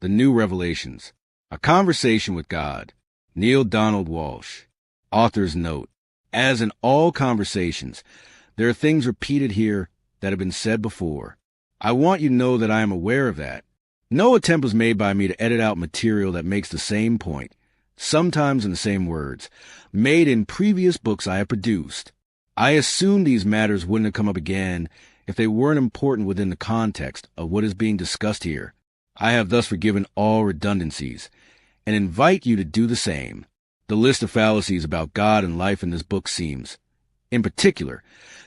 The New Revelations, A Conversation with God, Neale Donald Walsch. Author's note: as in all conversations, there are things repeated here that have been said before. I want you to know that I am aware of that. No attempt was made by me to edit out material that makes the same point, sometimes in the same words, made in previous books I have produced. I assumed these matters wouldn't have come up again if they weren't important within the context of what is being discussed here. I have thus forgiven all redundancies, and invite you to do the same. The list of fallacies about God and life in this book seems, in particular,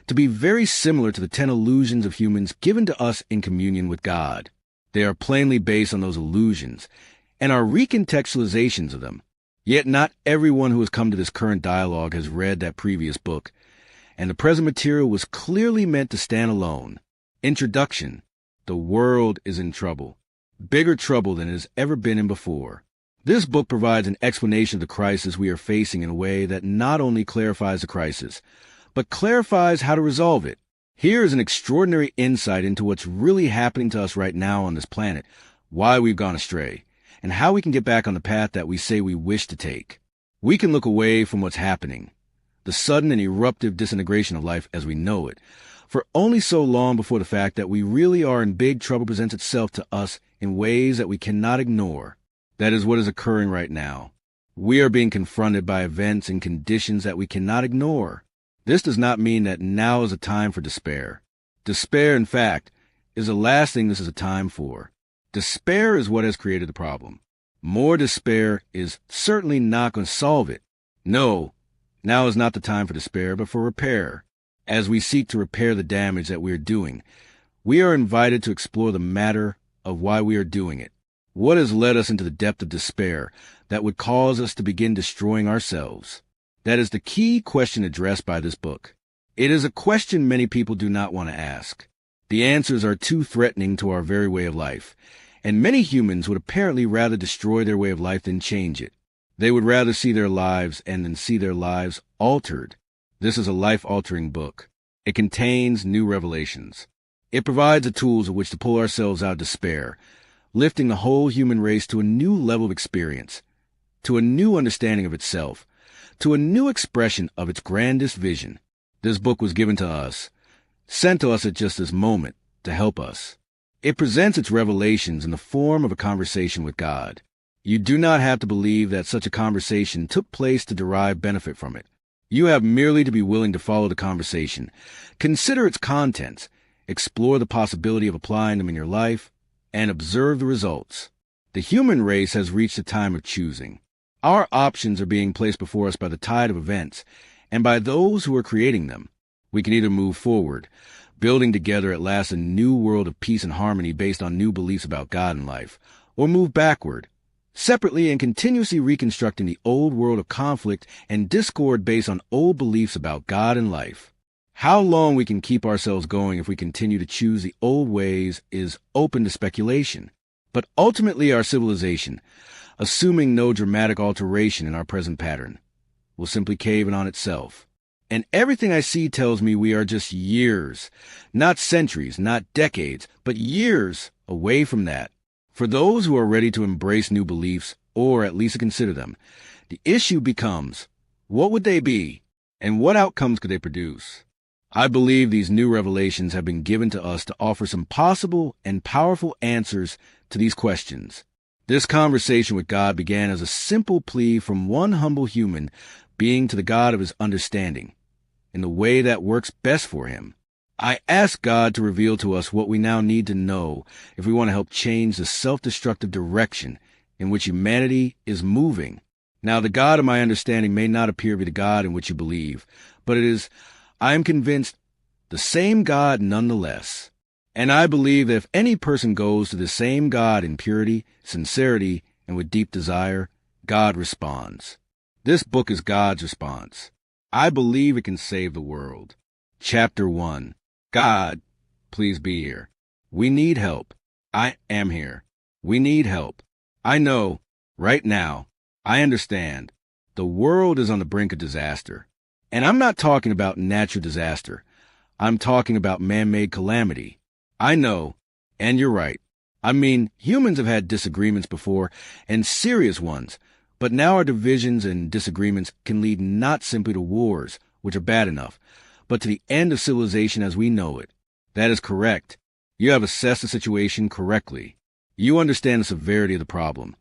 to be very similar to the 10 illusions of humans given to us in communion with God. They are plainly based on those illusions, and are recontextualizations of them. Yet not everyone who has come to this current dialogue has read that previous book, and the present material was clearly meant to stand alone. Introduction: the world is in trouble. Bigger trouble than it has ever been in before. This book provides an explanation of the crisis we are facing in a way that not only clarifies the crisis, but clarifies how to resolve it. Here is an extraordinary insight into what's really happening to us right now on this planet, why we've gone astray, and how we can get back on the path that we say we wish to take. We can look away from what's happening, the sudden and eruptive disintegration of life as we know it, for only so long before the fact that we really are in big trouble presents itself to us in ways that we cannot ignore. That is what is occurring right now. We are being confronted by events and conditions that we cannot ignore. This does not mean that now is a time for despair. Despair, in fact, is the last thing this is a time for. Despair is what has created the problem. More despair is certainly not going to solve it. No, now is not the time for despair, but for repair. As we seek to repair the damage that we are doing, we are invited to explore the matter of why we are doing it. What has led us into the depth of despair that would cause us to begin destroying ourselves? That is the key question addressed by this book. It is a question many people do not want to ask. The answers are too threatening to our very way of life, and many humans would apparently rather destroy their way of life than change it. They would rather see their lives and then see their lives altered. This is a life-altering book. It contains new revelations. It provides the tools with which to pull ourselves out of despair, lifting the whole human race to a new level of experience, to a new understanding of itself, to a new expression of its grandest vision. This book was given to us, sent to us at just this moment, to help us. It presents its revelations in the form of a conversation with God. You do not have to believe that such a conversation took place to derive benefit from it. You have merely to be willing to follow the conversation, consider its contents, explore the possibility of applying them in your life, and observe the results. The human race has reached a time of choosing. Our options are being placed before us by the tide of events, and by those who are creating them. We can either move forward, building together at last a new world of peace and harmony based on new beliefs about God and life, or move backward, separately and continuously reconstructing the old world of conflict and discord based on old beliefs about God and life. How long we can keep ourselves going if we continue to choose the old ways is open to speculation. But ultimately our civilization, assuming no dramatic alteration in our present pattern, will simply cave in on itself. And everything I see tells me we are just years, not centuries, not decades, but years away from that. For those who are ready to embrace new beliefs, or at least to consider them, the issue becomes, what would they be, and what outcomes could they produce? I believe these new revelations have been given to us to offer some possible and powerful answers to these questions. This conversation with God began as a simple plea from one humble human being to the God of his understanding, in the way that works best for him. I ask God to reveal to us what we now need to know if we want to help change the self-destructive direction in which humanity is moving. Now, the God of my understanding may not appear to be the God in which you believe, but it is, I am convinced, the same God nonetheless. And I believe that if any person goes to the same God in purity, sincerity, and with deep desire, God responds. This book is God's response. I believe it can save the world. Chapter 1. God, please be here. We need help. I am here. We need help. I know, right now, I understand. The world is on the brink of disaster. And I'm not talking about natural disaster. I'm talking about man-made calamity. I know, and you're right. I mean, humans have had disagreements before, and serious ones, but now our divisions and disagreements can lead not simply to wars, which are bad enough, but to the end of civilization as we know it. That is correct. You have assessed the situation correctly. You understand the severity of the problem.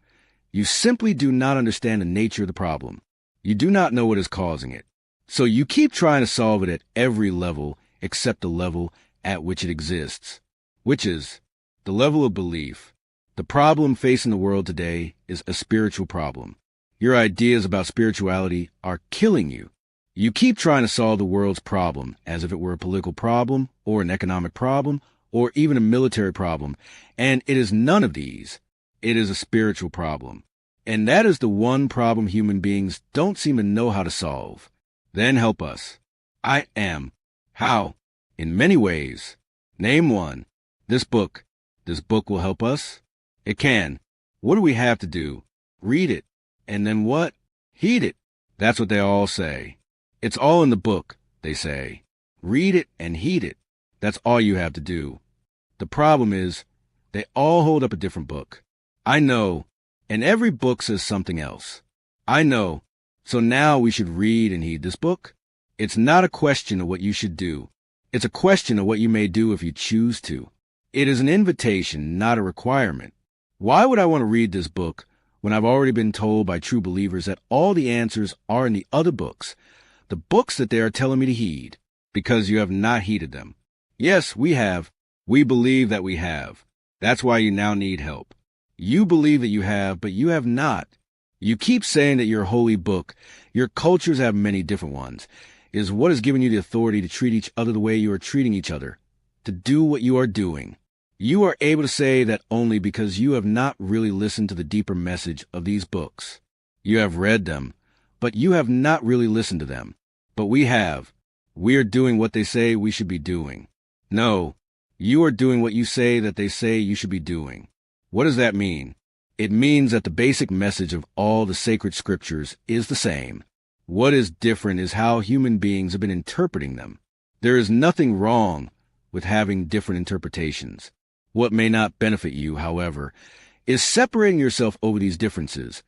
You simply do not understand the nature of the problem. You do not know what is causing it. So you keep trying to solve it at every level except the level at which it exists, which is the level of belief. The problem facing the world today is a spiritual problem. Your ideas about spirituality are killing you. You keep trying to solve the world's problem as if it were a political problem or an economic problem or even a military problem, and it is none of these. It is a spiritual problem. And that is the one problem human beings don't seem to know how to solve. Then help us. I am. How? In many ways. Name one. This book. This book will help us? It can. What do we have to do? Read it. And then what? Heed it. That's what they all say. It's all in the book, they say. Read it and heed it. That's all you have to do. The problem is, they all hold up a different book. I know, and every book says something else. I know, so now we should read and heed this book? It's not a question of what you should do. It's a question of what you may do if you choose to. It is an invitation, not a requirement. Why would I want to read this book when I've already been told by true believers that all the answers are in the other books, the books that they are telling me to heed, because you have not heeded them? Yes, we have. We believe that we have. That's why you now need help. You believe that you have, but you have not. You keep saying that your holy book, your cultures have many different ones, is what has given you the authority to treat each other the way you are treating each other, to do what you are doing. You are able to say that only because you have not really listened to the deeper message of these books. You have read them, but you have not really listened to them. But we have. We are doing what they say we should be doing. No, you are doing what you say that they say you should be doing. What does that mean? It means that the basic message of all the sacred scriptures is the same. What is different is how human beings have been interpreting them. There is nothing wrong with having different interpretations. What may not benefit you, however, is separating yourself over these differences,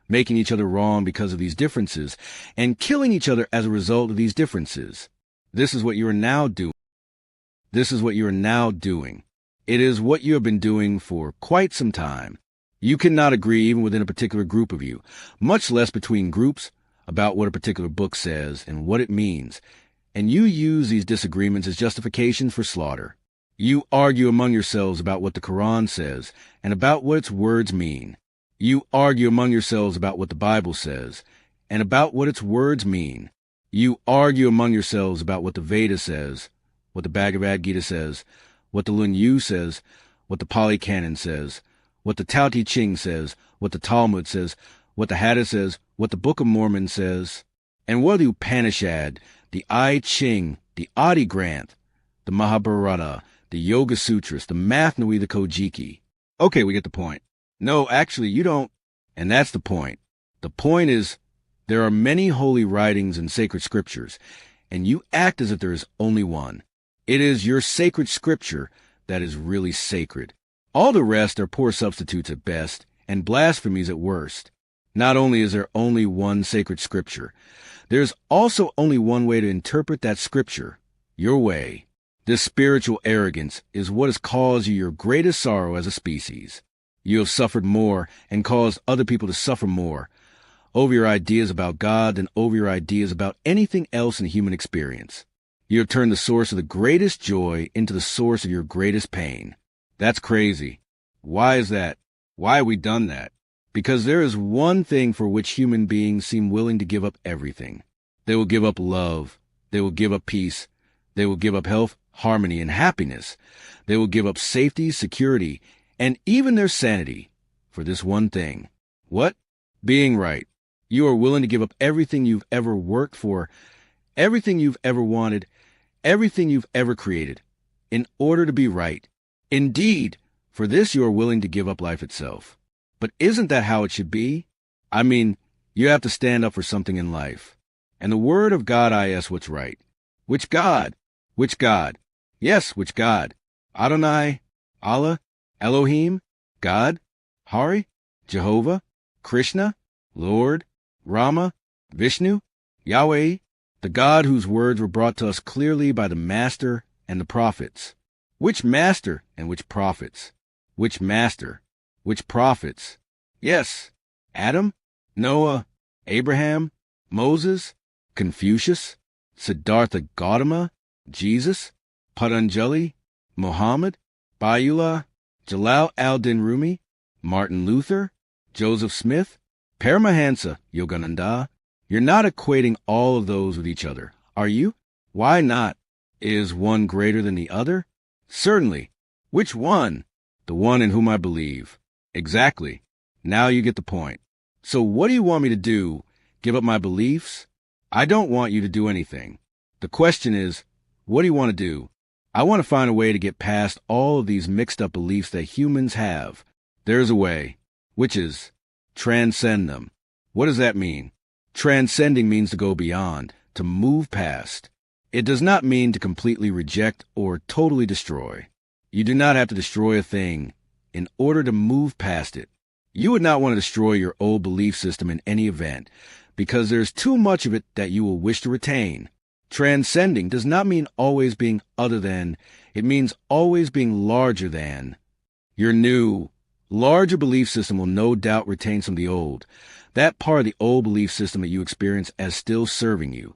making each other wrong because of these differences, and killing each other as a result of these differences. This is what you are now doing. This is what you are now doing. It is what you have been doing for quite some time. You cannot agree even within a particular group of you, much less between groups, about what a particular book says and what it means, and you use these disagreements as justifications for slaughter. You argue among yourselves about what the Quran says and about what its words mean. You argue among yourselves about what the Bible says and about what its words mean. You argue among yourselves about what the Veda says, what the Bhagavad Gita says, what the Lun Yu says, what the Pali Canon says, what the Tao Te Ching says, what the Talmud says, what the Hadith says, what the Book of Mormon says, and what the Upanishad, the I Ching, the Adi Granth, the Mahabharata, the Yoga Sutras, the Mathnui, the Kojiki. Okay, we get the point. No, actually, you don't. And that's the point. The point is, there are many holy writings and sacred scriptures, and you act as if there is only one. It is your sacred scripture that is really sacred. All the rest are poor substitutes at best, and blasphemies at worst. Not only is there only one sacred scripture, there is also only one way to interpret that scripture, your way. This spiritual arrogance is what has caused you your greatest sorrow as a species. You have suffered more and caused other people to suffer more over your ideas about God than over your ideas about anything else in human experience. You have turned the source of the greatest joy into the source of your greatest pain. That's crazy. Why is that? Why have we done that? Because there is one thing for which human beings seem willing to give up everything. They will give up love. They will give up peace. They will give up health, harmony, and happiness. They will give up safety, security, and even their sanity for this one thing. What? Being right. You are willing to give up everything you've ever worked for, everything you've ever wanted, everything you've ever created, in order to be right. Indeed, for this you are willing to give up life itself. But isn't that how it should be? I mean, You have to stand up for something in life. And the word of God is what's right. Which God? Which God? Yes, which God? Adonai, Allah, Elohim, God, Hari, Jehovah, Krishna, Lord, Rama, Vishnu, Yahweh, the God whose words were brought to us clearly by the Master and the prophets. Which Master and which prophets? Which Master? Which prophets? Yes, Adam, Noah, Abraham, Moses, Confucius, Siddhartha Gautama, Jesus, Patanjali, Muhammad, Bayullah, Jalal al-Din Rumi, Martin Luther, Joseph Smith, Paramahansa Yogananda. You're not equating all of those with each other, are you? Why not? Is one greater than the other? Certainly. Which one? The one in whom I believe. Exactly. Now you get the point. So what do you want me to do? Give up my beliefs? I don't want you to do anything. The question is, what do you want to do? I want to find a way to get past all of these mixed up beliefs that humans have. There's a way, which is transcend them. What does that mean? Transcending means to go beyond, to move past. It does not mean to completely reject or totally destroy. You do not have to destroy a thing in order to move past it. You would not want to destroy your old belief system in any event, because there's too much of it that you will wish to retain. Transcending does not mean always being other than, it means always being larger than. Your new, larger belief system will no doubt retain some of the old, that part of the old belief system that you experience as still serving you.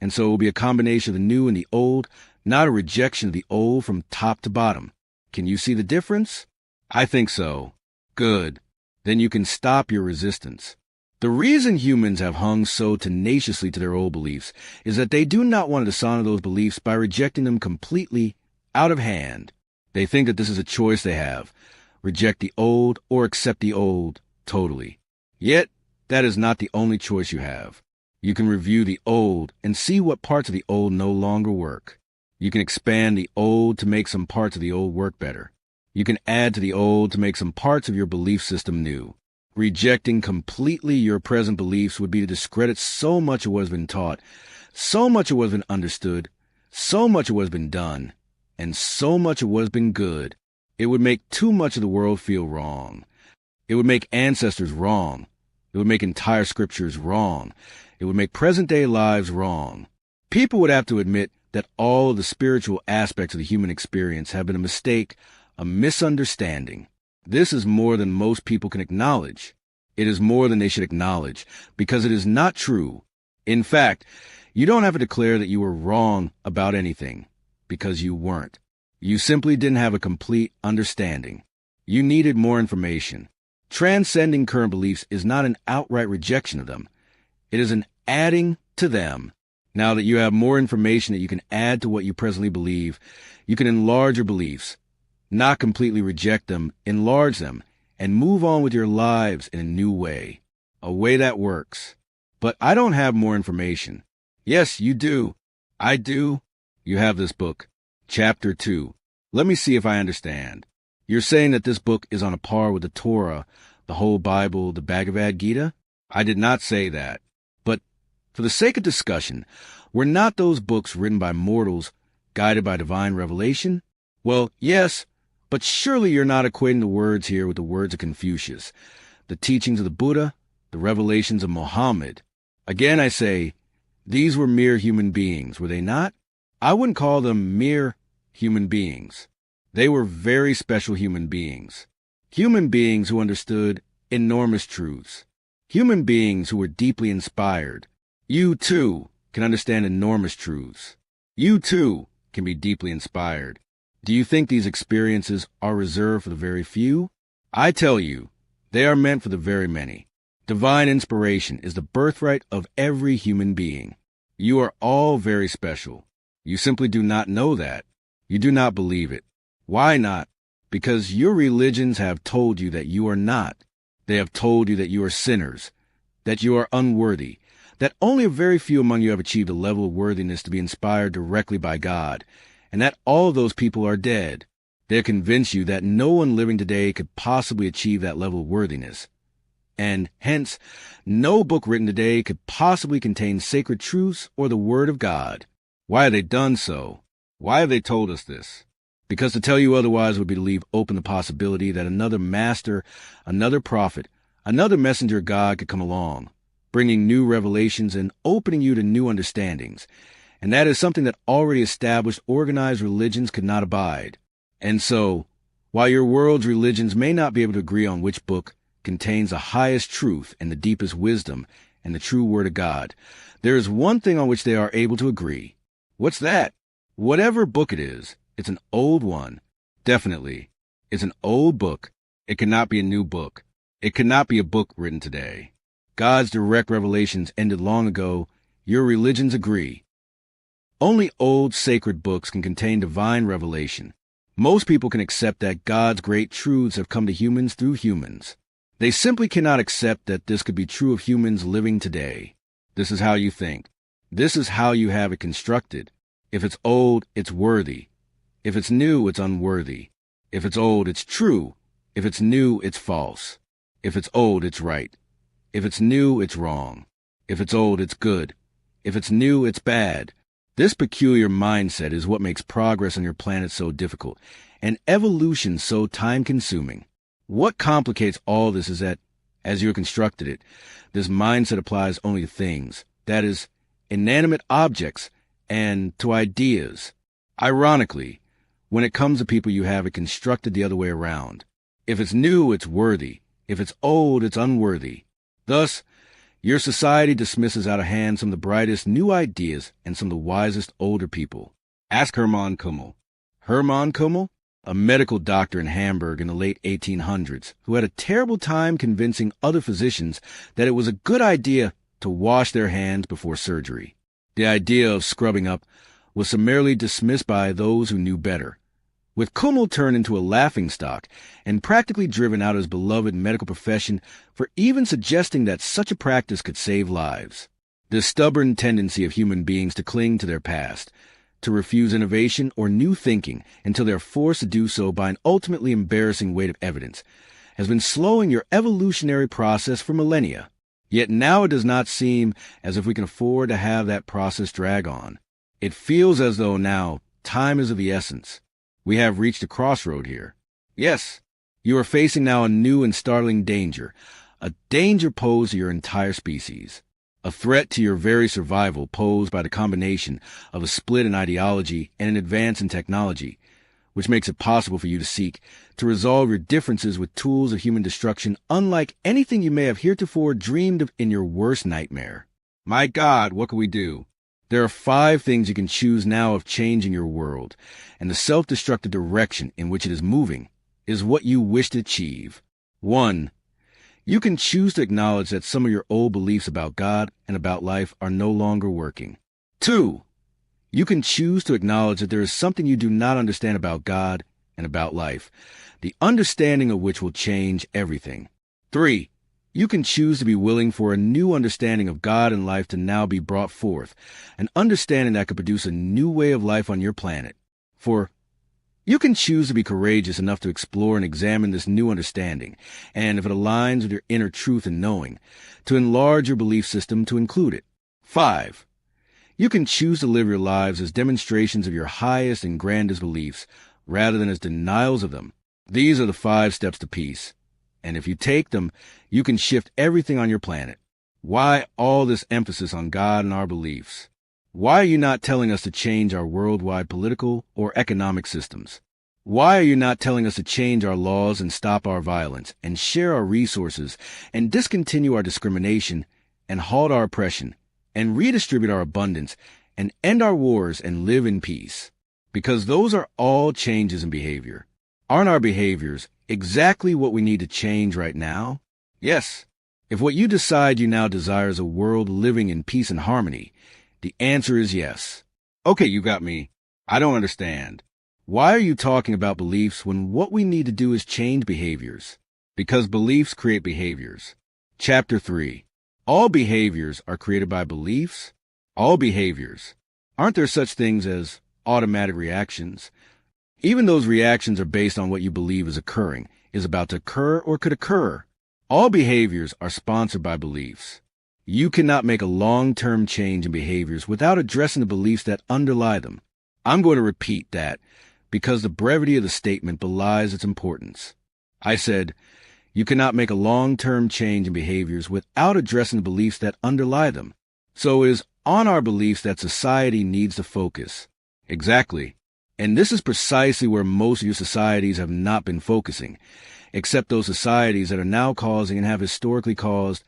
And so it will be a combination of the new and the old, not a rejection of the old from top to bottom. Can you see the difference? I think so. Good. Then you can stop your resistance. The reason humans have hung so tenaciously to their old beliefs is that they do not want to dishonor those beliefs by rejecting them completely out of hand. They think that this is a choice they have, reject the old or accept the old totally. Yet, that is not the only choice you have. You can review the old and see what parts of the old no longer work. You can expand the old to make some parts of the old work better. You can add to the old to make some parts of your belief system new. Rejecting completely your present beliefs would be to discredit so much of what has been taught, so much of what has been understood, so much of what has been done, and so much of what has been good. It would make too much of the world feel wrong. It would make ancestors wrong. It would make entire scriptures wrong. It would make present-day lives wrong. People would have to admit that all of the spiritual aspects of the human experience have been a mistake, a misunderstanding. This is more than most people can acknowledge. It is more than they should acknowledge, because it is not true. In fact, you don't have to declare that you were wrong about anything, because you weren't. You simply didn't have a complete understanding. You needed more information. Transcending current beliefs is not an outright rejection of them. It is an adding to them. Now that you have more information that you can add to what you presently believe, you can enlarge your beliefs. Not completely reject them, enlarge them, and move on with your lives in a new way. A way that works. But I don't have more information. Yes, you do. I do. You have this book. Chapter 2. Let me see if I understand. You're saying that this book is on a par with the Torah, the whole Bible, the Bhagavad Gita? I did not say that. But for the sake of discussion, were not those books written by mortals, guided by divine revelation? Well, yes. But surely you're not equating the words here with the words of Confucius, the teachings of the Buddha, the revelations of Muhammad. Again, I say, these were mere human beings, were they not? I wouldn't call them mere human beings. They were very special human beings. Human beings who understood enormous truths. Human beings who were deeply inspired. You, too, can understand enormous truths. You, too, can be deeply inspired. Do you think these experiences are reserved for the very few? I tell you, they are meant for the very many. Divine inspiration is the birthright of every human being. You are all very special. You simply do not know that. You do not believe it. Why not? Because your religions have told you that you are not. They have told you that you are sinners, that you are unworthy, that only a very few among you have achieved a level of worthiness to be inspired directly by God, and that all of those people are dead. They convince you that no one living today could possibly achieve that level of worthiness. and hence, no book written today could possibly contain sacred truths or the Word of God. Why have they done so? Why have they told us this? Because to tell you otherwise would be to leave open the possibility that another master, another prophet, another messenger of God could come along, bringing new revelations and opening you to new understandings. And that is something that already established organized religions could not abide. And so, while your world's religions may not be able to agree on which book contains the highest truth and the deepest wisdom and the true Word of God, there is one thing on which they are able to agree. What's that? Whatever book it is, it's an old one. Definitely. It's an old book. It cannot be a new book. It cannot be a book written today. God's direct revelations ended long ago. Your religions agree. Only old sacred books can contain divine revelation. Most people can accept that God's great truths have come to humans through humans. They simply cannot accept that this could be true of humans living today. This is how you think. This is how you have it constructed. If it's old, it's worthy. If it's new, it's unworthy. If it's old, it's true. If it's new, it's false. If it's old, it's right. If it's new, it's wrong. If it's old, it's good. If it's new, it's bad. This peculiar mindset is what makes progress on your planet so difficult and evolution so time-consuming. What complicates all this is that, as you constructed it, this mindset applies only to things, that is, inanimate objects, and to ideas. Ironically, when it comes to people, you have it constructed the other way around. If it's new, it's worthy. If it's old, it's unworthy. Thus, your society dismisses out of hand some of the brightest new ideas and some of the wisest older people. Ask Hermann Kummel. Hermann Kummel? A medical doctor in Hamburg in the late 1800s who had a terrible time convincing other physicians that it was a good idea to wash their hands before surgery. The idea of scrubbing up was summarily dismissed by those who knew better, with Kummel turned into a laughingstock and practically driven out of his beloved medical profession for even suggesting that such a practice could save lives. The stubborn tendency of human beings to cling to their past, to refuse innovation or new thinking until they are forced to do so by an ultimately embarrassing weight of evidence, has been slowing your evolutionary process for millennia. Yet now it does not seem as if we can afford to have that process drag on. It feels as though now time is of the essence. We have reached a crossroad here. Yes, you are facing now a new and startling danger, a danger posed to your entire species, a threat to your very survival posed by the combination of a split in ideology and an advance in technology, which makes it possible for you to seek to resolve your differences with tools of human destruction unlike anything you may have heretofore dreamed of in your worst nightmare. My God, what can we do? There are 5 things you can choose now of changing your world, and the self-destructive direction in which it is moving is what you wish to achieve. 1. You can choose to acknowledge that some of your old beliefs about God and about life are no longer working. 2. You can choose to acknowledge that there is something you do not understand about God and about life, the understanding of which will change everything. 3. You can choose to be willing for a new understanding of God and life to now be brought forth, an understanding that could produce a new way of life on your planet. 4. You can choose to be courageous enough to explore and examine this new understanding, and if it aligns with your inner truth and knowing, to enlarge your belief system to include it. 5. You can choose to live your lives as demonstrations of your highest and grandest beliefs, rather than as denials of them. These are the 5 steps to peace. And if you take them, you can shift everything on your planet. Why all this emphasis on God and our beliefs? Why are you not telling us to change our worldwide political or economic systems? Why are you not telling us to change our laws and stop our violence and share our resources and discontinue our discrimination and halt our oppression and redistribute our abundance and end our wars and live in peace? Because those are all changes in behavior. Aren't our behaviors exactly what we need to change right now? Yes. If what you decide you now desire is a world living in peace and harmony, the answer is yes. Okay, you got me. I don't understand. Why are you talking about beliefs when what we need to do is change behaviors? Because beliefs create behaviors. Chapter 3. All behaviors are created by beliefs. All behaviors. Aren't there such things as automatic reactions? Even those reactions are based on what you believe is occurring, is about to occur, or could occur. All behaviors are sponsored by beliefs. You cannot make a long-term change in behaviors without addressing the beliefs that underlie them. I'm going to repeat that because the brevity of the statement belies its importance. I said, you cannot make a long-term change in behaviors without addressing the beliefs that underlie them. So it is on our beliefs that society needs to focus. Exactly. And this is precisely where most of your societies have not been focusing, except those societies that are now causing and have historically caused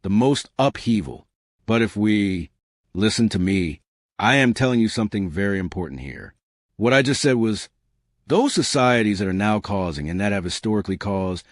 the most upheaval. But if we listen to me, I am telling you something very important here. What I just said was, those societies that are now causing and that have historically caused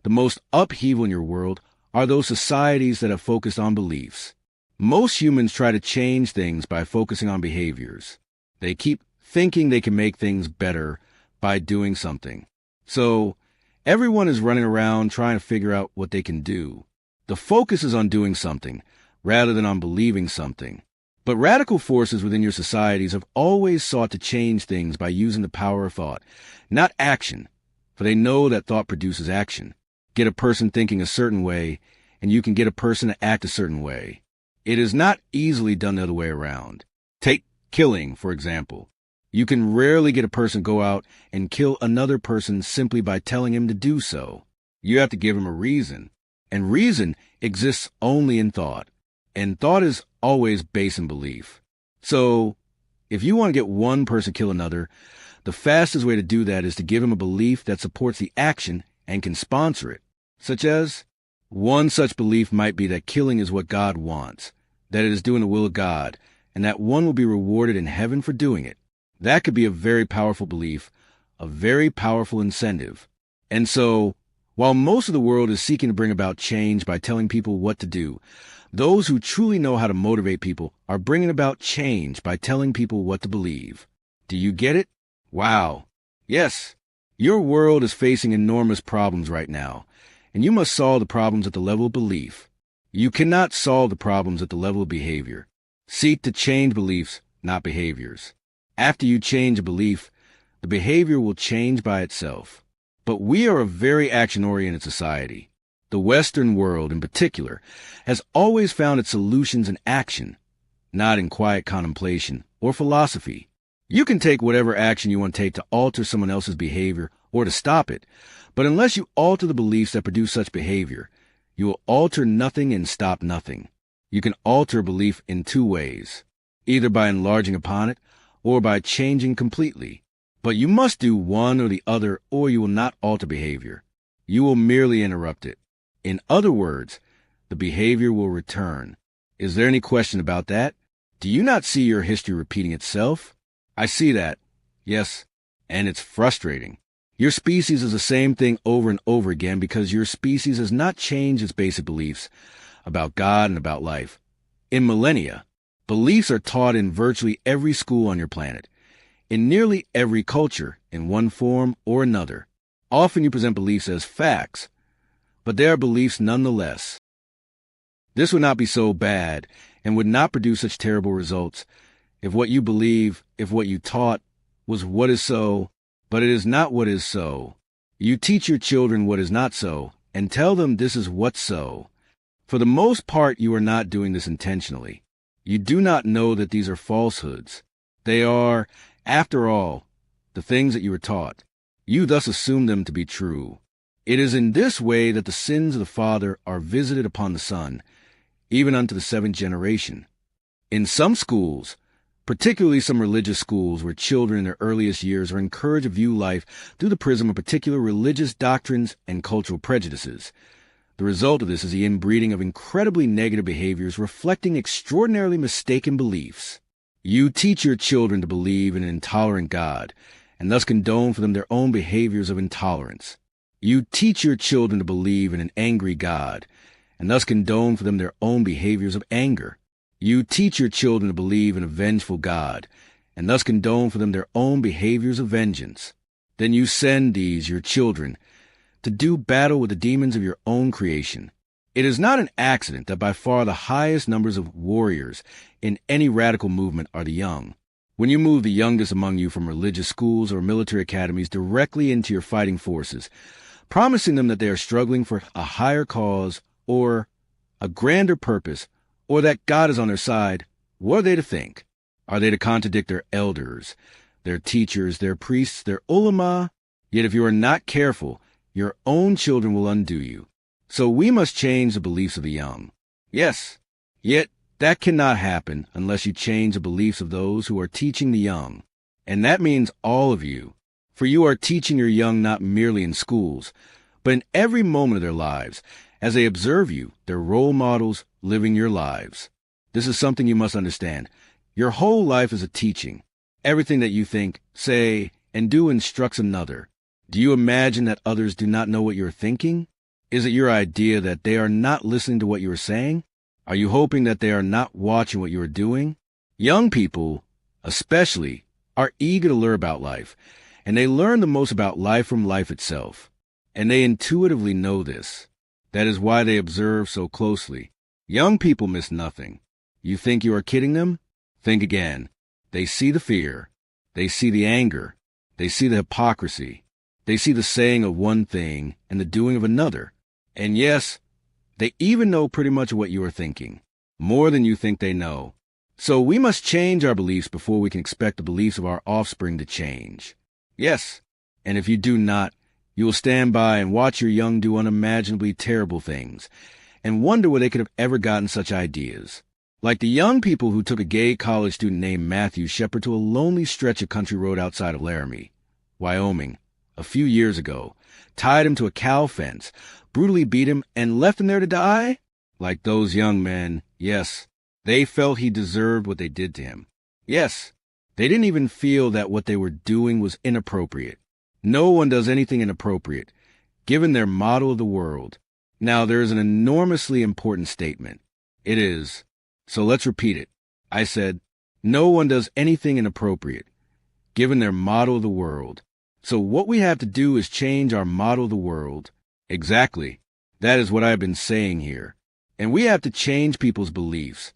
the most upheaval in your world are those societies that have focused on beliefs. Most humans try to change things by focusing on behaviors. They keep thinking they can make things better by doing something. So everyone is running around trying to figure out what they can do. The focus is on doing something rather than on believing something. But radical forces within your societies have always sought to change things by using the power of thought, not action, for they know that thought produces action. Get a person thinking a certain way, and you can get a person to act a certain way. It is not easily done the other way around. Take killing, for example. You can rarely get a person to go out and kill another person simply by telling him to do so. You have to give him a reason. And reason exists only in thought. And thought is always based in belief. So, if you want to get one person to kill another, the fastest way to do that is to give him a belief that supports the action and can sponsor it. Such as, one such belief might be that killing is what God wants, that it is doing the will of God, and that one will be rewarded in heaven for doing it. That could be a very powerful belief, a very powerful incentive. And so, while most of the world is seeking to bring about change by telling people what to do, those who truly know how to motivate people are bringing about change by telling people what to believe. Do you get it? Wow. Yes. Your world is facing enormous problems right now, and you must solve the problems at the level of belief. You cannot solve the problems at the level of behavior. Seek to change beliefs, not behaviors. After you change a belief, the behavior will change by itself. But we are a very action-oriented society. The Western world, in particular, has always found its solutions in action, not in quiet contemplation or philosophy. You can take whatever action you want to take to alter someone else's behavior or to stop it, but unless you alter the beliefs that produce such behavior, you will alter nothing and stop nothing. You can alter a belief in two ways, either by enlarging upon it or by changing completely. But you must do one or the other, or you will not alter behavior. You will merely interrupt it. In other words, the behavior will return. Is there any question about that? Do you not see your history repeating itself? I see that. Yes, and it's frustrating. Your species is the same thing over and over again because your species has not changed its basic beliefs about God and about life. In millennia, beliefs are taught in virtually every school on your planet, in nearly every culture, in one form or another. Often you present beliefs as facts, but they are beliefs nonetheless. This would not be so bad and would not produce such terrible results if what you believe, if what you taught, was what is so, but it is not what is so. You teach your children what is not so, and tell them this is what's so. For the most part, you are not doing this intentionally. You do not know that these are falsehoods. They are, after all, the things that you were taught. You thus assume them to be true. It is in this way that the sins of the father are visited upon the son, even unto the seventh generation. In some schools, particularly some religious schools where children in their earliest years are encouraged to view life through the prism of particular religious doctrines and cultural prejudices, the result of this is the inbreeding of incredibly negative behaviors reflecting extraordinarily mistaken beliefs. You teach your children to believe in an intolerant God, and thus condone for them their own behaviors of intolerance. You teach your children to believe in an angry God, and thus condone for them their own behaviors of anger. You teach your children to believe in a vengeful God, and thus condone for them their own behaviors of vengeance. Then you send these, your children, to do battle with the demons of your own creation. It is not an accident that by far the highest numbers of warriors in any radical movement are the young. When you move the youngest among you from religious schools or military academies directly into your fighting forces, promising them that they are struggling for a higher cause or a grander purpose, or that God is on their side, what are they to think? Are they to contradict their elders, their teachers, their priests, their ulama? Yet if you are not careful, your own children will undo you. So we must change the beliefs of the young. Yes, yet that cannot happen unless you change the beliefs of those who are teaching the young. And that means all of you. For you are teaching your young not merely in schools, but in every moment of their lives, as they observe you, their role models, living your lives. This is something you must understand. Your whole life is a teaching. Everything that you think, say, and do instructs another. Do you imagine that others do not know what you are thinking? Is it your idea that they are not listening to what you are saying? Are you hoping that they are not watching what you are doing? Young people, especially, are eager to learn about life, and they learn the most about life from life itself. And they intuitively know this. That is why they observe so closely. Young people miss nothing. You think you are kidding them? Think again. They see the fear. They see the anger. They see the hypocrisy. They see the saying of one thing and the doing of another. And yes, they even know pretty much what you are thinking, more than you think they know. So we must change our beliefs before we can expect the beliefs of our offspring to change. Yes, and if you do not, you will stand by and watch your young do unimaginably terrible things, and wonder where they could have ever gotten such ideas. Like the young people who took a gay college student named Matthew Shepard to a lonely stretch of country road outside of Laramie, Wyoming, a few years ago, tied him to a cow fence, brutally beat him, and left him there to die? Like those young men, yes, they felt he deserved what they did to him. Yes, they didn't even feel that what they were doing was inappropriate. No one does anything inappropriate, given their model of the world. Now, there is an enormously important statement. It is. So let's repeat it. I said, no one does anything inappropriate, given their model of the world. So what we have to do is change our model of the world. Exactly. That is what I have been saying here. And we have to change people's beliefs,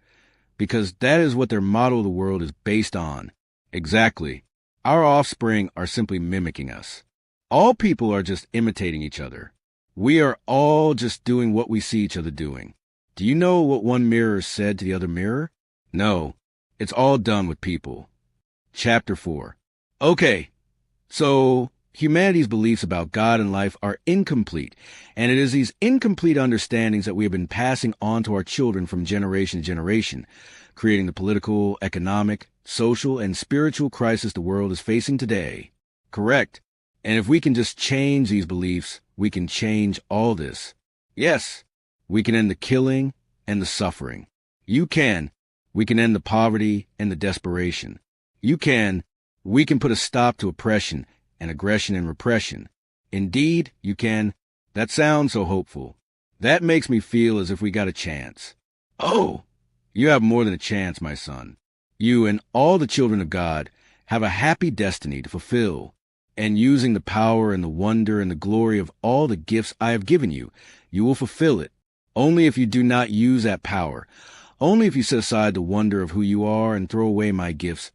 because that is what their model of the world is based on. Exactly. Our offspring are simply mimicking us. All people are just imitating each other. We are all just doing what we see each other doing. Do you know what one mirror said to the other mirror? No, it's all done with people. Chapter 4. Okay, so humanity's beliefs about God and life are incomplete, and it is these incomplete understandings that we have been passing on to our children from generation to generation, creating the political, economic, social, and spiritual crisis the world is facing today. Correct. And if we can just change these beliefs, we can change all this. Yes, we can end the killing and the suffering. You can. We can end the poverty and the desperation. You can. We can put a stop to oppression and aggression and repression. Indeed, you can. That sounds so hopeful. That makes me feel as if we got a chance. Oh, you have more than a chance, my son. You and all the children of God have a happy destiny to fulfill. And using the power and the wonder and the glory of all the gifts I have given you, you will fulfill it. Only if you do not use that power, only if you set aside the wonder of who you are and throw away my gifts,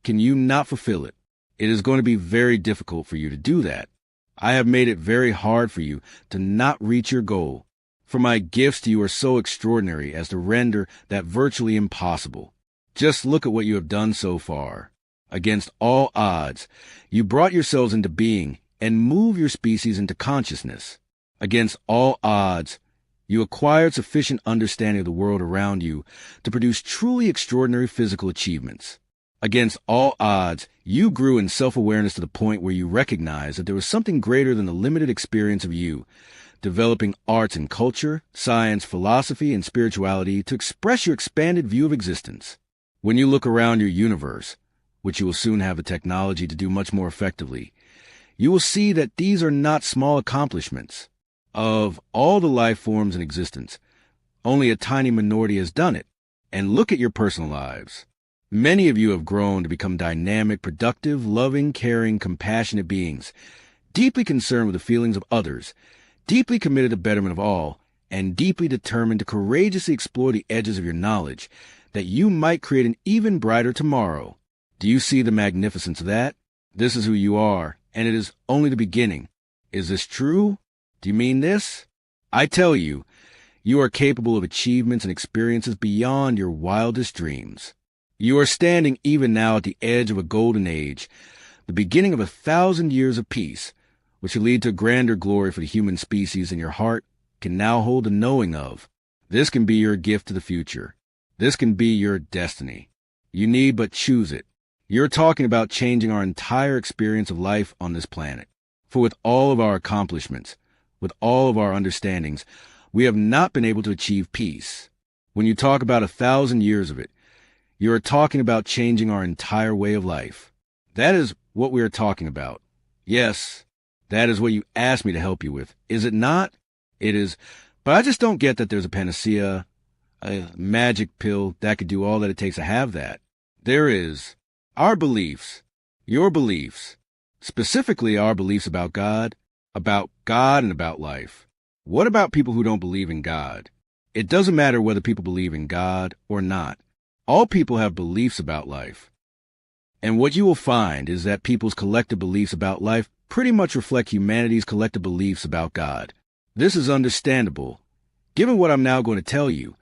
can you not fulfill it. It is going to be very difficult for you to do that. I have made it very hard for you to not reach your goal. For my gifts to you are so extraordinary as to render that virtually impossible. Just look at what you have done so far. Against all odds, you brought yourselves into being and moved your species into consciousness. Against all odds, you acquired sufficient understanding of the world around you to produce truly extraordinary physical achievements. Against all odds, you grew in self-awareness to the point where you recognized that there was something greater than the limited experience of you, developing arts and culture, science, philosophy, and spirituality to express your expanded view of existence. When you look around your universe, which you will soon have the technology to do much more effectively, you will see that these are not small accomplishments. Of all the life forms in existence, only a tiny minority has done it. And look at your personal lives. Many of you have grown to become dynamic, productive, loving, caring, compassionate beings, deeply concerned with the feelings of others, deeply committed to betterment of all, and deeply determined to courageously explore the edges of your knowledge, that you might create an even brighter tomorrow. Do you see the magnificence of that? This is who you are, and it is only the beginning. Is this true? Do you mean this? I tell you, you are capable of achievements and experiences beyond your wildest dreams. You are standing even now at the edge of a golden age, the beginning of 1,000 years of peace, which will lead to grander glory for the human species, and your heart can now hold the knowing of. This can be your gift to the future. This can be your destiny. You need but choose it. You're talking about changing our entire experience of life on this planet. For with all of our accomplishments, with all of our understandings, we have not been able to achieve peace. When you talk about 1,000 years of it, you are talking about changing our entire way of life. That is what we are talking about. Yes, that is what you asked me to help you with. Is it not? It is. But I just don't get that there's a panacea, a magic pill that could do all that it takes to have that. There is. Our beliefs, your beliefs, specifically our beliefs about God and about life. What about people who don't believe in God? It doesn't matter whether people believe in God or not. All people have beliefs about life. And what you will find is that people's collective beliefs about life pretty much reflect humanity's collective beliefs about God. This is understandable, given what I'm now going to tell you,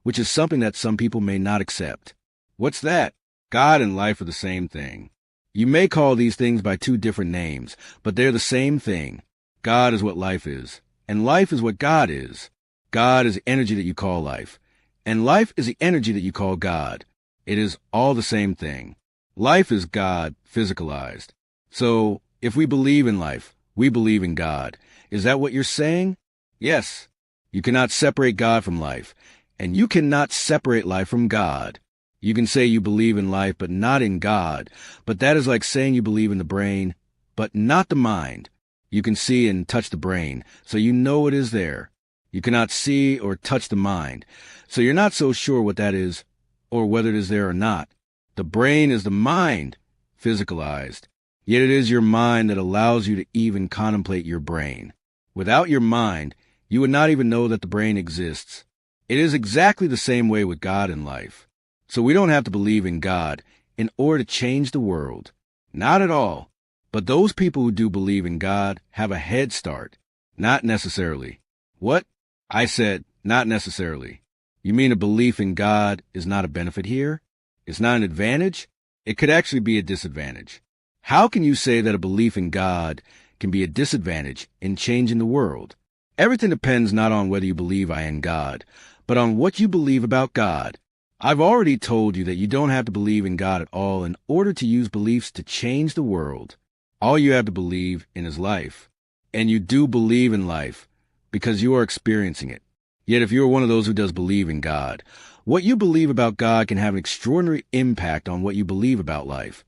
which is something that some people may not accept. What's that? God and life are the same thing. You may call these things by two different names, but they're the same thing. God is what life is, and life is what God is. God is the energy that you call life, and life is the energy that you call God. It is all the same thing. Life is God physicalized. So, if we believe in life, we believe in God. Is that what you're saying? Yes. You cannot separate God from life, and you cannot separate life from God. You can say you believe in life, but not in God, but that is like saying you believe in the brain, but not the mind. You can see and touch the brain, so you know it is there. You cannot see or touch the mind, so you're not so sure what that is, or whether it is there or not. The brain is the mind, physicalized, yet it is your mind that allows you to even contemplate your brain. Without your mind, you would not even know that the brain exists. It is exactly the same way with God and life. So we don't have to believe in God in order to change the world. Not at all. But those people who do believe in God have a head start. Not necessarily. What? I said, not necessarily. You mean a belief in God is not a benefit here? It's not an advantage? It could actually be a disadvantage. How can you say that a belief in God can be a disadvantage in changing the world? Everything depends not on whether you believe in God, but on what you believe about God. I've already told you that you don't have to believe in God at all in order to use beliefs to change the world. All you have to believe in is life. And you do believe in life because you are experiencing it. Yet if you're one of those who does believe in God, what you believe about God can have an extraordinary impact on what you believe about life,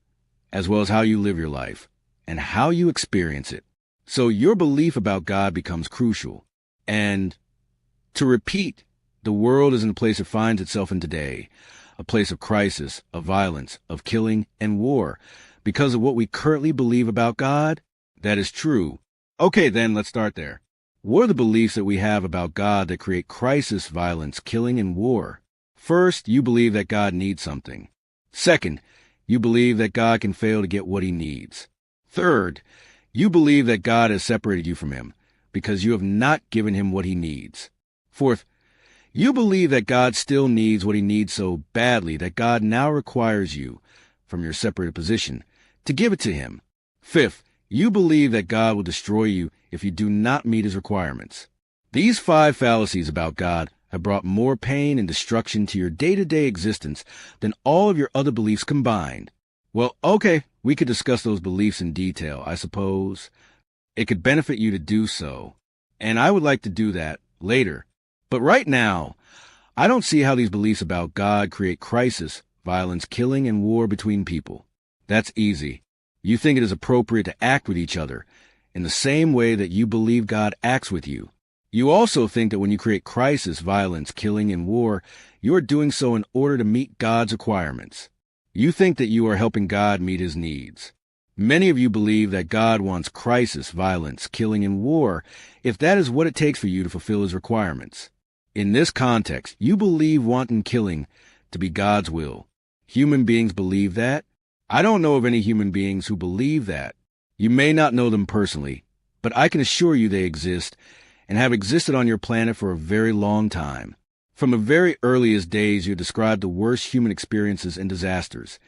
as well as how you live your life and how you experience it. So your belief about God becomes crucial. And to repeat, the world is in the place it finds itself in today, a place of crisis, of violence, of killing, and war. Because of what we currently believe about God? That is true. Okay, then, let's start there. What are the beliefs that we have about God that create crisis, violence, killing, and war? First, you believe that God needs something. Second, you believe that God can fail to get what he needs. Third, you believe that God has separated you from him because you have not given him what he needs. Fourth, you believe that God still needs what he needs so badly that God now requires you, from your separated position, to give it to him. Fifth, you believe that God will destroy you if you do not meet his requirements. These 5 fallacies about God have brought more pain and destruction to your day-to-day existence than all of your other beliefs combined. Well, okay, we could discuss those beliefs in detail, I suppose. It could benefit you to do so, and I would like to do that later. But right now, I don't see how these beliefs about God create crisis, violence, killing, and war between people. That's easy. You think it is appropriate to act with each other in the same way that you believe God acts with you. You also think that when you create crisis, violence, killing, and war, you are doing so in order to meet God's requirements. You think that you are helping God meet his needs. Many of you believe that God wants crisis, violence, killing, and war if that is what it takes for you to fulfill his requirements. In this context, you believe wanton killing to be God's will. Human beings believe that. I don't know of any human beings who believe that. You may not know them personally, but I can assure you they exist and have existed on your planet for a very long time. From the very earliest days, you described the worst human experiences and disasters,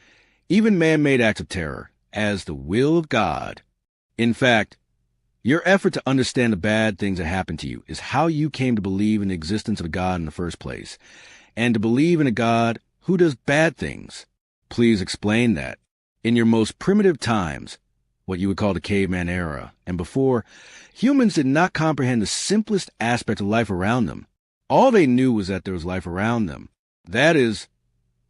even man-made acts of terror, as the will of God. In fact, your effort to understand the bad things that happened to you is how you came to believe in the existence of a God in the first place, and to believe in a God who does bad things. Please explain that. In your most primitive times, what you would call the caveman era, and before, humans did not comprehend the simplest aspect of life around them. All they knew was that there was life around them. That is,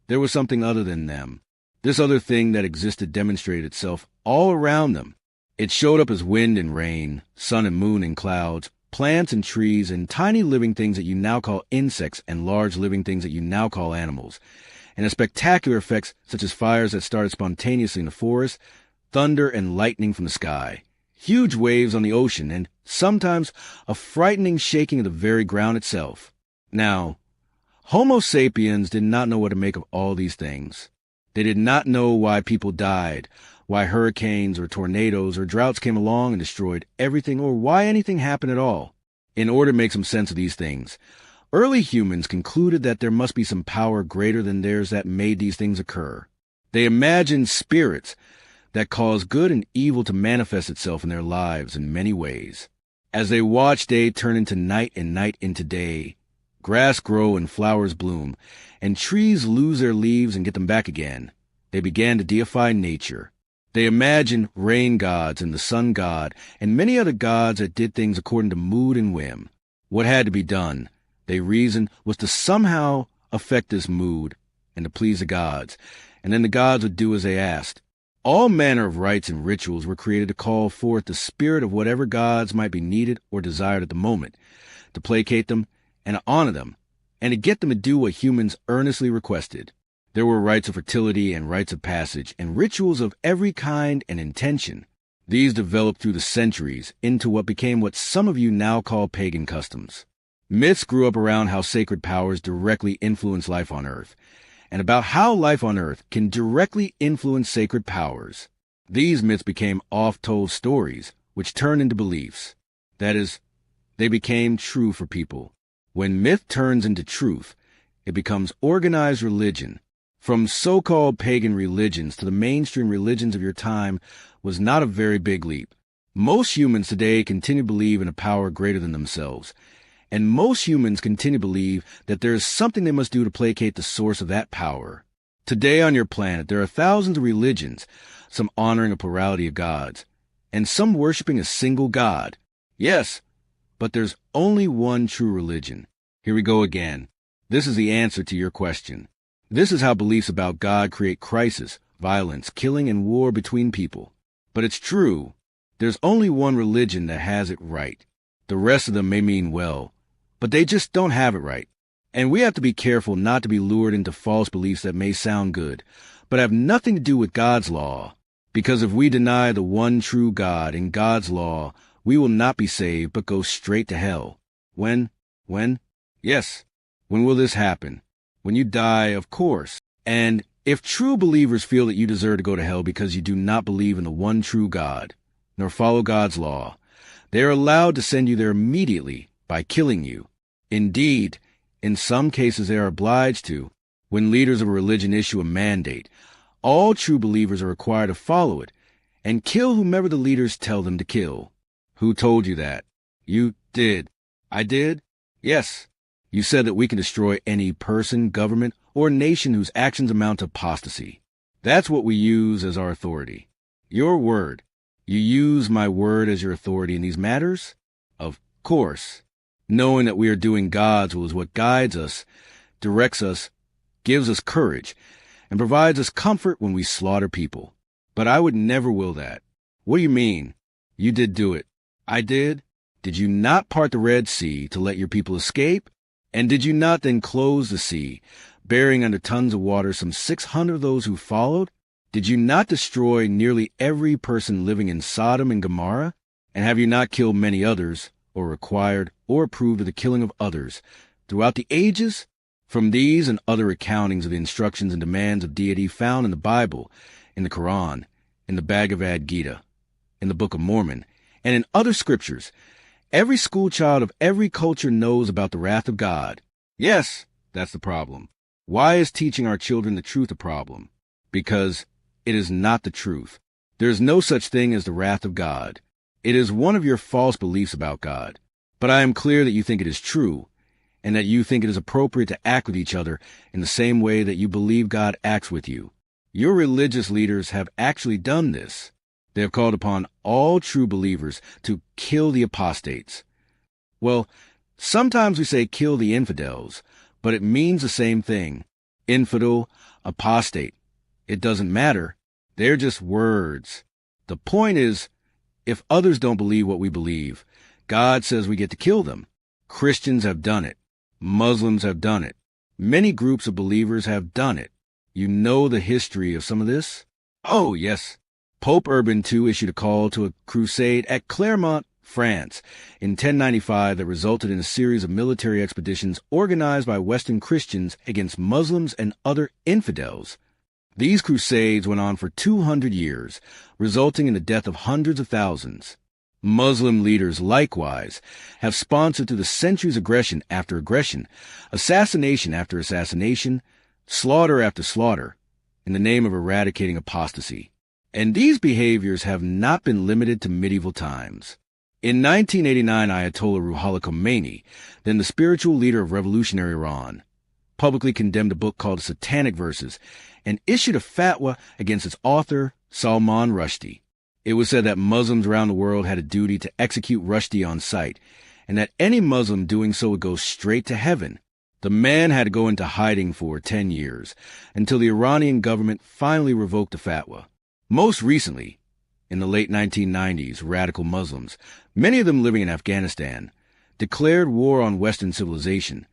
there was something other than them. This other thing that existed demonstrated itself all around them. It showed up as wind and rain, sun and moon and clouds, plants and trees, and tiny living things that you now call insects, and large living things that you now call animals, and as spectacular effects such as fires that started spontaneously in the forest, thunder and lightning from the sky, huge waves on the ocean, and sometimes a frightening shaking of the very ground itself. Now, Homo sapiens did not know what to make of all these things. They did not know why people died, why hurricanes or tornadoes or droughts came along and destroyed everything, or why anything happened at all. In order to make some sense of these things, early humans concluded that there must be some power greater than theirs that made these things occur. They imagined spirits that caused good and evil to manifest itself in their lives in many ways. As they watched day turn into night and night into day, grass grow and flowers bloom, and trees lose their leaves and get them back again, they began to deify nature. They imagined rain gods and the sun god and many other gods that did things according to mood and whim. What had to be done, they reasoned, was to somehow affect this mood and to please the gods, and then the gods would do as they asked. All manner of rites and rituals were created to call forth the spirit of whatever gods might be needed or desired at the moment, to placate them and to honor them, and to get them to do what humans earnestly requested. There were rites of fertility and rites of passage, and rituals of every kind and intention. These developed through the centuries into what became what some of you now call pagan customs. Myths grew up around how sacred powers directly influence life on Earth, and about how life on Earth can directly influence sacred powers. These myths became oft-told stories, which turned into beliefs. That is, they became true for people. When myth turns into truth, it becomes organized religion. From so-called pagan religions to the mainstream religions of your time was not a very big leap. Most humans today continue to believe in a power greater than themselves, and most humans continue to believe that there is something they must do to placate the source of that power. Today on your planet, there are thousands of religions, some honoring a plurality of gods, and some worshiping a single god. Yes, but there's only one true religion. Here we go again. This is the answer to your question. This is how beliefs about God create crisis, violence, killing, and war between people. But it's true. There's only one religion that has it right. The rest of them may mean well, but they just don't have it right. And we have to be careful not to be lured into false beliefs that may sound good, but have nothing to do with God's law. Because if we deny the one true God and God's law, we will not be saved, but go straight to hell. When? Yes. When will this happen? When you die, of course. And if true believers feel that you deserve to go to hell because you do not believe in the one true God, nor follow God's law, they are allowed to send you there immediately by killing you. Indeed, in some cases they are obliged to. When leaders of a religion issue a mandate, all true believers are required to follow it and kill whomever the leaders tell them to kill. Who told you that? You did. I did? Yes. You said that we can destroy any person, government, or nation whose actions amount to apostasy. That's what we use as our authority. Your word. You use my word as your authority in these matters? Of course. Knowing that we are doing God's will is what guides us, directs us, gives us courage, and provides us comfort when we slaughter people. But I would never will that. What do you mean? You did do it. I did? Did you not part the Red Sea to let your people escape? And did you not then close the sea, burying under tons of water some 600 of those who followed? Did you not destroy nearly every person living in Sodom and Gomorrah? And have you not killed many others, or required or approved of the killing of others, throughout the ages? From these and other accountings of the instructions and demands of deity found in the Bible, in the Quran, in the Bhagavad Gita, in the Book of Mormon, And in other scriptures, every schoolchild of every culture knows about the wrath of God. Yes, that's the problem. Why is teaching our children the truth a problem? Because it is not the truth. There is no such thing as the wrath of God. It is one of your false beliefs about God. But I am clear that you think it is true, and that you think it is appropriate to act with each other in the same way that you believe God acts with you. Your religious leaders have actually done this. They have called upon all true believers to kill the apostates. Well, sometimes we say kill the infidels, but it means the same thing. Infidel, apostate. It doesn't matter. They're just words. The point is, if others don't believe what we believe, God says we get to kill them. Christians have done it. Muslims have done it. Many groups of believers have done it. You know the history of some of this? Oh, yes. Pope Urban II issued a call to a crusade at Clermont, France, in 1095 that resulted in a series of military expeditions organized by Western Christians against Muslims and other infidels. These crusades went on for 200 years, resulting in the death of hundreds of thousands. Muslim leaders, likewise, have sponsored through the centuries aggression after aggression, assassination after assassination, slaughter after slaughter, in the name of eradicating apostasy. And these behaviors have not been limited to medieval times. In 1989, Ayatollah Ruhollah Khomeini, then the spiritual leader of revolutionary Iran, publicly condemned a book called Satanic Verses and issued a fatwa against its author, Salman Rushdie. It was said that Muslims around the world had a duty to execute Rushdie on sight, and that any Muslim doing so would go straight to heaven. The man had to go into hiding for 10 years, until the Iranian government finally revoked the fatwa. Most recently, in the late 1990s, radical Muslims, many of them living in Afghanistan, declared war on Western civilization,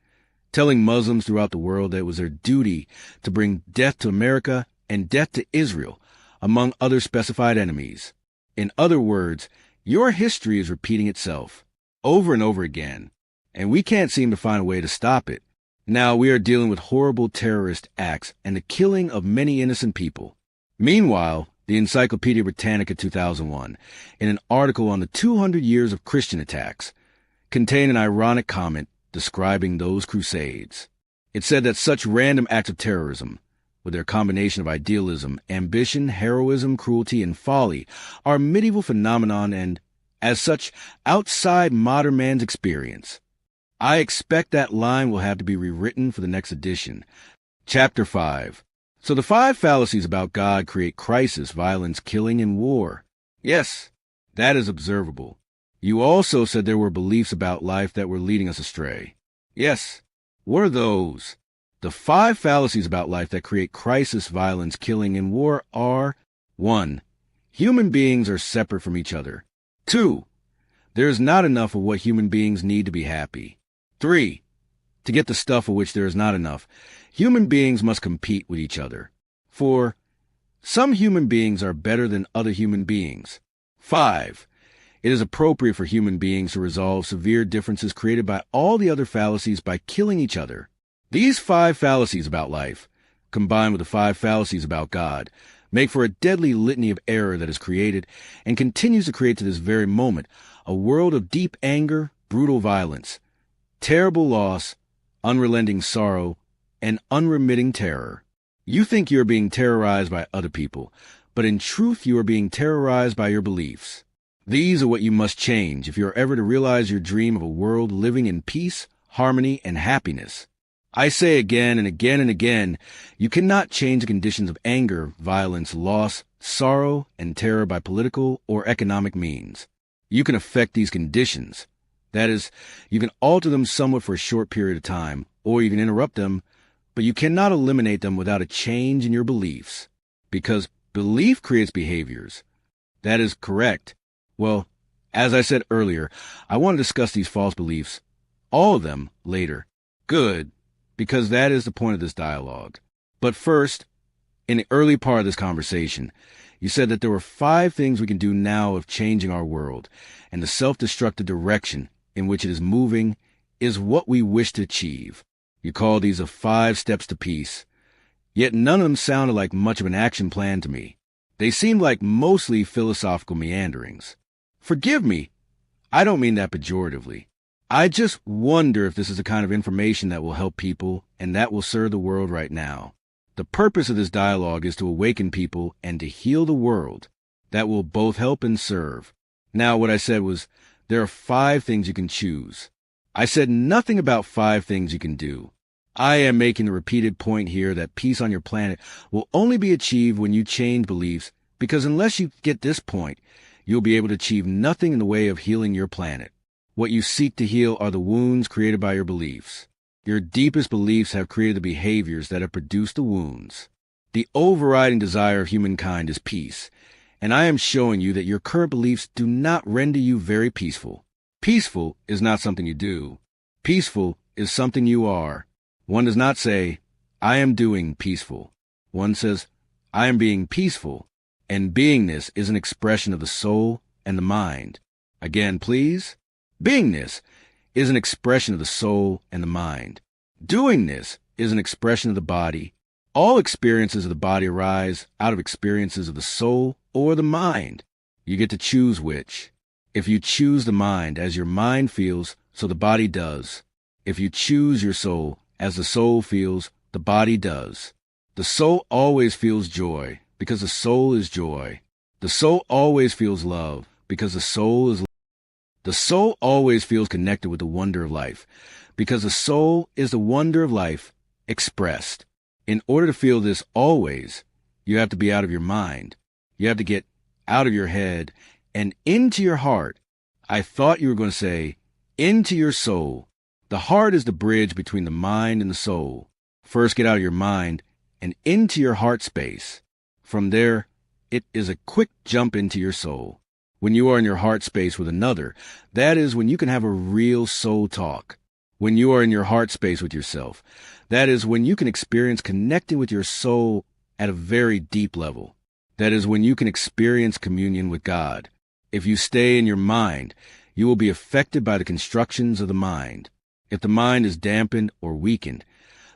telling Muslims throughout the world that it was their duty to bring death to America and death to Israel, among other specified enemies. In other words, your history is repeating itself over and over again, and we can't seem to find a way to stop it. Now we are dealing with horrible terrorist acts and the killing of many innocent people. Meanwhile, the Encyclopedia Britannica 2001, in an article on the 200 years of Christian attacks, contained an ironic comment describing those crusades. It said that such random acts of terrorism, with their combination of idealism, ambition, heroism, cruelty, and folly, are a medieval phenomenon and, as such, outside modern man's experience. I expect that line will have to be rewritten for the next edition. Chapter 5. So the 5 fallacies about God create crisis, violence, killing, and war. Yes, that is observable. You also said there were beliefs about life that were leading us astray. Yes, what are those? The 5 fallacies about life that create crisis, violence, killing, and war are: 1. Human beings are separate from each other. 2. There is not enough of what human beings need to be happy. 3. To get the stuff of which there is not enough, human beings must compete with each other. 4. Some human beings are better than other human beings. 5. It is appropriate for human beings to resolve severe differences created by all the other fallacies by killing each other. These 5 fallacies about life, combined with the 5 fallacies about God, make for a deadly litany of error that is created and continues to create to this very moment a world of deep anger, brutal violence, terrible loss, unrelenting sorrow, and unremitting terror. You think you are being terrorized by other people, but in truth you are being terrorized by your beliefs. These are what you must change if you are ever to realize your dream of a world living in peace, harmony, and happiness. I say again and again and again, you cannot change the conditions of anger, violence, loss, sorrow, and terror by political or economic means. You can affect these conditions. That is, you can alter them somewhat for a short period of time, or you can interrupt them, but you cannot eliminate them without a change in your beliefs. Because belief creates behaviors. That is correct. Well, as I said earlier, I want to discuss these false beliefs, all of them, later. Good, because that is the point of this dialogue. But first, in the early part of this conversation, you said that there were 5 things we can do now of changing our world, and the self-destructive direction in which it is moving is what we wish to achieve. You call these the 5 steps to peace. Yet none of them sounded like much of an action plan to me. They seemed like mostly philosophical meanderings. Forgive me, I don't mean that pejoratively. I just wonder if this is the kind of information that will help people and that will serve the world right now. The purpose of this dialogue is to awaken people and to heal the world. That will both help and serve. Now, what I said was, there are 5 things you can choose. I said nothing about 5 things you can do. I am making the repeated point here that peace on your planet will only be achieved when you change beliefs, because unless you get this point, you'll be able to achieve nothing in the way of healing your planet. What you seek to heal are the wounds created by your beliefs. Your deepest beliefs have created the behaviors that have produced the wounds. The overriding desire of humankind is peace, and I am showing you that your current beliefs do not render you very peaceful. Peaceful is not something you do. Peaceful is something you are. One does not say, I am doing peaceful. One says, I am being peaceful, and beingness is an expression of the soul and the mind. Again, please. Beingness is an expression of the soul and the mind. Doingness is an expression of the body. All experiences of the body arise out of experiences of the soul or the mind. You get to choose which. If you choose the mind as your mind feels, so the body does. If you choose your soul as the soul feels, the body does. The soul always feels joy because the soul is joy. The soul always feels love because the soul is love. The soul always feels connected with the wonder of life, because the soul is the wonder of life expressed. In order to feel this always, you have to be out of your mind. You have to get out of your head and into your heart. I thought you were going to say, into your soul. The heart is the bridge between the mind and the soul. First get out of your mind and into your heart space. From there, it is a quick jump into your soul. When you are in your heart space with another, that is when you can have a real soul talk. When you are in your heart space with yourself, that is when you can experience connecting with your soul at a very deep level. That is when you can experience communion with God. If you stay in your mind, you will be affected by the constructions of the mind. If the mind is dampened or weakened,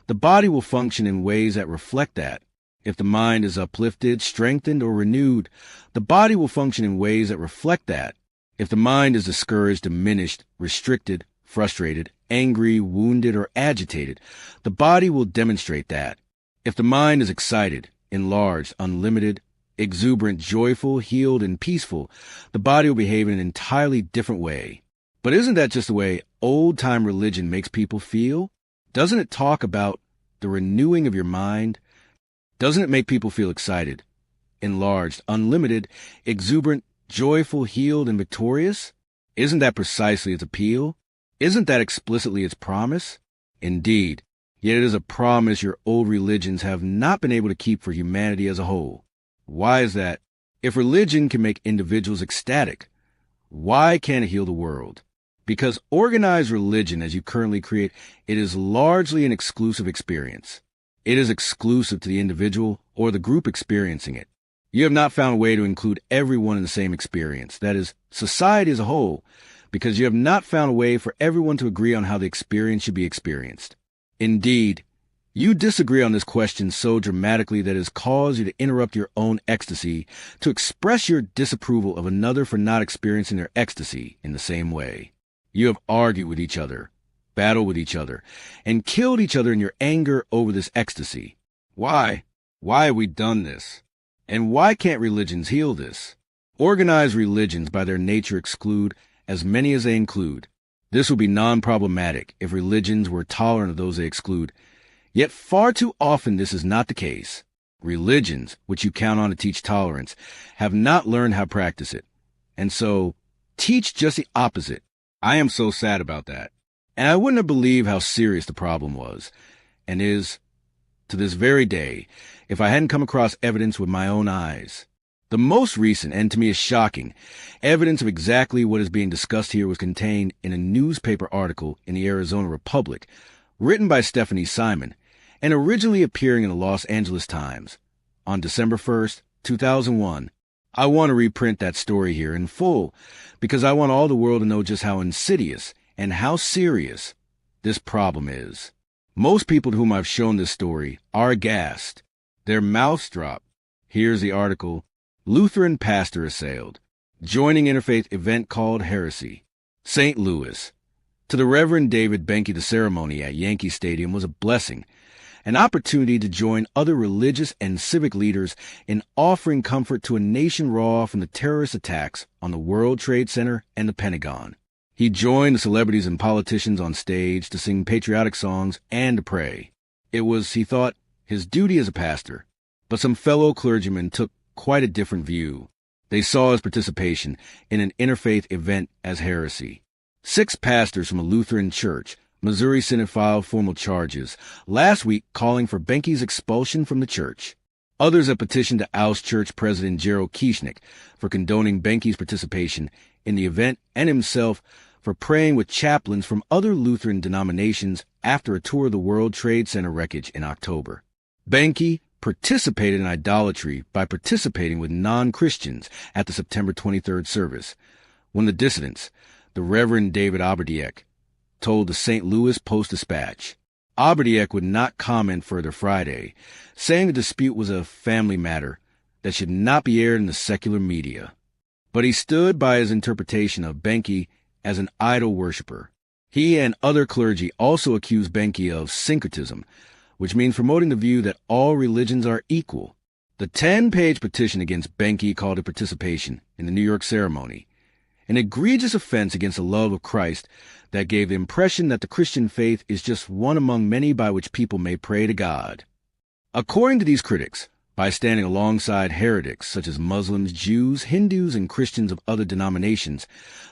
the body will function in ways that reflect that. If the mind is uplifted, strengthened, or renewed, the body will function in ways that reflect that. If the mind is discouraged, diminished, restricted, frustrated, angry, wounded, or agitated, the body will demonstrate that. If the mind is excited, enlarged, unlimited, exuberant, joyful, healed, and peaceful, the body will behave in an entirely different way. But isn't that just the way old-time religion makes people feel? Doesn't it talk about the renewing of your mind? Doesn't it make people feel excited, enlarged, unlimited, exuberant, joyful, healed, and victorious? Isn't that precisely its appeal? Isn't that explicitly its promise? Indeed, yet it is a promise your old religions have not been able to keep for humanity as a whole. Why is that? If religion can make individuals ecstatic, why can't it heal the world? Because organized religion, as you currently create, it is largely an exclusive experience. It is exclusive to the individual or the group experiencing it. You have not found a way to include everyone in the same experience, that is, society as a whole, because you have not found a way for everyone to agree on how the experience should be experienced. Indeed, you disagree on this question so dramatically that it has caused you to interrupt your own ecstasy to express your disapproval of another for not experiencing their ecstasy in the same way. You have argued with each other, battled with each other, and killed each other in your anger over this ecstasy. Why? Why have we done this? And why can't religions heal this? Organized religions by their nature exclude as many as they include. This would be non-problematic if religions were tolerant of those they exclude. Yet far too often this is not the case. Religions, which you count on to teach tolerance, have not learned how to practice it. And so, teach just the opposite. I am so sad about that. And I wouldn't have believed how serious the problem was, and is, to this very day, if I hadn't come across evidence with my own eyes. The most recent, and to me is shocking, evidence of exactly what is being discussed here was contained in a newspaper article in the Arizona Republic, written by Stephanie Simon, and originally appearing in the Los Angeles Times on December 1st, 2001. I want to reprint that story here in full, because I want all the world to know just how insidious and how serious this problem is. Most people to whom I've shown this story are aghast. Their mouths drop. Here's the article, Lutheran Pastor Assailed. joining interfaith event called heresy. St. Louis. To the Reverend David Benke, the ceremony at Yankee Stadium was a blessing, an opportunity to join other religious and civic leaders in offering comfort to a nation raw from the terrorist attacks on the World Trade Center and the Pentagon. He joined the celebrities and politicians on stage to sing patriotic songs and to pray. It was, he thought, his duty as a pastor. But some fellow clergymen took quite a different view. They saw his participation in an interfaith event as heresy. 6 pastors from a Lutheran church, Missouri Synod, filed formal charges last week calling for Benke's expulsion from the church. Others have petitioned to oust church president Gerald Kieschnick for condoning Benke's participation in the event and himself for praying with chaplains from other Lutheran denominations after a tour of the World Trade Center wreckage in October. Benke participated in idolatry by participating with non-Christians at the September 23rd service, when the dissidents, the Reverend David Oberdiek, told the St. Louis Post-Dispatch. Oberdiek would not comment further Friday, saying the dispute was a family matter that should not be aired in the secular media. But he stood by his interpretation of Benke as an idol worshiper. He and other clergy also accused Benke of syncretism, which means promoting the view that all religions are equal. The 10-page petition against Benke called it participation in the New York ceremony, an egregious offense against the love of Christ that gave the impression that the Christian faith is just one among many by which people may pray to God. According to these critics, by standing alongside heretics such as Muslims, Jews, Hindus, and Christians of other denominations,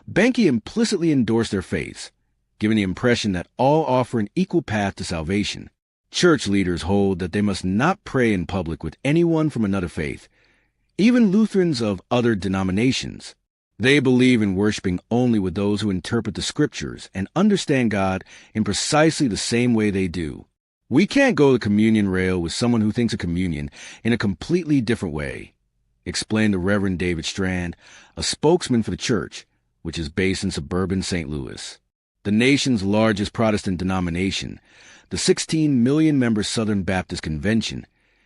Benke implicitly endorsed their faiths, giving the impression that all offer an equal path to salvation. Church leaders hold that they must not pray in public with anyone from another faith, even Lutherans of other denominations. They believe in worshiping only with those who interpret the scriptures and understand God in precisely the same way they do. We can't go the communion rail with someone who thinks of communion in a completely different way, explained the Reverend David Strand, a spokesman for the church, which is based in suburban St. Louis. The nation's largest Protestant denomination, the 16 million-member Southern Baptist Convention,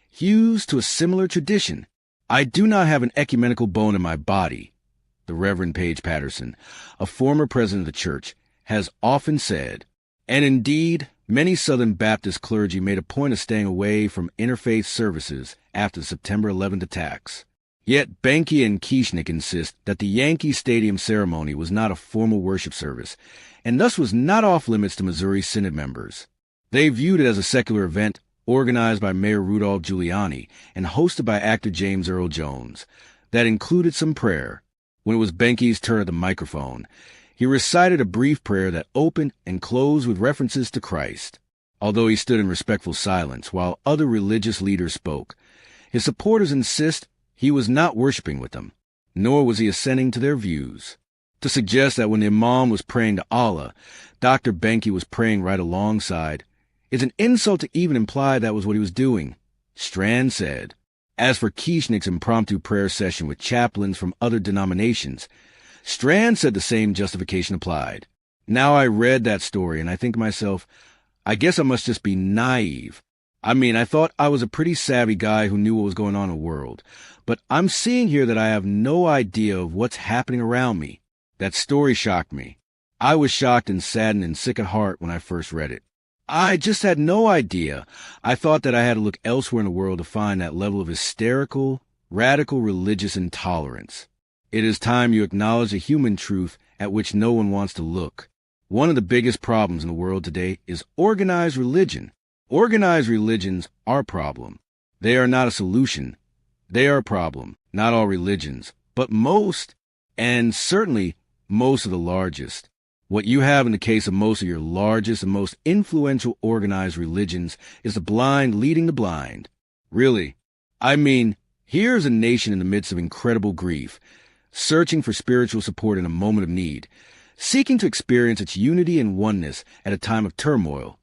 hews to a similar tradition. I do not have an ecumenical bone in my body, the Reverend Page Patterson, a former president of the church, has often said, and indeed, many Southern Baptist clergy made a point of staying away from interfaith services after the September 11th attacks. Yet Benke and Kieschnick insist that the Yankee Stadium ceremony was not a formal worship service, and thus was not off-limits to Missouri Synod members. They viewed it as a secular event organized by Mayor Rudolph Giuliani and hosted by actor James Earl Jones that included some prayer. When it was Benke's turn at the microphone, he recited a brief prayer that opened and closed with references to Christ. Although he stood in respectful silence while other religious leaders spoke, his supporters insist he was not worshiping with them, nor was he assenting to their views. To suggest that when the imam was praying to Allah, Dr. Benke was praying right alongside is an insult to even imply that was what he was doing, Strand said. As for Kieschnick's impromptu prayer session with chaplains from other denominations, Strand said the same justification applied. Now I read that story and I think to myself, I guess I must just be naive. I thought I was a pretty savvy guy who knew what was going on in the world, but I'm seeing here that I have no idea of what's happening around me. That story shocked me. I was shocked and saddened and sick at heart when I first read it. I just had no idea. I thought that I had to look elsewhere in the world to find that level of hysterical, radical religious intolerance. It is time you acknowledge a human truth at which no one wants to look. One of the biggest problems in the world today is organized religion. Organized religions are a problem. They are not a solution. They are a problem. Not all religions, but most, and certainly most of the largest. What you have in the case of most of your largest and most influential organized religions is the blind leading the blind. Really. Here's a nation in the midst of incredible grief, searching for spiritual support in a moment of need, seeking to experience its unity and oneness at a time of turmoil,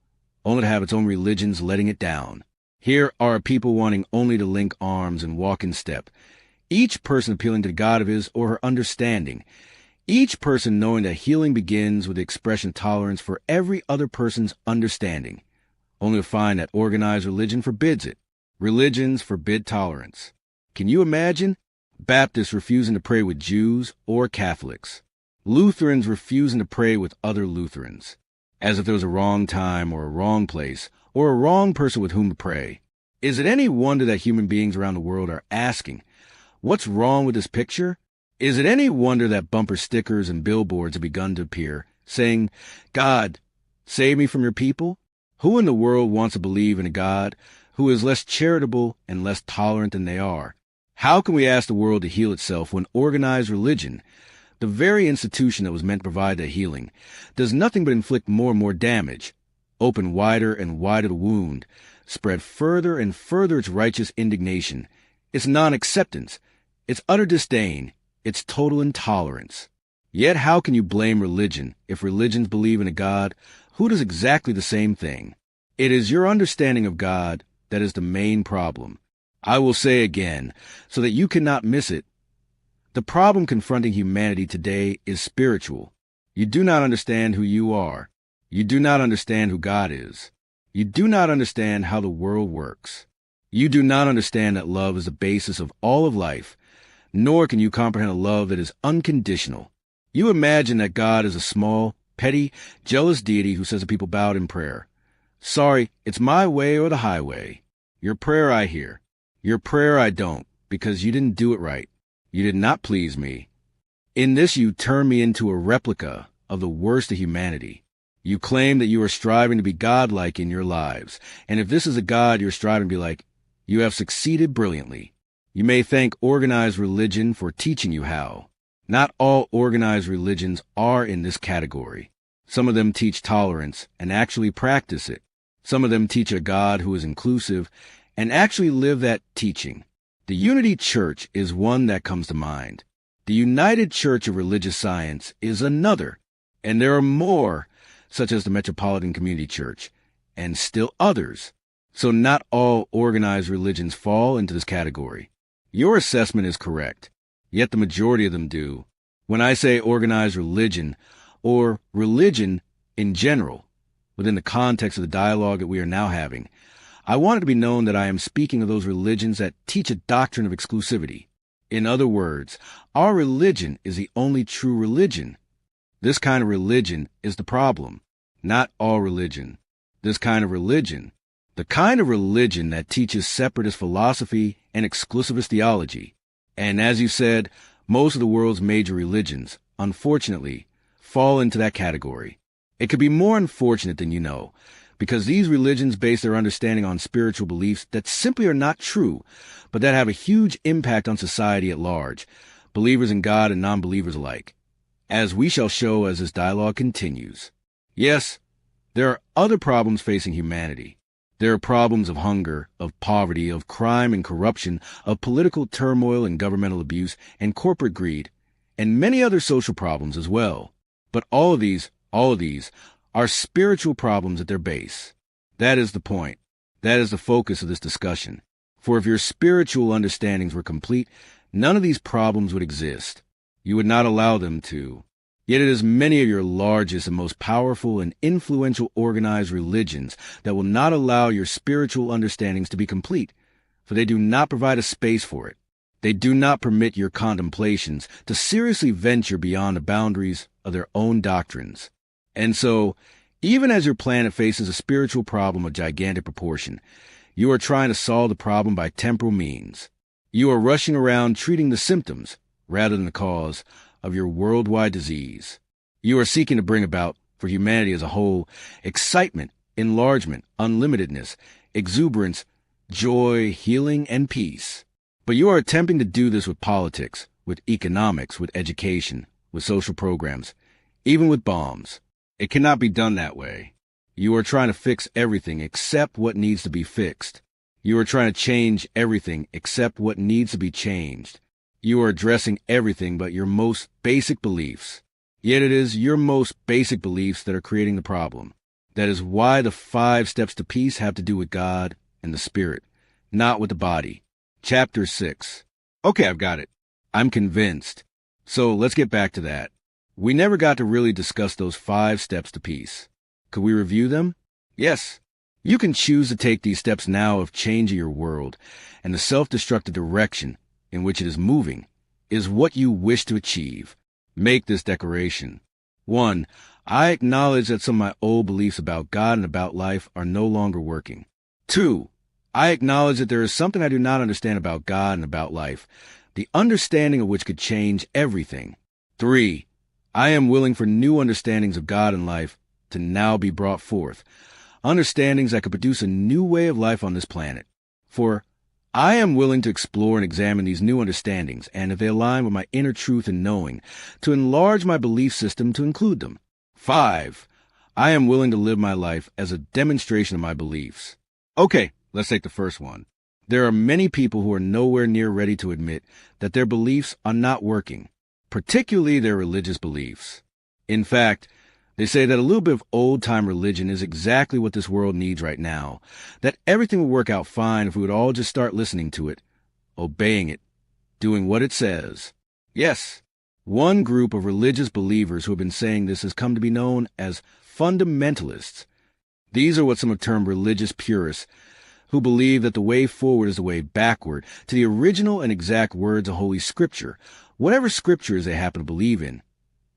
only to have its own religions letting it down. Here are a people wanting only to link arms and walk in step, each person appealing to the God of his or her understanding, each person knowing that healing begins with the expression of tolerance for every other person's understanding, only to find that organized religion forbids it. Religions forbid tolerance. Can you imagine? Baptists refusing to pray with Jews or Catholics. Lutherans refusing to pray with other Lutherans, as if there was a wrong time or a wrong place or a wrong person with whom to pray. Is it any wonder that human beings around the world are asking, what's wrong with this picture? Is it any wonder that bumper stickers and billboards have begun to appear, saying, God, save me from your people? Who in the world wants to believe in a God who is less charitable and less tolerant than they are? How can we ask the world to heal itself when organized religion, the very institution that was meant to provide that healing, does nothing but inflict more and more damage, open wider and wider the wound, spread further and further its righteous indignation, its non-acceptance, its utter disdain, its total intolerance? Yet how can you blame religion if religions believe in a God who does exactly the same thing? It is your understanding of God that is the main problem. I will say again, so that you cannot miss it, the problem confronting humanity today is spiritual. You do not understand who you are. You do not understand who God is. You do not understand how the world works. You do not understand that love is the basis of all of life, nor can you comprehend a love that is unconditional. You imagine that God is a small, petty, jealous deity who says to people bowed in prayer, sorry, it's my way or the highway. Your prayer I hear. Your prayer I don't, because you didn't do it right. You did not please me. In this you turn me into a replica of the worst of humanity. You claim that you are striving to be godlike in your lives, and if this is a God you're striving to be like, you have succeeded brilliantly. You may thank organized religion for teaching you how. Not all organized religions are in this category. Some of them teach tolerance and actually practice it. Some of them teach a God who is inclusive and actually live that teaching. The Unity Church is one that comes to mind. The United Church of Religious Science is another. And there are more, such as the Metropolitan Community Church, and still others. So not all organized religions fall into this category. Your assessment is correct, yet the majority of them do. When I say organized religion, or religion in general, within the context of the dialogue that we are now having, I want it to be known that I am speaking of those religions that teach a doctrine of exclusivity. In other words, our religion is the only true religion. This kind of religion is the problem, not all religion. This kind of religion, the kind of religion that teaches separatist philosophy and exclusivist theology. And as you said, most of the world's major religions, unfortunately, fall into that category. It could be more unfortunate than you know, because these religions base their understanding on spiritual beliefs that simply are not true, but that have a huge impact on society at large, believers in God and non-believers alike, as we shall show as this dialogue continues. Yes, there are other problems facing humanity. There are problems of hunger, of poverty, of crime and corruption, of political turmoil and governmental abuse and corporate greed, and many other social problems as well. But all of these are spiritual problems at their base. That is the point. That is the focus of this discussion. For if your spiritual understandings were complete, none of these problems would exist. You would not allow them to. Yet it is many of your largest and most powerful and influential organized religions that will not allow your spiritual understandings to be complete, for they do not provide a space for it. They do not permit your contemplations to seriously venture beyond the boundaries of their own doctrines. And so, even as your planet faces a spiritual problem of gigantic proportion, you are trying to solve the problem by temporal means. You are rushing around treating the symptoms, rather than the cause, of your worldwide disease. You are seeking to bring about, for humanity as a whole, excitement, enlargement, unlimitedness, exuberance, joy, healing, and peace. But you are attempting to do this with politics, with economics, with education, with social programs, even with bombs. It cannot be done that way. You are trying to fix everything except what needs to be fixed. You are trying to change everything except what needs to be changed. You are addressing everything but your most basic beliefs. Yet it is your most basic beliefs that are creating the problem. That is why the 5 steps to peace have to do with God and the Spirit, not with the body. Chapter 6. Okay, I've got it. I'm convinced. So let's get back to that. We never got to really discuss those 5 steps to peace. Could we review them? Yes. You can choose to take these steps now of changing your world and the self-destructive direction in which it is moving, is what you wish to achieve. Make this declaration. 1. I acknowledge that some of my old beliefs about God and about life are no longer working. 2. I acknowledge that there is something I do not understand about God and about life, the understanding of which could change everything. 3. I am willing for new understandings of God and life to now be brought forth, understandings that could produce a new way of life on this planet. 4. I am willing to explore and examine these new understandings, and if they align with my inner truth and knowing, to enlarge my belief system to include them. 5. I am willing to live my life as a demonstration of my beliefs. Okay, let's take the first one. There are many people who are nowhere near ready to admit that their beliefs are not working, particularly their religious beliefs. In fact, they say that a little bit of old-time religion is exactly what this world needs right now, that everything would work out fine if we would all just start listening to it, obeying it, doing what it says. Yes, one group of religious believers who have been saying this has come to be known as fundamentalists. These are what some have termed religious purists, who believe that the way forward is the way backward to the original and exact words of Holy Scripture, whatever scriptures they happen to believe in,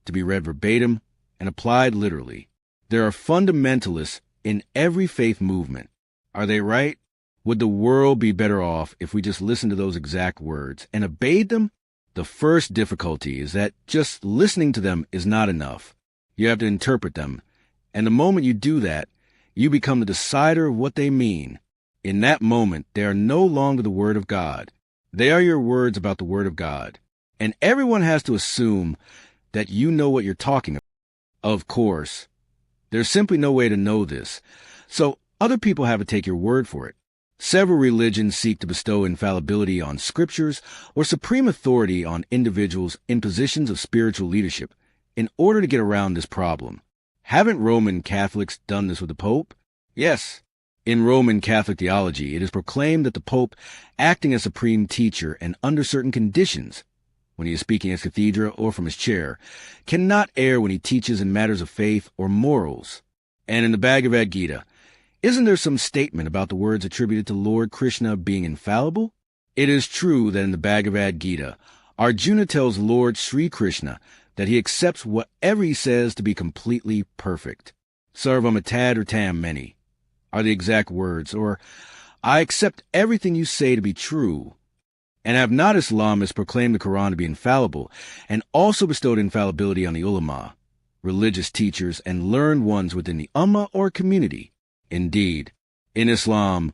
to be read verbatim and applied literally. There are fundamentalists in every faith movement. Are they right? Would the world be better off if we just listened to those exact words and obeyed them? The first difficulty is that just listening to them is not enough. You have to interpret them, and the moment you do that, you become the decider of what they mean. In that moment, they are no longer the Word of God. They are your words about the Word of God. And everyone has to assume that you know what you're talking about. Of course, there's simply no way to know this, so other people have to take your word for it. Several religions seek to bestow infallibility on scriptures or supreme authority on individuals in positions of spiritual leadership in order to get around this problem. Haven't Roman Catholics done this with the Pope? Yes. In Roman Catholic theology, it is proclaimed that the Pope, acting as supreme teacher and under certain conditions, when he is speaking ex cathedra or from his chair, cannot err when he teaches in matters of faith or morals. And in the Bhagavad Gita, isn't there some statement about the words attributed to Lord Krishna being infallible? It is true that in the Bhagavad Gita, Arjuna tells Lord Sri Krishna that he accepts whatever he says to be completely perfect. Sarvam atad ritam many are the exact words, or I accept everything you say to be true. And have not Islamists proclaimed the Quran to be infallible, and also bestowed infallibility on the ulama, religious teachers, and learned ones within the ummah or community? Indeed, in Islam,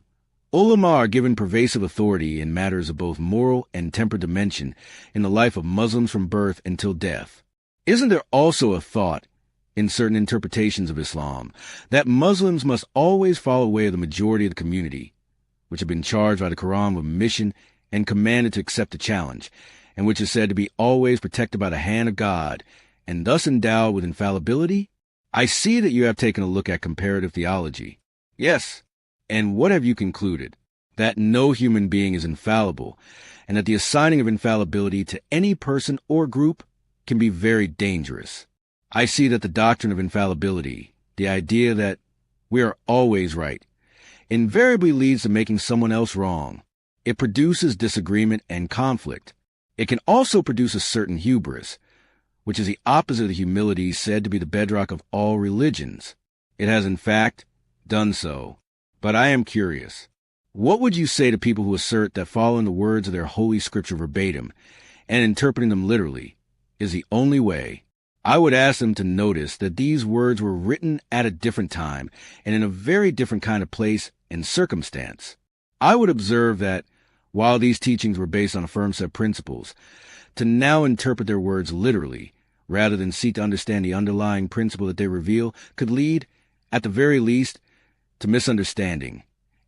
ulama are given pervasive authority in matters of both moral and temporal dimension in the life of Muslims from birth until death. Isn't there also a thought, in certain interpretations of Islam, that Muslims must always follow the way of the majority of the community, which have been charged by the Quran with mission and commanded to accept the challenge, and which is said to be always protected by the hand of God, and thus endowed with infallibility? I see that you have taken a look at comparative theology. Yes, and what have you concluded? That no human being is infallible, and that the assigning of infallibility to any person or group can be very dangerous. I see that the doctrine of infallibility, the idea that we are always right, invariably leads to making someone else wrong. It produces disagreement and conflict. It can also produce a certain hubris, which is the opposite of the humility said to be the bedrock of all religions. It has, in fact, done so. But I am curious. What would you say to people who assert that following the words of their holy scripture verbatim and interpreting them literally is the only way? I would ask them to notice that these words were written at a different time and in a very different kind of place and circumstance. I would observe that, while these teachings were based on firm set principles, to now interpret their words literally, rather than seek to understand the underlying principle that they reveal, could lead, at the very least, to misunderstanding,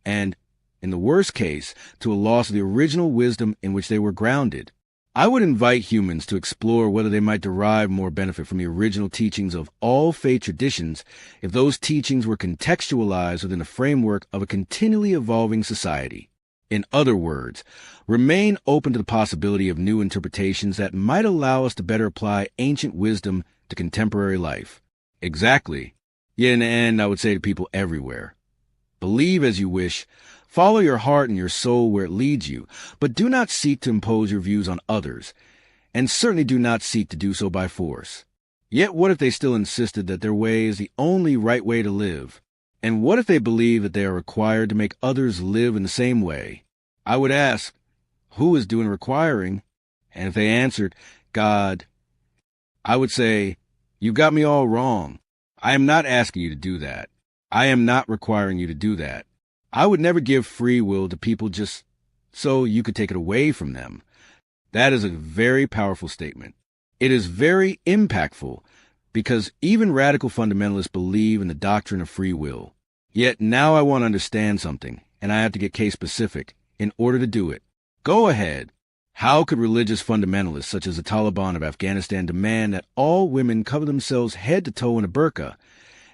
and, in the worst case, to a loss of the original wisdom in which they were grounded. I would invite humans to explore whether they might derive more benefit from the original teachings of all faith traditions if those teachings were contextualized within the framework of a continually evolving society. In other words, remain open to the possibility of new interpretations that might allow us to better apply ancient wisdom to contemporary life. Exactly. Yet in the end, I would say to people everywhere, believe as you wish, Follow your heart and your soul where it leads you, but do not seek to impose your views on others, and certainly do not seek to do so by force. Yet what if they still insisted that their way is the only right way to live? And what if they believe that they are required to make others live in the same way? I would ask, who is doing requiring? And if they answered, God, I would say, you've got me all wrong. I am not asking you to do that. I am not requiring you to do that. I would never give free will to people just so you could take it away from them. That is a very powerful statement. It is very impactful because even radical fundamentalists believe in the doctrine of free will. Yet now I want to understand something, and I have to get case specific in order to do it. Go ahead. How could religious fundamentalists such as the Taliban of Afghanistan demand that all women cover themselves head to toe in a burqa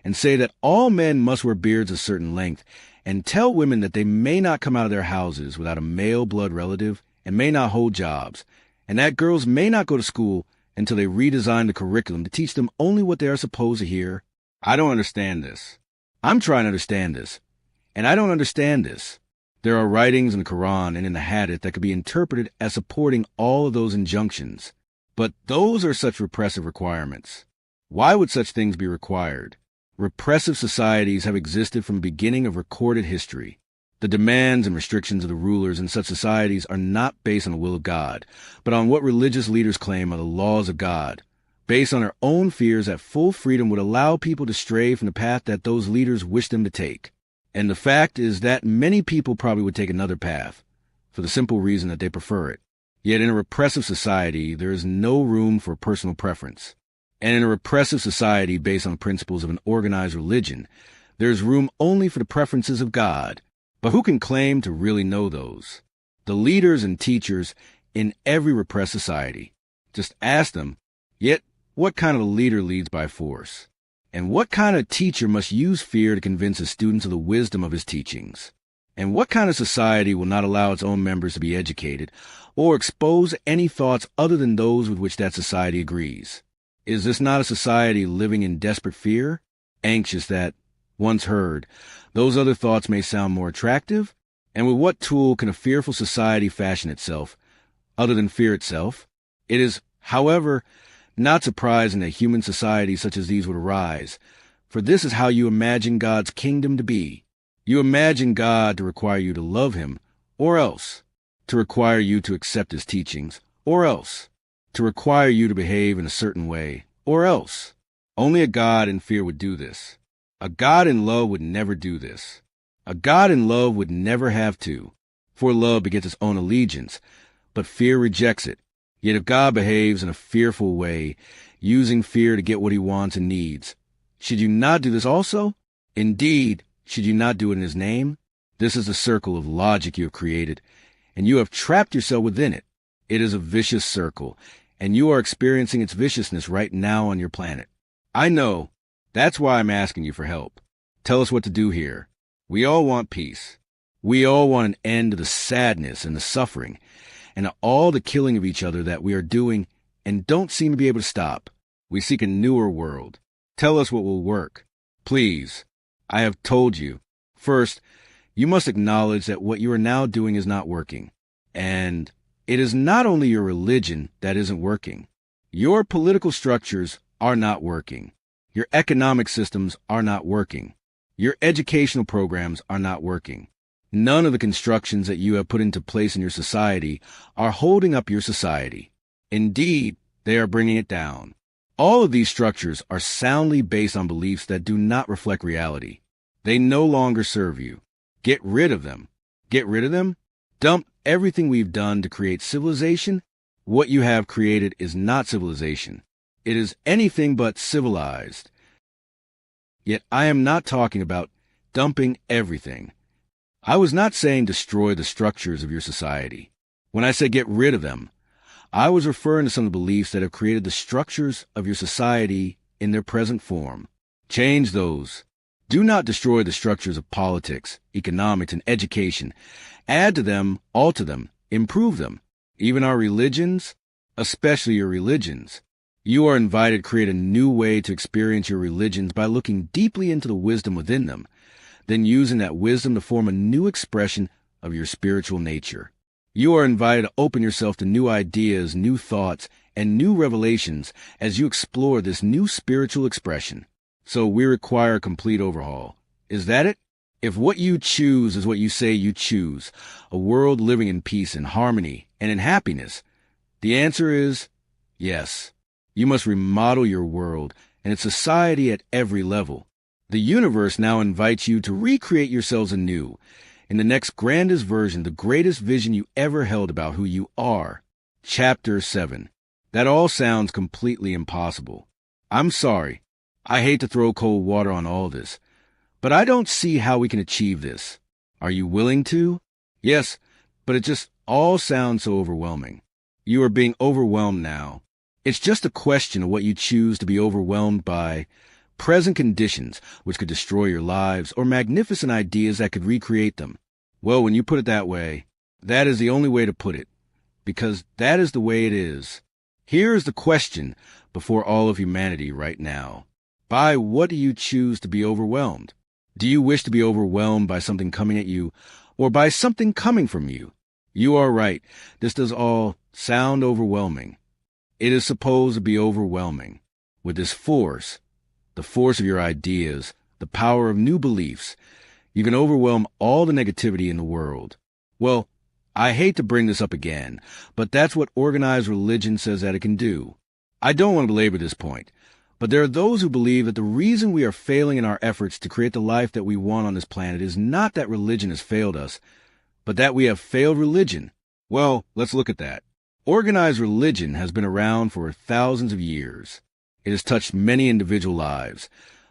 and say that all men must wear beards a certain length and tell women that they may not come out of their houses without a male blood relative and may not hold jobs, and that girls may not go to school until they redesign the curriculum to teach them only what they are supposed to hear? I don't understand this. I'm trying to understand this, and I don't understand this. There are writings in the Quran and in the Hadith that could be interpreted as supporting all of those injunctions, but those are such repressive requirements. Why would such things be required? Repressive societies have existed from the beginning of recorded history. The demands and restrictions of the rulers in such societies are not based on the will of God, but on what religious leaders claim are the laws of God, based on their own fears that full freedom would allow people to stray from the path that those leaders wish them to take. And the fact is that many people probably would take another path, for the simple reason that they prefer it. Yet in a repressive society, there is no room for personal preference. And in a repressive society based on the principles of an organized religion, there is room only for the preferences of God. But who can claim to really know those? The leaders and teachers in every repressed society. Just ask them, yet what kind of a leader leads by force? And what kind of teacher must use fear to convince his students of the wisdom of his teachings? And what kind of society will not allow its own members to be educated or expose any thoughts other than those with which that society agrees? Is this not a society living in desperate fear, anxious that, once heard, those other thoughts may sound more attractive? And with what tool can a fearful society fashion itself, other than fear itself? It is, however, not surprising that human societies such as these would arise, for this is how you imagine God's kingdom to be. You imagine God to require you to love him, or else, to require you to accept his teachings, or else, to require you to behave in a certain way, or else. Only a God in fear would do this. A God in love would never do this. A God in love would never have to, for love begets its own allegiance, but fear rejects it. Yet if God behaves in a fearful way, using fear to get what he wants and needs, should you not do this also? Indeed, should you not do it in his name? This is the circle of logic you have created, and you have trapped yourself within it. It is a vicious circle, and you are experiencing its viciousness right now on your planet. I know. That's why I'm asking you for help. Tell us what to do here. We all want peace. We all want an end to the sadness and the suffering, and to all the killing of each other that we are doing and don't seem to be able to stop. We seek a newer world. Tell us what will work. Please. I have told you. First, you must acknowledge that what you are now doing is not working. And it is not only your religion that isn't working. Your political structures are not working. Your economic systems are not working. Your educational programs are not working. None of the constructions that you have put into place in your society are holding up your society. Indeed, they are bringing it down. All of these structures are soundly based on beliefs that do not reflect reality. They no longer serve you. Get rid of them. Get rid of them? Dump everything we've done to create civilization? What you have created is not civilization. It is anything but civilized. Yet I am not talking about dumping everything. I was not saying destroy the structures of your society. When I said get rid of them, I was referring to some of the beliefs that have created the structures of your society in their present form. Change those. Do not destroy the structures of politics, economics, and education. Add to them, alter them, improve them. Even our religions, especially your religions. You are invited to create a new way to experience your religions by looking deeply into the wisdom within them, then using that wisdom to form a new expression of your spiritual nature. You are invited to open yourself to new ideas, new thoughts, and new revelations as you explore this new spiritual expression. So we require a complete overhaul. Is that it? If what you choose is what you say you choose, a world living in peace and harmony and in happiness, the answer is yes. You must remodel your world and its society at every level. The universe now invites you to recreate yourselves anew in the next grandest version, the greatest vision you ever held about who you are. Chapter 7. That all sounds completely impossible. I'm sorry. I hate to throw cold water on all this, but I don't see how we can achieve this. Are you willing to? Yes, but it just all sounds so overwhelming. You are being overwhelmed now. It's just a question of what you choose to be overwhelmed by. Present conditions which could destroy your lives, or magnificent ideas that could recreate them. Well, when you put it that way, that is the only way to put it, because that is the way it is. Here is the question before all of humanity right now. By what do you choose to be overwhelmed? Do you wish to be overwhelmed by something coming at you, or by something coming from you? You are right. This does all sound overwhelming. It is supposed to be overwhelming. With this force, the force of your ideas, the power of new beliefs, you can overwhelm all the negativity in the world. Well, I hate to bring this up again, but that's what organized religion says that it can do. I don't want to belabor this point, but there are those who believe that the reason we are failing in our efforts to create the life that we want on this planet is not that religion has failed us, but that we have failed religion. Well, let's look at that. Organized religion has been around for thousands of years. It has touched many individual lives,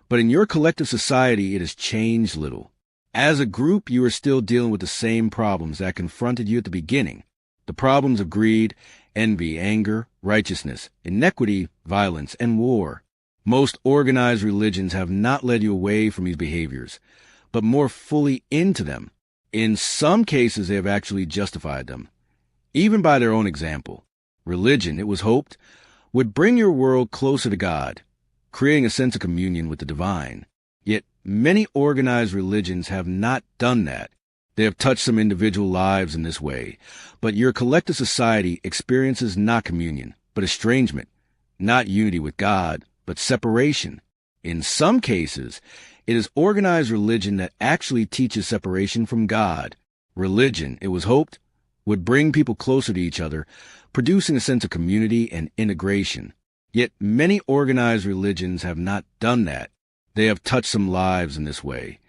but in your collective society it has changed little. As a group, you are still dealing with the same problems that confronted you at the beginning. The problems of greed, envy, anger, righteousness, inequity, violence, and war. Most organized religions have not led you away from these behaviors, but more fully into them. In some cases, they have actually justified them. Even by their own example. Religion, it was hoped, would bring your world closer to God, creating a sense of communion with the divine. Yet many organized religions have not done that. They have touched some individual lives in this way, but your collective society experiences not communion, but estrangement, not unity with God, but separation. In some cases, it is organized religion that actually teaches separation from God. Religion, it was hoped, would bring people closer to each other, producing a sense of community and integration. Yet many organized religions have not done that. They have touched some lives in this way.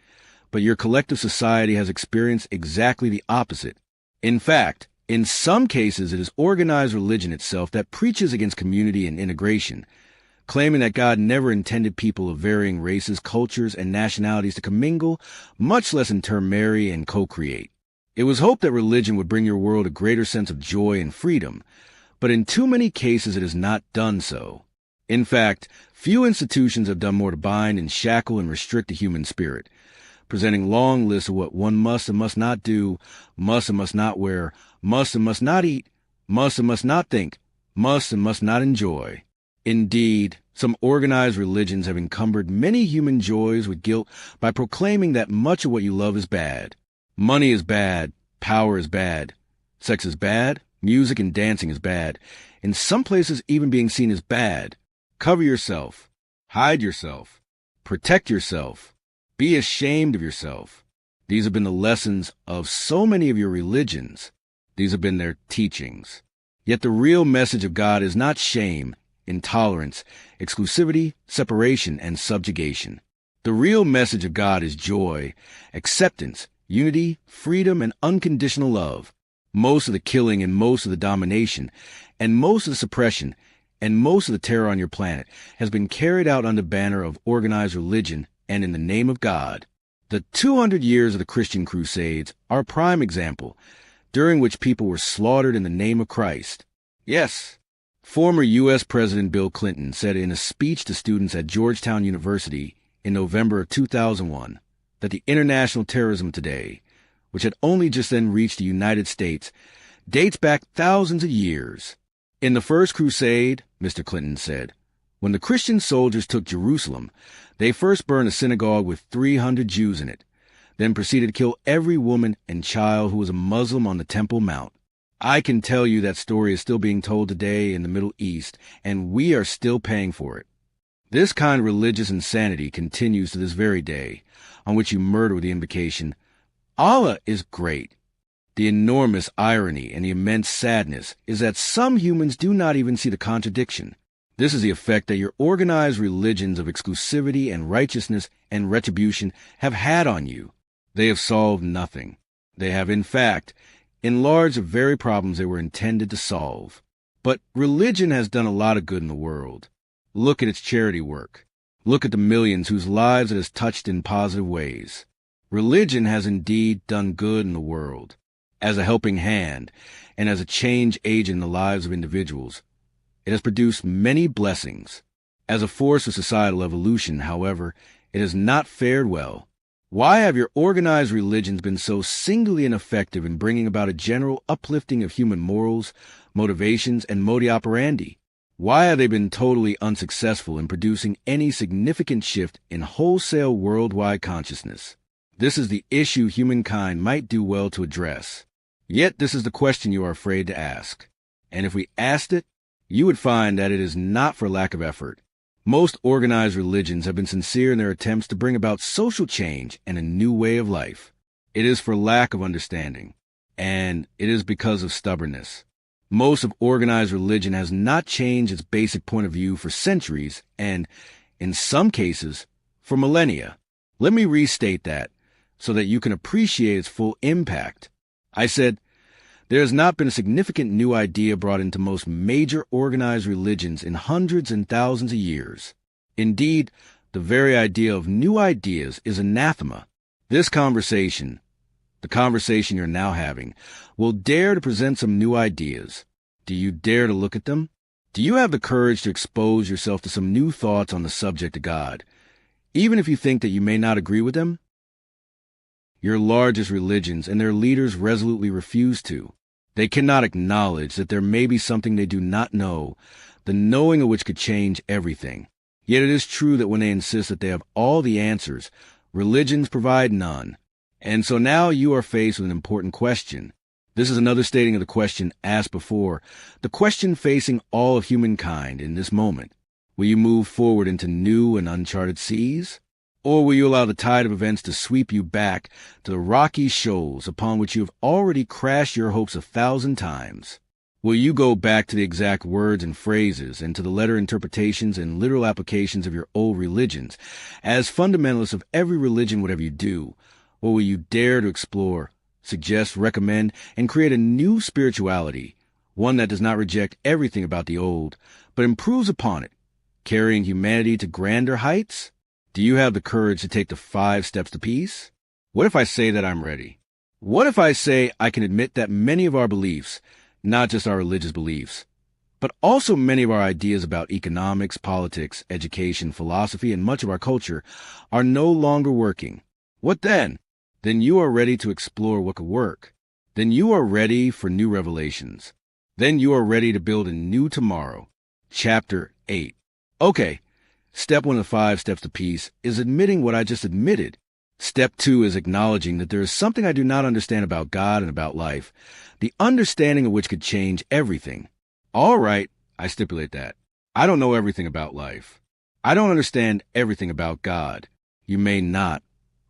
But your collective society has experienced exactly the opposite. In fact, in some cases it is organized religion itself that preaches against community and integration, claiming that God never intended people of varying races, cultures, and nationalities to commingle, much less intermarry and co-create. It was hoped that religion would bring your world a greater sense of joy and freedom, but in too many cases it has not done so. In fact, few institutions have done more to bind and shackle and restrict the human spirit, presenting long lists of what one must and must not do, must and must not wear, must and must not eat, must and must not think, must and must not enjoy. Indeed, some organized religions have encumbered many human joys with guilt by proclaiming that much of what you love is bad. Money is bad, power is bad, sex is bad, music and dancing is bad, in some places even being seen as bad. Cover yourself, hide yourself, protect yourself, be ashamed of yourself. These have been the lessons of so many of your religions. These have been their teachings. Yet the real message of God is not shame, intolerance, exclusivity, separation, and subjugation. The real message of God is joy, acceptance, unity, freedom, and unconditional love. Most of the killing and most of the domination and most of the suppression and most of the terror on your planet has been carried out under banner of organized religion and in the name of God. The 200 years of the Christian Crusades are a prime example, during which people were slaughtered in the name of Christ. Yes, former U.S. President Bill Clinton said in a speech to students at Georgetown University in November of 2001 that the international terrorism today, which had only just then reached the United States, dates back thousands of years. In the First Crusade, Mr. Clinton said, when the Christian soldiers took Jerusalem, they first burned a synagogue with 300 Jews in it. then proceeded to kill every woman and child who was a Muslim on the Temple Mount. I can tell you that story is still being told today in the Middle East, and we are still paying for it. This kind of religious insanity continues to this very day, on which you murder with the invocation, Allah is great. The enormous irony and the immense sadness is that some humans do not even see the contradiction. This is the effect that your organized religions of exclusivity and righteousness and retribution have had on you. They have solved nothing. They have, in fact, enlarged the very problems they were intended to solve. But religion has done a lot of good in the world. Look at its charity work. Look at the millions whose lives it has touched in positive ways. Religion has indeed done good in the world. As a helping hand and as a change agent in the lives of individuals, it has produced many blessings. As a force of societal evolution, however, it has not fared well. Why have your organized religions been so singularly ineffective in bringing about a general uplifting of human morals, motivations, and modi operandi? Why have they been totally unsuccessful in producing any significant shift in wholesale worldwide consciousness? This is the issue humankind might do well to address. Yet this is the question you are afraid to ask. And if we asked it, you would find that it is not for lack of effort. Most organized religions have been sincere in their attempts to bring about social change and a new way of life. It is for lack of understanding, and it is because of stubbornness. Most of organized religion has not changed its basic point of view for centuries and, in some cases, for millennia. Let me restate that so that you can appreciate its full impact. I said, there has not been a significant new idea brought into most major organized religions in hundreds and thousands of years. Indeed, the very idea of new ideas is anathema. This conversation, the conversation you're now having, will dare to present some new ideas. Do you dare to look at them? Do you have the courage to expose yourself to some new thoughts on the subject of God, even if you think that you may not agree with them? Your largest religions and their leaders resolutely refuse to. They cannot acknowledge that there may be something they do not know, the knowing of which could change everything. Yet it is true that when they insist that they have all the answers, religions provide none. And so now you are faced with an important question. This is another stating of the question asked before, the question facing all of humankind in this moment. Will you move forward into new and uncharted seas? Or will you allow the tide of events to sweep you back to the rocky shoals upon which you have already crashed your hopes 1,000 times? Will you go back to the exact words and phrases and to the letter interpretations and literal applications of your old religions, as fundamentalists of every religion whatever you do? Or will you dare to explore, suggest, recommend, and create a new spirituality, one that does not reject everything about the old, but improves upon it, carrying humanity to grander heights? Do you have the courage to take the 5 steps to peace? What if I say that I'm ready? What if I say I can admit that many of our beliefs, not just our religious beliefs, but also many of our ideas about economics, politics, education, philosophy, and much of our culture are no longer working? What then? Then you are ready to explore what could work. Then you are ready for new revelations. Then you are ready to build a new tomorrow. Chapter 8. Okay. Step 1 of the 5 steps to peace is admitting what I just admitted. Step 2 is acknowledging that there is something I do not understand about God and about life, the understanding of which could change everything. All right, I stipulate that. I don't know everything about life. I don't understand everything about God. You may not,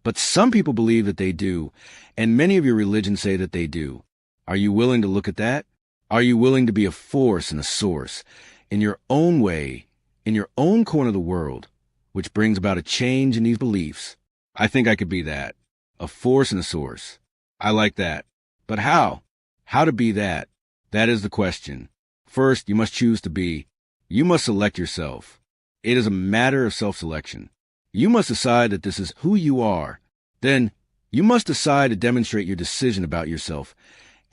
but some people believe that they do, and many of your religions say that they do. Are you willing to look at that? Are you willing to be a force and a source, in your own way, in your own corner of the world, which brings about a change in these beliefs? I think I could be that. A force and a source. I like that. But how? How to be that? That is the question. First, you must choose to be. You must select yourself. It is a matter of self-selection. You must decide that this is who you are. Then, you must decide to demonstrate your decision about yourself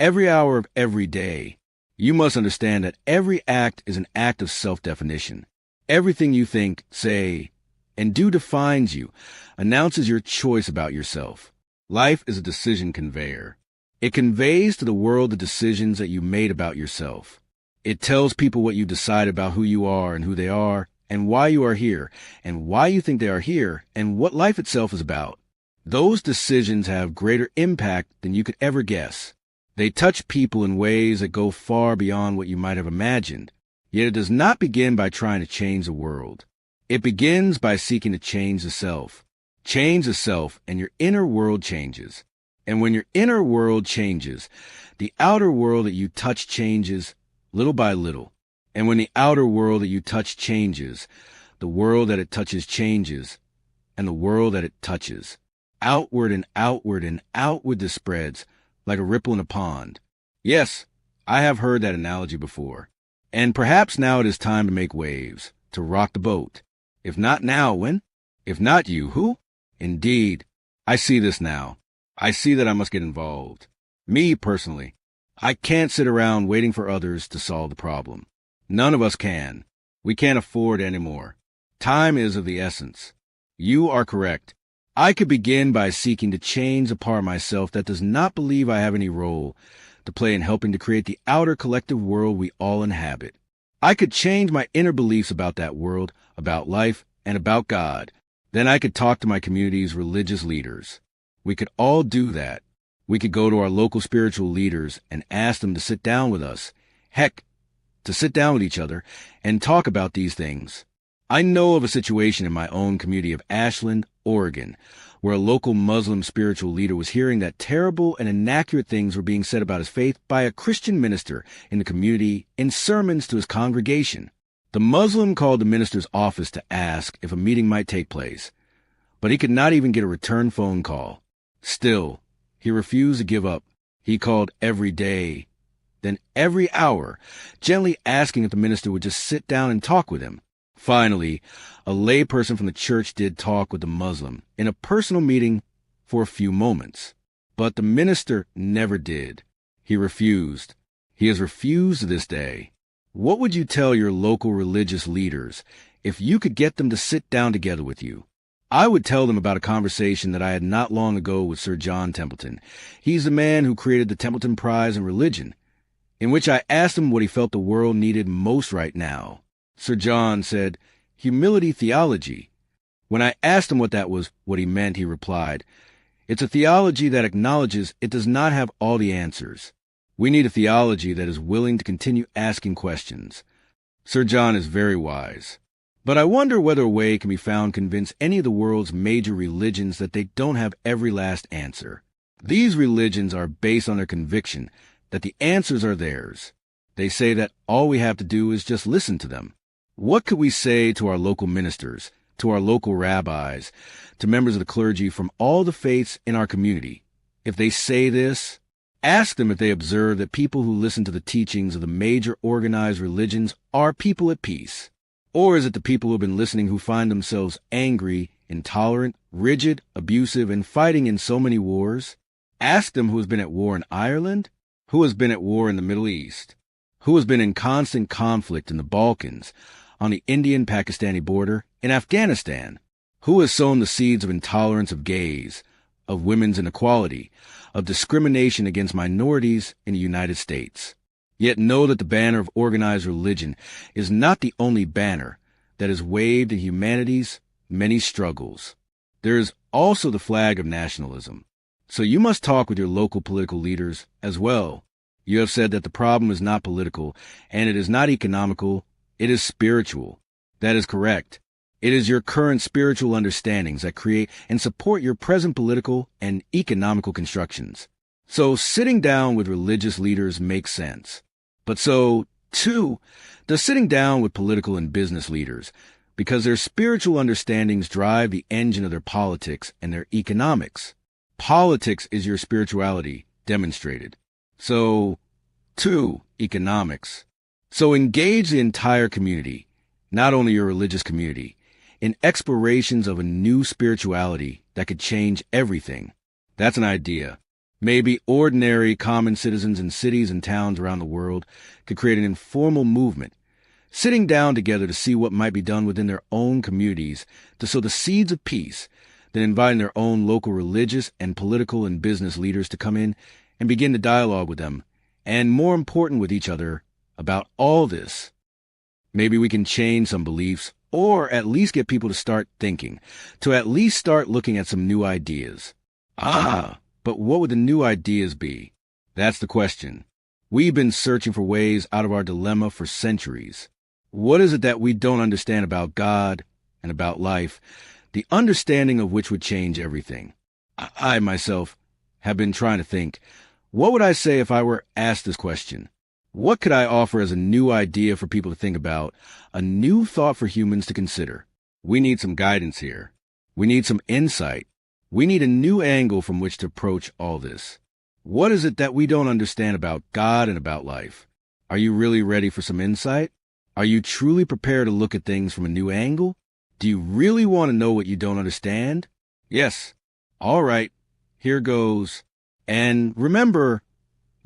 every hour of every day. You must understand that every act is an act of self-definition. Everything you think, say, and do defines you, announces your choice about yourself. Life is a decision conveyor. It conveys to the world the decisions that you made about yourself. It tells people what you decide about who you are and who they are, and why you are here, and why you think they are here, and what life itself is about. Those decisions have greater impact than you could ever guess. They touch people in ways that go far beyond what you might have imagined. Yet it does not begin by trying to change the world. It begins by seeking to change the self. Change the self, and your inner world changes. And when your inner world changes, the outer world that you touch changes little by little. And when the outer world that you touch changes, the world that it touches changes, and the world that it touches. Outward and outward and outward this spreads, like a ripple in a pond. Yes, I have heard that analogy before. And perhaps now it is time to make waves, to rock the boat. If not now, when? If not you, who? Indeed, I see this now. I see that I must get involved. Me, personally, I can't sit around waiting for others to solve the problem. None of us can. We can't afford any more. Time is of the essence. You are correct. I could begin by seeking to change the part of myself that does not believe I have any role to play in helping to create the outer collective world we all inhabit. I could change my inner beliefs about that world, about life, and about God. Then I could talk to my community's religious leaders. We could all do that. We could go to our local spiritual leaders and ask them to sit down with us. Heck, to sit down with each other and talk about these things. I know of a situation in my own community of Ashland, Oregon, where a local Muslim spiritual leader was hearing that terrible and inaccurate things were being said about his faith by a Christian minister in the community in sermons to his congregation. The Muslim called the minister's office to ask if a meeting might take place, but he could not even get a return phone call. Still, he refused to give up. He called every day, then every hour, gently asking if the minister would just sit down and talk with him. Finally, a layperson from the church did talk with the Muslim in a personal meeting for a few moments. But the minister never did. He refused. He has refused to this day. What would you tell your local religious leaders if you could get them to sit down together with you? I would tell them about a conversation that I had not long ago with Sir John Templeton. He's the man who created the Templeton Prize in Religion, in which I asked him what he felt the world needed most right now. Sir John said, humility theology. When I asked him what that was, what he meant, he replied, it's a theology that acknowledges it does not have all the answers. We need a theology that is willing to continue asking questions. Sir John is very wise. But I wonder whether a way can be found to convince any of the world's major religions that they don't have every last answer. These religions are based on their conviction that the answers are theirs. They say that all we have to do is just listen to them. What could we say to our local ministers, to our local rabbis, to members of the clergy from all the faiths in our community? If they say this, ask them if they observe that people who listen to the teachings of the major organized religions are people at peace. Or is it the people who have been listening who find themselves angry, intolerant, rigid, abusive, and fighting in so many wars? Ask them who has been at war in Ireland, who has been at war in the Middle East, who has been in constant conflict in the Balkans, on the Indian-Pakistani border, in Afghanistan, who has sown the seeds of intolerance of gays, of women's inequality, of discrimination against minorities in the United States. Yet know that the banner of organized religion is not the only banner that is waved in humanity's many struggles. There is also the flag of nationalism. So you must talk with your local political leaders as well. You have said that the problem is not political, and it is not economical, it is spiritual. That is correct. It is your current spiritual understandings that create and support your present political and economical constructions. So sitting down with religious leaders makes sense. But so, too, does sitting down with political and business leaders, because their spiritual understandings drive the engine of their politics and their economics. Politics is your spirituality demonstrated. So, too, economics. So engage the entire community, not only your religious community, in explorations of a new spirituality that could change everything. That's an idea. Maybe ordinary, common citizens in cities and towns around the world could create an informal movement, sitting down together to see what might be done within their own communities to sow the seeds of peace, then inviting their own local religious and political and business leaders to come in and begin to dialogue with them, and more important with each other, about all this. Maybe we can change some beliefs or at least get people to start thinking, to at least start looking at some new ideas. But what would the new ideas be? That's the question. We've been searching for ways out of our dilemma for centuries. What is it that we don't understand about God and about life, the understanding of which would change everything? I myself have been trying to think, what would I say if I were asked this question? What could I offer as a new idea for people to think about, a new thought for humans to consider? We need some guidance here. We need some insight. We need a new angle from which to approach all this. What is it that we don't understand about God and about life? Are you really ready for some insight? Are you truly prepared to look at things from a new angle? Do you really want to know what you don't understand? Yes. All right. Here goes. And remember,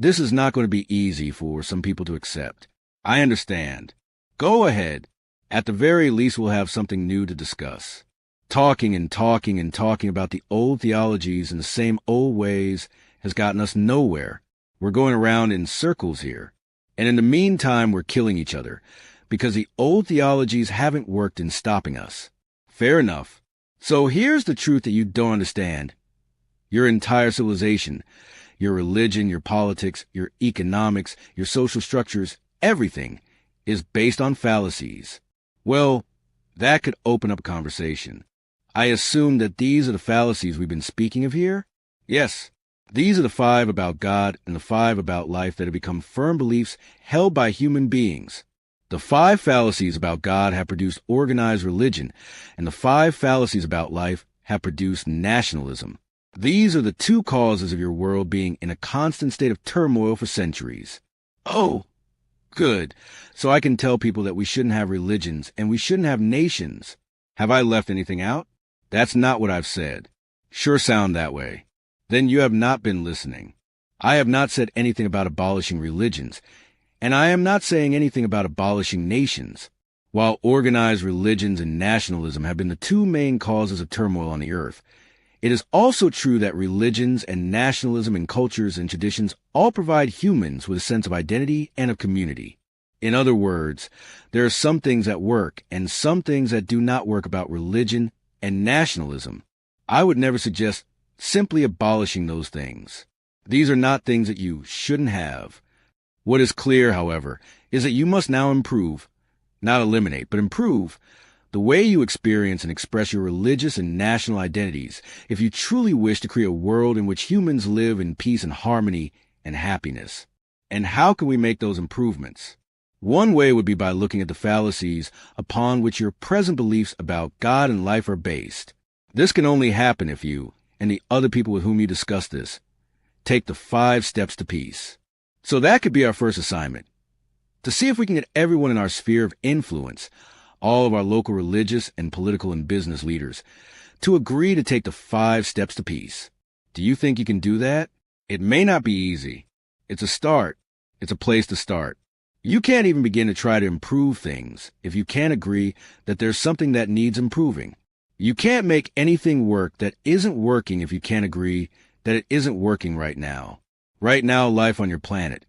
this is not going to be easy for some people to accept. I understand. Go ahead. At the very least, we'll have something new to discuss. Talking and talking and talking about the old theologies in the same old ways has gotten us nowhere. We're going around in circles here. And in the meantime, we're killing each other because the old theologies haven't worked in stopping us. Fair enough. So here's the truth that you don't understand. Your entire civilization, your religion, your politics, your economics, your social structures, everything is based on fallacies. Well, that could open up a conversation. I assume that these are the fallacies we've been speaking of here? Yes, these are the 5 about God and the 5 about life that have become firm beliefs held by human beings. The 5 fallacies about God have produced organized religion, and the 5 fallacies about life have produced nationalism. These are the 2 causes of your world being in a constant state of turmoil for centuries. Oh, good. So I can tell people that we shouldn't have religions and we shouldn't have nations. Have I left anything out? That's not what I've said. Sure sound that way. Then you have not been listening. I have not said anything about abolishing religions, and I am not saying anything about abolishing nations. While organized religions and nationalism have been the 2 main causes of turmoil on the earth, it is also true that religions and nationalism and cultures and traditions all provide humans with a sense of identity and of community. In other words, there are some things that work and some things that do not work about religion and nationalism. I would never suggest simply abolishing those things. These are not things that you shouldn't have. What is clear, however, is that you must now improve, not eliminate, but improve the way you experience and express your religious and national identities if you truly wish to create a world in which humans live in peace and harmony and happiness. And how can we make those improvements? One way would be by looking at the fallacies upon which your present beliefs about God and life are based. This can only happen if you, and the other people with whom you discuss this, take the 5 steps to peace. So that could be our first assignment. To see if we can get everyone in our sphere of influence, all of our local religious and political and business leaders, to agree to take the 5 steps to peace. Do you think you can do that? It may not be easy. It's a start. It's a place to start. You can't even begin to try to improve things if you can't agree that there's something that needs improving. You can't make anything work that isn't working if you can't agree that it isn't working right now. Right now, life on your planet,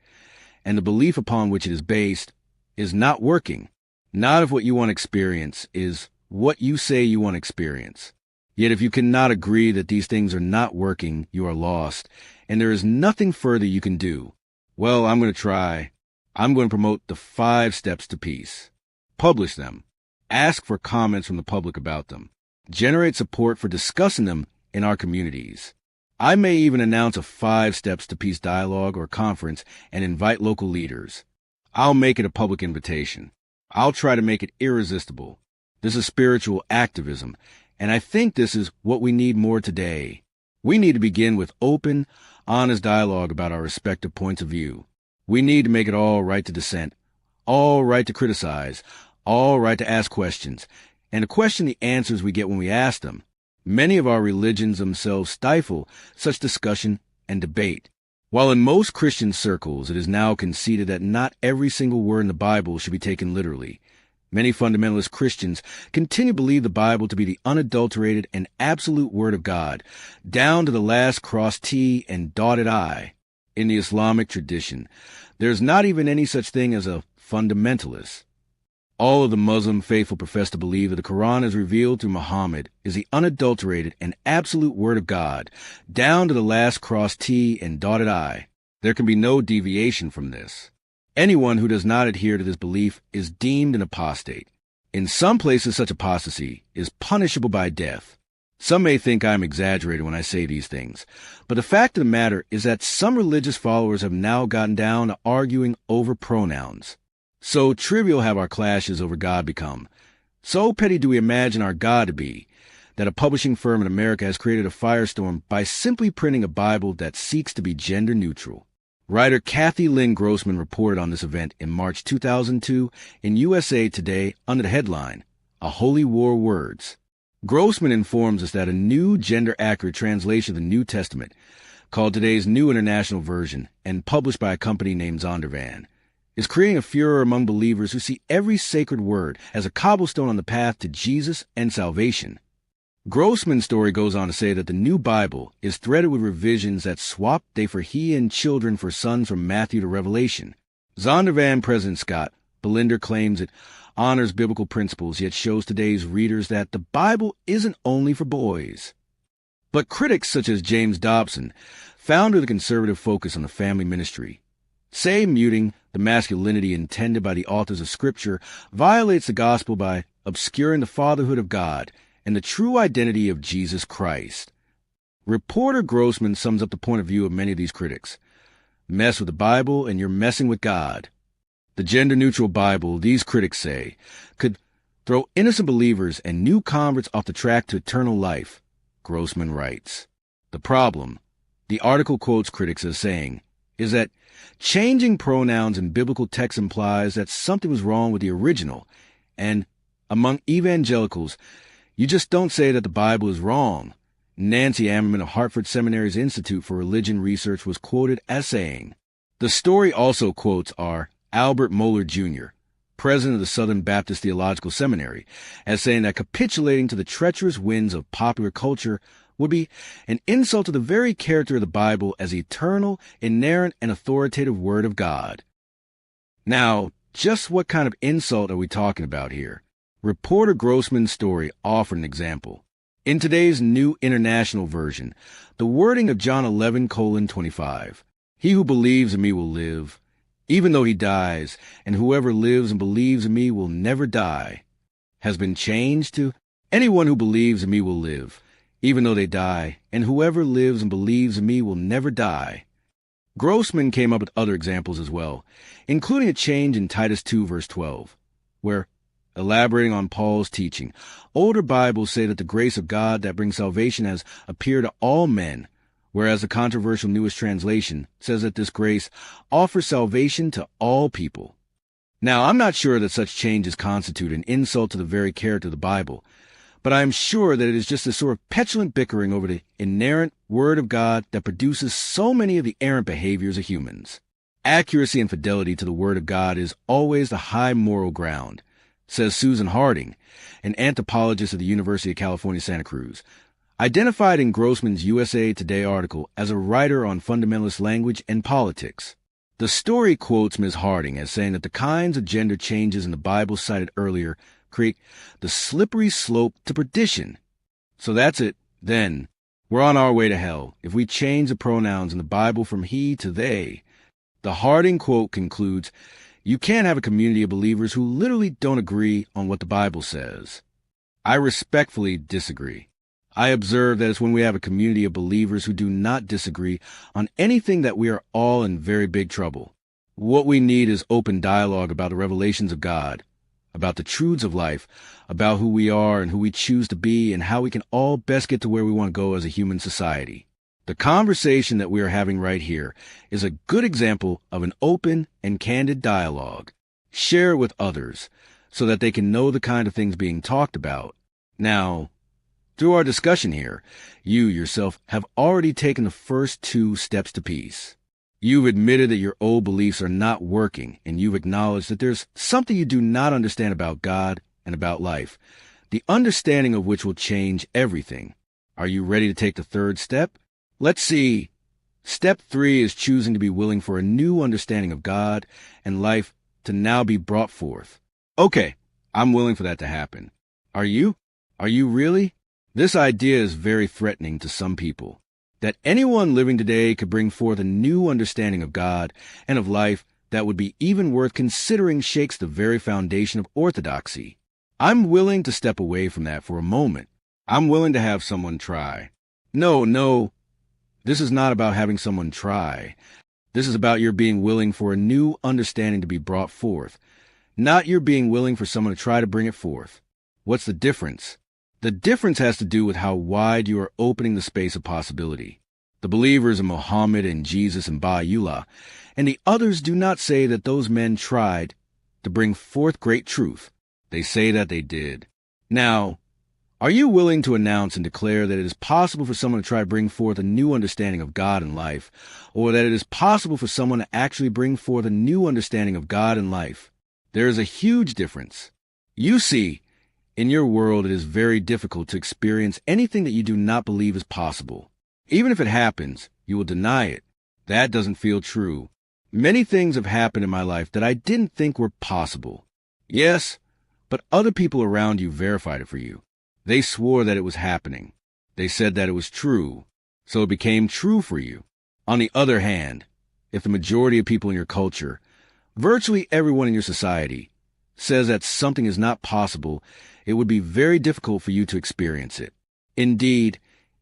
and the belief upon which it is based, is not working. Not if what you want to experience is what you say you want to experience. Yet if you cannot agree that these things are not working, you are lost, and there is nothing further you can do. Well, I'm going to try. I'm going to promote the 5 steps to peace. Publish them. Ask for comments from the public about them. Generate support for discussing them in our communities. I may even announce a 5 steps to peace dialogue or conference and invite local leaders. I'll make it a public invitation. I'll try to make it irresistible. This is spiritual activism, and I think this is what we need more today. We need to begin with open, honest dialogue about our respective points of view. We need to make it all right to dissent, all right to criticize, all right to ask questions, and to question the answers we get when we ask them. Many of our religions themselves stifle such discussion and debate. While in most Christian circles it is now conceded that not every single word in the Bible should be taken literally, many fundamentalist Christians continue to believe the Bible to be the unadulterated and absolute Word of God, down to the last crossed T and dotted I. In the Islamic tradition, there is not even any such thing as a fundamentalist. All of the Muslim faithful profess to believe that the Quran as revealed through Muhammad is the unadulterated and absolute word of God, down to the last crossed T and dotted I. There can be no deviation from this. Anyone who does not adhere to this belief is deemed an apostate. In some places, such apostasy is punishable by death. Some may think I'm exaggerating when I say these things, but the fact of the matter is that some religious followers have now gotten down to arguing over pronouns. So trivial have our clashes over God become. So petty do we imagine our God to be, that a publishing firm in America has created a firestorm by simply printing a Bible that seeks to be gender neutral. Writer Kathy Lynn Grossman reported on this event in March 2002 in USA Today under the headline, A Holy War Words. Grossman informs us that a new gender-accurate translation of the New Testament, called today's New International Version and published by a company named Devine, is creating a furor among believers who see every sacred word as a cobblestone on the path to Jesus and salvation. Grossman's story goes on to say that the new Bible is threaded with revisions that swap they for he and children for sons from Matthew to Revelation. Zondervan President Scott Belinder claims it honors biblical principles, yet shows today's readers that the Bible isn't only for boys. But critics such as James Dobson, founder of the conservative focus on the family ministry, say muting the masculinity intended by the authors of Scripture violates the gospel by obscuring the fatherhood of God and the true identity of Jesus Christ. Reporter Grossman sums up the point of view of many of these critics. Mess with the Bible and you're messing with God. The gender-neutral Bible, these critics say, could throw innocent believers and new converts off the track to eternal life, Grossman writes. The problem, the article quotes critics as saying, is that changing pronouns in biblical text implies that something was wrong with the original, and among evangelicals, you just don't say that the Bible is wrong. Nancy Ammerman of Hartford Seminary's Institute for Religion Research was quoted as saying, the story also quotes our Albert Mohler Jr., president of the Southern Baptist Theological Seminary, as saying that capitulating to the treacherous winds of popular culture would be an insult to the very character of the Bible as eternal, inerrant, and authoritative Word of God. Now, just what kind of insult are we talking about here? Reporter Grossman's story offered an example. In today's New International Version, the wording of John 11:25, he who believes in me will live, even though he dies, and whoever lives and believes in me will never die, has been changed to, anyone who believes in me will live, even though they die, and whoever lives and believes in me will never die. Grossman came up with other examples as well, including a change in Titus 2 verse 12, where, elaborating on Paul's teaching, older Bibles say that the grace of God that brings salvation has appeared to all men, whereas the controversial newest translation says that this grace offers salvation to all people. Now, I'm not sure that such changes constitute an insult to the very character of the Bible, but I am sure that it is just a sort of petulant bickering over the inerrant Word of God that produces so many of the errant behaviors of humans. Accuracy and fidelity to the Word of God is always the high moral ground, says Susan Harding, an anthropologist at the University of California, Santa Cruz, identified in Grossman's USA Today article as a writer on fundamentalist language and politics. The story quotes Ms. Harding as saying that the kinds of gender changes in the Bible cited earlier create the slippery slope to perdition. So that's it, then. We're on our way to hell if we change the pronouns in the Bible from he to they. The Harding quote concludes, you can't have a community of believers who literally don't agree on what the Bible says. I respectfully disagree. I observe that it's when we have a community of believers who do not disagree on anything that we are all in very big trouble. What we need is open dialogue about the revelations of God, about the truths of life, about who we are and who we choose to be, and how we can all best get to where we want to go as a human society. The conversation that we are having right here is a good example of an open and candid dialogue. Share it with others so that they can know the kind of things being talked about. Now, through our discussion here, you yourself have already taken the first 2 steps to peace. You've admitted that your old beliefs are not working, and you've acknowledged that there's something you do not understand about God and about life, the understanding of which will change everything. Are you ready to take the 3rd step? Let's see. Step 3 is choosing to be willing for a new understanding of God and life to now be brought forth. Okay, I'm willing for that to happen. Are you? Are you really? This idea is very threatening to some people. That anyone living today could bring forth a new understanding of God and of life that would be even worth considering shakes the very foundation of orthodoxy. I'm willing to step away from that for a moment. I'm willing to have someone try. No, this is not about having someone try. This is about your being willing for a new understanding to be brought forth, not your being willing for someone to try to bring it forth. What's the difference? The difference has to do with how wide you are opening the space of possibility. The believers in Muhammad and Jesus and Baha'u'llah and the others do not say that those men tried to bring forth great truth. They say that they did. Now, are you willing to announce and declare that it is possible for someone to try to bring forth a new understanding of God and life, or that it is possible for someone to actually bring forth a new understanding of God and life? There is a huge difference. You see, in your world, it is very difficult to experience anything that you do not believe is possible. Even if it happens, you will deny it. That doesn't feel true. Many things have happened in my life that I didn't think were possible. Yes, but other people around you verified it for you. They swore that it was happening. They said that it was true, so it became true for you. On the other hand, if the majority of people in your culture, virtually everyone in your society, says that something is not possible, it would be very difficult for you to experience it. Indeed,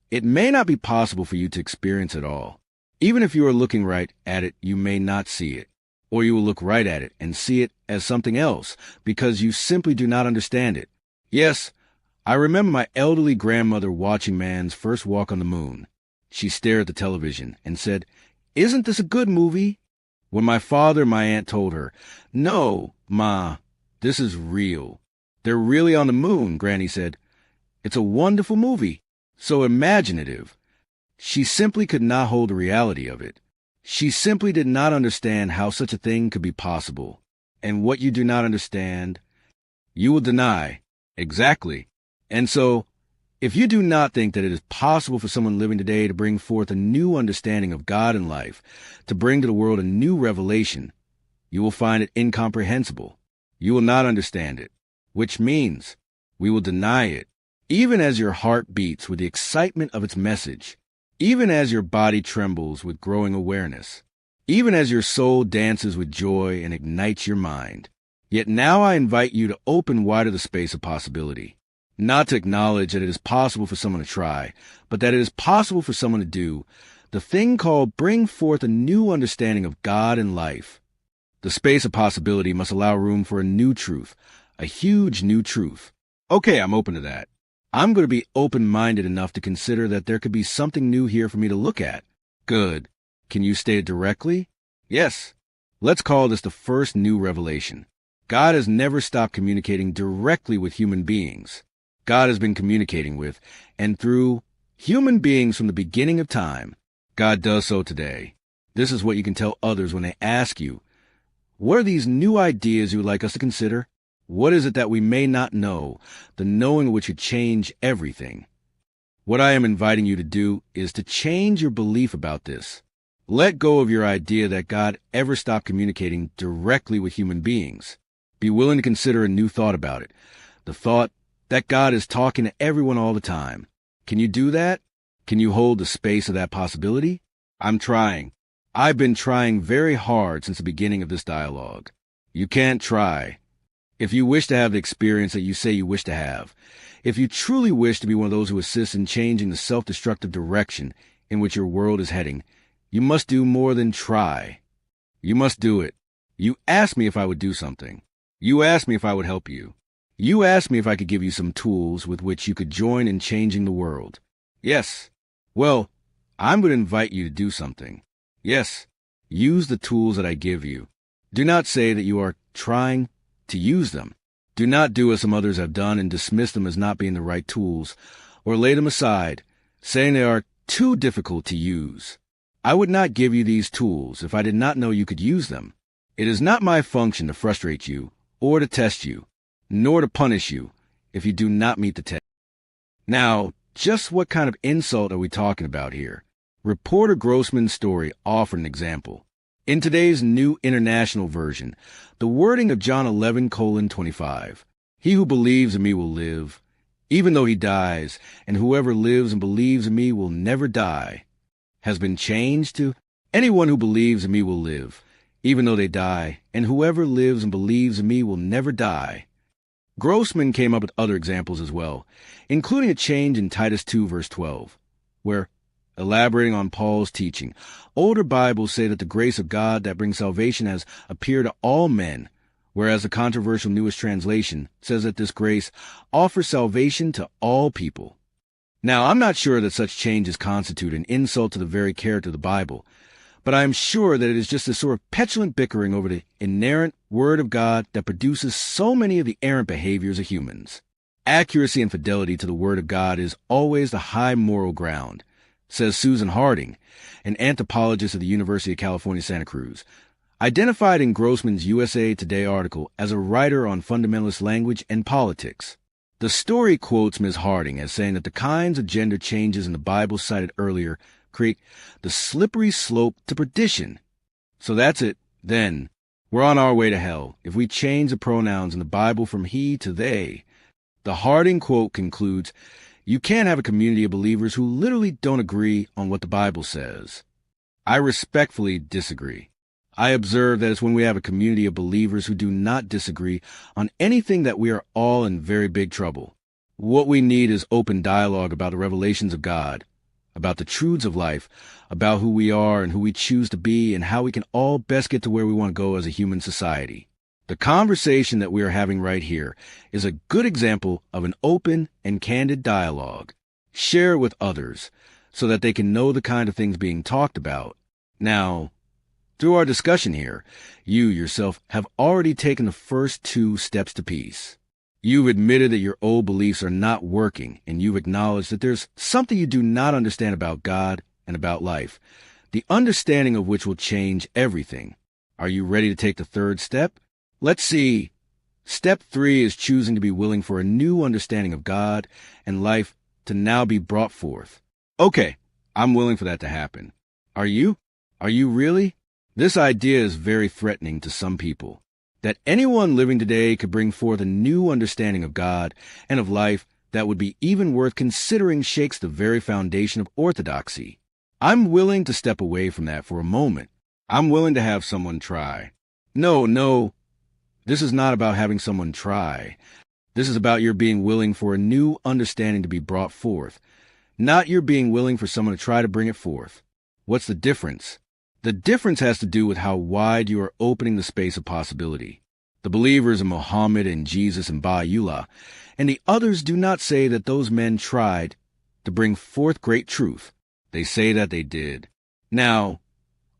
it may not be possible for you to experience it all. Even if you are looking right at it, you may not see it. Or you will look right at it and see it as something else because you simply do not understand it. Yes, I remember my elderly grandmother watching man's first walk on the moon. She stared at the television and said, "Isn't this a good movie?" When my father and my aunt told her, "No, Ma, this is real. They're really on the moon," Granny said, "It's a wonderful movie, so imaginative." She simply could not hold the reality of it. She simply did not understand how such a thing could be possible. And what you do not understand, you will deny. Exactly. And so, if you do not think that it is possible for someone living today to bring forth a new understanding of God and life, to bring to the world a new revelation, you will find it incomprehensible. You will not understand it, which means we will deny it, even as your heart beats with the excitement of its message, even as your body trembles with growing awareness, even as your soul dances with joy and ignites your mind. Yet now I invite you to open wider the space of possibility, not to acknowledge that it is possible for someone to try, but that it is possible for someone to do the thing called bring forth a new understanding of God and life. The space of possibility must allow room for a new truth, a huge new truth. Okay, I'm open to that. I'm going to be open-minded enough to consider that there could be something new here for me to look at. Good. Can you state it directly? Yes. Let's call this the first new revelation. God has never stopped communicating directly with human beings. God has been communicating with and through human beings from the beginning of time. God does so today. This is what you can tell others when they ask you, what are these new ideas you would like us to consider? What is it that we may not know, the knowing which would change everything? What I am inviting you to do is to change your belief about this. Let go of your idea that God ever stopped communicating directly with human beings. Be willing to consider a new thought about it. The thought that God is talking to everyone all the time. Can you do that? Can you hold the space of that possibility? I'm trying. I've been trying very hard since the beginning of this dialogue. You can't try. If you wish to have the experience that you say you wish to have, if you truly wish to be one of those who assist in changing the self-destructive direction in which your world is heading, you must do more than try. You must do it. You asked me if I would do something. You asked me if I would help you. You asked me if I could give you some tools with which you could join in changing the world. Yes. Well, I'm going to invite you to do something. Yes. Use the tools that I give you. Do not say that you are trying to use them. Do not do as some others have done and dismiss them as not being the right tools, or lay them aside, saying they are too difficult to use. I would not give you these tools if I did not know you could use them. It is not my function to frustrate you, or to test you, nor to punish you if you do not meet the test. Now, just what kind of insult are we talking about here? Reporter Grossman's story offered an example. In today's New International Version, the wording of John 11:25, He who believes in me will live, even though he dies, and whoever lives and believes in me will never die, has been changed to anyone who believes in me will live, even though they die, and whoever lives and believes in me will never die. Grossman came up with other examples as well, including a change in Titus 2 verse 12, where, elaborating on Paul's teaching, older Bibles say that the grace of God that brings salvation has appeared to all men, whereas the controversial newest translation says that this grace offers salvation to all people. Now, I'm not sure that such changes constitute an insult to the very character of the Bible, but I am sure that it is just a sort of petulant bickering over the inerrant Word of God that produces so many of the errant behaviors of humans. Accuracy and fidelity to the Word of God is always the high moral ground, says Susan Harding, an anthropologist at the University of California, Santa Cruz, identified in Grossman's USA Today article as a writer on fundamentalist language and politics. The story quotes Ms. Harding as saying that the kinds of gender changes in the Bible cited earlier create the slippery slope to perdition. So that's it, then. We're on our way to hell if we change the pronouns in the Bible from he to they. The Harding quote concludes, "You can't have a community of believers who literally don't agree on what the Bible says." I respectfully disagree. I observe that it's when we have a community of believers who do not disagree on anything that we are all in very big trouble. What we need is open dialogue about the revelations of God, about the truths of life, about who we are and who we choose to be, and how we can all best get to where we want to go as a human society. The conversation that we are having right here is a good example of an open and candid dialogue. Share it with others so that they can know the kind of things being talked about. Now, through our discussion here, you yourself have already taken the first 2 steps to peace. You've admitted that your old beliefs are not working, and you've acknowledged that there's something you do not understand about God and about life, the understanding of which will change everything. Are you ready to take the 3rd step? Let's see. Step 3 is choosing to be willing for a new understanding of God and life to now be brought forth. Okay, I'm willing for that to happen. Are you? Are you really? This idea is very threatening to some people, that anyone living today could bring forth a new understanding of God and of life that would be even worth considering shakes the very foundation of orthodoxy. I'm willing to step away from that for a moment. I'm willing to have someone try. No, this is not about having someone try. This is about your being willing for a new understanding to be brought forth, not your being willing for someone to try to bring it forth. What's the difference? The difference has to do with how wide you are opening the space of possibility. The believers in Muhammad and Jesus and Baha'u'llah and the others do not say that those men tried to bring forth great truth. They say that they did. Now,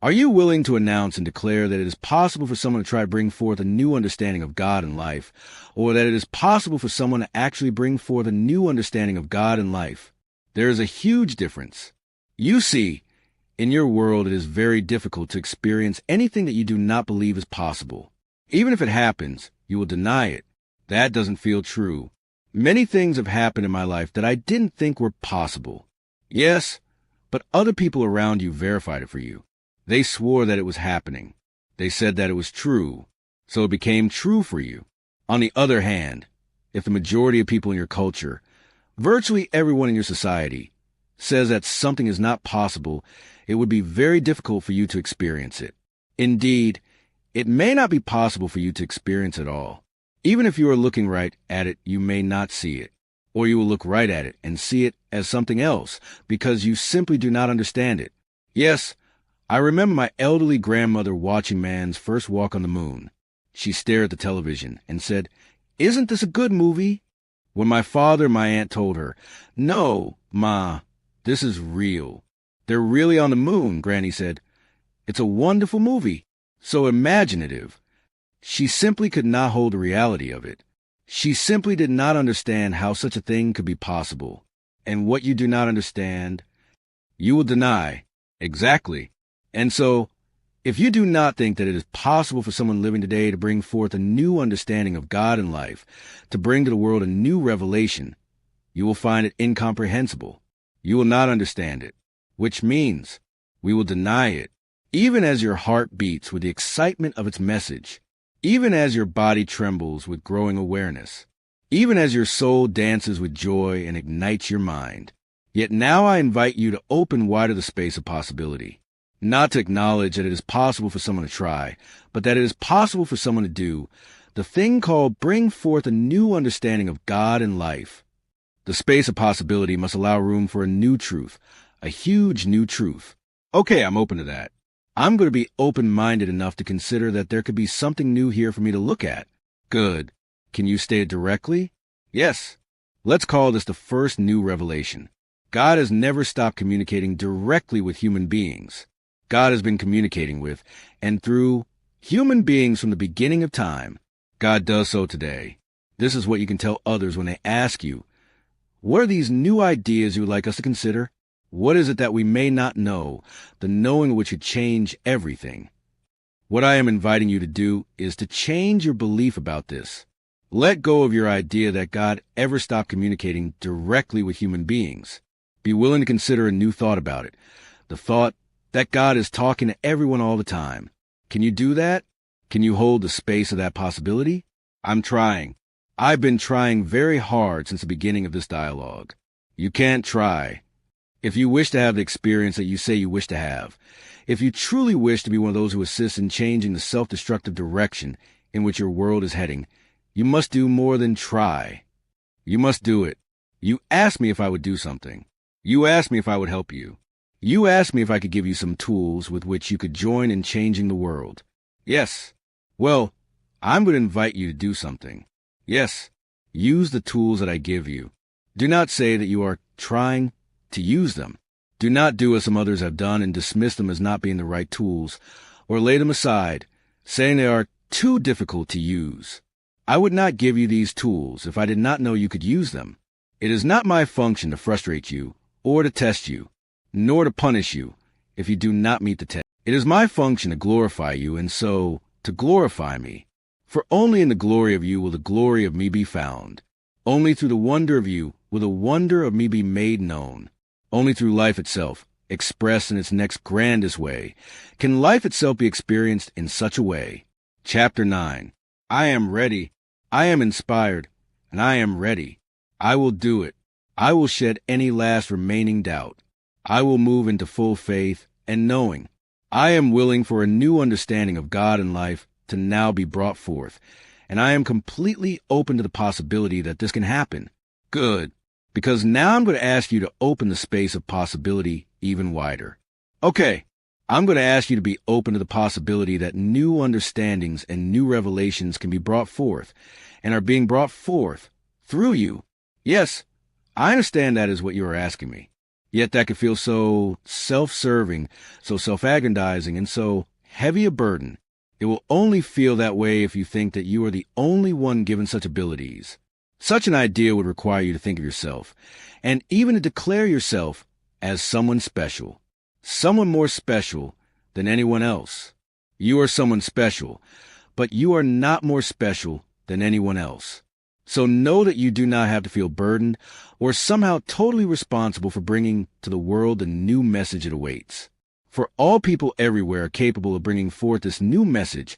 are you willing to announce and declare that it is possible for someone to try to bring forth a new understanding of God and life, or that it is possible for someone to actually bring forth a new understanding of God and life? There is a huge difference. You see, in your world, it is very difficult to experience anything that you do not believe is possible. Even if it happens, you will deny it. That doesn't feel true. Many things have happened in my life that I didn't think were possible. Yes, but other people around you verified it for you. They swore that it was happening. They said that it was true, so it became true for you. On the other hand, if the majority of people in your culture, virtually everyone in your society, says that something is not possible, it would be very difficult for you to experience it. Indeed, it may not be possible for you to experience it all. Even if you are looking right at it, you may not see it. Or you will look right at it and see it as something else because you simply do not understand it. Yes, I remember my elderly grandmother watching man's first walk on the moon. She stared at the television and said, "Isn't this a good movie?" When my father and my aunt told her, "No, Ma, this is real. They're really on the moon," Granny said, "It's a wonderful movie, so imaginative." She simply could not hold the reality of it. She simply did not understand how such a thing could be possible. And what you do not understand, you will deny. Exactly. And so, if you do not think that it is possible for someone living today to bring forth a new understanding of God and life, to bring to the world a new revelation, you will find it incomprehensible. You will not understand it, which means we will deny it, even as your heart beats with the excitement of its message, even as your body trembles with growing awareness. even as your soul dances with joy and ignites your mind. Yet now I invite you to open wider the space of possibility, not to acknowledge that it is possible for someone to try, but that it is possible for someone to do the thing called bring forth a new understanding of God and life. The space of possibility must allow room for a new truth, a huge new truth. Okay, I'm open to that. I'm going to be open-minded enough to consider that there could be something new here for me to look at. Good. Can you state it directly? Yes. Let's call this the first new revelation. God has never stopped communicating directly with human beings. God has been communicating with and through human beings from the beginning of time. God does so today. This is what you can tell others when they ask you, what are these new ideas you would like us to consider? What is it that we may not know, the knowing which would change everything? What I am inviting you to do is to change your belief about this. Let go of your idea that God ever stopped communicating directly with human beings. Be willing to consider a new thought about it. The thought that God is talking to everyone all the time. Can you do that? Can you hold the space of that possibility? I'm trying. I've been trying very hard since the beginning of this dialogue. You can't try. If you wish to have the experience that you say you wish to have, if you truly wish to be one of those who assists in changing the self-destructive direction in which your world is heading, you must do more than try. You must do it. You asked me if I would do something. You asked me if I would help you. You asked me if I could give you some tools with which you could join in changing the world. Yes. Well, I'm going to invite you to do something. Yes. Use the tools that I give you. Do not say that you are trying to use them. Do not do as some others have done and dismiss them as not being the right tools, or lay them aside, saying they are too difficult to use. I would not give you these tools if I did not know you could use them. It is not my function to frustrate you, or to test you, nor to punish you if you do not meet the test. It is my function to glorify you, and so to glorify me. For only in the glory of you will the glory of me be found. Only through the wonder of you will the wonder of me be made known. Only through life itself, expressed in its next grandest way, can life itself be experienced in such a way. Chapter 9. I am ready. I am inspired, and I am ready. I will do it. I will shed any last remaining doubt. I will move into full faith and knowing. I am willing for a new understanding of God and life to now be brought forth, and I am completely open to the possibility that this can happen. Good. Because now I'm going to ask you to open the space of possibility even wider. Okay, I'm going to ask you to be open to the possibility that new understandings and new revelations can be brought forth, and are being brought forth through you. Yes, I understand that is what you are asking me. Yet that could feel so self-serving, so self-aggrandizing, and so heavy a burden. It will only feel that way if you think that you are the only one given such abilities. Such an idea would require you to think of yourself, and even to declare yourself as someone special, someone more special than anyone else. You are someone special, but you are not more special than anyone else. So know that you do not have to feel burdened or somehow totally responsible for bringing to the world the new message it awaits. For all people everywhere are capable of bringing forth this new message,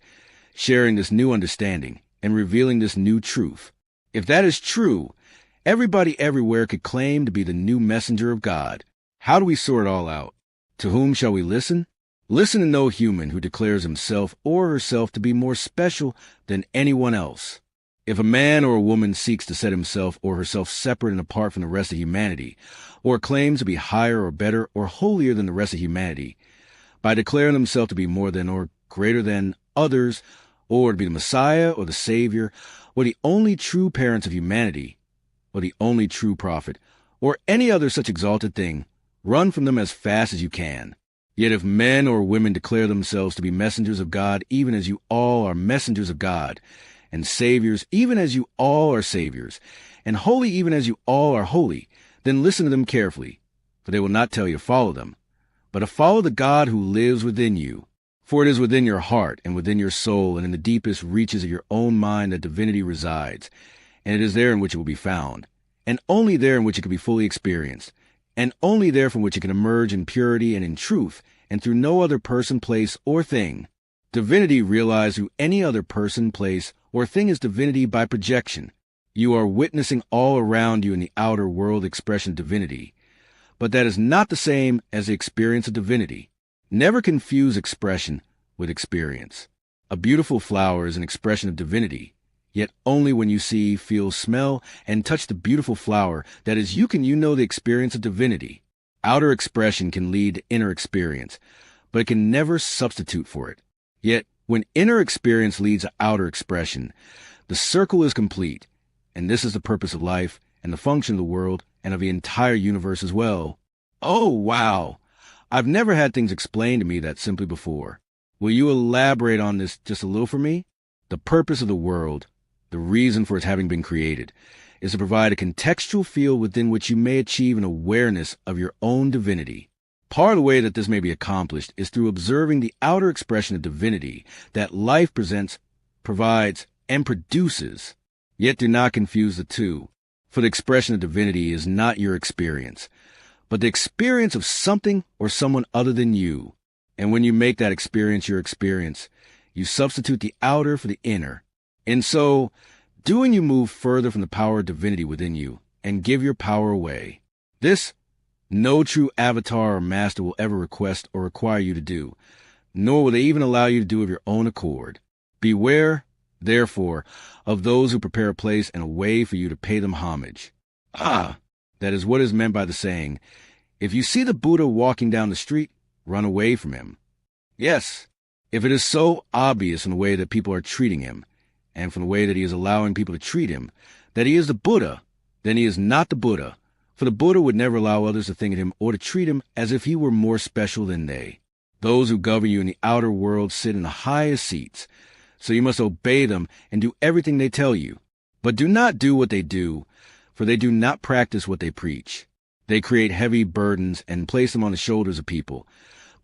sharing this new understanding, and revealing this new truth. If that is true, everybody everywhere could claim to be the new messenger of God. How do we sort it all out? To whom shall we listen? Listen to no human who declares himself or herself to be more special than anyone else. If a man or a woman seeks to set himself or herself separate and apart from the rest of humanity, or claims to be higher or better or holier than the rest of humanity, by declaring themselves to be more than or greater than others, or to be the Messiah or the Savior, or the only true parents of humanity, or the only true prophet, or any other such exalted thing, run from them as fast as you can. Yet if men or women declare themselves to be messengers of God, even as you all are messengers of God, and saviors, even as you all are saviors, and holy, even as you all are holy, then listen to them carefully, for they will not tell you to follow them, but to follow the God who lives within you. For it is within your heart and within your soul and in the deepest reaches of your own mind that divinity resides, and it is there in which it will be found, and only there in which it can be fully experienced, and only there from which it can emerge in purity and in truth, and through no other person, place, or thing. Divinity realized through any other person, place, or thing is divinity by projection. You are witnessing all around you in the outer world expression of divinity, but that is not the same as the experience of divinity. Never confuse expression with experience. A beautiful flower is an expression of divinity, yet only when you see, feel, smell, and touch the beautiful flower, that is, you know the experience of divinity. Outer expression can lead to inner experience, but it can never substitute for it. Yet, when inner experience leads to outer expression, the circle is complete, and this is the purpose of life and the function of the world and of the entire universe as well. Oh, wow! I've never had things explained to me that simply before. Will you elaborate on this just a little for me? The purpose of the world, the reason for its having been created, is to provide a contextual field within which you may achieve an awareness of your own divinity. Part of the way that this may be accomplished is through observing the outer expression of divinity that life presents, provides, and produces. Yet do not confuse the two, for the expression of divinity is not your experience, but the experience of something or someone other than you. And when you make that experience your experience, you substitute the outer for the inner. And so, doing you move further from the power of divinity within you and give your power away. This, no true avatar or master will ever request or require you to do, nor will they even allow you to do of your own accord. Beware, therefore, of those who prepare a place and a way for you to pay them homage. That is what is meant by the saying, if you see the Buddha walking down the street, run away from him. Yes, if it is so obvious in the way that people are treating him, and from the way that he is allowing people to treat him, that he is the Buddha, then he is not the Buddha, for the Buddha would never allow others to think of him or to treat him as if he were more special than they. Those who govern you in the outer world sit in the highest seats, so you must obey them and do everything they tell you. But do not do what they do, for they do not practice what they preach. They create heavy burdens and place them on the shoulders of people,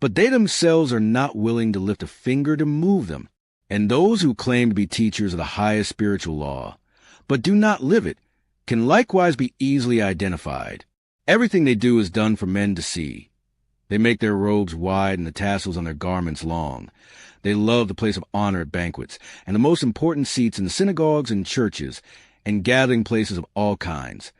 but they themselves are not willing to lift a finger to move them. And those who claim to be teachers of the highest spiritual law, but do not live it, can likewise be easily identified. Everything they do is done for men to see. They make their robes wide and the tassels on their garments long. They love the place of honor at banquets, and the most important seats in the synagogues and churches, and gathering places of all kinds.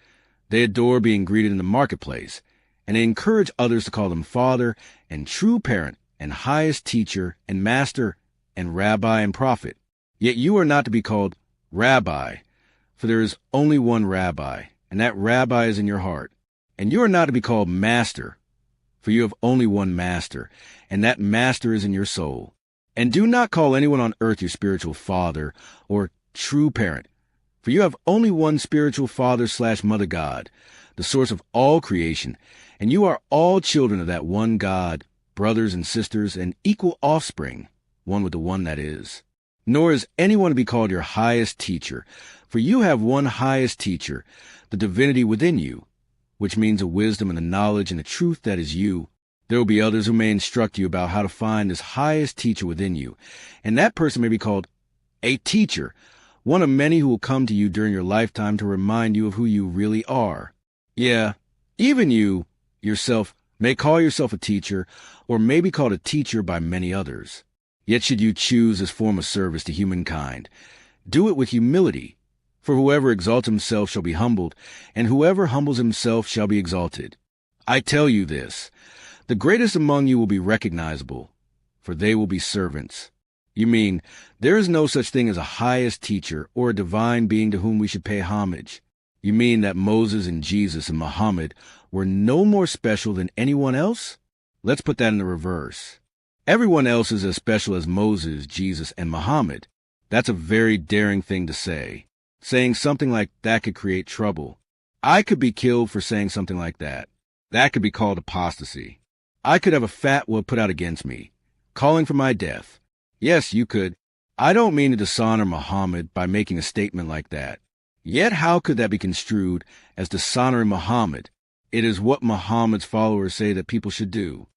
They adore being greeted in the marketplace, and they encourage others to call them father and true parent and highest teacher and master and rabbi and prophet. Yet you are not to be called rabbi, for there is only one rabbi, and that rabbi is in your heart. And you are not to be called master, for you have only one master, and that master is in your soul. And do not call anyone on earth your spiritual father or true parent, for you have only one spiritual father/mother God, the source of all creation, and you are all children of that one God, brothers and sisters, and equal offspring, one with the one that is. Nor is anyone to be called your highest teacher, for you have one highest teacher, the divinity within you, which means the wisdom and the knowledge and the truth that is you. There will be others who may instruct you about how to find this highest teacher within you, and that person may be called a teacher, one of many who will come to you during your lifetime to remind you of who you really are. Yeah, even you, yourself, may call yourself a teacher, or may be called a teacher by many others. Yet should you choose this form of service to humankind, do it with humility, for whoever exalts himself shall be humbled, and whoever humbles himself shall be exalted. I tell you this, the greatest among you will be recognizable, for they will be servants. You mean, there is no such thing as a highest teacher or a divine being to whom we should pay homage. You mean that Moses and Jesus and Muhammad were no more special than anyone else? Let's put that in the reverse. Everyone else is as special as Moses, Jesus, and Muhammad. That's a very daring thing to say. Saying something like that could create trouble. I could be killed for saying something like that. That could be called apostasy. I could have a fatwa put out against me, calling for my death. Yes, you could. I don't mean to dishonor Muhammad by making a statement like that. Yet how could that be construed as dishonoring Muhammad? It is what Muhammad's followers say that people should do.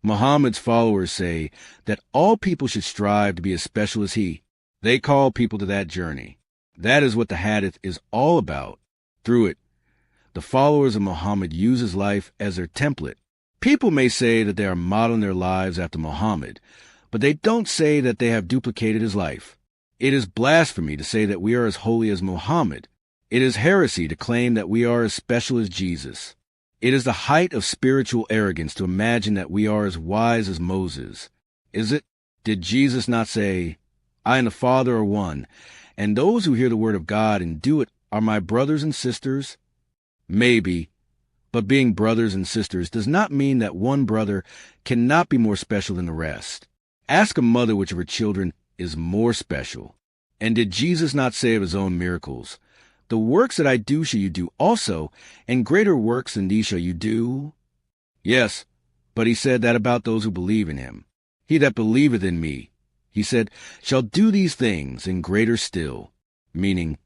Muhammad's followers say that all people should strive to be as special as he. They call people to that journey. That is what the hadith is all about. Through it, the followers of Muhammad use his life as their template. People may say that they are modeling their lives after Muhammad, but they don't say that they have duplicated his life. It is blasphemy to say that we are as holy as Muhammad. It is heresy to claim that we are as special as Jesus. It is the height of spiritual arrogance to imagine that we are as wise as Moses. Is it? Did Jesus not say, "I and the Father are one, and those who hear the word of God and do it are my brothers and sisters"? Maybe, but being brothers and sisters does not mean that one brother cannot be more special than the rest. Ask a mother which of her children is more special. And did Jesus not say of his own miracles, "The works that I do shall you do also, and greater works than these shall you do"? Yes, but he said that about those who believe in him. "He that believeth in me," he said, "shall do these things, and greater still." Meaning,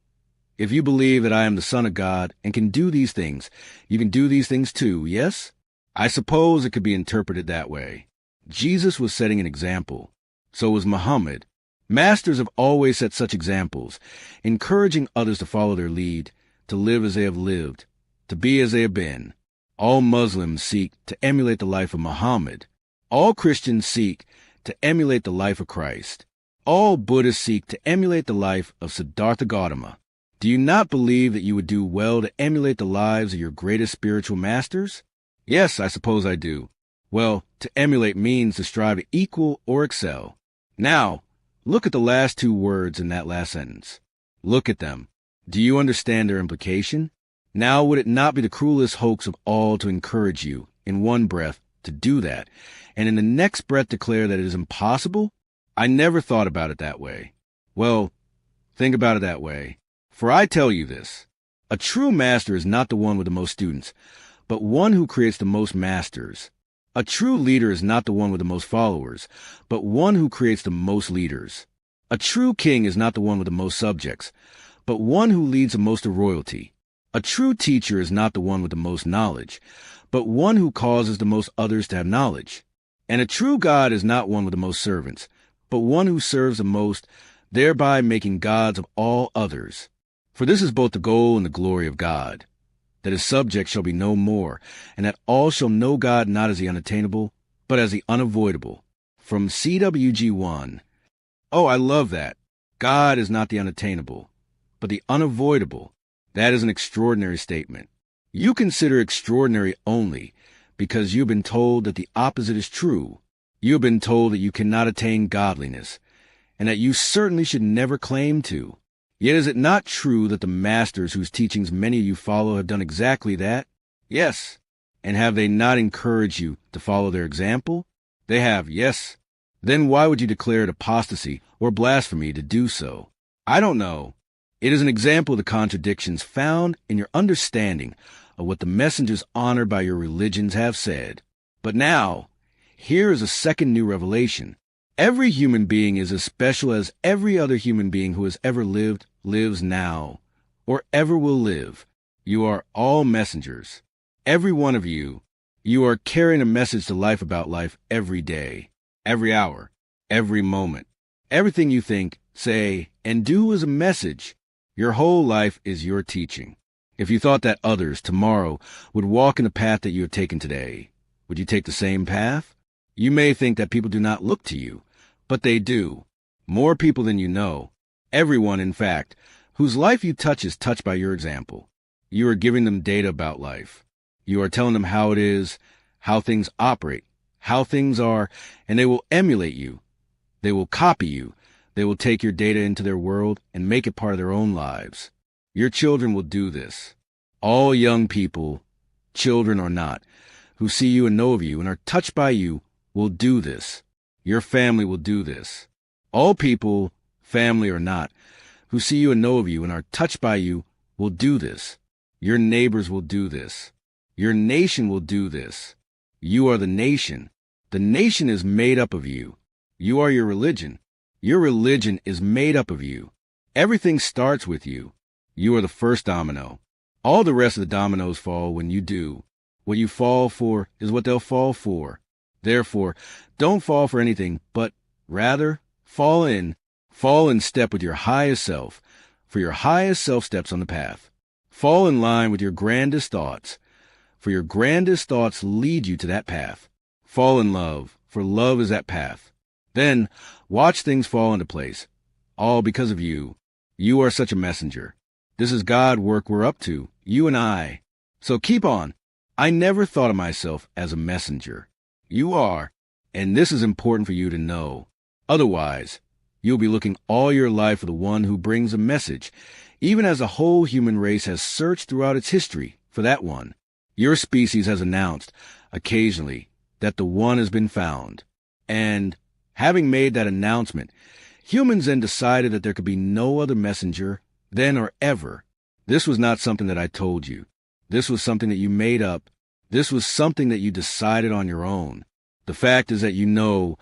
if you believe that I am the Son of God and can do these things, you can do these things too, yes? I suppose it could be interpreted that way. Jesus was setting an example. So was Muhammad. Masters have always set such examples, encouraging others to follow their lead, to live as they have lived, to be as they have been. All Muslims seek to emulate the life of Muhammad. All Christians seek to emulate the life of Christ. All Buddhists seek to emulate the life of Siddhartha Gautama. Do you not believe that you would do well to emulate the lives of your greatest spiritual masters? Yes, I suppose I do. Well, to emulate means to strive to equal or excel. Now, look at the last two words in that last sentence. Look at them. Do you understand their implication? Now, would it not be the cruelest hoax of all to encourage you, in one breath, to do that, and in the next breath declare that it is impossible? I never thought about it that way. Well, think about it that way. For I tell you this, a true master is not the one with the most students, but one who creates the most masters. A true leader is not the one with the most followers, but one who creates the most leaders. A true king is not the one with the most subjects, but one who leads the most of royalty. A true teacher is not the one with the most knowledge, but one who causes the most others to have knowledge. And a true God is not one with the most servants, but one who serves the most, thereby making gods of all others. For this is both the goal and the glory of God, that his subjects shall be no more, and that all shall know God not as the unattainable, but as the unavoidable. From CWG1. Oh, I love that. God is not the unattainable, but the unavoidable. That is an extraordinary statement. You consider extraordinary only because you've been told that the opposite is true. You have been told that you cannot attain godliness, and that you certainly should never claim to. Yet is it not true that the masters whose teachings many of you follow have done exactly that? Yes. And have they not encouraged you to follow their example? They have, yes. Then why would you declare it apostasy or blasphemy to do so? I don't know. It is an example of the contradictions found in your understanding of what the messengers honored by your religions have said. But now, here is a second new revelation. Every human being is as special as every other human being who has ever lived, lives now, or ever will live. You are all messengers. Every one of you. You are carrying a message to life about life every day, every hour, every moment. Everything you think, say, and do is a message. Your whole life is your teaching. If you thought that others tomorrow would walk in the path that you have taken today, would you take the same path? You may think that people do not look to you, but they do. More people than you know. Everyone, in fact, whose life you touch is touched by your example. You are giving them data about life. You are telling them how it is, how things operate, how things are, and they will emulate you. They will copy you. They will take your data into their world and make it part of their own lives. Your children will do this. All young people, children or not, who see you and know of you and are touched by you will do this. Your family will do this. All people, family or not, who see you and know of you and are touched by you will do this. Your neighbors will do this. Your nation will do this. You are the nation. The nation is made up of you. You are your religion. Your religion is made up of you. Everything starts with you. You are the first domino. All the rest of the dominoes fall when you do. What you fall for is what they'll fall for. Therefore, don't fall for anything, but rather fall in step with your highest self, for your highest self steps on the path. Fall in line with your grandest thoughts, for your grandest thoughts lead you to that path. Fall in love, for love is that path. Then watch things fall into place, all because of you. You are such a messenger. This is God work we're up to, you and I. So keep on. I never thought of myself as a messenger. You are, and this is important for you to know. Otherwise, you'll be looking all your life for the one who brings a message, even as the whole human race has searched throughout its history for that one. Your species has announced, occasionally, that the one has been found. And, having made that announcement, humans then decided that there could be no other messenger then or ever. This was not something that I told you. This was something that you made up. This was something that you decided on your own. The fact is that you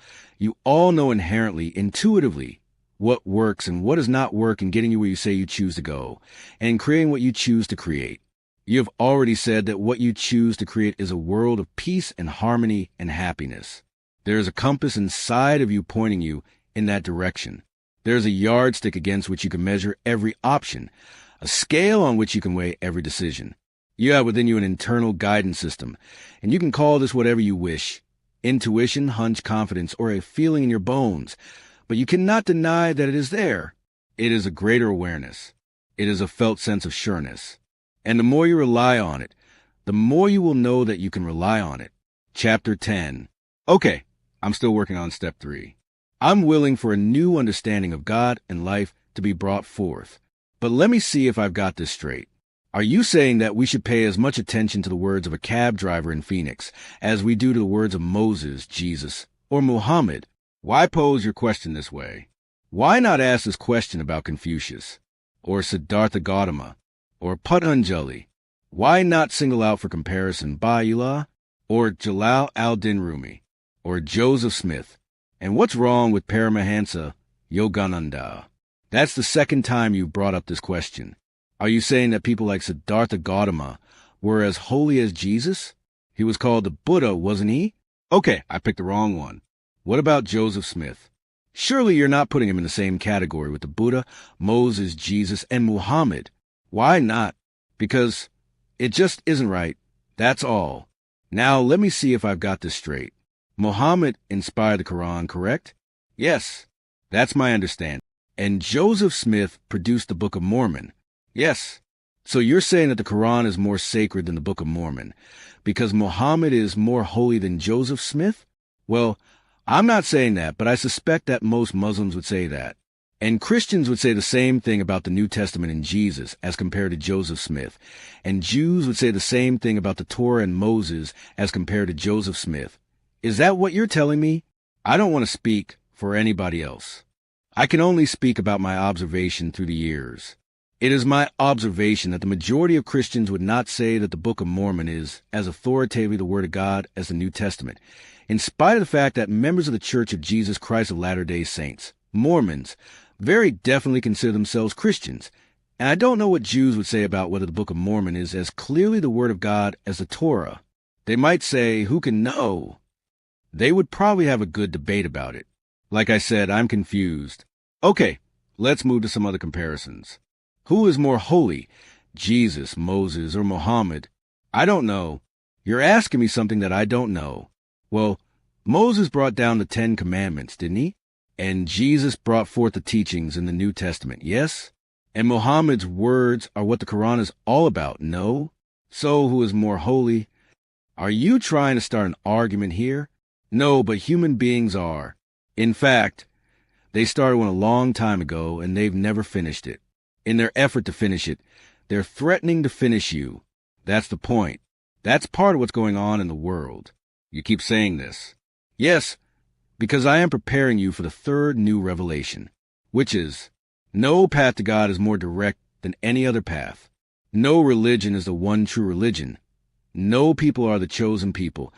all know inherently, intuitively, what works and what does not work in getting you where you say you choose to go, and creating what you choose to create. You have already said that what you choose to create is a world of peace and harmony and happiness. There is a compass inside of you pointing you in that direction. There is a yardstick against which you can measure every option, a scale on which you can weigh every decision. You have within you an internal guidance system, and you can call this whatever you wish. Intuition, hunch, confidence, or a feeling in your bones. But you cannot deny that it is there. It is a greater awareness. It is a felt sense of sureness. And the more you rely on it, the more you will know that you can rely on it. Chapter 10. Okay, I'm still working on step 3. I'm willing for a new understanding of God and life to be brought forth. But let me see if I've got this straight. Are you saying that we should pay as much attention to the words of a cab driver in Phoenix as we do to the words of Moses, Jesus, or Muhammad? Why pose your question this way? Why not ask this question about Confucius, or Siddhartha Gautama, or Patanjali? Why not single out for comparison Baha'u'llah, or Jalal al-Din Rumi, or Joseph Smith? And what's wrong with Paramahansa Yogananda? That's the second time you brought up this question. Are you saying that people like Siddhartha Gautama were as holy as Jesus? He was called the Buddha, wasn't he? Okay, I picked the wrong one. What about Joseph Smith? Surely you're not putting him in the same category with the Buddha, Moses, Jesus, and Muhammad. Why not? Because it just isn't right. That's all. Now let me see if I've got this straight. Muhammad inspired the Quran, correct? Yes, that's my understanding. And Joseph Smith produced the Book of Mormon. Yes. So you're saying that the Quran is more sacred than the Book of Mormon because Muhammad is more holy than Joseph Smith? Well, I'm not saying that, but I suspect that most Muslims would say that. And Christians would say the same thing about the New Testament and Jesus as compared to Joseph Smith. And Jews would say the same thing about the Torah and Moses as compared to Joseph Smith. Is that what you're telling me? I don't want to speak for anybody else. I can only speak about my observation through the years. It is my observation that the majority of Christians would not say that the Book of Mormon is as authoritatively the Word of God as the New Testament, in spite of the fact that members of the Church of Jesus Christ of Latter-day Saints, Mormons, very definitely consider themselves Christians. And I don't know what Jews would say about whether the Book of Mormon is as clearly the Word of God as the Torah. They might say, who can know? They would probably have a good debate about it. Like I said, I'm confused. Okay, let's move to some other comparisons. Who is more holy, Jesus, Moses, or Muhammad? I don't know. You're asking me something that I don't know. Well, Moses brought down the 10 Commandments, didn't he? And Jesus brought forth the teachings in the New Testament, yes? And Muhammad's words are what the Quran is all about, no? So who is more holy? Are you trying to start an argument here? No, but human beings are. In fact, they started one a long time ago, and they've never finished it. In their effort to finish it, they're threatening to finish you. That's the point. That's part of what's going on in the world. You keep saying this. Yes, because I am preparing you for the third new revelation, which is, no path to God is more direct than any other path. No religion is the one true religion. No people are the chosen people.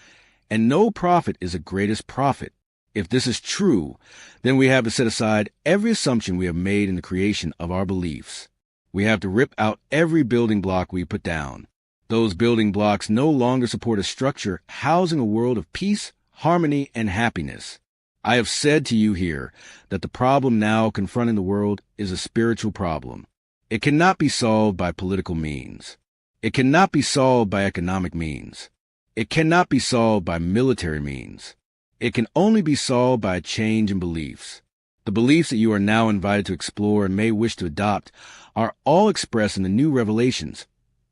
And no prophet is the greatest prophet. If this is true, then we have to set aside every assumption we have made in the creation of our beliefs. We have to rip out every building block we put down. Those building blocks no longer support a structure housing a world of peace, harmony, and happiness. I have said to you here that the problem now confronting the world is a spiritual problem. It cannot be solved by political means. It cannot be solved by economic means. It cannot be solved by military means. It can only be solved by a change in beliefs. The beliefs that you are now invited to explore and may wish to adopt are all expressed in the new revelations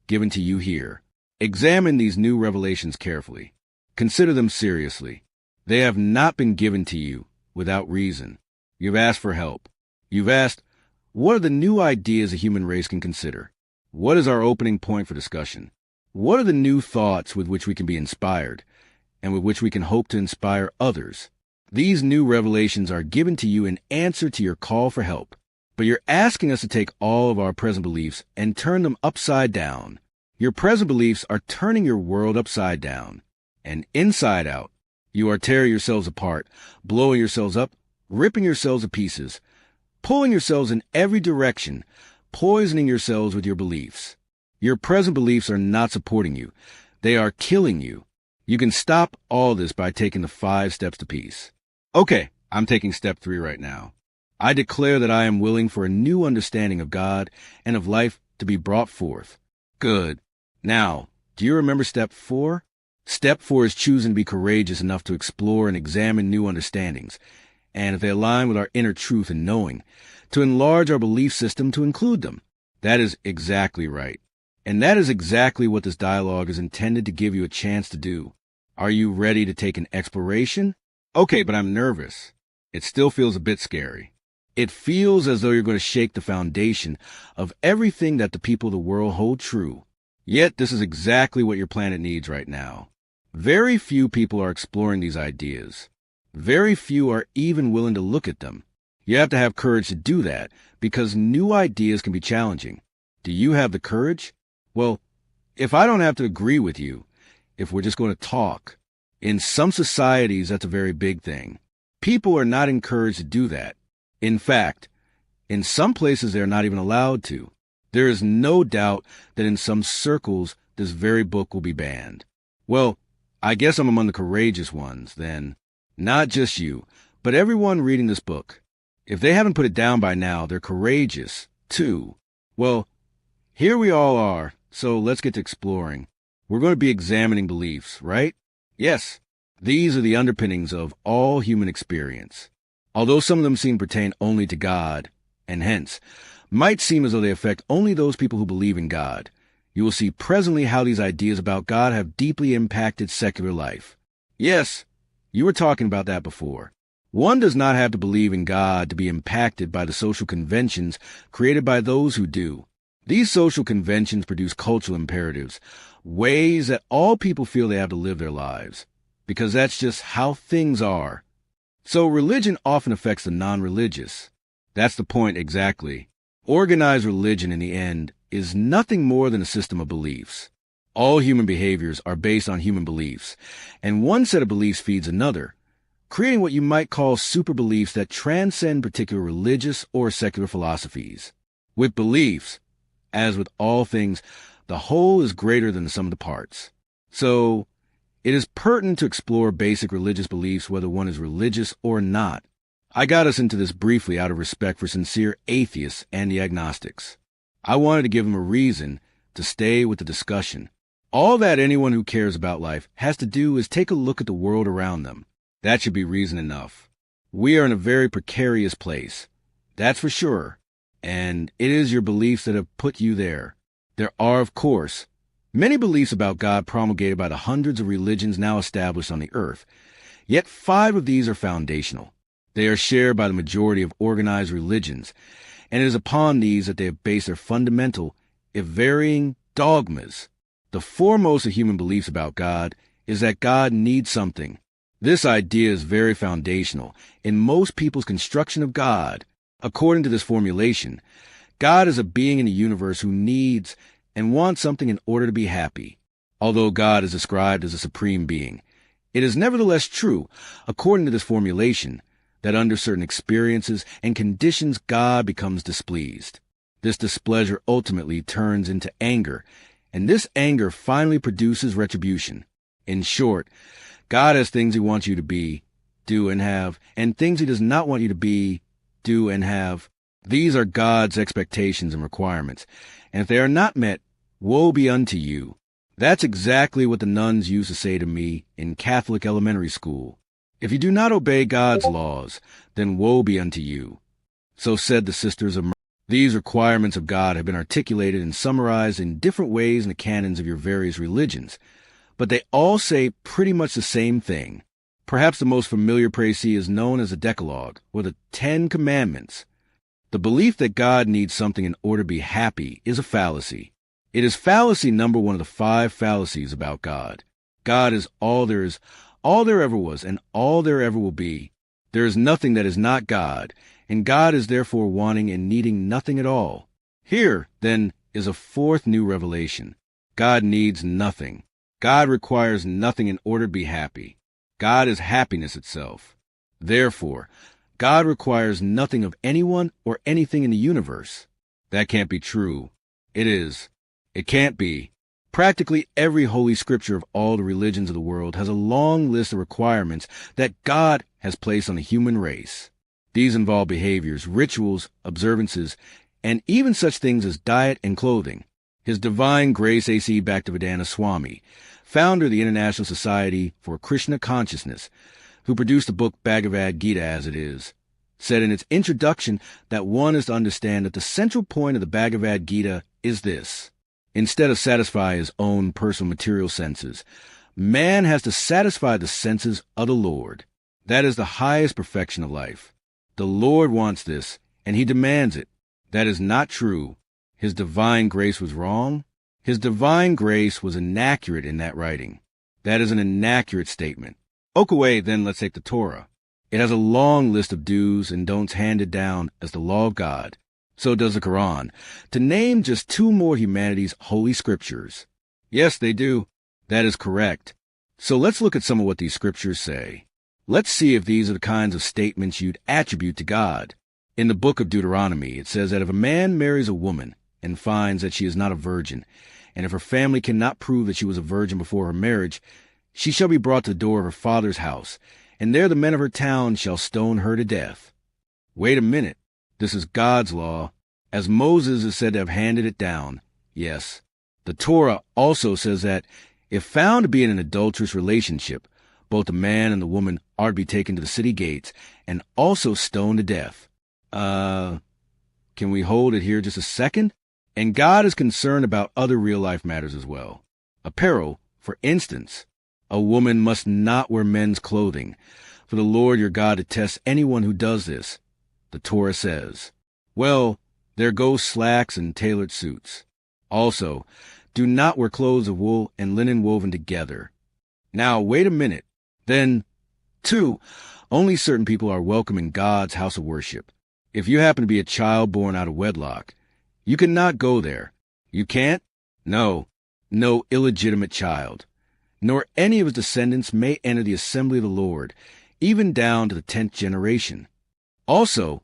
given to you here. Examine these new revelations carefully. Consider them seriously. They have not been given to you without reason. You've asked for help. You've asked, what are the new ideas the human race can consider? What is our opening point for discussion? What are the new thoughts with which we can be inspired and with which we can hope to inspire others? These new revelations are given to you in answer to your call for help, but you're asking us to take all of our present beliefs and turn them upside down. Your present beliefs are turning your world upside down, and inside out. You are tearing yourselves apart, blowing yourselves up, ripping yourselves to pieces, pulling yourselves in every direction, poisoning yourselves with your beliefs. Your present beliefs are not supporting you. They are killing you. You can stop all this by taking the 5 steps to peace. Okay, I'm taking step 3 right now. I declare that I am willing for a new understanding of God and of life to be brought forth. Good. Now, do you remember step 4? Step 4 is choosing to be courageous enough to explore and examine new understandings, and if they align with our inner truth and knowing, to enlarge our belief system to include them. That is exactly right. And that is exactly what this dialogue is intended to give you a chance to do. Are you ready to take an exploration? Okay, but I'm nervous. It still feels a bit scary. It feels as though you're going to shake the foundation of everything that the people of the world hold true. Yet this is exactly what your planet needs right now. Very few people are exploring these ideas. Very few are even willing to look at them. You have to have courage to do that because new ideas can be challenging. Do you have the courage? Well, if I don't have to agree with you, if we're just going to talk, in some societies that's a very big thing. People are not encouraged to do that. In fact, in some places they're not even allowed to. There is no doubt that in some circles this very book will be banned. Well, I guess I'm among the courageous ones, then. Not just you, but everyone reading this book. If they haven't put it down by now, they're courageous, too. Well, here we all are, so let's get to exploring. We're going to be examining beliefs, right? Yes, these are the underpinnings of all human experience. Although some of them seem to pertain only to God, and hence, might seem as though they affect only those people who believe in God, you will see presently how these ideas about God have deeply impacted secular life. Yes, you were talking about that before. One does not have to believe in God to be impacted by the social conventions created by those who do. These social conventions produce cultural imperatives, ways that all people feel they have to live their lives, because that's just how things are. So religion often affects the non-religious. That's the point exactly. Organized religion, in the end, is nothing more than a system of beliefs. All human behaviors are based on human beliefs, and one set of beliefs feeds another, creating what you might call super beliefs that transcend particular religious or secular philosophies. With beliefs, as with all things, the whole is greater than the sum of the parts. So, it is pertinent to explore basic religious beliefs whether one is religious or not. I got us into this briefly out of respect for sincere atheists and the agnostics. I wanted to give them a reason to stay with the discussion. All that anyone who cares about life has to do is take a look at the world around them. That should be reason enough. We are in a very precarious place. That's for sure. And it is your beliefs that have put you there. There are, of course, many beliefs about God promulgated by the hundreds of religions now established on the earth. Yet 5 of these are foundational. They are shared by the majority of organized religions, and it is upon these that they have based their fundamental, if varying, dogmas. The foremost of human beliefs about God is that God needs something. This idea is very foundational in most people's construction of God. According to this formulation, God is a being in the universe who needs and wants something in order to be happy. Although God is described as a supreme being, it is nevertheless true, according to this formulation, that under certain experiences and conditions God becomes displeased. This displeasure ultimately turns into anger, and this anger finally produces retribution. In short, God has things he wants you to be, do, and have, and things he does not want you to be, do, and have. These are God's expectations and requirements, and if they are not met, woe be unto you. That's exactly what the nuns used to say to me in Catholic elementary school. If you do not obey God's laws, then woe be unto you. So said the sisters of mercy. These requirements of God have been articulated and summarized in different ways in the canons of your various religions, but they all say pretty much the same thing. Perhaps the most familiar précis is known as the Decalogue, or the 10 Commandments. The belief that God needs something in order to be happy is a fallacy. It is fallacy number one of the 5 fallacies about God. God is all there is, all there ever was, and all there ever will be. There is nothing that is not God, and God is therefore wanting and needing nothing at all. Here, then, is a 4th new revelation. God needs nothing. God requires nothing in order to be happy. God is happiness itself. Therefore, God requires nothing of anyone or anything in the universe. That can't be true. It is. It can't be. Practically every holy scripture of all the religions of the world has a long list of requirements that God has placed on the human race. These involve behaviors, rituals, observances, and even such things as diet and clothing. His Divine Grace A.C. Bhaktivedanta Swami, founder of the International Society for Krishna Consciousness, who produced the book Bhagavad Gita as it is, said in its introduction that one is to understand that the central point of the Bhagavad Gita is this. Instead of satisfy his own personal material senses, man has to satisfy the senses of the Lord. That is the highest perfection of life. The Lord wants this, and he demands it. That is not true. His divine grace was wrong. His divine grace was inaccurate in that writing. That is an inaccurate statement. Okay, then let's take the Torah. It has a long list of do's and don'ts handed down as the law of God. So does the Quran, to name just 2 more humanity's holy scriptures. Yes, they do. That is correct. So let's look at some of what these scriptures say. Let's see if these are the kinds of statements you'd attribute to God. In the book of Deuteronomy, it says that if a man marries a woman and finds that she is not a virgin, and if her family cannot prove that she was a virgin before her marriage, she shall be brought to the door of her father's house, and there the men of her town shall stone her to death. Wait a minute. This is God's law, as Moses is said to have handed it down. Yes. The Torah also says that if found to be in an adulterous relationship, both the man and the woman are to be taken to the city gates and also stoned to death. Can we hold it here just a second? And God is concerned about other real-life matters as well. Apparel, for instance. A woman must not wear men's clothing, for the Lord your God detests anyone who does this. The Torah says. Well, there go slacks and tailored suits. Also, do not wear clothes of wool and linen woven together. Now, wait a minute. Then, 2, only certain people are welcome in God's house of worship. If you happen to be a child born out of wedlock, you cannot go there. You can't? No illegitimate child, nor any of his descendants may enter the assembly of the Lord, even down to the 10th generation. Also,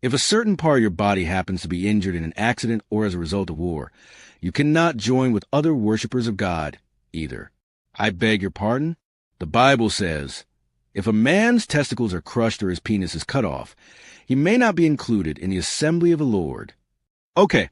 if a certain part of your body happens to be injured in an accident or as a result of war, you cannot join with other worshippers of God, either. I beg your pardon? The Bible says, if a man's testicles are crushed or his penis is cut off, he may not be included in the assembly of the Lord. Okay,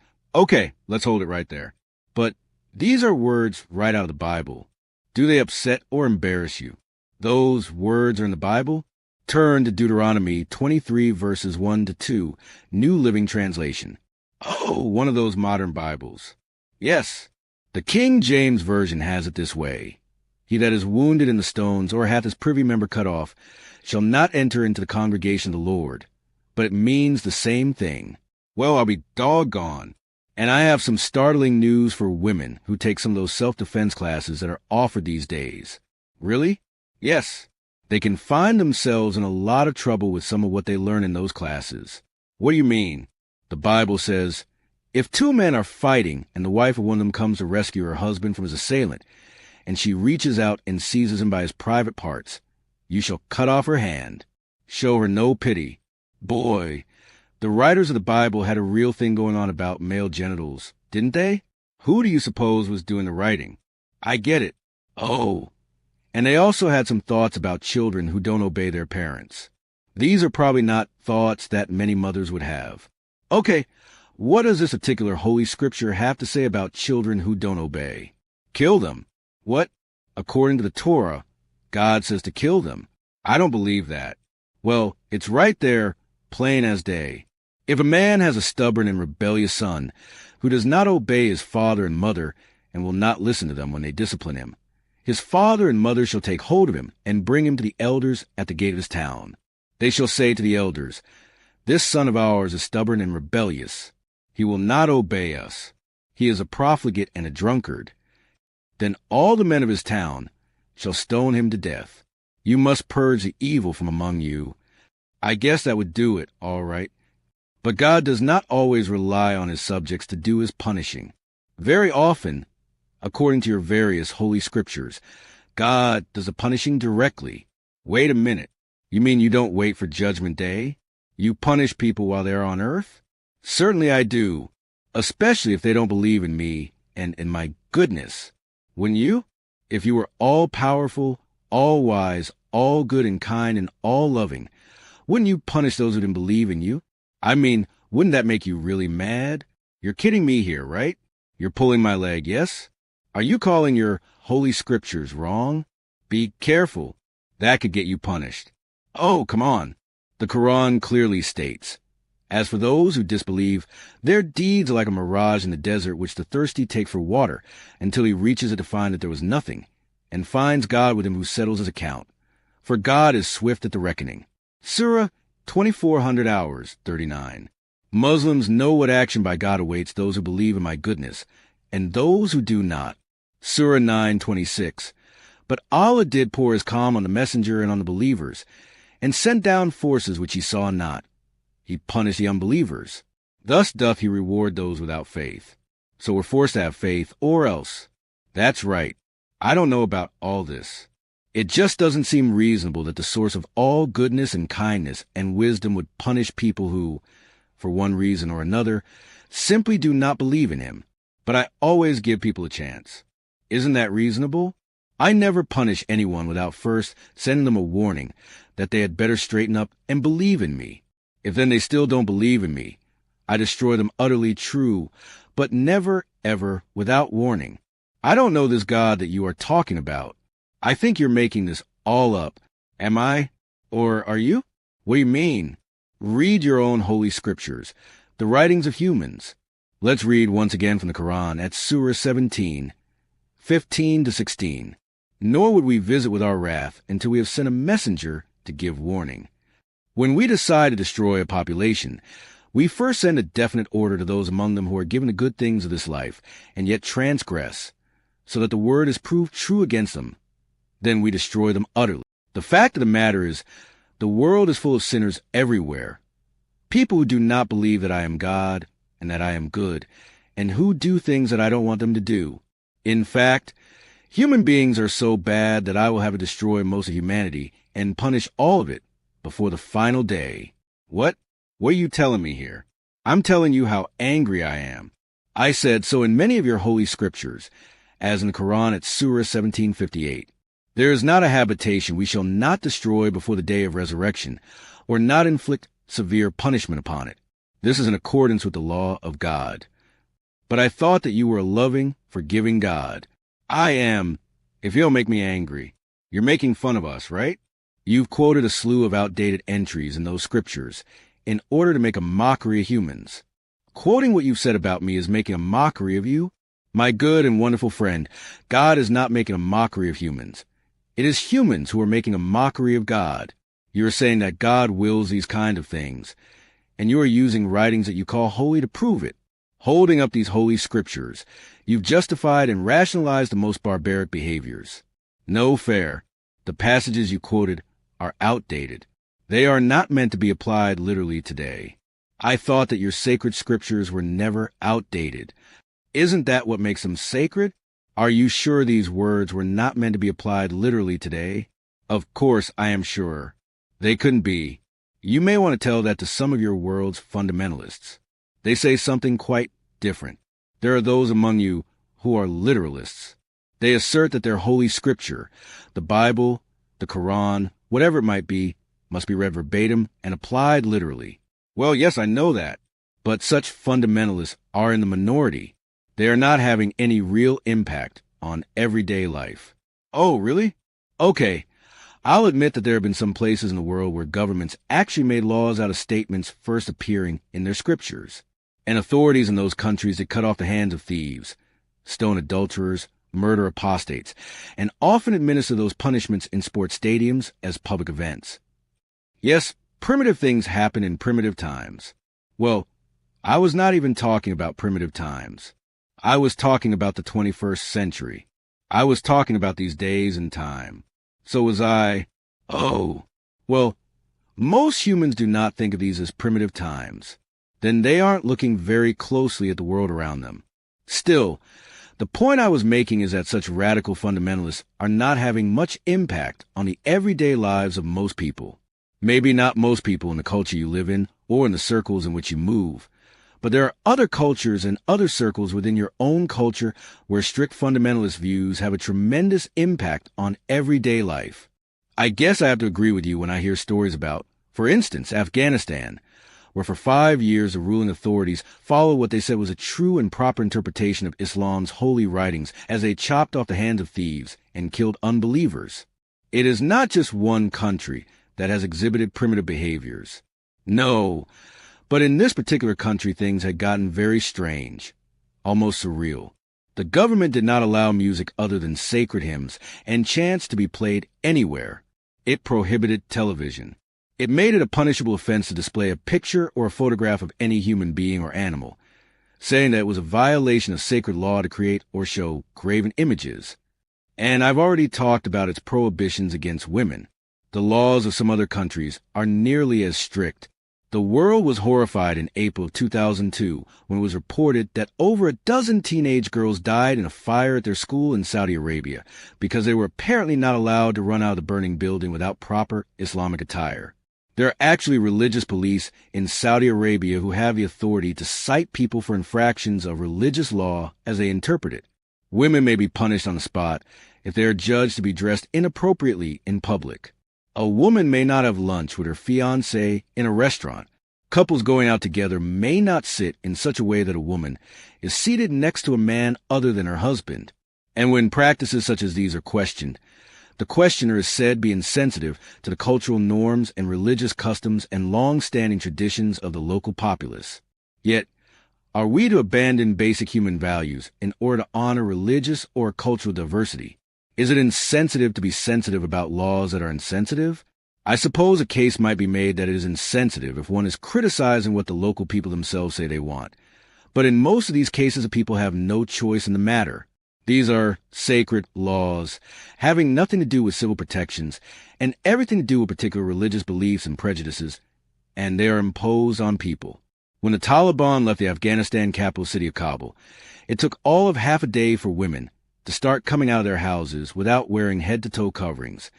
let's hold it right there. But these are words right out of the Bible. Do they upset or embarrass you? Those words are in the Bible? Turn to Deuteronomy 23 verses 1 to 2, New Living Translation. Oh, one of those modern Bibles. Yes, the King James Version has it this way. He that is wounded in the stones or hath his privy member cut off shall not enter into the congregation of the Lord. But it means the same thing. Well, I'll be doggone. And I have some startling news for women who take some of those self-defense classes that are offered these days. Really? Yes. They can find themselves in a lot of trouble with some of what they learn in those classes. What do you mean? The Bible says, if 2 men are fighting and the wife of one of them comes to rescue her husband from his assailant, and she reaches out and seizes him by his private parts, you shall cut off her hand. Show her no pity. Boy, the writers of the Bible had a real thing going on about male genitals, didn't they? Who do you suppose was doing the writing? I get it. Oh. And they also had some thoughts about children who don't obey their parents. These are probably not thoughts that many mothers would have. Okay, what does this particular holy scripture have to say about children who don't obey? Kill them. What? According to the Torah, God says to kill them. I don't believe that. Well, it's right there, plain as day. If a man has a stubborn and rebellious son who does not obey his father and mother and will not listen to them when they discipline him, his father and mother shall take hold of him and bring him to the elders at the gate of his town. They shall say to the elders, "This son of ours is stubborn and rebellious. He will not obey us. He is a profligate and a drunkard." Then all the men of his town shall stone him to death. You must purge the evil from among you. I guess that would do it, all right. But God does not always rely on his subjects to do his punishing. Very often, according to your various holy scriptures, God does the punishing directly. Wait a minute. You mean you don't wait for Judgment Day? You punish people while they're on earth? Certainly I do, especially if they don't believe in me and in my goodness. Wouldn't you? If you were all-powerful, all-wise, all-good and kind, and all-loving, wouldn't you punish those who didn't believe in you? I mean, wouldn't that make you really mad? You're kidding me here, right? You're pulling my leg, yes? Are you calling your holy scriptures wrong? Be careful. That could get you punished. Oh, come on. The Quran clearly states, "As for those who disbelieve, their deeds are like a mirage in the desert which the thirsty take for water until he reaches it to find that there was nothing, and finds God with him who settles his account. For God is swift at the reckoning." Surah 2400 hours, 39. Muslims know what action by God awaits those who believe in my goodness, and those who do not. Surah 9:26. But Allah did pour his calm on the messenger and on the believers, and sent down forces which he saw not. He punished the unbelievers. Thus doth he reward those without faith. So we're forced to have faith, or else. That's right. I don't know about all this. It just doesn't seem reasonable that the source of all goodness and kindness and wisdom would punish people who, for one reason or another, simply do not believe in him. But I always give people a chance. Isn't that reasonable? I never punish anyone without first sending them a warning that they had better straighten up and believe in me. If then they still don't believe in me, I destroy them utterly true, but never, ever without warning. I don't know this God that you are talking about. I think you're making this all up. Am I? Or are you? What do you mean? Read your own holy scriptures, the writings of humans. Let's read once again from the Quran at Surah 17, 15 to 16. Nor would we visit with our wrath until we have sent a messenger to give warning. When we decide to destroy a population, we first send a definite order to those among them who are given the good things of this life and yet transgress, so that the word is proved true against them. Then we destroy them utterly. The fact of the matter is, the world is full of sinners everywhere. People who do not believe that I am God and that I am good, and who do things that I don't want them to do. In fact, human beings are so bad that I will have to destroy most of humanity and punish all of it before the final day. What? What are you telling me here? I'm telling you how angry I am. I said, so in many of your holy scriptures, as in the Quran at Surah 1758, there is not a habitation we shall not destroy before the day of resurrection, or not inflict severe punishment upon it. This is in accordance with the law of God. But I thought that you were a loving, forgiving God. I am, if you'll make me angry. You're making fun of us, right? You've quoted a slew of outdated entries in those scriptures in order to make a mockery of humans. Quoting what you've said about me is making a mockery of you? My good and wonderful friend, God is not making a mockery of humans. It is humans who are making a mockery of God. You are saying that God wills these kind of things, and you are using writings that you call holy to prove it. Holding up these holy scriptures, you've justified and rationalized the most barbaric behaviors. No fair. The passages you quoted are outdated. They are not meant to be applied literally today. I thought that your sacred scriptures were never outdated. Isn't that what makes them sacred? Are you sure these words were not meant to be applied literally today? Of course I am sure. They couldn't be. You may want to tell that to some of your world's fundamentalists. They say something quite different. There are those among you who are literalists. They assert that their holy scripture, the Bible, the Quran, whatever it might be, must be read verbatim and applied literally. Well, yes, I know that. But such fundamentalists are in the minority. They are not having any real impact on everyday life. Oh, really? Okay. I'll admit that there have been some places in the world where governments actually made laws out of statements first appearing in their scriptures, and authorities in those countries that cut off the hands of thieves, stone adulterers, murder apostates, and often administer those punishments in sports stadiums as public events. Yes, primitive things happen in primitive times. Well, I was not even talking about primitive times. I was talking about the 21st century. I was talking about these days and time. So was I. Oh, well, most humans do not think of these as primitive times. Then they aren't looking very closely at the world around them. Still, the point I was making is that such radical fundamentalists are not having much impact on the everyday lives of most people. Maybe not most people in the culture you live in or in the circles in which you move, but there are other cultures and other circles within your own culture where strict fundamentalist views have a tremendous impact on everyday life. I guess I have to agree with you when I hear stories about, for instance, Afghanistan, where for 5 years the ruling authorities followed what they said was a true and proper interpretation of Islam's holy writings as they chopped off the hands of thieves and killed unbelievers. It is not just one country that has exhibited primitive behaviors. No, but in this particular country things had gotten very strange, almost surreal. The government did not allow music other than sacred hymns and chants to be played anywhere. It prohibited television. It made it a punishable offense to display a picture or a photograph of any human being or animal, saying that it was a violation of sacred law to create or show graven images. And I've already talked about its prohibitions against women. The laws of some other countries are nearly as strict. The world was horrified in April of 2002 when it was reported that over a dozen teenage girls died in a fire at their school in Saudi Arabia because they were apparently not allowed to run out of the burning building without proper Islamic attire. There are actually religious police in Saudi Arabia who have the authority to cite people for infractions of religious law as they interpret it. Women may be punished on the spot if they are judged to be dressed inappropriately in public. A woman may not have lunch with her fiancé in a restaurant. Couples going out together may not sit in such a way that a woman is seated next to a man other than her husband. And when practices such as these are questioned, the questioner is said to be insensitive to the cultural norms and religious customs and long-standing traditions of the local populace. Yet, are we to abandon basic human values in order to honor religious or cultural diversity? Is it insensitive to be sensitive about laws that are insensitive? I suppose a case might be made that it is insensitive if one is criticizing what the local people themselves say they want. But in most of these cases, the people have no choice in the matter. These are sacred laws, having nothing to do with civil protections, and everything to do with particular religious beliefs and prejudices, and they are imposed on people. When the Taliban left the Afghanistan capital city of Kabul, it took all of half a day for women to start coming out of their houses without wearing head-to-toe coverings,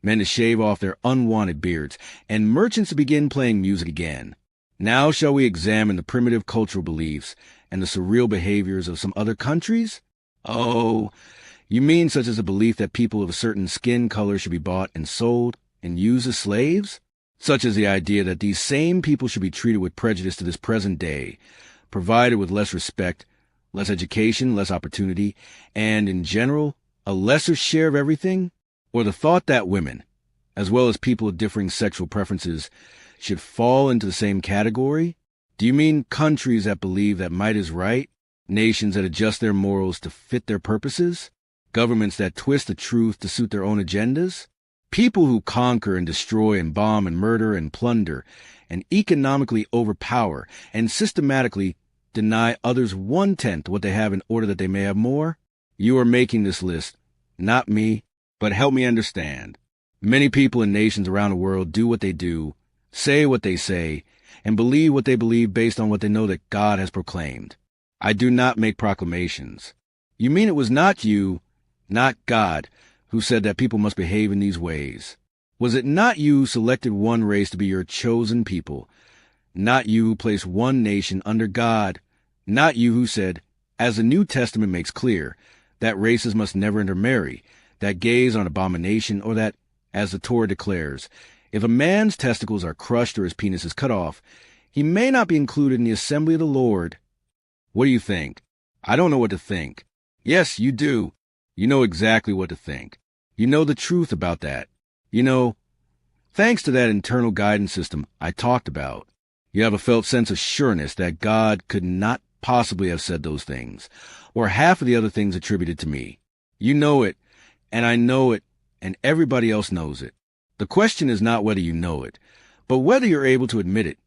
men to shave off their unwanted beards, and merchants to begin playing music again. Now shall we examine the primitive cultural beliefs and the surreal behaviors of some other countries? Oh, you mean such as the belief that people of a certain skin color should be bought and sold and used as slaves? Such as the idea that these same people should be treated with prejudice to this present day, provided with less respect, less education, less opportunity, and, in general, a lesser share of everything? Or the thought that women, as well as people of differing sexual preferences, should fall into the same category? Do you mean countries that believe that might is right? Nations that adjust their morals to fit their purposes? Governments that twist the truth to suit their own agendas? People who conquer and destroy and bomb and murder and plunder and economically overpower and systematically deny others 1/10 what they have in order that they may have more? You are making this list, not me, but help me understand. Many people in nations around the world do what they do, say what they say, and believe what they believe based on what they know that God has proclaimed. I do not make proclamations. You mean it was not you, not God, who said that people must behave in these ways? Was it not you who selected one race to be your chosen people? Not you who placed one nation under God? Not you who said, as the New Testament makes clear, that races must never intermarry, that gays are an abomination, or that, as the Torah declares, if a man's testicles are crushed or his penis is cut off, he may not be included in the assembly of the Lord? What do you think? I don't know what to think. Yes, you do. You know exactly what to think. You know the truth about that. You know, thanks to that internal guidance system I talked about, you have a felt sense of sureness that God could not possibly have said those things, or half of the other things attributed to me. You know it, and I know it, and everybody else knows it. The question is not whether you know it, but whether you're able to admit it,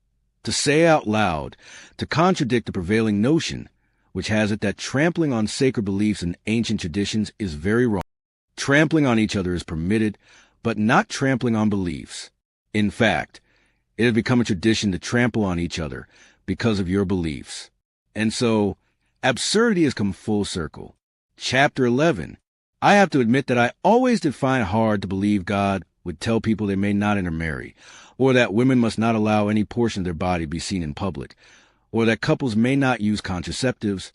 to say out loud, to contradict the prevailing notion, which has it that trampling on sacred beliefs and ancient traditions is very wrong. Trampling on each other is permitted, but not trampling on beliefs. In fact, it has become a tradition to trample on each other because of your beliefs. And so, absurdity has come full circle. Chapter 11. I have to admit that I always did find it hard to believe God would tell people they may not intermarry, or that women must not allow any portion of their body be seen in public, or that couples may not use contraceptives,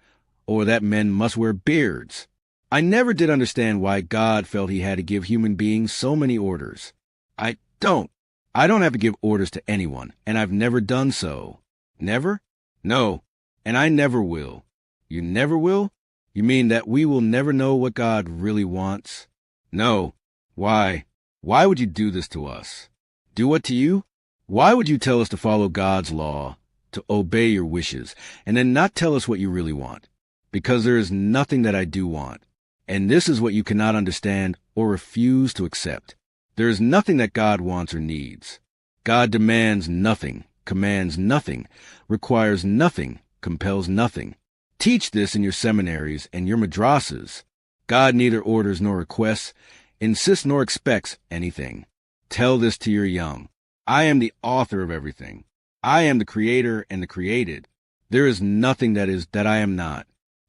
or that men must wear beards. I never did understand why God felt he had to give human beings so many orders. I don't have to give orders to anyone, and I've never done so. Never? No, and I never will. You never will? You mean that we will never know what God really wants? No. Why? Why would you do this to us? Do what to you? Why would you tell us to follow God's law, to obey your wishes, and then not tell us what you really want? Because there is nothing that I do want. And this is what you cannot understand or refuse to accept. There is nothing that God wants or needs. God demands nothing, commands nothing, requires nothing, compels nothing. Teach this in your seminaries and your madrasas. God neither orders nor requests, insists nor expects anything. Tell this to your young. I am the author of everything. I am the creator and the created. There is nothing that I am not.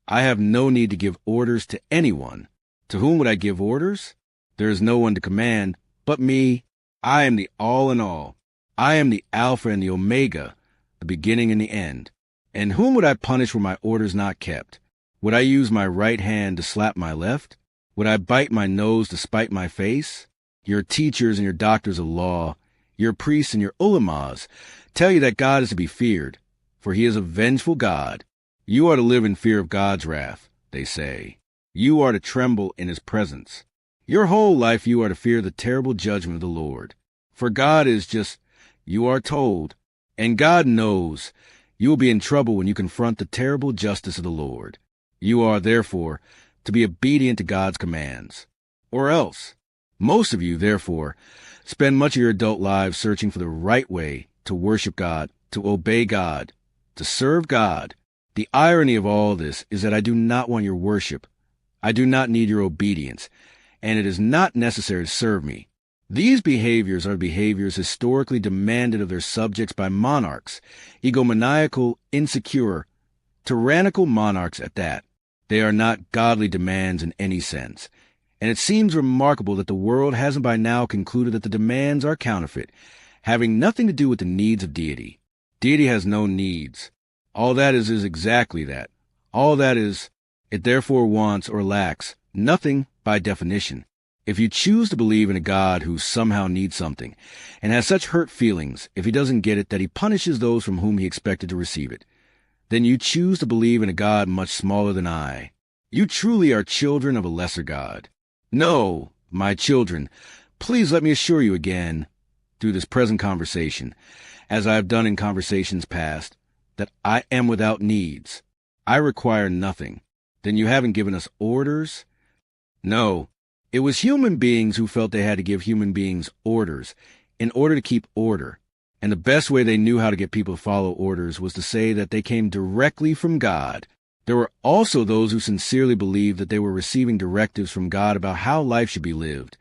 I have no need to give orders to anyone. To whom would I give orders? There is no one to command but me. I am the all in all. I am the Alpha and the Omega, the beginning and the end. And whom would I punish were my orders not kept? Would I use my right hand to slap my left? Would I bite my nose to spite my face? Your teachers and your doctors of law, your priests and your ulamas, tell you that God is to be feared, for he is a vengeful God. You are to live in fear of God's wrath, they say. You are to tremble in his presence. Your whole life you are to fear the terrible judgment of the Lord. For God is just, you are told, and God knows, you will be in trouble when you confront the terrible justice of the Lord. You are, therefore, to be obedient to God's commands. Or else, most of you, therefore, spend much of your adult lives searching for the right way to worship God, to obey God, to serve God. The irony of all this is that I do not want your worship. I do not need your obedience, and it is not necessary to serve me. These behaviors are behaviors historically demanded of their subjects by monarchs, egomaniacal, insecure, tyrannical monarchs at that. They are not godly demands in any sense, and it seems remarkable that the world hasn't by now concluded that the demands are counterfeit, having nothing to do with the needs of deity. Deity has no needs. All that is exactly that. All that is, it therefore wants or lacks nothing by definition. If you choose to believe in a God who somehow needs something, and has such hurt feelings if he doesn't get it that he punishes those from whom he expected to receive it, then you choose to believe in a God much smaller than I. You truly are children of a lesser God. No, my children, please let me assure you again, through this present conversation, as I have done in conversations past, that I am without needs. I require nothing. Then you haven't given us orders? No, it was human beings who felt they had to give human beings orders in order to keep order. And the best way they knew how to get people to follow orders was to say that they came directly from God. There were also those who sincerely believed that they were receiving directives from God about how life should be lived,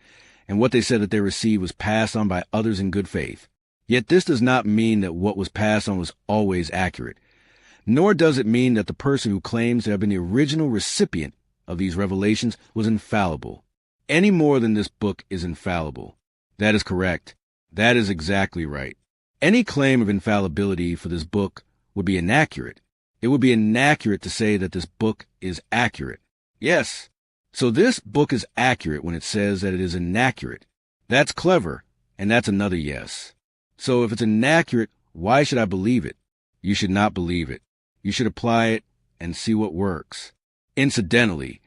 and what they said that they received was passed on by others in good faith. Yet this does not mean that what was passed on was always accurate, nor does it mean that the person who claims to have been the original recipient of these revelations was infallible, any more than this book is infallible. That is correct. That is exactly right. Any claim of infallibility for this book would be inaccurate. It would be inaccurate to say that this book is accurate. Yes, so this book is accurate when it says that it is inaccurate. That's clever, and that's another yes. So if it's inaccurate, why should I believe it? You should not believe it. You should apply it and see what works. Incidentally,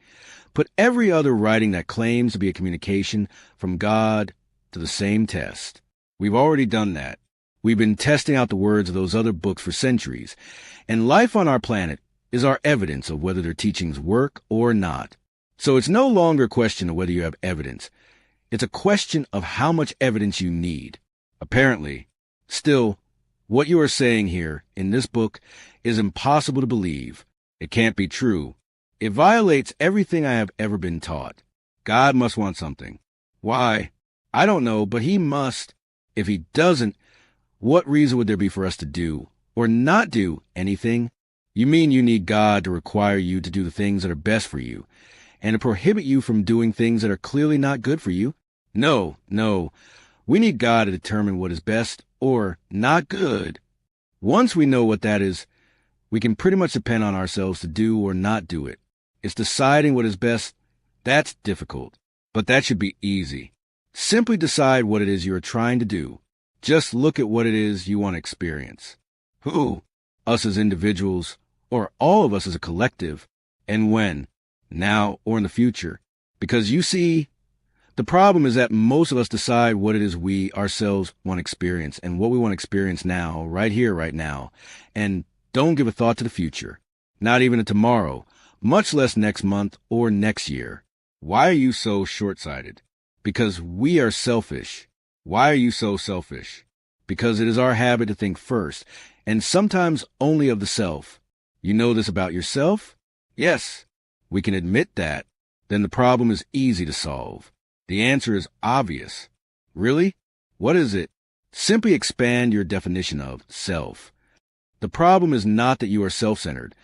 put every other writing that claims to be a communication from God to the same test. We've already done that. We've been testing out the words of those other books for centuries, and life on our planet is our evidence of whether their teachings work or not. So it's no longer a question of whether you have evidence. It's a question of how much evidence you need. Apparently, still, what you are saying here in this book is impossible to believe. It can't be true. It violates everything I have ever been taught. God must want something. Why? I don't know, but he must. If he doesn't, what reason would there be for us to do or not do anything? You mean you need God to require you to do the things that are best for you and to prohibit you from doing things that are clearly not good for you? No. We need God to determine what is best or not good. Once we know what that is, we can pretty much depend on ourselves to do or not do it. It's deciding what is best. That's difficult, but that should be easy. Simply decide what it is you are trying to do. Just look at what it is you want to experience. Who? Us as individuals, or all of us as a collective, and when? Now or in the future? Because you see, the problem is that most of us decide what it is we ourselves want to experience and what we want to experience now, right here, right now, and don't give a thought to the future, not even to tomorrow, much less next month or next year. Why are you so short-sighted? Because we are selfish. Why are you so selfish? Because it is our habit to think first, and sometimes only of the self. You know this about yourself? Yes, we can admit that. Then the problem is easy to solve. The answer is obvious. Really? What is it? Simply expand your definition of self. The problem is not that you are self-centered.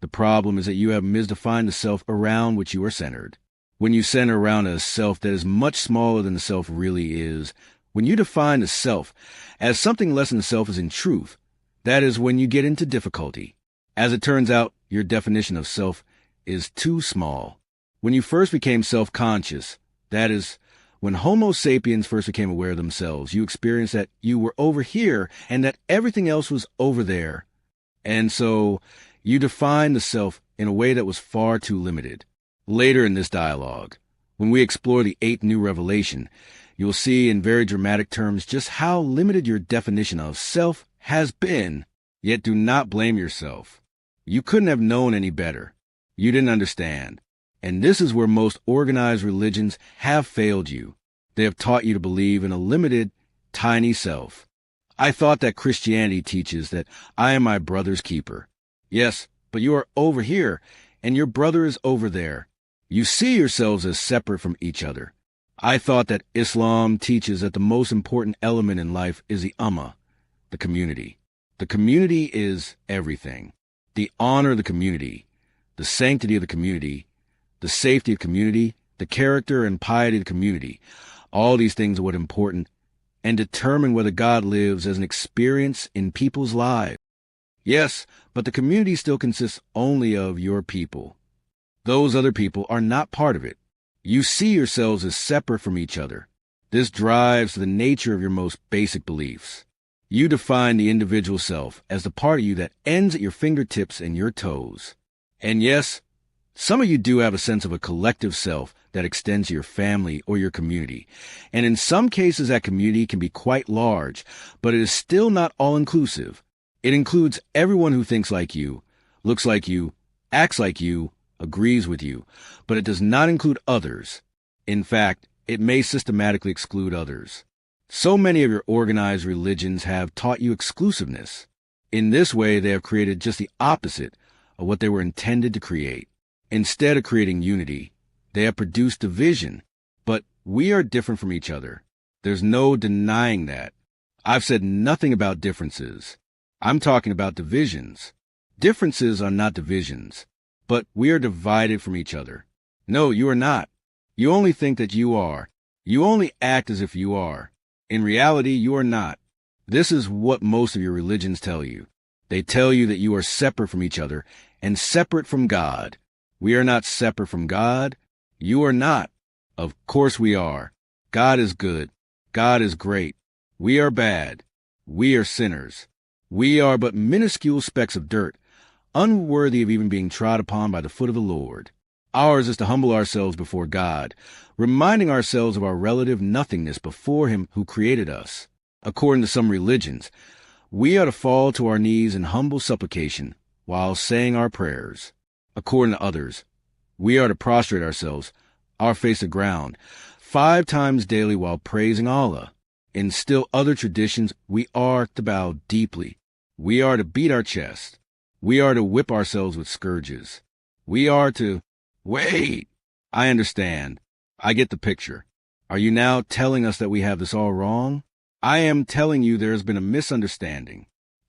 The problem is that you have misdefined the self around which you are centered. When you center around a self that is much smaller than the self really is, when you define the self as something less than the self is in truth, that is when you get into difficulty. As it turns out, your definition of self is too small. When you first became self-conscious, that is, when Homo sapiens first became aware of themselves, you experienced that you were over here and that everything else was over there. And so you defined the self in a way that was far too limited. Later in this dialogue, when we explore the 8th new revelation, you'll see in very dramatic terms just how limited your definition of self has been. Yet do not blame yourself. You couldn't have known any better. You didn't understand. And this is where most organized religions have failed you. They have taught you to believe in a limited, tiny self. I thought that Christianity teaches that I am my brother's keeper. Yes, but you are over here, and your brother is over there. You see yourselves as separate from each other. I thought that Islam teaches that the most important element in life is the ummah, the community. The community is everything. The honor of the community, the sanctity of the community, the safety of community, the character and piety of the community. All these things are what are important and determine whether God lives as an experience in people's lives. Yes, but the community still consists only of your people. Those other people are not part of it. You see yourselves as separate from each other. This drives to the nature of your most basic beliefs. You define the individual self as the part of you that ends at your fingertips and your toes. And yes, some of you do have a sense of a collective self that extends to your family or your community. And in some cases, that community can be quite large, but it is still not all-inclusive. It includes everyone who thinks like you, looks like you, acts like you, agrees with you, but it does not include others. In fact, it may systematically exclude others. So many of your organized religions have taught you exclusiveness. In this way, they have created just the opposite of what they were intended to create. Instead of creating unity, they have produced division. But we are different from each other. There's no denying that. I've said nothing about differences. I'm talking about divisions. Differences are not divisions, but we are divided from each other. No, you are not. You only think that you are. You only act as if you are. In reality, you are not. This is what most of your religions tell you. They tell you that you are separate from each other and separate from God. We are not separate from God. You are not. Of course we are. God is good. God is great. We are bad. We are sinners. We are but minuscule specks of dirt, unworthy of even being trod upon by the foot of the Lord. Ours is to humble ourselves before God, reminding ourselves of our relative nothingness before Him who created us. According to some religions, we are to fall to our knees in humble supplication while saying our prayers. According to others, we are to prostrate ourselves, our face to ground, 5 times daily while praising Allah. In still other traditions, we are to bow deeply. We are to beat our chest. We are to whip ourselves with scourges. We are to... Wait! I understand. I get the picture. Are you now telling us that we have this all wrong? I am telling you there has been a misunderstanding.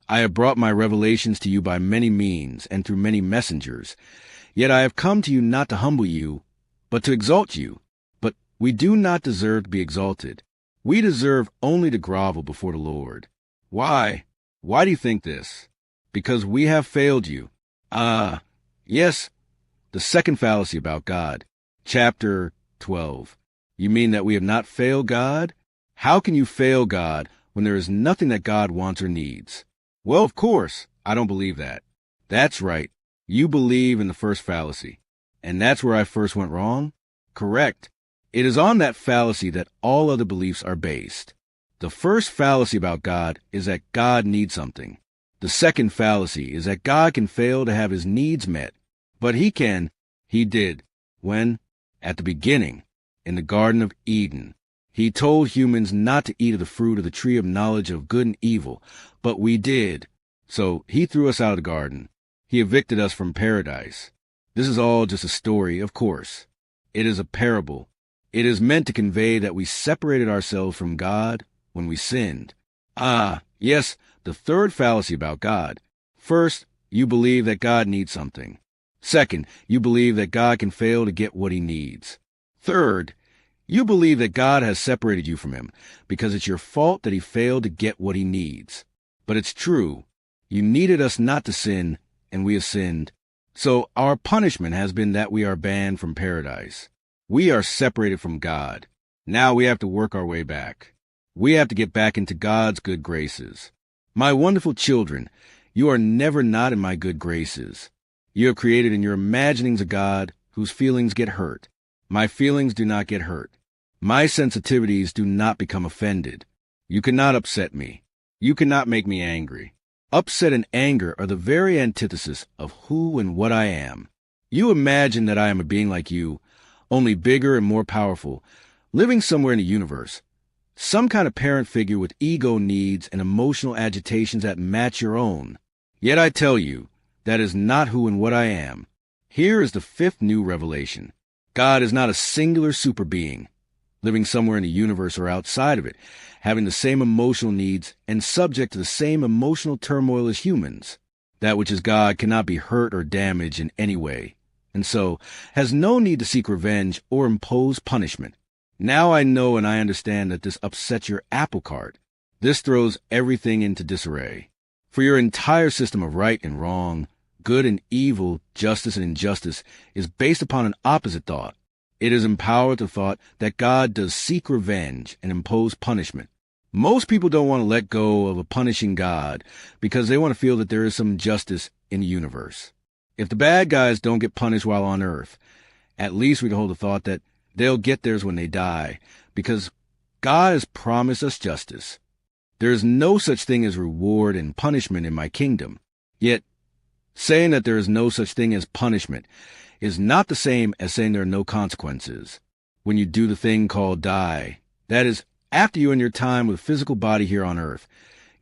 I have brought my revelations to you by many means and through many messengers. Yet I have come to you not to humble you, but to exalt you. But we do not deserve to be exalted. We deserve only to grovel before the Lord. Why? Why do you think this? Because we have failed you. Yes, the second fallacy about God. Chapter 12. You mean that we have not failed God? How can you fail God when there is nothing that God wants or needs? Well, of course, I don't believe that. That's right. You believe in the first fallacy. And that's where I first went wrong? Correct. It is on that fallacy that all other beliefs are based. The first fallacy about God is that God needs something. The second fallacy is that God can fail to have his needs met. But he did, when, at the beginning, in the Garden of Eden, he told humans not to eat of the fruit of the tree of knowledge of good and evil, but we did. So he threw us out of the garden. He evicted us from paradise. This is all just a story, of course. It is a parable. It is meant to convey that we separated ourselves from God when we sinned. Yes, the third fallacy about God. First, you believe that God needs something. Second, you believe that God can fail to get what he needs. Third, you believe that God has separated you from him because it's your fault that he failed to get what he needs. But it's true. You needed us not to sin, and we have sinned. So our punishment has been that we are banned from paradise. We are separated from God. Now we have to work our way back. We have to get back into God's good graces. My wonderful children, you are never not in my good graces. You have created in your imaginings a God whose feelings get hurt. My feelings do not get hurt. My sensitivities do not become offended. You cannot upset me. You cannot make me angry. Upset and anger are the very antithesis of who and what I am. You imagine that I am a being like you, only bigger and more powerful, living somewhere in the universe. Some kind of parent figure with ego needs and emotional agitations that match your own. Yet I tell you, that is not who and what I am. Here is the 5th new revelation. God is not a singular super being, living somewhere in the universe or outside of it, having the same emotional needs and subject to the same emotional turmoil as humans. That which is God cannot be hurt or damaged in any way, and so has no need to seek revenge or impose punishment. Now I know and I understand that this upsets your apple cart. This throws everything into disarray. For your entire system of right and wrong, good and evil, justice and injustice is based upon an opposite thought. It is empowered to thought that God does seek revenge and impose punishment. Most people don't want to let go of a punishing God because they want to feel that there is some justice in the universe. If the bad guys don't get punished while on earth, at least we can hold the thought that they'll get theirs when they die, because God has promised us justice. There is no such thing as reward and punishment in my kingdom. Yet, saying that there is no such thing as punishment is not the same as saying there are no consequences. When you do the thing called die, that is, after you end your time with a physical body here on earth,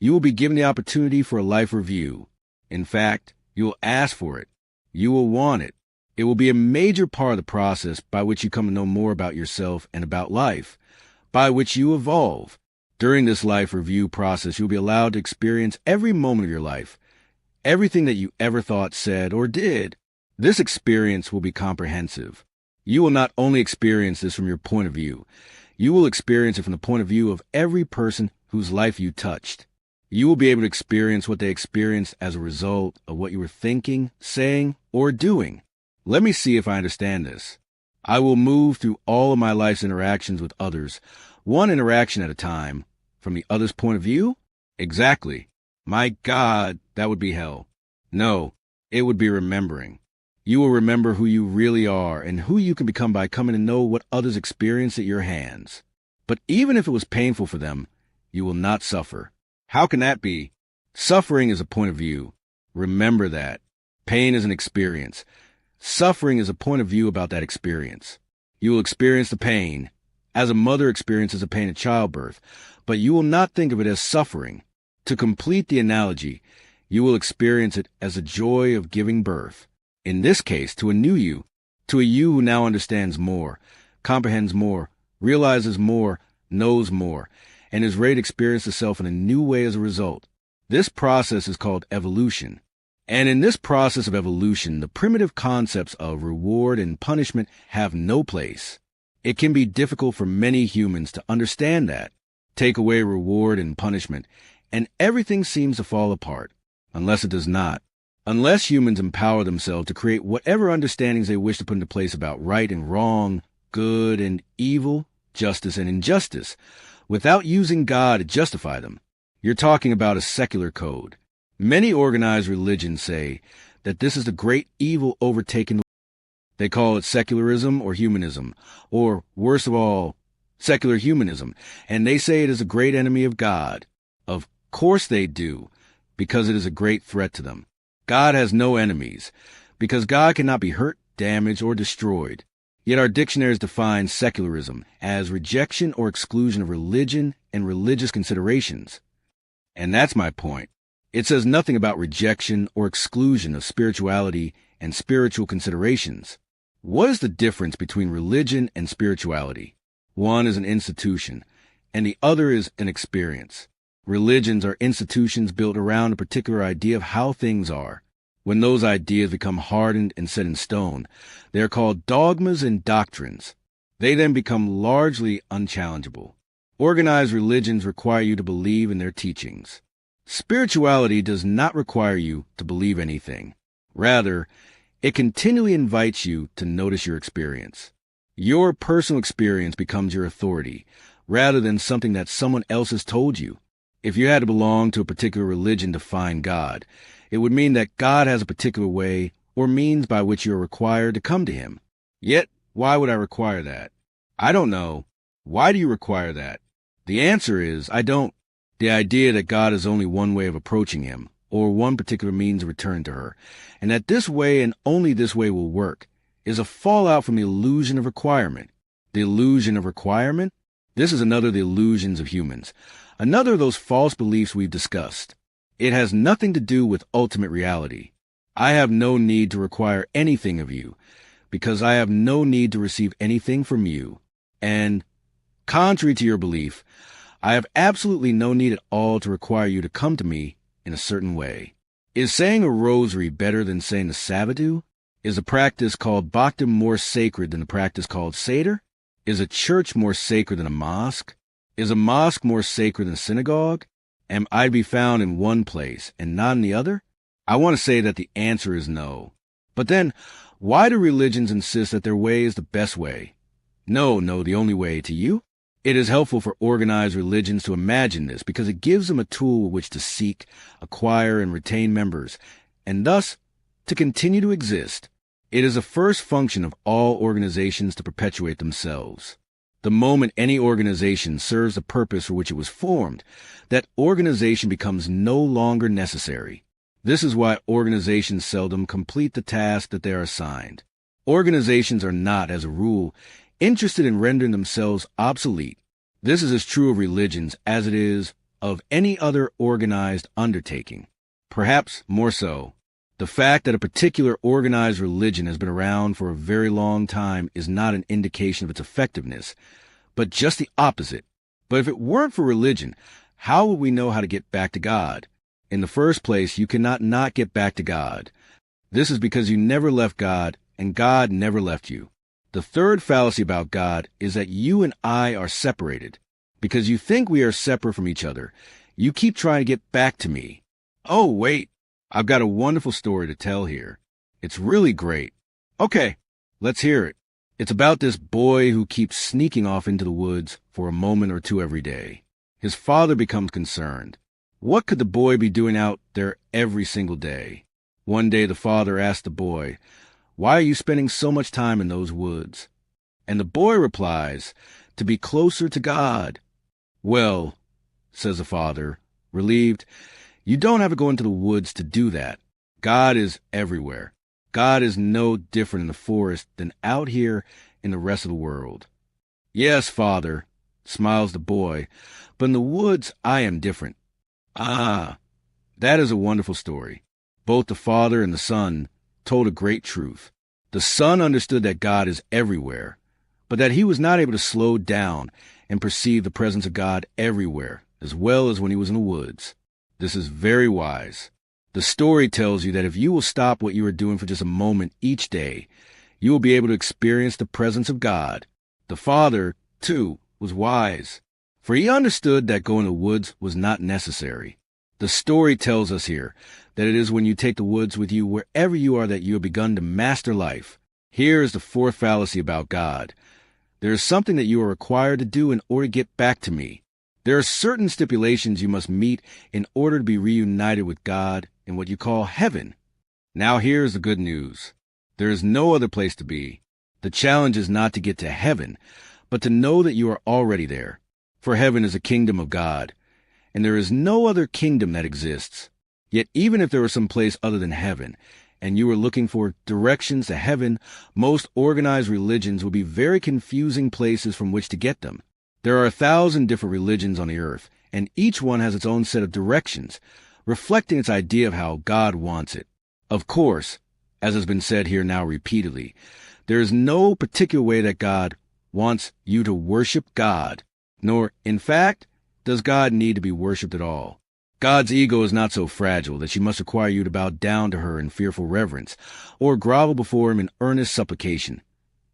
you will be given the opportunity for a life review. In fact, you will ask for it. You will want it. It will be a major part of the process by which you come to know more about yourself and about life, by which you evolve. During this life review process, you'll be allowed to experience every moment of your life, everything that you ever thought, said, or did. This experience will be comprehensive. You will not only experience this from your point of view, you will experience it from the point of view of every person whose life you touched. You will be able to experience what they experienced as a result of what you were thinking, saying, or doing. Let me see if I understand this. I will move through all of my life's interactions with others, one interaction at a time, from the other's point of view? Exactly. My God, that would be hell. No, it would be remembering. You will remember who you really are and who you can become by coming to know what others experience at your hands. But even if it was painful for them, you will not suffer. How can that be? Suffering is a point of view. Remember that. Pain is an experience. Suffering is a point of view about that experience. You will experience the pain, as a mother experiences the pain at childbirth, but you will not think of it as suffering. To complete the analogy, you will experience it as the joy of giving birth. In this case, to a new you, to a you who now understands more, comprehends more, realizes more, knows more, and is ready to experience itself in a new way as a result. This process is called evolution. And in this process of evolution, the primitive concepts of reward and punishment have no place. It can be difficult for many humans to understand that. Take away reward and punishment, and everything seems to fall apart, unless it does not. Unless humans empower themselves to create whatever understandings they wish to put into place about right and wrong, good and evil, justice and injustice, without using God to justify them. You're talking about a secular code. Many organized religions say that this is the great evil overtaking the world. They call it secularism or humanism, or worst of all, secular humanism, and they say it is a great enemy of God. Of course they do, because it is a great threat to them. God has no enemies, because God cannot be hurt, damaged, or destroyed. Yet our dictionaries define secularism as rejection or exclusion of religion and religious considerations. And that's my point. It says nothing about rejection or exclusion of spirituality and spiritual considerations. What is the difference between religion and spirituality? One is an institution, and the other is an experience. Religions are institutions built around a particular idea of how things are. When those ideas become hardened and set in stone, they are called dogmas and doctrines. They then become largely unchallengeable. Organized religions require you to believe in their teachings. Spirituality does not require you to believe anything. Rather, it continually invites you to notice your experience. Your personal experience becomes your authority, rather than something that someone else has told you. If you had to belong to a particular religion to find God, it would mean that God has a particular way or means by which you are required to come to him. Yet, why would I require that? I don't know. Why do you require that? The answer is, I don't. The idea that God is only one way of approaching him, or one particular means of return to her, and that this way and only this way will work, is a fallout from the illusion of requirement. The illusion of requirement? This is another of the illusions of humans. Another of those false beliefs we've discussed. It has nothing to do with ultimate reality. I have no need to require anything of you, because I have no need to receive anything from you. And, contrary to your belief, I have absolutely no need at all to require you to come to me in a certain way. Is saying a rosary better than saying the Savadu? Is a practice called Bhakti more sacred than the practice called Seder? Is a church more sacred than a mosque? Is a mosque more sacred than a synagogue? Am I to be found in one place and not in the other? I want to say that the answer is no. But then, why do religions insist that their way is the best way? No, the only way to you? It is helpful for organized religions to imagine this because it gives them a tool with which to seek, acquire, and retain members, and thus to continue to exist. It is a first function of all organizations to perpetuate themselves. The moment any organization serves the purpose for which it was formed, that organization becomes no longer necessary. This is why organizations seldom complete the task that they are assigned. Organizations are not, as a rule, interested in rendering themselves obsolete. This is as true of religions as it is of any other organized undertaking. Perhaps more so. The fact that a particular organized religion has been around for a very long time is not an indication of its effectiveness, but just the opposite. But if it weren't for religion, how would we know how to get back to God? In the first place, you cannot not get back to God. This is because you never left God, and God never left you. The third fallacy about God is that you and I are separated. Because you think we are separate from each other, you keep trying to get back to me. Oh, wait. I've got a wonderful story to tell here. It's really great. Okay, let's hear it. It's about this boy who keeps sneaking off into the woods for a moment or two every day. His father becomes concerned. What could the boy be doing out there every single day? One day the father asked the boy, Why are you spending so much time in those woods? And the boy replies, to be closer to God. Well, says the father, relieved, you don't have to go into the woods to do that. God is everywhere. God is no different in the forest than out here in the rest of the world. Yes, father, smiles the boy, but in the woods I am different. Ah, that is a wonderful story. Both the father and the son told a great truth. The son understood that God is everywhere, but that he was not able to slow down and perceive the presence of God everywhere, as well as when he was in the woods. This is very wise. The story tells you that if you will stop what you are doing for just a moment each day, you will be able to experience the presence of God. The father, too, was wise, for he understood that going to the woods was not necessary. The story tells us here that it is when you take the woods with you wherever you are that you have begun to master life. Here is the fourth fallacy about God. There is something that you are required to do in order to get back to me. There are certain stipulations you must meet in order to be reunited with God in what you call heaven. Now here's the good news. There is no other place to be. The challenge is not to get to heaven, but to know that you are already there. For heaven is a kingdom of God, and there is no other kingdom that exists. Yet even if there were some place other than heaven, and you were looking for directions to heaven, most organized religions would be very confusing places from which to get them. There are 1,000 different religions on the earth, and each one has its own set of directions, reflecting its idea of how God wants it. Of course, as has been said here now repeatedly, there is no particular way that God wants you to worship God, nor, in fact, does God need to be worshipped at all. God's ego is not so fragile that she must require you to bow down to her in fearful reverence, or grovel before him in earnest supplication,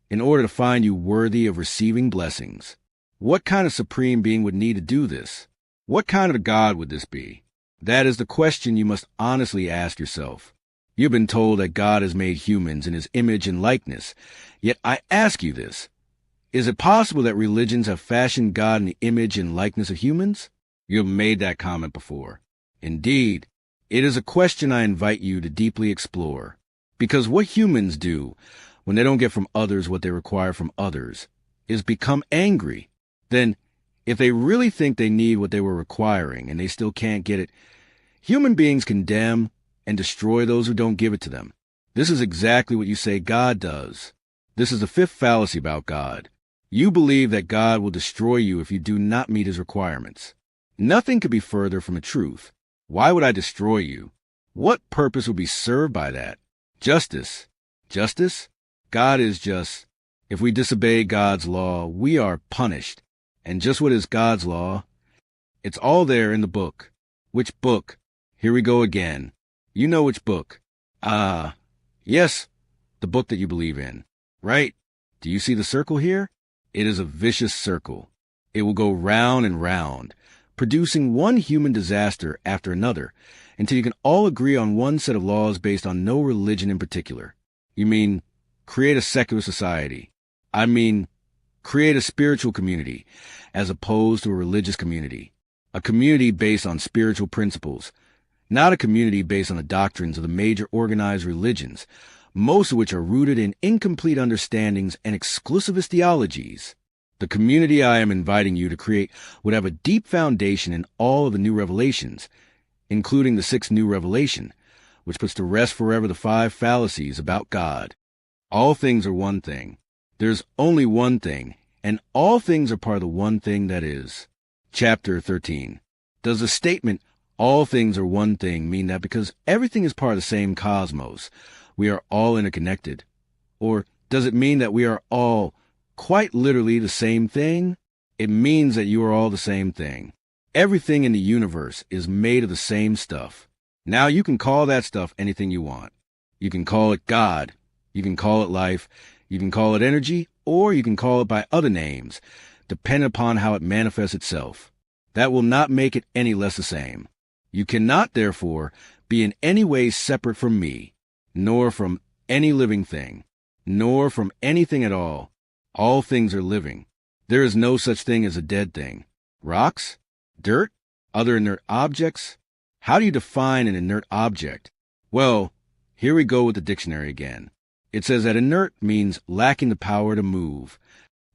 in order to find you worthy of receiving blessings. What kind of supreme being would need to do this? What kind of a God would this be? That is the question you must honestly ask yourself. You've been told that God has made humans in his image and likeness, yet I ask you this. Is it possible that religions have fashioned God in the image and likeness of humans? You have made that comment before. Indeed, it is a question I invite you to deeply explore. Because what humans do when they don't get from others what they require from others is become angry. Then, if they really think they need what they were requiring and they still can't get it, human beings condemn and destroy those who don't give it to them. This is exactly what you say God does. This is the fifth fallacy about God. You believe that God will destroy you if you do not meet his requirements. Nothing could be further from the truth. Why would I destroy you? What purpose would be served by that? Justice. Justice? God is just. If we disobey God's law, we are punished. And just what is God's law? It's all there in the book. Which book? Here we go again. You know which book. Yes, the book that you believe in. Right? Do you see the circle here? It is a vicious circle. It will go round and round, producing one human disaster after another, until you can all agree on one set of laws based on no religion in particular. You mean, create a secular society. I mean, create a spiritual community, as opposed to a religious community. A community based on spiritual principles, not a community based on the doctrines of the major organized religions, most of which are rooted in incomplete understandings and exclusivist theologies. The community I am inviting you to create would have a deep foundation in all of the new revelations, including the sixth new revelation, which puts to rest forever the 5 fallacies about God. All things are one thing. There's only one thing, and all things are part of the one thing that is. Chapter 13. Does the statement, all things are one thing, mean that because everything is part of the same cosmos, we are all interconnected? Or does it mean that we are all quite literally the same thing? It means that you are all the same thing. Everything in the universe is made of the same stuff. Now you can call that stuff anything you want. You can call it God. You can call it life. You can call it energy, or you can call it by other names, depending upon how it manifests itself. That will not make it any less the same. You cannot, therefore, be in any way separate from me, nor from any living thing, nor from anything at all. All things are living. There is no such thing as a dead thing. Rocks? Dirt? Other inert objects? How do you define an inert object? Well, here we go with the dictionary again. It says that inert means lacking the power to move.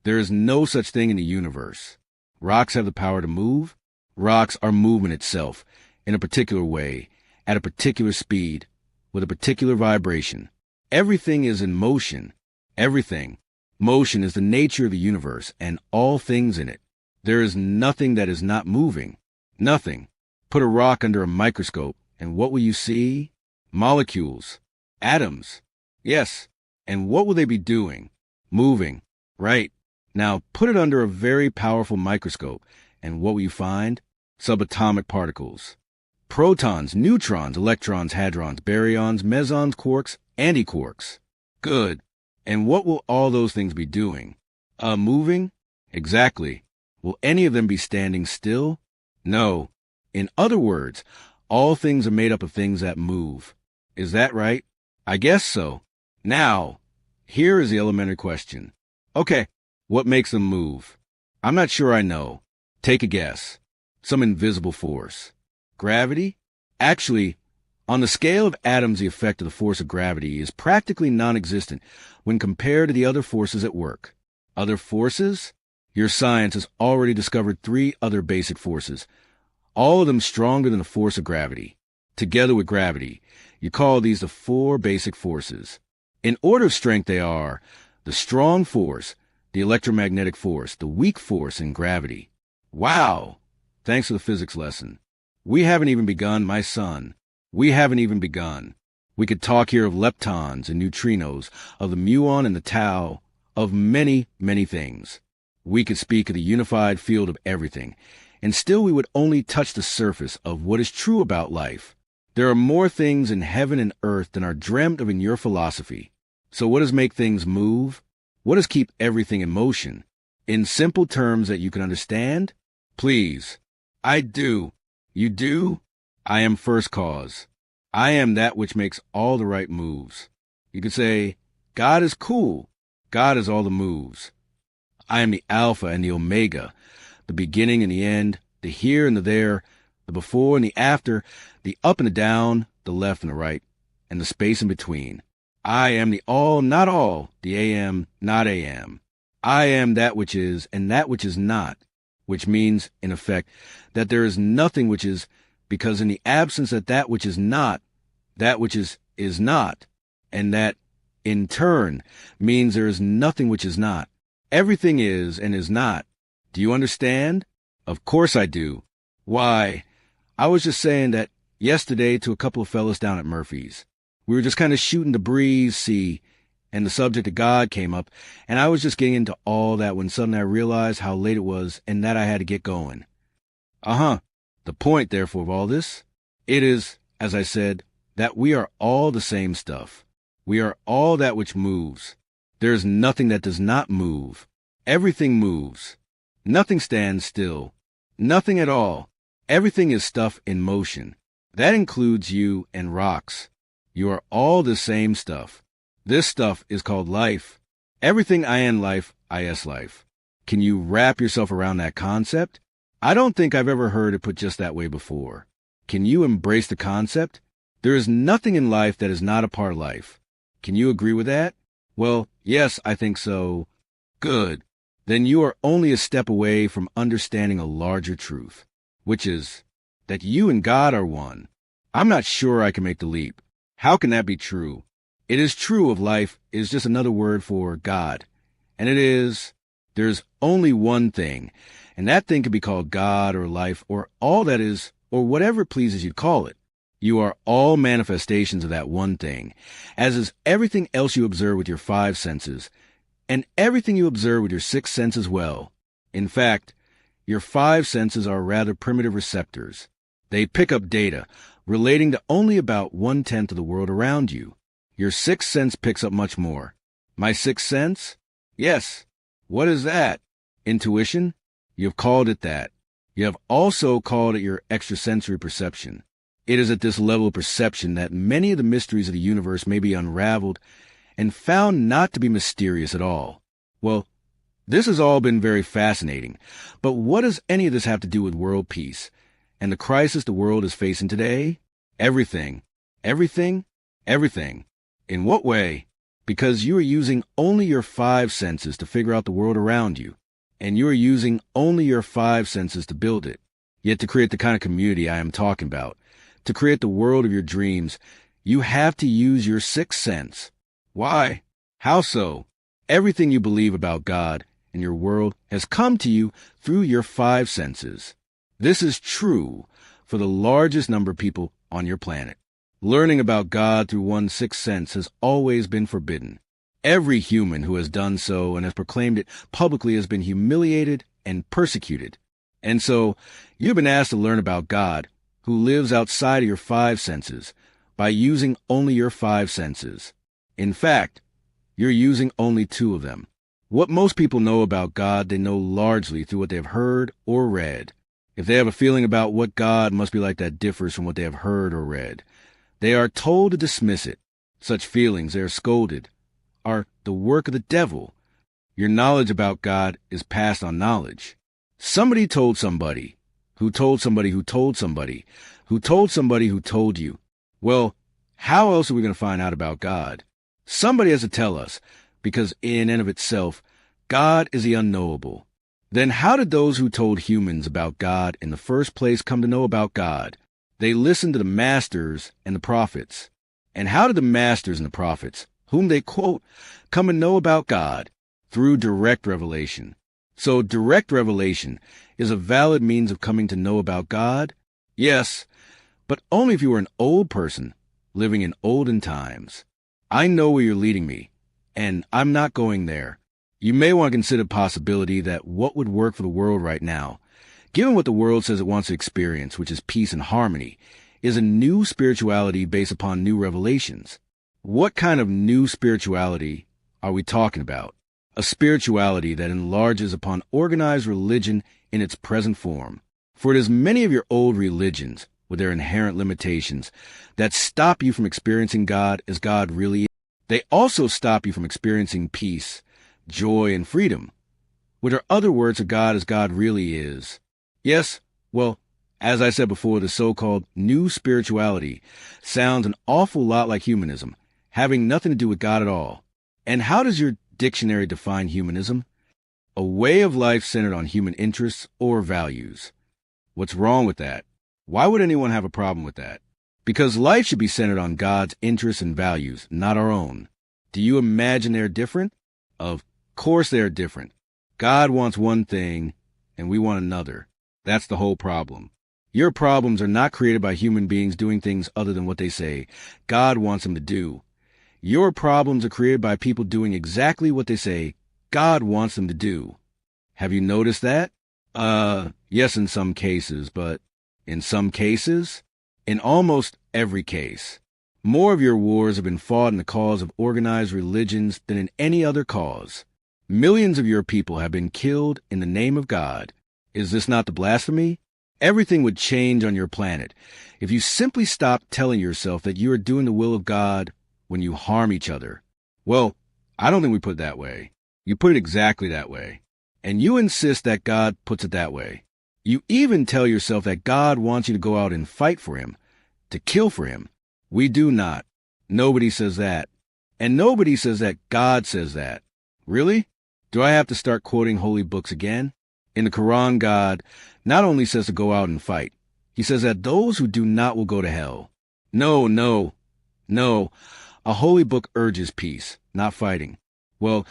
There is no such thing in the universe. Rocks have the power to move. Rocks are movement itself, in a particular way, at a particular speed, with a particular vibration. Everything is in motion. Everything. Motion is the nature of the universe and all things in it. There is nothing that is not moving. Nothing. Put a rock under a microscope, and what will you see? Molecules. Atoms. Yes. And what will they be doing? Moving. Right. Now put it under a very powerful microscope, and what will you find? Subatomic particles. Protons, neutrons, electrons, hadrons, baryons, mesons, quarks, antiquarks. Good. And what will all those things be doing? Moving? Exactly. Will any of them be standing still? No. In other words, all things are made up of things that move. Is that right? I guess so. Now, here is the elementary question. Okay, what makes them move? I'm not sure I know. Take a guess. Some invisible force. Gravity? Actually, on the scale of atoms, the effect of the force of gravity is practically non-existent when compared to the other forces at work. Other forces? Your science has already discovered 3 other basic forces, all of them stronger than the force of gravity. Together with gravity, you call these the 4 basic forces. In order of strength, they are the strong force, the electromagnetic force, the weak force, and gravity. Wow! Thanks for the physics lesson. We haven't even begun, my son. We haven't even begun. We could talk here of leptons and neutrinos, of the muon and the tau, of many, many things. We could speak of the unified field of everything, and still we would only touch the surface of what is true about life. There are more things in heaven and earth than are dreamt of in your philosophy. So what does make things move? What does keep everything in motion? In simple terms that you can understand? Please. I do. You do? I am first cause. I am that which makes all the right moves. You could say, God is cool. God is all the moves. I am the Alpha and the Omega, the beginning and the end, the here and the there, the before and the after, the up and the down, the left and the right, and the space in between. I am the all, not all, the AM, not AM. I am that which is and that which is not, which means, in effect, that there is nothing which is, because in the absence of that which is not, that which is not, and that, in turn, means there is nothing which is not. Everything is and is not. Do you understand? Of course I do. Why, I was just saying that yesterday to a couple of fellas down at Murphy's. We were just kind of shooting the breeze, see, and the subject of God came up, and I was just getting into all that when suddenly I realized how late it was and that I had to get going. The point, therefore, of all this, it is, as I said, that we are all the same stuff. We are all that which moves. There is nothing that does not move. Everything moves. Nothing stands still. Nothing at all. Everything is stuff in motion. That includes you and rocks. You are all the same stuff. This stuff is called life. Everything in life, is life. Can you wrap yourself around that concept? I don't think I've ever heard it put just that way before. Can you embrace the concept? There is nothing in life that is not a part of life. Can you agree with that? Well, yes, I think so. Good. Then you are only a step away from understanding a larger truth, which is that you and God are one. I'm not sure I can make the leap. How can that be true? It is true of life is just another word for God. And it is, there's only one thing, and that thing could be called God or life or all that is, or whatever pleases you to call it. You are all manifestations of that one thing, as is everything else you observe with your 5 senses, and everything you observe with your 6th sense as well. In fact, your 5 senses are rather primitive receptors. They pick up data relating to only about 1/10 of the world around you. Your 6th sense picks up much more. My 6th sense? Yes. What is that? Intuition? You have called it that. You have also called it your extrasensory perception. It is at this level of perception that many of the mysteries of the universe may be unraveled and found not to be mysterious at all. Well, this has all been very fascinating, but what does any of this have to do with world peace and the crisis the world is facing today? Everything. Everything? Everything. In what way? because you are using only your five senses to figure out the world around you, and you are using only your five senses to build it. Yet to create the kind of community I am talking about, to create the world of your dreams, you have to use your sixth sense. Why? How so? Everything you believe about God and your world has come to you through your five senses. This is true for the largest number of people on your planet. Learning about God through one's sixth sense has always been forbidden. Every human who has done so and has proclaimed it publicly has been humiliated and persecuted. And so, you've been asked to learn about God, who lives outside of your five senses, by using only your five senses. In fact, you're using only two of them. What most people know about God, they know largely through what they have heard or read. If they have a feeling about what God must be like that differs from what they have heard or read, they are told to dismiss it. Such feelings, they are scolded, are the work of the devil. Your knowledge about God is passed on knowledge. Somebody told somebody, who told somebody who told somebody, who told somebody who told you. Well, how else are we going to find out about God? Somebody has to tell us, because in and of itself, God is the unknowable. Then how did those who told humans about God in the first place come to know about God? They listened to the masters and the prophets. And how did the masters and the prophets, whom they quote, come and know about God? Through direct revelation. So direct revelation is a valid means of coming to know about God? Yes, but only if you were an old person living in olden times. I know where you're leading me, and I'm not going there. You may want to consider the possibility that what would work for the world right now, given what the world says it wants to experience, which is peace and harmony, is a new spirituality based upon new revelations. What kind of new spirituality are we talking about? A spirituality that enlarges upon organized religion in its present form. For it is many of your old religions, with their inherent limitations, that stop you from experiencing God as God really is. They also stop you from experiencing peace, joy, and freedom, which are other words of God as God really is. Yes, well, as I said before, the so-called new spirituality sounds an awful lot like humanism, having nothing to do with God at all. And how does your dictionary define humanism? A way of life centered on human interests or values. What's wrong with that? Why would anyone have a problem with that? Because life should be centered on God's interests and values, not our own. Do you imagine they're different? Of course they're different. God wants one thing, and we want another. That's the whole problem. Your problems are not created by human beings doing things other than what they say God wants them to do. Your problems are created by people doing exactly what they say God wants them to do. Have you noticed that? Yes, in some cases, but in some cases? In almost every case. More of your wars have been fought in the cause of organized religions than in any other cause. Millions of your people have been killed in the name of God. Is this not the blasphemy? Everything would change on your planet if you simply stopped telling yourself that you are doing the will of God when you harm each other. Well, I don't think we put it that way. You put it exactly that way. And you insist that God puts it that way. You even tell yourself that God wants you to go out and fight for him, to kill for him. We do not. Nobody says that. And nobody says that God says that. Really? Do I have to start quoting holy books again? In the Quran, God not only says to go out and fight, he says that those who do not will go to hell. No. A holy book urges peace, not fighting. Well,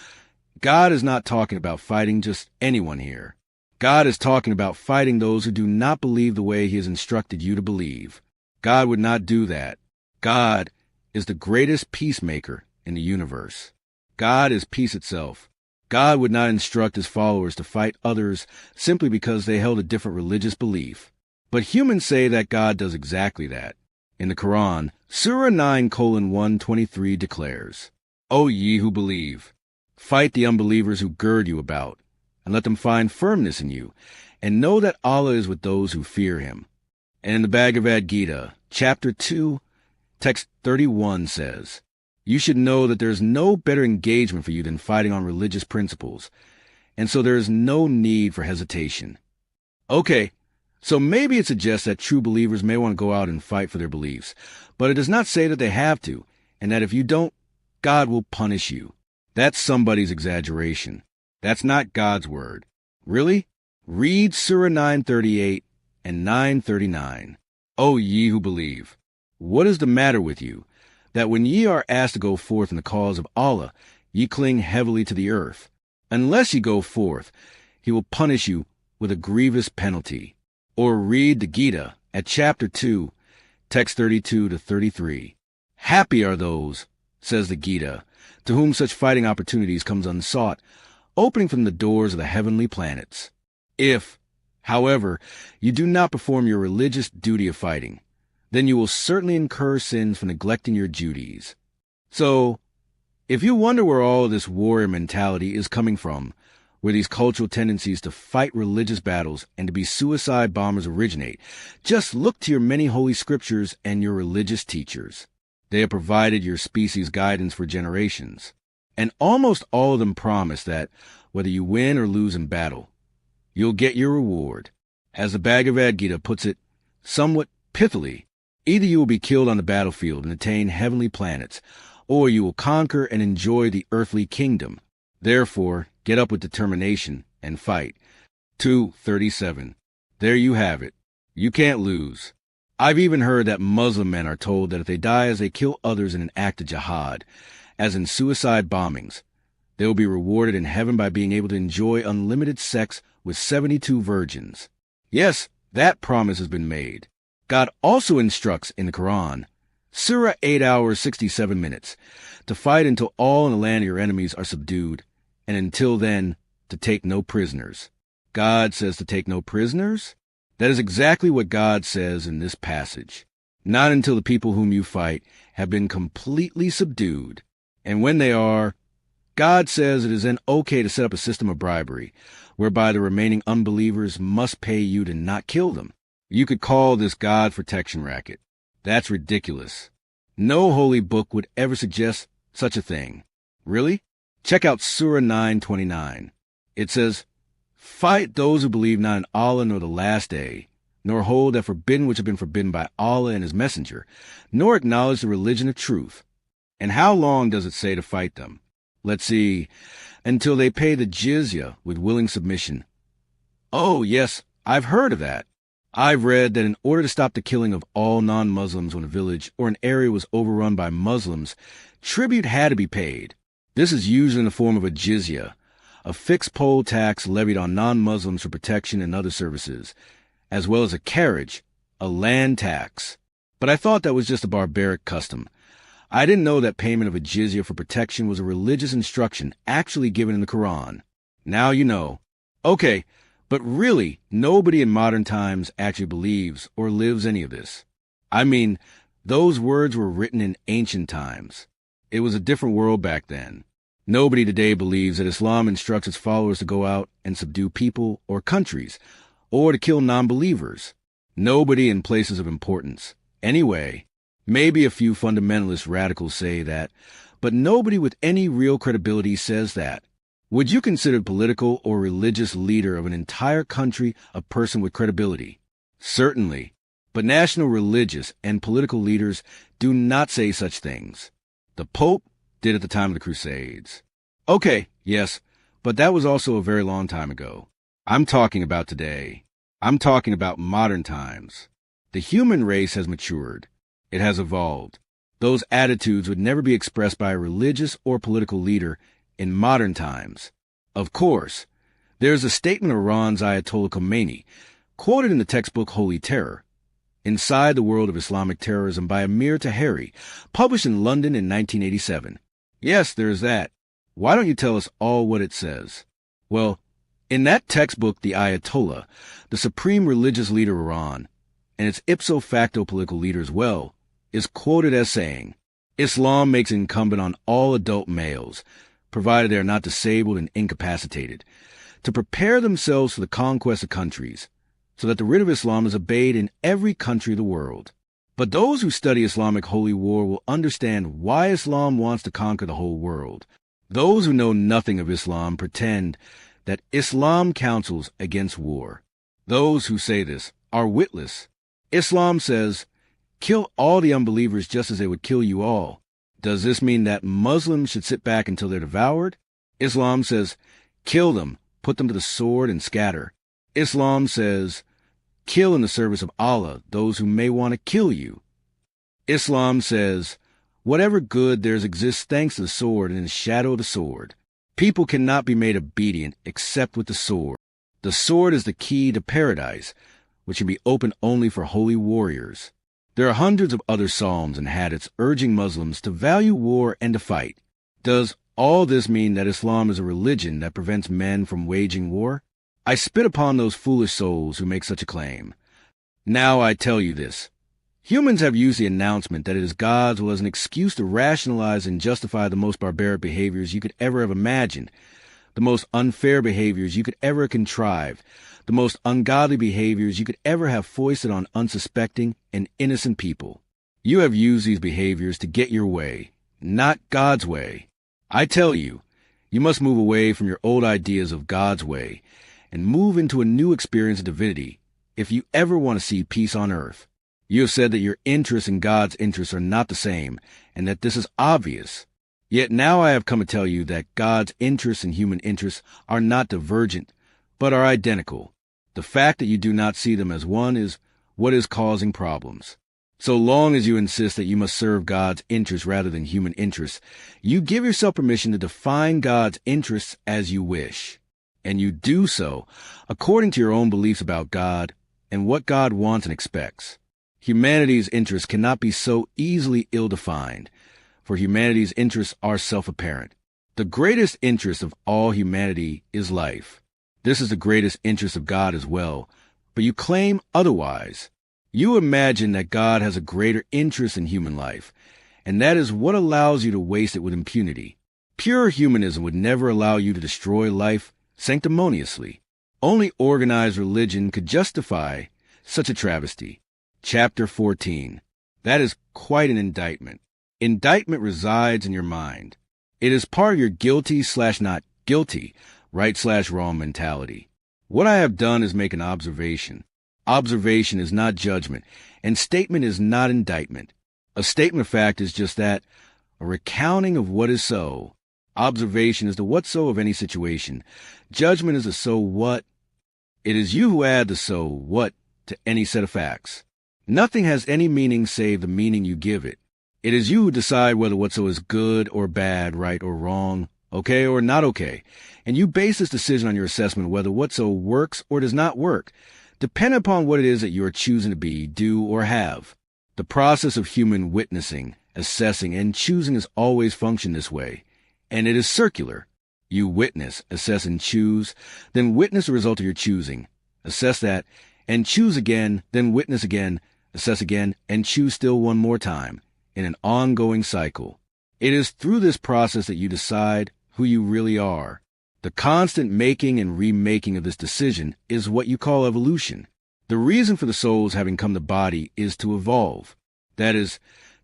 God is not talking about fighting just anyone here. God is talking about fighting those who do not believe the way he has instructed you to believe. God would not do that. God is the greatest peacemaker in the universe. God is peace itself. God would not instruct his followers to fight others simply because they held a different religious belief. But humans say that God does exactly that. In the Quran, Surah 9:123 declares, O ye who believe, fight the unbelievers who gird you about, and let them find firmness in you, and know that Allah is with those who fear him. And in the Bhagavad Gita, chapter 2, text 31 says, you should know that there is no better engagement for you than fighting on religious principles, and so there is no need for hesitation. Okay, so maybe it suggests that true believers may want to go out and fight for their beliefs, but it does not say that they have to, and that if you don't God will punish you. That's somebody's exaggeration. That's not God's word. Really? Read Surah 938 and 939. O ye who believe, what is the matter with you, that when ye are asked to go forth in the cause of Allah, ye cling heavily to the earth? Unless ye go forth, he will punish you with a grievous penalty. Or read the Gita at chapter 2, text 32 to 33. Happy are those, says the Gita, to whom such fighting opportunities comes unsought, opening from the doors of the heavenly planets. If, however, you do not perform your religious duty of fighting, then you will certainly incur sins for neglecting your duties. So, if you wonder where all of this warrior mentality is coming from, where these cultural tendencies to fight religious battles and to be suicide bombers originate, just look to your many holy scriptures and your religious teachers. They have provided your species guidance for generations, and almost all of them promise that, whether you win or lose in battle, you'll get your reward. As the Bhagavad Gita puts it, somewhat pithily, either you will be killed on the battlefield and attain heavenly planets, or you will conquer and enjoy the earthly kingdom. Therefore, get up with determination and fight. 2:37. There you have it. You can't lose. I've even heard that Muslim men are told that if they die as they kill others in an act of jihad, as in suicide bombings, they will be rewarded in heaven by being able to enjoy unlimited sex with 72 virgins. Yes, that promise has been made. God also instructs in the Quran, Surah 8 hours 67 minutes, to fight until all in the land of your enemies are subdued, and until then, to take no prisoners. God says to take no prisoners? That is exactly what God says in this passage. Not until the people whom you fight have been completely subdued. And when they are, God says it is then okay to set up a system of bribery, whereby the remaining unbelievers must pay you to not kill them. You could call this God protection racket. That's ridiculous. No holy book would ever suggest such a thing. Really? Check out Surah 9:29. It says, Fight those who believe not in Allah nor the last day, nor hold that forbidden which have been forbidden by Allah and his messenger, nor acknowledge the religion of truth. And how long does it say to fight them? Let's see, until they pay the jizya with willing submission. Oh, yes, I've heard of that. I've read that in order to stop the killing of all non-Muslims when a village or an area was overrun by Muslims, tribute had to be paid. This is usually in the form of a jizya, a fixed poll tax levied on non-Muslims for protection and other services, as well as a carriage, a land tax. But I thought that was just a barbaric custom. I didn't know that payment of a jizya for protection was a religious instruction actually given in the Quran. Now you know. Okay, but really, nobody in modern times actually believes or lives any of this. I mean, those words were written in ancient times. It was a different world back then. Nobody today believes that Islam instructs its followers to go out and subdue people or countries, or to kill non-believers. Nobody in places of importance. Anyway, maybe a few fundamentalist radicals say that, but nobody with any real credibility says that. Would you consider the political or religious leader of an entire country a person with credibility? Certainly, but national religious and political leaders do not say such things. The Pope did at the time of the Crusades. Okay, yes, but that was also a very long time ago. I'm talking about today. I'm talking about modern times. The human race has matured. It has evolved. Those attitudes would never be expressed by a religious or political leader in modern times. Of course, there's a statement of Iran's Ayatollah Khomeini, quoted in the textbook Holy Terror, Inside the World of Islamic Terrorism by Amir Taheri, published in London in 1987. Yes, there's that. Why don't you tell us all what it says? Well, in that textbook, the Ayatollah, the supreme religious leader of Iran, and its ipso facto political leader as well, is quoted as saying, Islam makes it incumbent on all adult males, provided they are not disabled and incapacitated, to prepare themselves for the conquest of countries, so that the writ of Islam is obeyed in every country of the world. But those who study Islamic holy war will understand why Islam wants to conquer the whole world. Those who know nothing of Islam pretend that Islam counsels against war. Those who say this are witless. Islam says, kill all the unbelievers just as they would kill you all. Does this mean that Muslims should sit back until they're devoured? Islam says, kill them, put them to the sword and scatter. Islam says, kill in the service of Allah those who may want to kill you. Islam says, whatever good there exists thanks to the sword and in the shadow of the sword. People cannot be made obedient except with the sword. The sword is the key to paradise, which can be opened only for holy warriors. There are hundreds of other psalms and hadiths urging Muslims to value war and to fight. Does all this mean that Islam is a religion that prevents men from waging war? I spit upon those foolish souls who make such a claim. Now I tell you this. Humans have used the announcement that it is God's will as an excuse to rationalize and justify the most barbaric behaviors you could ever have imagined, the most unfair behaviors you could ever have contrived, the most ungodly behaviors you could ever have foisted on unsuspecting and innocent people. You have used these behaviors to get your way, not God's way. I tell you, you must move away from your old ideas of God's way and move into a new experience of divinity if you ever want to see peace on earth. You have said that your interests and God's interests are not the same, and that this is obvious. Yet now I have come to tell you that God's interests and human interests are not divergent, but are identical. The fact that you do not see them as one is what is causing problems. So long as you insist that you must serve God's interests rather than human interests, you give yourself permission to define God's interests as you wish. And you do so according to your own beliefs about God and what God wants and expects. Humanity's interests cannot be so easily ill-defined, for humanity's interests are self-apparent. The greatest interest of all humanity is life. This is the greatest interest of God as well, but you claim otherwise. You imagine that God has a greater interest in human life, and that is what allows you to waste it with impunity. Pure humanism would never allow you to destroy life sanctimoniously. Only organized religion could justify such a travesty. Chapter 14. That is quite an indictment. Indictment resides in your mind. It is part of your guilty/not guilty, right/wrong mentality. What I have done is make an observation. Observation is not judgment, and statement is not indictment. A statement of fact is just that, a recounting of what is so. Observation is the what so of any situation. Judgment is the so what. It is you who add the so what to any set of facts. Nothing has any meaning save the meaning you give it. It is you who decide whether what so is good or bad, right or wrong, okay or not okay, and you base this decision on your assessment of whether what so works or does not work, depending upon what it is that you are choosing to be, do, or have. The process of human witnessing, assessing, and choosing has always functioned this way, and it is circular. You witness, assess, and choose, then witness the result of your choosing, assess that, and choose again, then witness again, assess again, and choose still one more time, in an ongoing cycle. It is through this process that you decide who you really are. The constant making and remaking of this decision is what you call evolution. The reason for the soul's having come to body is to evolve. That is,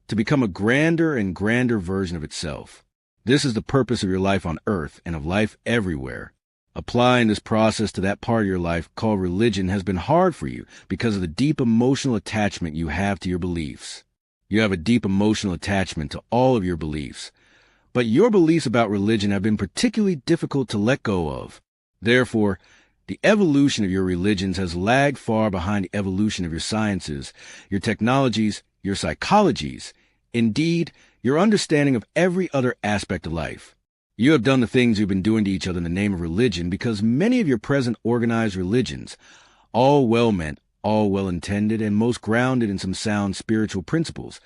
to become a grander and grander version of itself. This is the purpose of your life on earth and of life everywhere. Applying this process to that part of your life called religion has been hard for you because of the deep emotional attachment you have to your beliefs. You have a deep emotional attachment to all of your beliefs, but your beliefs about religion have been particularly difficult to let go of. Therefore, the evolution of your religions has lagged far behind the evolution of your sciences, your technologies, your psychologies, indeed, your understanding of every other aspect of life. You have done the things you've been doing to each other in the name of religion because many of your present organized religions, all well-meant, all well-intended, and most grounded in some sound spiritual principles,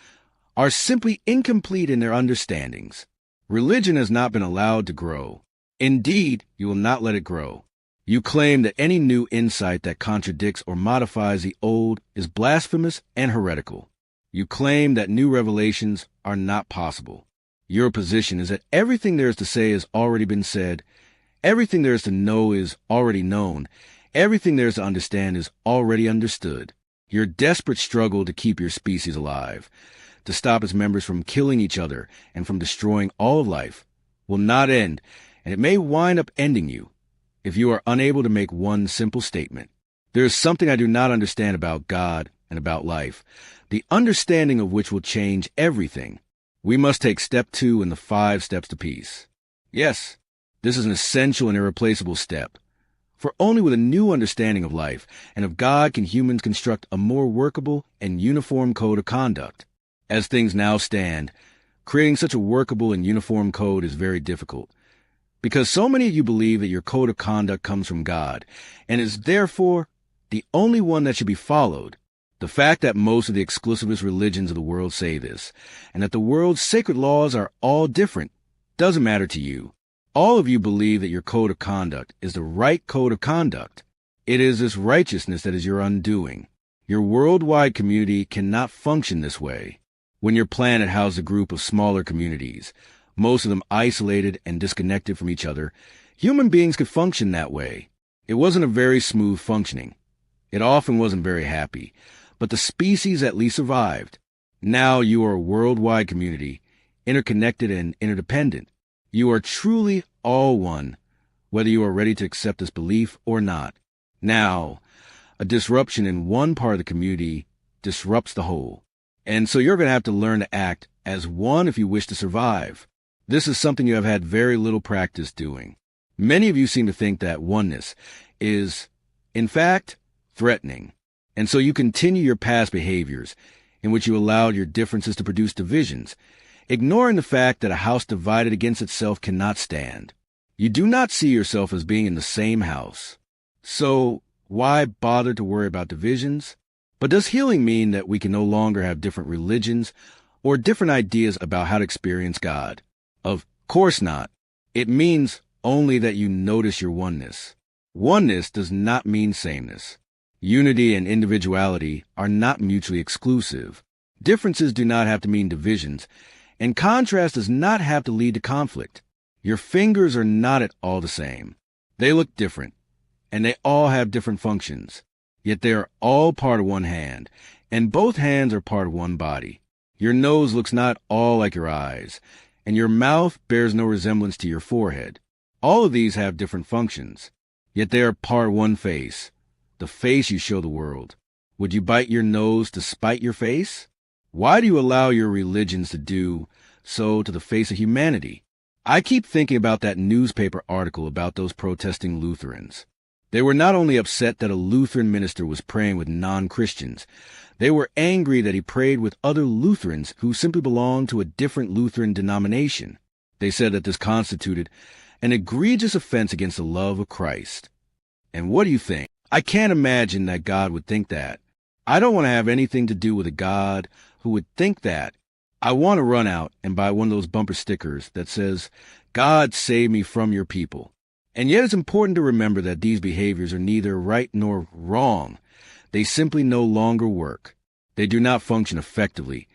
are simply incomplete in their understandings. Religion has not been allowed to grow. Indeed, you will not let it grow. You claim that any new insight that contradicts or modifies the old is blasphemous and heretical. You claim that new revelations are not possible. Your position is that everything there is to say has already been said, everything there is to know is already known, everything there is to understand is already understood. Your desperate struggle to keep your species alive, to stop its members from killing each other and from destroying all of life, will not end, and it may wind up ending you, if you are unable to make one simple statement. There is something I do not understand about God and about life, the understanding of which will change everything. We must take step 2 in the 5 steps to peace. Yes, this is an essential and irreplaceable step. For only with a new understanding of life and of God can humans construct a more workable and uniform code of conduct. As things now stand, creating such a workable and uniform code is very difficult, because so many of you believe that your code of conduct comes from God and is therefore the only one that should be followed. The fact that most of the exclusivist religions of the world say this, and that the world's sacred laws are all different, doesn't matter to you. All of you believe that your code of conduct is the right code of conduct. It is this righteousness that is your undoing. Your worldwide community cannot function this way. When your planet housed a group of smaller communities, most of them isolated and disconnected from each other, human beings could function that way. It wasn't a very smooth functioning. It often wasn't very happy, but the species at least survived. Now you are a worldwide community, interconnected and interdependent. You are truly all one, whether you are ready to accept this belief or not. Now, a disruption in one part of the community disrupts the whole. And so you're going to have to learn to act as one if you wish to survive. This is something you have had very little practice doing. Many of you seem to think that oneness is, in fact, threatening. And so you continue your past behaviors in which you allowed your differences to produce divisions, ignoring the fact that a house divided against itself cannot stand. You do not see yourself as being in the same house. So why bother to worry about divisions? But does healing mean that we can no longer have different religions or different ideas about how to experience God? Of course not. It means only that you notice your oneness. Oneness does not mean sameness. Unity and individuality are not mutually exclusive. Differences do not have to mean divisions, and contrast does not have to lead to conflict. Your fingers are not at all the same. They look different, and they all have different functions. Yet they are all part of one hand, and both hands are part of one body. Your nose looks not all like your eyes, and your mouth bears no resemblance to your forehead. All of these have different functions, yet they are part of one face, the face you show the world. Would you bite your nose to spite your face? Why do you allow your religions to do so to the face of humanity? I keep thinking about that newspaper article about those protesting Lutherans. They were not only upset that a Lutheran minister was praying with non-Christians, they were angry that he prayed with other Lutherans who simply belonged to a different Lutheran denomination. They said that this constituted an egregious offense against the love of Christ. And what do you think? I can't imagine that God would think that. I don't want to have anything to do with a God who would think that. I want to run out and buy one of those bumper stickers that says, "God save me from your people." And yet it's important to remember that these behaviors are neither right nor wrong. They simply no longer work. They do not function effectively,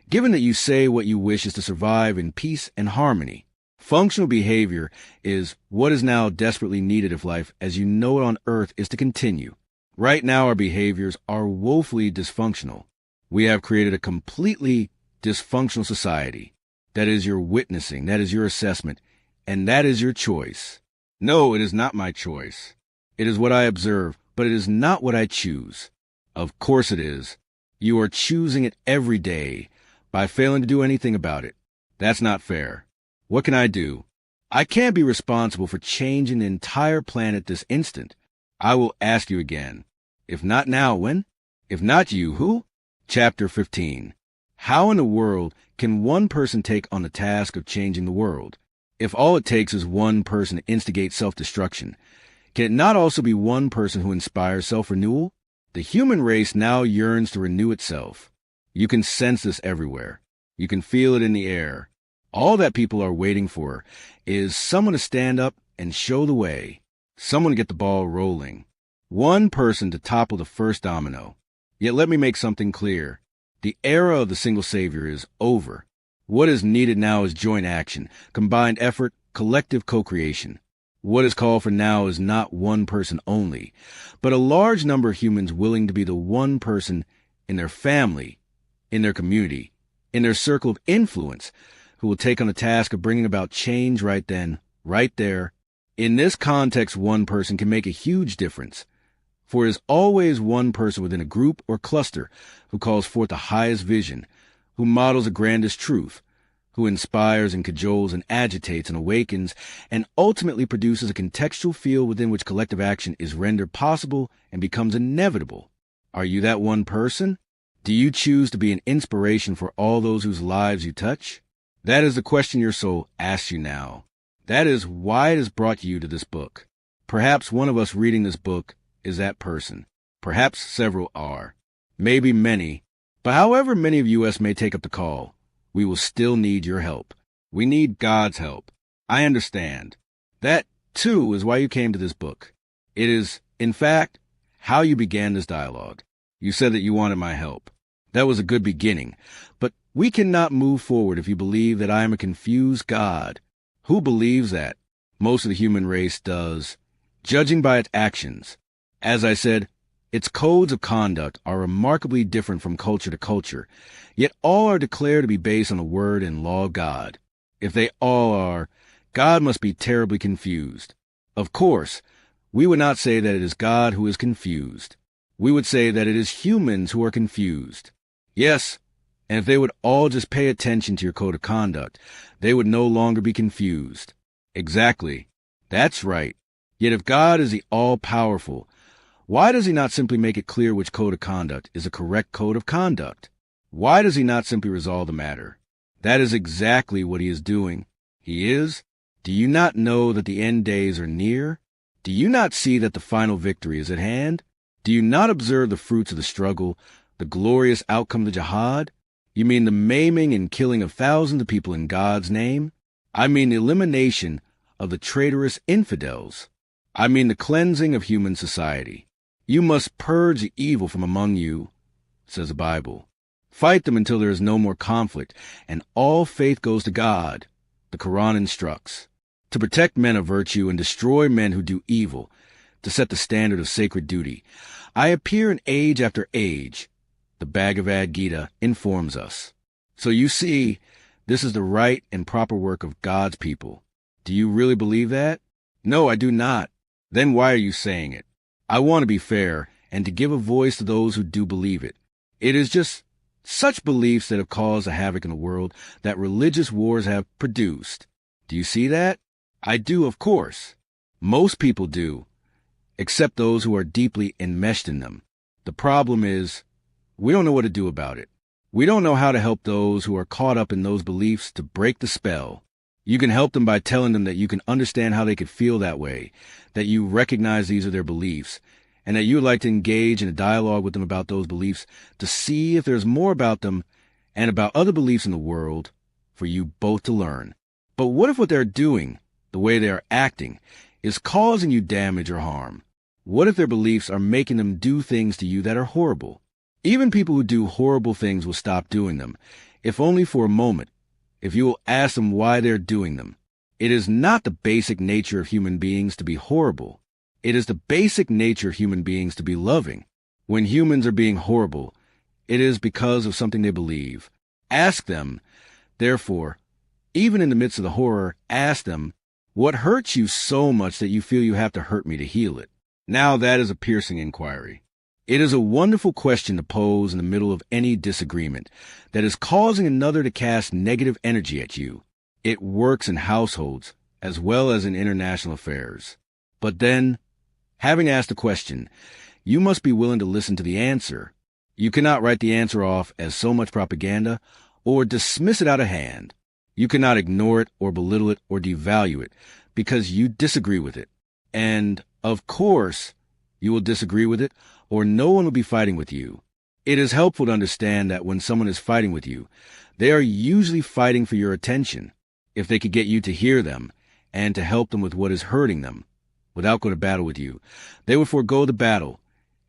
given that you say what you wish is to survive in peace and harmony. Functional behavior is what is now desperately needed if life, as you know it on earth, is to continue. Right now our behaviors are woefully dysfunctional. We have created a completely dysfunctional society. That is your witnessing, that is your assessment, and that is your choice. No, it is not my choice. It is what I observe, but it is not what I choose. Of course it is. You are choosing it every day by failing to do anything about it. That's not fair. What can I do? I can't be responsible for changing the entire planet this instant. I will ask you again. If not now, when? If not you, who? Chapter 15. How in the world can one person take on the task of changing the world? If all it takes is one person to instigate self-destruction, can it not also be one person who inspires self-renewal? The human race now yearns to renew itself. You can sense this everywhere. You can feel it in the air. All that people are waiting for is someone to stand up and show the way, someone to get the ball rolling, one person to topple the first domino. Yet let me make something clear. The era of the single savior is over. What is needed now is joint action, combined effort, collective co-creation. What is called for now is not one person only, but a large number of humans willing to be the one person in their family, in their community, in their circle of influence, who will take on the task of bringing about change right then, right there. In this context, one person can make a huge difference, for it is always one person within a group or cluster who calls forth the highest vision, who models the grandest truth, who inspires and cajoles and agitates and awakens and ultimately produces a contextual field within which collective action is rendered possible and becomes inevitable. Are you that one person? Do you choose to be an inspiration for all those whose lives you touch? That is the question your soul asks you now. That is why it has brought you to this book. Perhaps one of us reading this book is that person. Perhaps several are. Maybe many. But however many of us may take up the call, we will still need your help. We need God's help. I understand. That, too, is why you came to this book. It is, in fact, how you began this dialogue. You said that you wanted my help. That was a good beginning. But we cannot move forward if you believe that I am a confused God. Who believes that? Most of the human race does. Judging by its actions. As I said, its codes of conduct are remarkably different from culture to culture, yet all are declared to be based on the word and law of God. If they all are, God must be terribly confused. Of course, we would not say that it is God who is confused. We would say that it is humans who are confused. Yes, and if they would all just pay attention to your code of conduct, they would no longer be confused. Exactly. That's right. Yet if God is the all-powerful, why does he not simply make it clear which code of conduct is a correct code of conduct? Why does he not simply resolve the matter? That is exactly what he is doing. He is. Do you not know that the end days are near? Do you not see that the final victory is at hand? Do you not observe the fruits of the struggle, the glorious outcome of the jihad? You mean the maiming and killing of thousands of people in God's name? I mean the elimination of the traitorous infidels. I mean the cleansing of human society. You must purge the evil from among you, says the Bible. Fight them until there is no more conflict, and all faith goes to God, the Quran instructs. To protect men of virtue and destroy men who do evil, to set the standard of sacred duty. I appear in age after age, the Bhagavad Gita informs us. So you see, this is the right and proper work of God's people. Do you really believe that? No, I do not. Then why are you saying it? I want to be fair and to give a voice to those who do believe it. It is just such beliefs that have caused the havoc in the world that religious wars have produced. Do you see that? I do, of course. Most people do, except those who are deeply enmeshed in them. The problem is, we don't know what to do about it. We don't know how to help those who are caught up in those beliefs to break the spell. You can help them by telling them that you can understand how they could feel that way, that you recognize these are their beliefs, and that you would like to engage in a dialogue with them about those beliefs to see if there's more about them and about other beliefs in the world for you both to learn. But what if what they're doing, the way they are acting, is causing you damage or harm? What if their beliefs are making them do things to you that are horrible? Even people who do horrible things will stop doing them, if only for a moment, if you will ask them why they're doing them. It is not the basic nature of human beings to be horrible. It is the basic nature of human beings to be loving. When humans are being horrible, it is because of something they believe. Ask them, therefore, even in the midst of the horror, ask them, what hurts you so much that you feel you have to hurt me to heal it? Now that is a piercing inquiry. It is a wonderful question to pose in the middle of any disagreement that is causing another to cast negative energy at you. It works in households as well as in international affairs. But then, having asked the question, you must be willing to listen to the answer. You cannot write the answer off as so much propaganda or dismiss it out of hand. You cannot ignore it or belittle it or devalue it because you disagree with it. And, of course, you will disagree with it or no one will be fighting with you. It is helpful to understand that when someone is fighting with you, they are usually fighting for your attention. If they could get you to hear them and to help them with what is hurting them, without going to battle with you, they would forego the battle,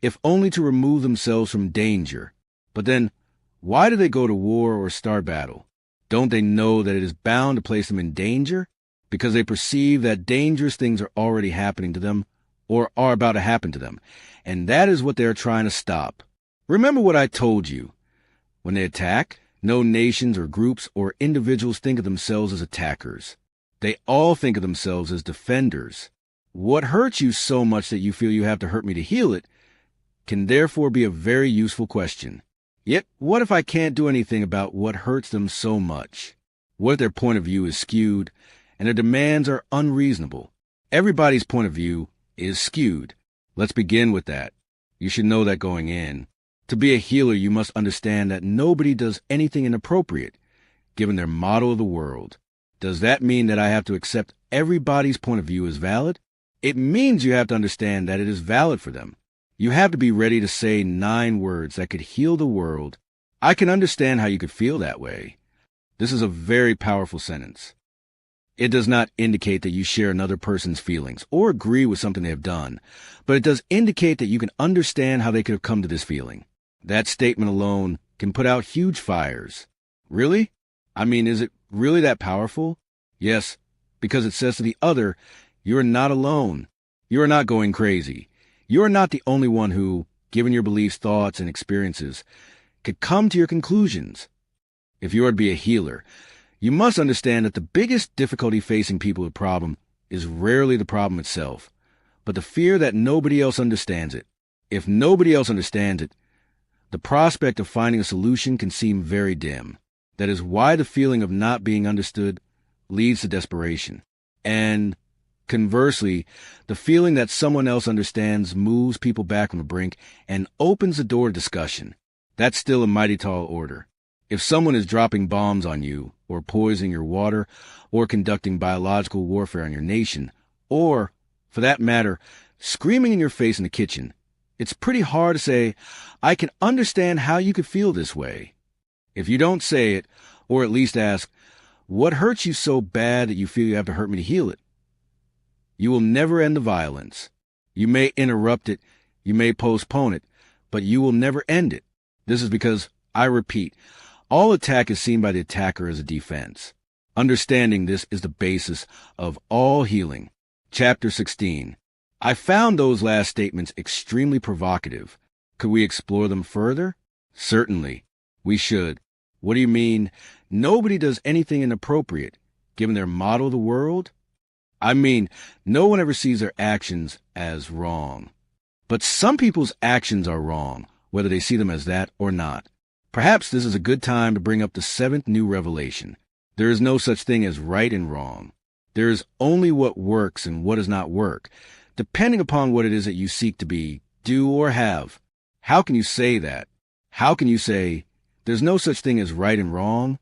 if only to remove themselves from danger. But then, why do they go to war or start battle? Don't they know that it is bound to place them in danger? Because they perceive that dangerous things are already happening to them or are about to happen to them, and that is what they are trying to stop. Remember what I told you. When they attack, no nations or groups or individuals think of themselves as attackers. They all think of themselves as defenders. What hurts you so much that you feel you have to hurt me to heal it can therefore be a very useful question. Yet, what if I can't do anything about what hurts them so much? What if their point of view is skewed and their demands are unreasonable? Everybody's point of view is skewed. Let's begin with that. You should know that going in. To be a healer, you must understand that nobody does anything inappropriate, given their model of the world. Does that mean that I have to accept everybody's point of view as valid? It means you have to understand that it is valid for them. You have to be ready to say 9 words that could heal the world. I can understand how you could feel that way. This is a very powerful sentence. It does not indicate that you share another person's feelings or agree with something they have done, but it does indicate that you can understand how they could have come to this feeling. That statement alone can put out huge fires. Really? I mean, is it really that powerful? Yes, because it says to the other, you are not alone. You are not going crazy. You are not the only one who, given your beliefs, thoughts, and experiences, could come to your conclusions. If you are to be a healer, you must understand that the biggest difficulty facing people with a problem is rarely the problem itself, but the fear that nobody else understands it. If nobody else understands it, the prospect of finding a solution can seem very dim. That is why the feeling of not being understood leads to desperation. And conversely, the feeling that someone else understands moves people back from the brink and opens the door to discussion. That's still a mighty tall order. If someone is dropping bombs on you, or poisoning your water, or conducting biological warfare on your nation, or, for that matter, screaming in your face in the kitchen, it's pretty hard to say, I can understand how you could feel this way. If you don't say it, or at least ask, what hurts you so bad that you feel you have to hurt me to heal it? You will never end the violence. You may interrupt it, you may postpone it, but you will never end it. This is because, I repeat, all attack is seen by the attacker as a defense. Understanding this is the basis of all healing. Chapter 16. I found those last statements extremely provocative. Could we explore them further? Certainly. We should. What do you mean, nobody does anything inappropriate, given their model of the world? I mean, no one ever sees their actions as wrong. But some people's actions are wrong, whether they see them as that or not. Perhaps this is a good time to bring up the 7th new revelation. There is no such thing as right and wrong. There is only what works and what does not work, depending upon what it is that you seek to be, do, or have. How can you say that? How can you say, there's no such thing as right and wrong?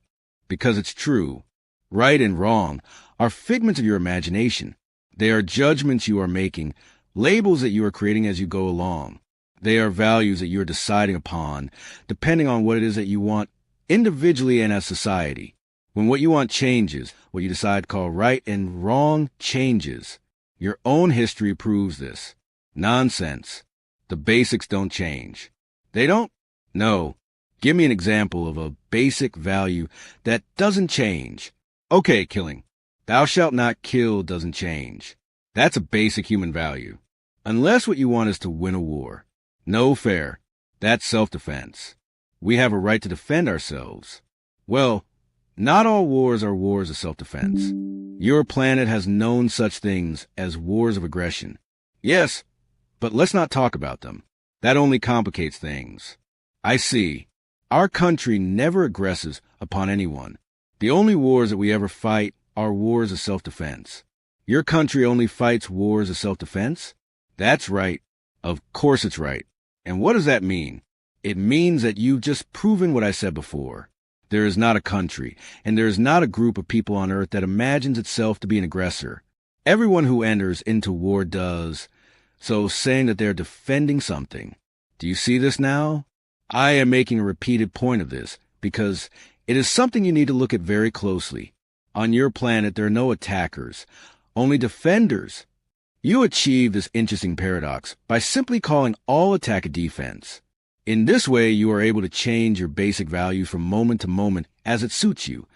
Because it's true. Right and wrong are figments of your imagination. They are judgments you are making, labels that you are creating as you go along. They are values that you are deciding upon, depending on what it is that you want individually and as society. When what you want changes, what you decide to call right and wrong changes. Your own history proves this. Nonsense. The basics don't change. They don't? No. Give me an example of a basic value that doesn't change. Okay, killing. Thou shalt not kill doesn't change. That's a basic human value. Unless what you want is to win a war. No fair. That's self-defense. We have a right to defend ourselves. Well, not all wars are wars of self-defense. Your planet has known such things as wars of aggression. Yes, but let's not talk about them. That only complicates things. I see. Our country never aggresses upon anyone. The only wars that we ever fight are wars of self-defense. Your country only fights wars of self-defense? That's right. Of course it's right. And what does that mean? It means that you've just proven what I said before. There is not a country, and there is not a group of people on earth that imagines itself to be an aggressor. Everyone who enters into war does, so saying that they're defending something. Do you see this now? I am making a repeated point of this, because it is something you need to look at very closely. On your planet, there are no attackers, only defenders. You achieve this interesting paradox by simply calling all attack a defense. In this way, you are able to change your basic values from moment to moment as it suits you,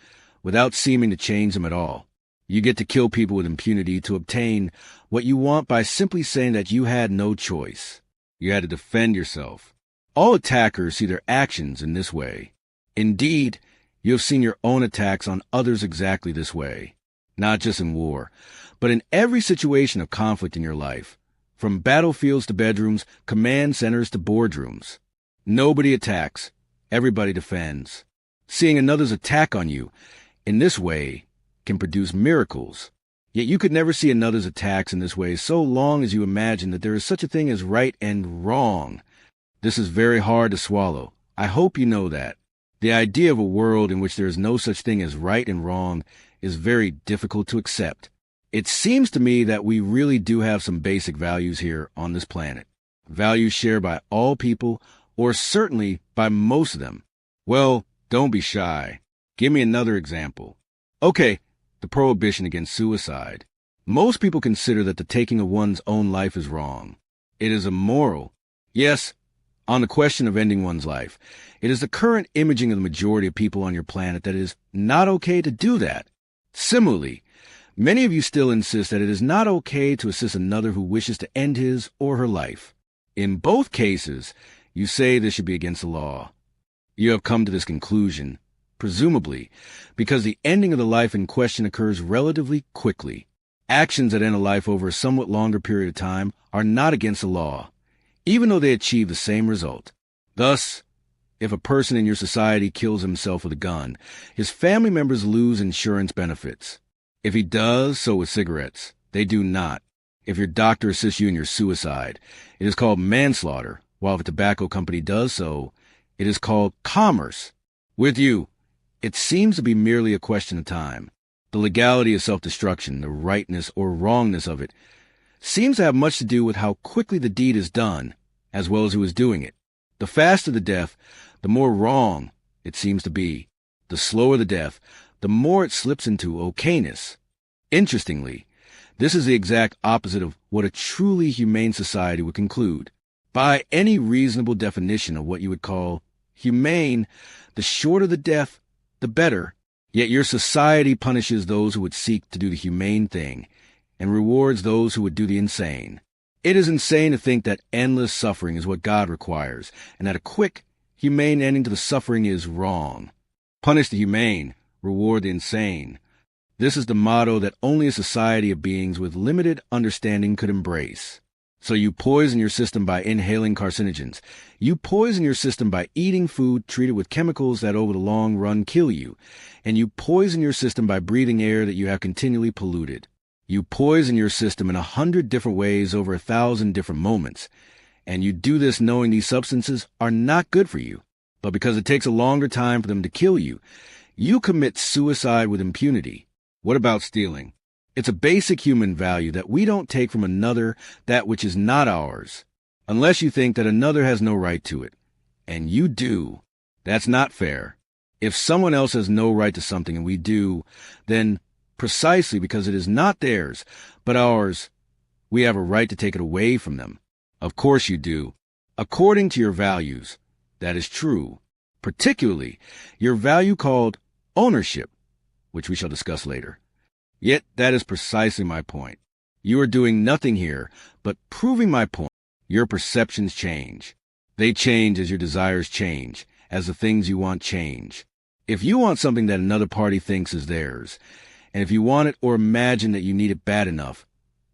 without seeming to change them at all. You get to kill people with impunity to obtain what you want by simply saying that you had no choice. You had to defend yourself. All attackers see their actions in this way. Indeed, you have seen your own attacks on others exactly this way. Not just in war, but in every situation of conflict in your life. From battlefields to bedrooms, command centers to boardrooms. Nobody attacks. Everybody defends. Seeing another's attack on you, in this way can produce miracles. Yet you could never see another's attacks in this way so long as you imagine that there is such a thing as right and wrong. This is very hard to swallow. I hope you know that. The idea of a world in which there is no such thing as right and wrong is very difficult to accept. It seems to me that we really do have some basic values here on this planet. Values shared by all people, or certainly by most of them. Well, don't be shy. Give me another example. Okay, the prohibition against suicide. Most people consider that the taking of one's own life is wrong. It is immoral. Yes, on the question of ending one's life, it is the current imaging of the majority of people on your planet that it is not okay to do that. Similarly, many of you still insist that it is not okay to assist another who wishes to end his or her life. In both cases, you say this should be against the law. You have come to this conclusion, presumably, because the ending of the life in question occurs relatively quickly. Actions that end a life over a somewhat longer period of time are not against the law, even though they achieve the same result. Thus, if a person in your society kills himself with a gun, his family members lose insurance benefits. If he does so with cigarettes, they do not. If your doctor assists you in your suicide, it is called manslaughter, while if a tobacco company does so, it is called commerce. With you, it seems to be merely a question of time. The legality of self-destruction, the rightness or wrongness of it, seems to have much to do with how quickly the deed is done, as well as who is doing it. The faster the death, the more wrong it seems to be. The slower the death, the more it slips into okayness. Interestingly, this is the exact opposite of what a truly humane society would conclude. By any reasonable definition of what you would call humane, the shorter the death, the better. Yet your society punishes those who would seek to do the humane thing and rewards those who would do the insane. It is insane to think that endless suffering is what God requires, and that a quick, humane ending to the suffering is wrong. Punish the humane, reward the insane. This is the motto that only a society of beings with limited understanding could embrace. So you poison your system by inhaling carcinogens. You poison your system by eating food treated with chemicals that over the long run kill you. And you poison your system by breathing air that you have continually polluted. You poison your system in 100 different ways over 1,000 different moments. And you do this knowing these substances are not good for you. But because it takes a longer time for them to kill you, you commit suicide with impunity. What about stealing? It's a basic human value that we don't take from another that which is not ours, unless you think that another has no right to it. And you do. That's not fair. If someone else has no right to something and we do, then precisely because it is not theirs, but ours, we have a right to take it away from them. Of course you do. According to your values, that is true. Particularly, your value called ownership, which we shall discuss later. Yet that is precisely my point. You are doing nothing here but proving my point. Your perceptions change. They change as your desires change, as the things you want change. If you want something that another party thinks is theirs, and if you want it or imagine that you need it bad enough,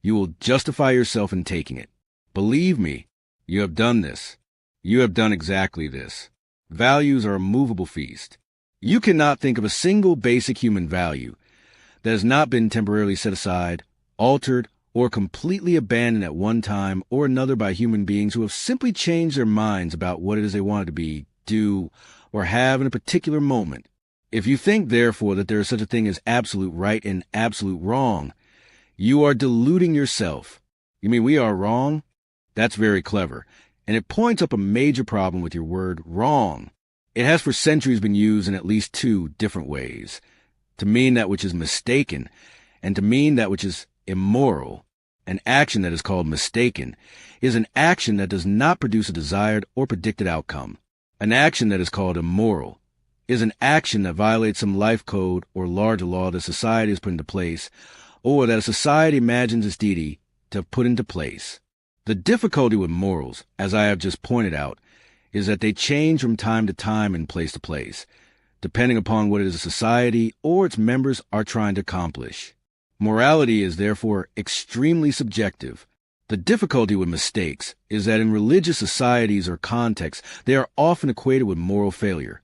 you will justify yourself in taking it. Believe me, you have done this. You have done exactly this. Values are a movable feast. You cannot think of a single basic human value that has not been temporarily set aside, altered, or completely abandoned at one time or another by human beings who have simply changed their minds about what it is they wanted to be, do, or have in a particular moment. If you think, therefore, that there is such a thing as absolute right and absolute wrong, you are deluding yourself. You mean we are wrong? That's very clever, and it points up a major problem with your word wrong. It has for centuries been used in at least two different ways, to mean that which is mistaken, and to mean that which is immoral. An action that is called mistaken is an action that does not produce a desired or predicted outcome. An action that is called immoral is an action that violates some life code or larger law that society has put into place, or that a society imagines its deity to have put into place. The difficulty with morals, as I have just pointed out, is that they change from time to time and place to place, depending upon what it is a society or its members are trying to accomplish. Morality is therefore extremely subjective. The difficulty with mistakes is that in religious societies or contexts, they are often equated with moral failure,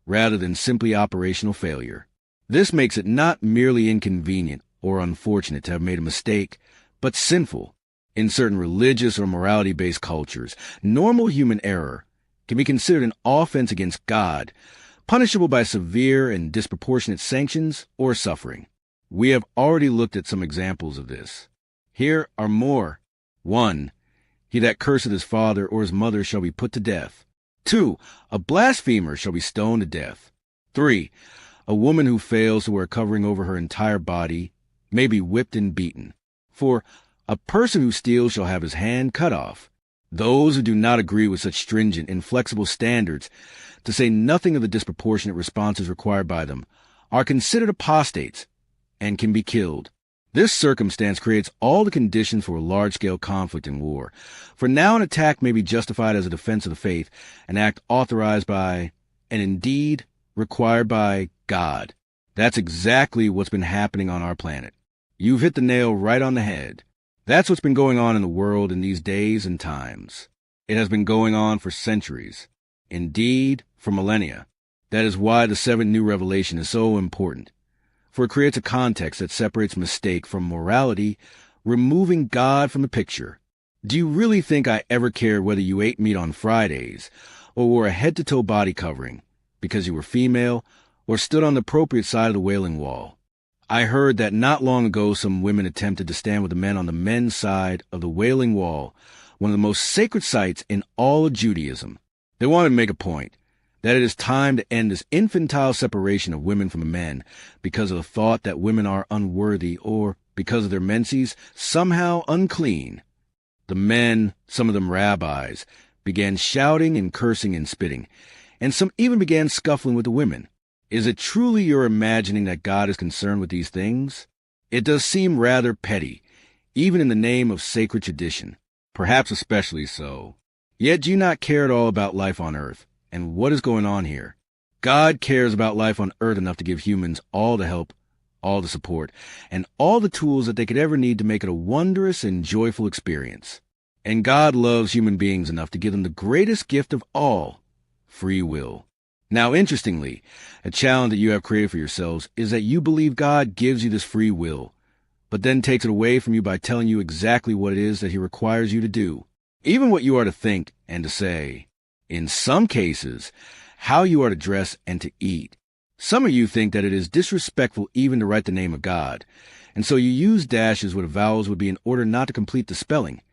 rather than simply operational failure. This makes it not merely inconvenient or unfortunate to have made a mistake, but sinful. In certain religious or morality-based cultures, normal human error can be considered an offense against God, punishable by severe and disproportionate sanctions or suffering. We have already looked at some examples of this. Here are more. 1. He that curseth his father or his mother shall be put to death. 2. A blasphemer shall be stoned to death. 3. A woman who fails to wear a covering over her entire body may be whipped and beaten. 4. A person who steals shall have his hand cut off. Those who do not agree with such stringent, inflexible standards, to say nothing of the disproportionate responses required by them, are considered apostates and can be killed. This circumstance creates all the conditions for a large-scale conflict and war. For now an attack may be justified as a defense of the faith, an act authorized by, and indeed required by, God. That's exactly what's been happening on our planet. You've hit the nail right on the head. That's what's been going on in the world in these days and times. It has been going on for centuries. Indeed, for millennia. That is why the seventh new revelation is so important. For it creates a context that separates mistake from morality, removing God from the picture. Do you really think I ever cared whether you ate meat on Fridays, or wore a head-to-toe body covering, because you were female, or stood on the appropriate side of the Wailing Wall? I heard that not long ago some women attempted to stand with the men on the men's side of the Wailing Wall, one of the most sacred sites in all of Judaism. They wanted to make a point, that it is time to end this infantile separation of women from men because of the thought that women are unworthy or, because of their menses, somehow unclean. The men, some of them rabbis, began shouting and cursing and spitting, and some even began scuffling with the women. Is it truly your imagining that God is concerned with these things? It does seem rather petty, even in the name of sacred tradition, perhaps especially so. Yet do you not care at all about life on earth and what is going on here? God cares about life on earth enough to give humans all the help, all the support, and all the tools that they could ever need to make it a wondrous and joyful experience. And God loves human beings enough to give them the greatest gift of all, free will. Now, interestingly, a challenge that you have created for yourselves is that you believe God gives you this free will, but then takes it away from you by telling you exactly what it is that he requires you to do, even what you are to think and to say. In some cases, how you are to dress and to eat. Some of you think that it is disrespectful even to write the name of God, and so you use dashes where the vowels would be in order not to complete the spelling,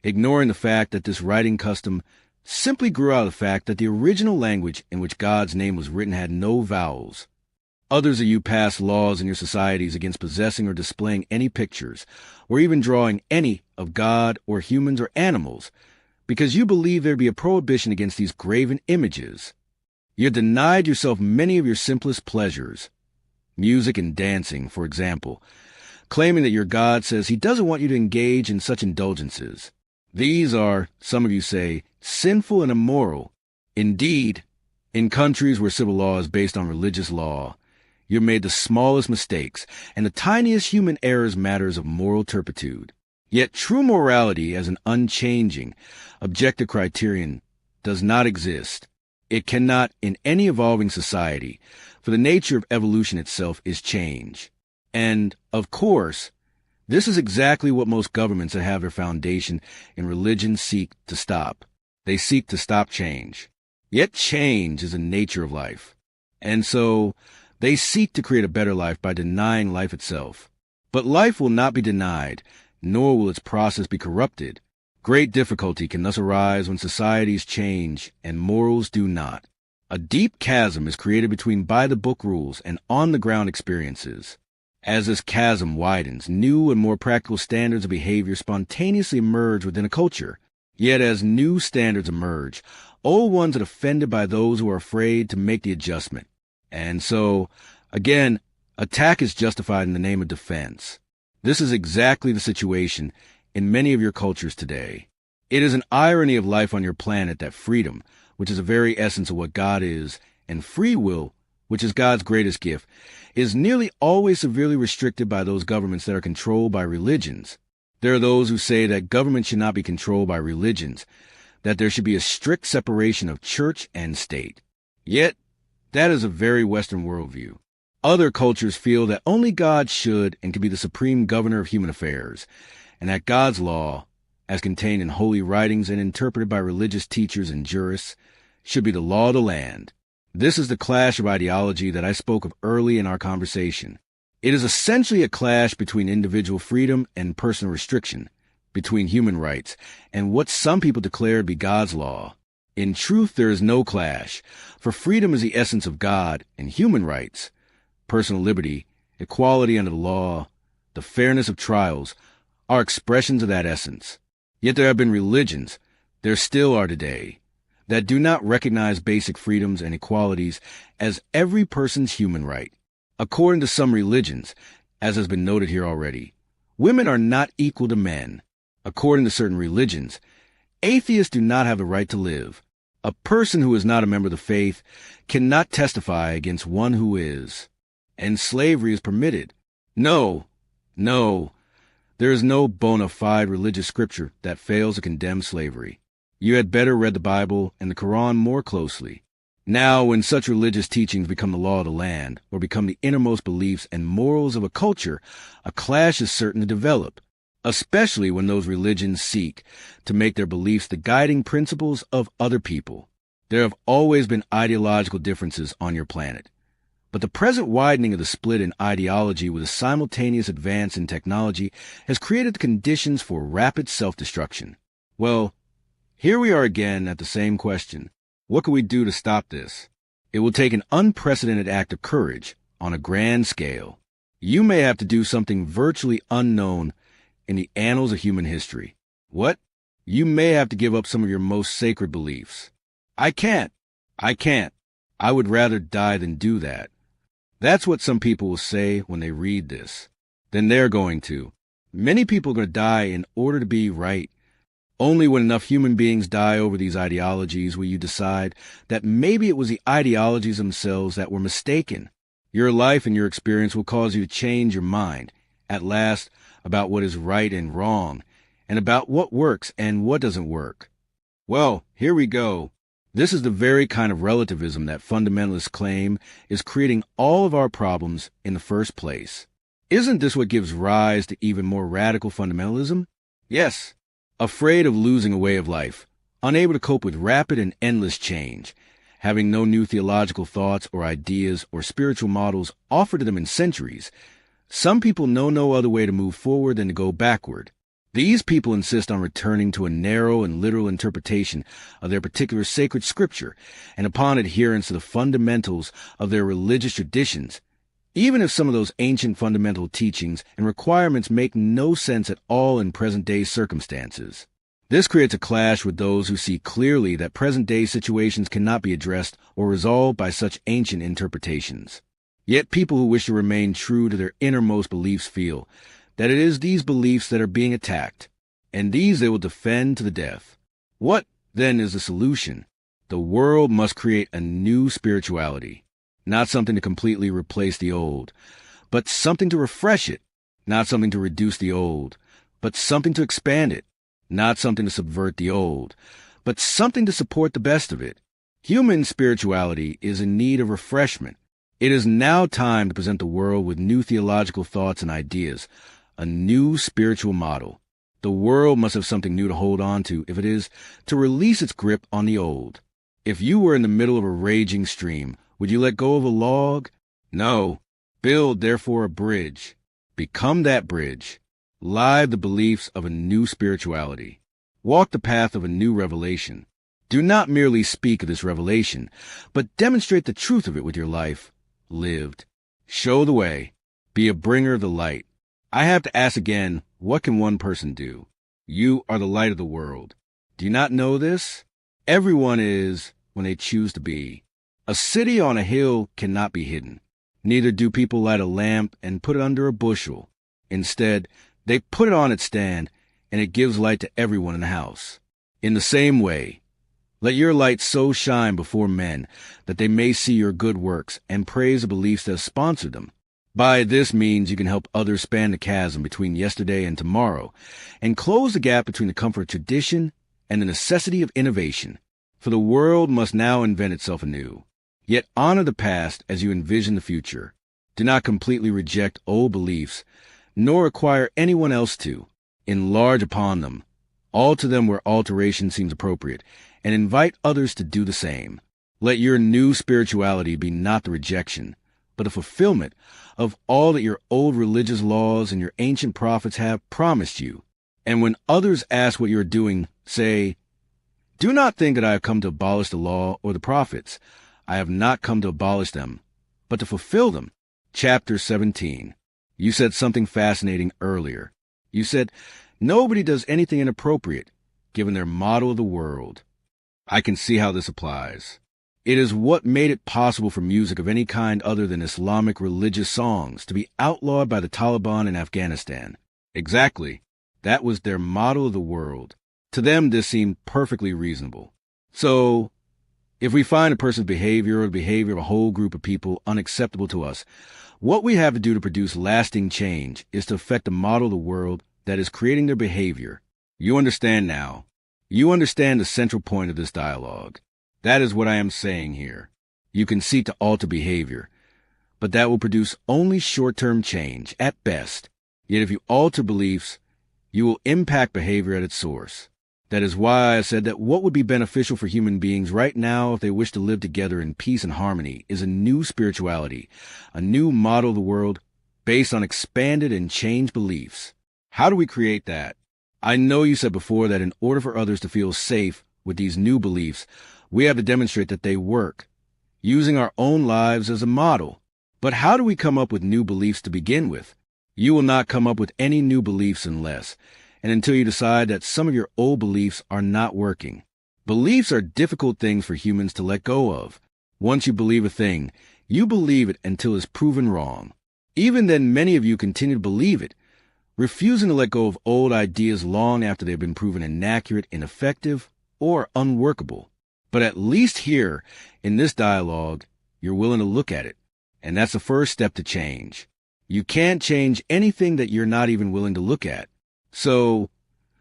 ignoring the fact that this writing custom simply grew out of the fact that the original language in which God's name was written had no vowels. Others of you pass laws in your societies against possessing or displaying any pictures, or even drawing any of God or humans or animals, because you believe there be a prohibition against these graven images. You denied yourself many of your simplest pleasures, music and dancing, for example, claiming that your God says he doesn't want you to engage in such indulgences. These are, some of you say, sinful and immoral. Indeed, in countries where civil law is based on religious law, you've made the smallest mistakes and the tiniest human errors matters of moral turpitude. Yet true morality as an unchanging, objective criterion does not exist. It cannot in any evolving society, for the nature of evolution itself is change. And, of course, this is exactly what most governments that have their foundation in religion seek to stop. They seek to stop change. Yet change is the nature of life. And so they seek to create a better life by denying life itself. But life will not be denied, nor will its process be corrupted. Great difficulty can thus arise when societies change and morals do not. A deep chasm is created between by-the-book rules and on-the-ground experiences. As this chasm widens, new and more practical standards of behavior spontaneously emerge within a culture. Yet as new standards emerge, old ones are offended by those who are afraid to make the adjustment. And so, again, attack is justified in the name of defense. This is exactly the situation in many of your cultures today. It is an irony of life on your planet that freedom, which is the very essence of what God is, and free will, which is God's greatest gift, is nearly always severely restricted by those governments that are controlled by religions. There are those who say that government should not be controlled by religions, that there should be a strict separation of church and state. Yet, that is a very Western worldview. Other cultures feel that only God should and can be the supreme governor of human affairs, and that God's law, as contained in holy writings and interpreted by religious teachers and jurists, should be the law of the land. This is the clash of ideology that I spoke of early in our conversation. It is essentially a clash between individual freedom and personal restriction, between human rights and what some people declare to be God's law. In truth, there is no clash, for freedom is the essence of God, and human rights, personal liberty, equality under the law, the fairness of trials, are expressions of that essence. Yet there have been religions, there still are today, that do not recognize basic freedoms and equalities as every person's human right. According to some religions, as has been noted here already, women are not equal to men. According to certain religions, atheists do not have the right to live. A person who is not a member of the faith cannot testify against one who is. And slavery is permitted. No, there is no bona fide religious scripture that fails to condemn slavery. You had better read the Bible and the Quran more closely. Now, when such religious teachings become the law of the land, or become the innermost beliefs and morals of a culture, a clash is certain to develop, especially when those religions seek to make their beliefs the guiding principles of other people. There have always been ideological differences on your planet. But the present widening of the split in ideology with a simultaneous advance in technology has created the conditions for rapid self-destruction. Well, here we are again at the same question. What can we do to stop this? It will take an unprecedented act of courage on a grand scale. You may have to do something virtually unknown in the annals of human history. What? You may have to give up some of your most sacred beliefs. I can't. I would rather die than do that. That's what some people will say when they read this. Then they're going to. Many people are going to die in order to be right. Only when enough human beings die over these ideologies will you decide that maybe it was the ideologies themselves that were mistaken. Your life and your experience will cause you to change your mind, at last, about what is right and wrong, and about what works and what doesn't work. Well, here we go. This is the very kind of relativism that fundamentalists claim is creating all of our problems in the first place. Isn't this what gives rise to even more radical fundamentalism? Yes. Afraid of losing a way of life, unable to cope with rapid and endless change, having no new theological thoughts or ideas or spiritual models offered to them in centuries, some people know no other way to move forward than to go backward. These people insist on returning to a narrow and literal interpretation of their particular sacred scripture and upon adherence to the fundamentals of their religious traditions, even if some of those ancient fundamental teachings and requirements make no sense at all in present-day circumstances. This creates a clash with those who see clearly that present-day situations cannot be addressed or resolved by such ancient interpretations. Yet people who wish to remain true to their innermost beliefs feel that it is these beliefs that are being attacked, and these they will defend to the death. What, then, is the solution? The world must create a new spirituality, not something to completely replace the old, but something to refresh it, not something to reduce the old, but something to expand it, not something to subvert the old, but something to support the best of it. Human spirituality is in need of refreshment. It is now time to present the world with new theological thoughts and ideas, a new spiritual model. The world must have something new to hold on to if it is to release its grip on the old. If you were in the middle of a raging stream, would you let go of a log? No. Build, therefore, a bridge. Become that bridge. Live the beliefs of a new spirituality. Walk the path of a new revelation. Do not merely speak of this revelation, but demonstrate the truth of it with your life lived. Show the way. Be a bringer of the light. I have to ask again, what can one person do? You are the light of the world. Do you not know this? Everyone is when they choose to be. A city on a hill cannot be hidden. Neither do people light a lamp and put it under a bushel. Instead, they put it on its stand, and it gives light to everyone in the house. In the same way, let your light so shine before men that they may see your good works and praise the beliefs that have sponsored them. By this means, you can help others span the chasm between yesterday and tomorrow, and close the gap between the comfort of tradition and the necessity of innovation. For the world must now invent itself anew. Yet honor the past as you envision the future. Do not completely reject old beliefs, nor require anyone else to. Enlarge upon them, alter them where alteration seems appropriate, and invite others to do the same. Let your new spirituality be not the rejection, but a fulfillment of all that your old religious laws and your ancient prophets have promised you. And when others ask what you are doing, say, "Do not think that I have come to abolish the law or the prophets. I have not come to abolish them, but to fulfill them." Chapter 17. You said something fascinating earlier. You said, nobody does anything inappropriate, given their model of the world. I can see how this applies. It is what made it possible for music of any kind other than Islamic religious songs to be outlawed by the Taliban in Afghanistan. Exactly. That was their model of the world. To them, this seemed perfectly reasonable. So, if we find a person's behavior or the behavior of a whole group of people unacceptable to us, what we have to do to produce lasting change is to affect the model of the world that is creating their behavior. You understand now. You understand the central point of this dialogue. That is what I am saying here. You can seek to alter behavior, but that will produce only short-term change, at best. Yet if you alter beliefs, you will impact behavior at its source. That is why I said that what would be beneficial for human beings right now if they wish to live together in peace and harmony is a new spirituality, a new model of the world based on expanded and changed beliefs. How do we create that? I know you said before that in order for others to feel safe with these new beliefs, we have to demonstrate that they work, using our own lives as a model. But how do we come up with new beliefs to begin with? You will not come up with any new beliefs unless, and until you decide that some of your old beliefs are not working. Beliefs are difficult things for humans to let go of. Once you believe a thing, you believe it until it's proven wrong. Even then, many of you continue to believe it, refusing to let go of old ideas long after they've been proven inaccurate, ineffective, or unworkable. But at least here, in this dialogue, you're willing to look at it, and that's the first step to change. You can't change anything that you're not even willing to look at. So,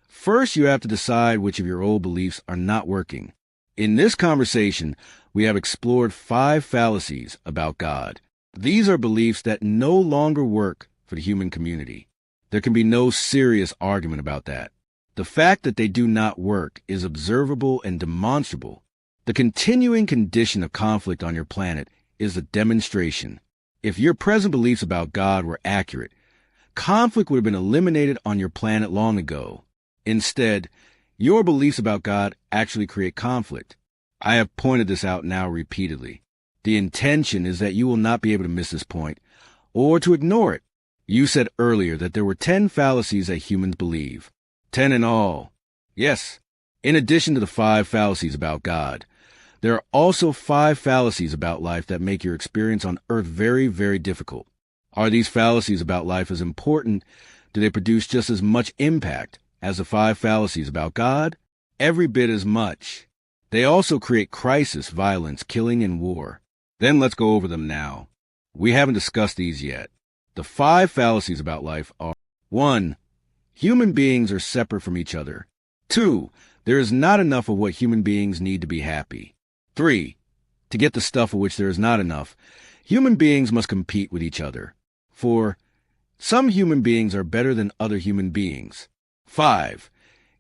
first you have to decide which of your old beliefs are not working. In this conversation, we have explored 5 fallacies about God. These are beliefs that no longer work for the human community. There can be no serious argument about that. The fact that they do not work is observable and demonstrable. The continuing condition of conflict on your planet is a demonstration. If your present beliefs about God were accurate, conflict would have been eliminated on your planet long ago. Instead, your beliefs about God actually create conflict. I have pointed this out now repeatedly. The intention is that you will not be able to miss this point, or to ignore it. You said earlier that there were 10 fallacies that humans believe. 10 in all. Yes, in addition to the 5 fallacies about God, there are also 5 fallacies about life that make your experience on Earth very, very difficult. Are these fallacies about life as important? Do they produce just as much impact as the 5 fallacies about God? Every bit as much. They also create crisis, violence, killing, and war. Then let's go over them now. We haven't discussed these yet. The 5 fallacies about life are: 1. Human beings are separate from each other. 2. There is not enough of what human beings need to be happy. 3. To get the stuff of which there is not enough, human beings must compete with each other. 4. Some human beings are better than other human beings. 5.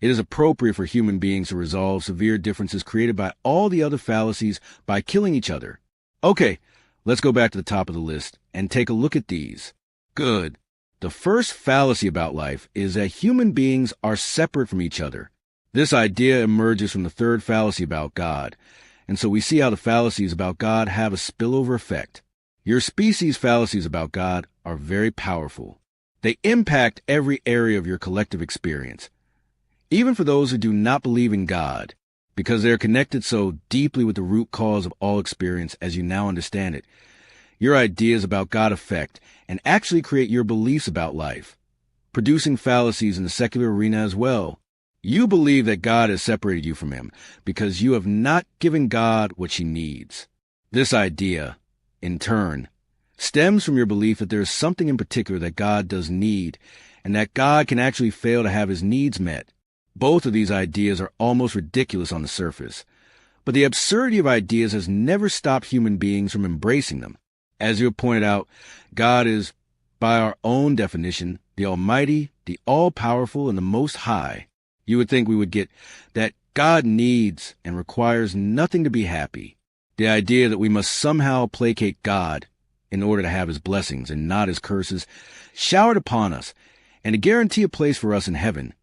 It is appropriate for human beings to resolve severe differences created by all the other fallacies by killing each other. Okay, let's go back to the top of the list and take a look at these. Good. The first fallacy about life is that human beings are separate from each other. This idea emerges from the third fallacy about God, and so we see how the fallacies about God have a spillover effect. Your species' fallacies about God are very powerful. They impact every area of your collective experience, even for those who do not believe in God, because they are connected so deeply with the root cause of all experience as you now understand it. Your ideas about God affect and actually create your beliefs about life, producing fallacies in the secular arena as well. You believe that God has separated you from him because you have not given God what she needs. This idea, in turn, stems from your belief that there is something in particular that God does need, and that God can actually fail to have his needs met. Both of these ideas are almost ridiculous on the surface, but the absurdity of ideas has never stopped human beings from embracing them. As you have pointed out, God is, by our own definition, the Almighty, the All-Powerful, and the Most High. You would think we would get that God needs and requires nothing to be happy. The idea that we must somehow placate God in order to have his blessings and not his curses showered upon us, and to guarantee a place for us in heaven,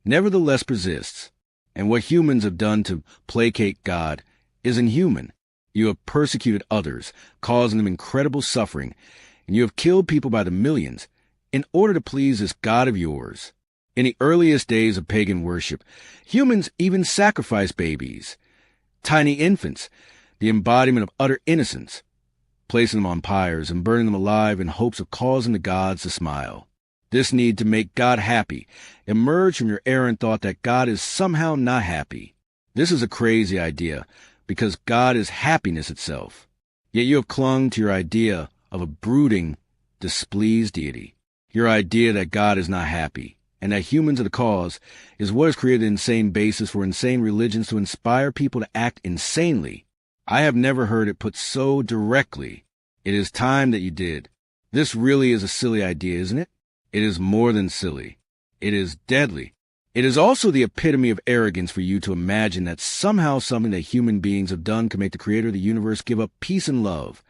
nevertheless persists. And what humans have done to placate God is inhuman. You have persecuted others, causing them incredible suffering, and you have killed people by the millions in order to please this God of yours. In the earliest days of pagan worship, humans even sacrificed babies, tiny infants, the embodiment of utter innocence, placing them on pyres and burning them alive in hopes of causing the gods to smile. This need to make God happy emerged from your errant thought that God is somehow not happy. This is a crazy idea, because God is happiness itself. Yet you have clung to your idea of a brooding, displeased deity. Your idea that God is not happy, and that humans are the cause, is what has created an insane basis for insane religions to inspire people to act insanely. I have never heard it put so directly. It is time that you did. This really is a silly idea, isn't it? It is more than silly. It is deadly. It is also the epitome of arrogance for you to imagine that somehow something that human beings have done can make the creator of the universe give up peace and love,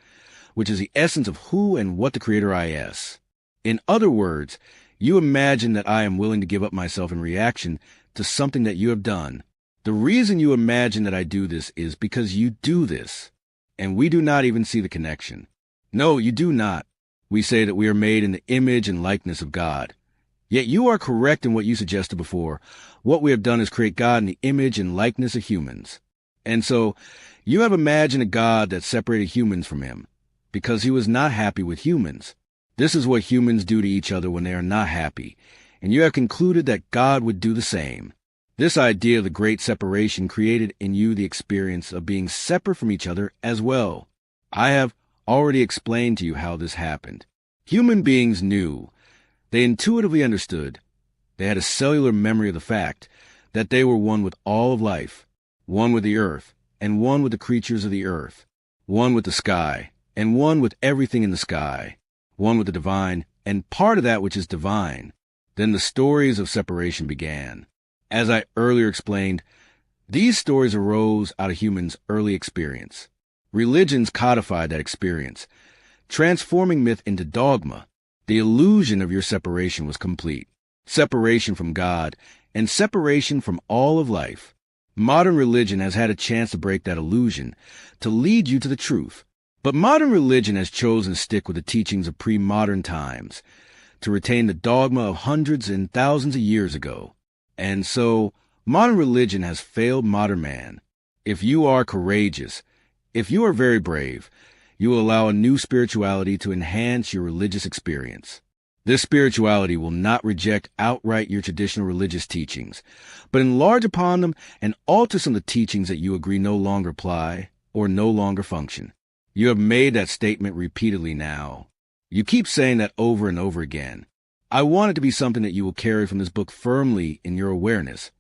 which is the essence of who and what the creator is. In other words, you imagine that I am willing to give up myself in reaction to something that you have done. The reason you imagine that I do this is because you do this, and we do not even see the connection. No, you do not. We say that we are made in the image and likeness of God. Yet you are correct in what you suggested before. What we have done is create God in the image and likeness of humans. And so, you have imagined a God that separated humans from him, because he was not happy with humans. This is what humans do to each other when they are not happy, and you have concluded that God would do the same. This idea of the great separation created in you the experience of being separate from each other as well. I have already explained to you how this happened. Human beings knew. They intuitively understood. They had a cellular memory of the fact that they were one with all of life, one with the earth, and one with the creatures of the earth, one with the sky, and one with everything in the sky, one with the divine, and part of that which is divine. Then the stories of separation began. As I earlier explained, these stories arose out of humans' early experience. Religions codified that experience, transforming myth into dogma. The illusion of your separation was complete. Separation from God, and separation from all of life. Modern religion has had a chance to break that illusion, to lead you to the truth. But modern religion has chosen to stick with the teachings of pre-modern times, to retain the dogma of hundreds and thousands of years ago. And so, modern religion has failed modern man. If you are courageous, if you are very brave, you will allow a new spirituality to enhance your religious experience. This spirituality will not reject outright your traditional religious teachings, but enlarge upon them and alter some of the teachings that you agree no longer apply or no longer function. You have made that statement repeatedly now. You keep saying that over and over again. I want it to be something that you will carry from this book firmly in your awareness,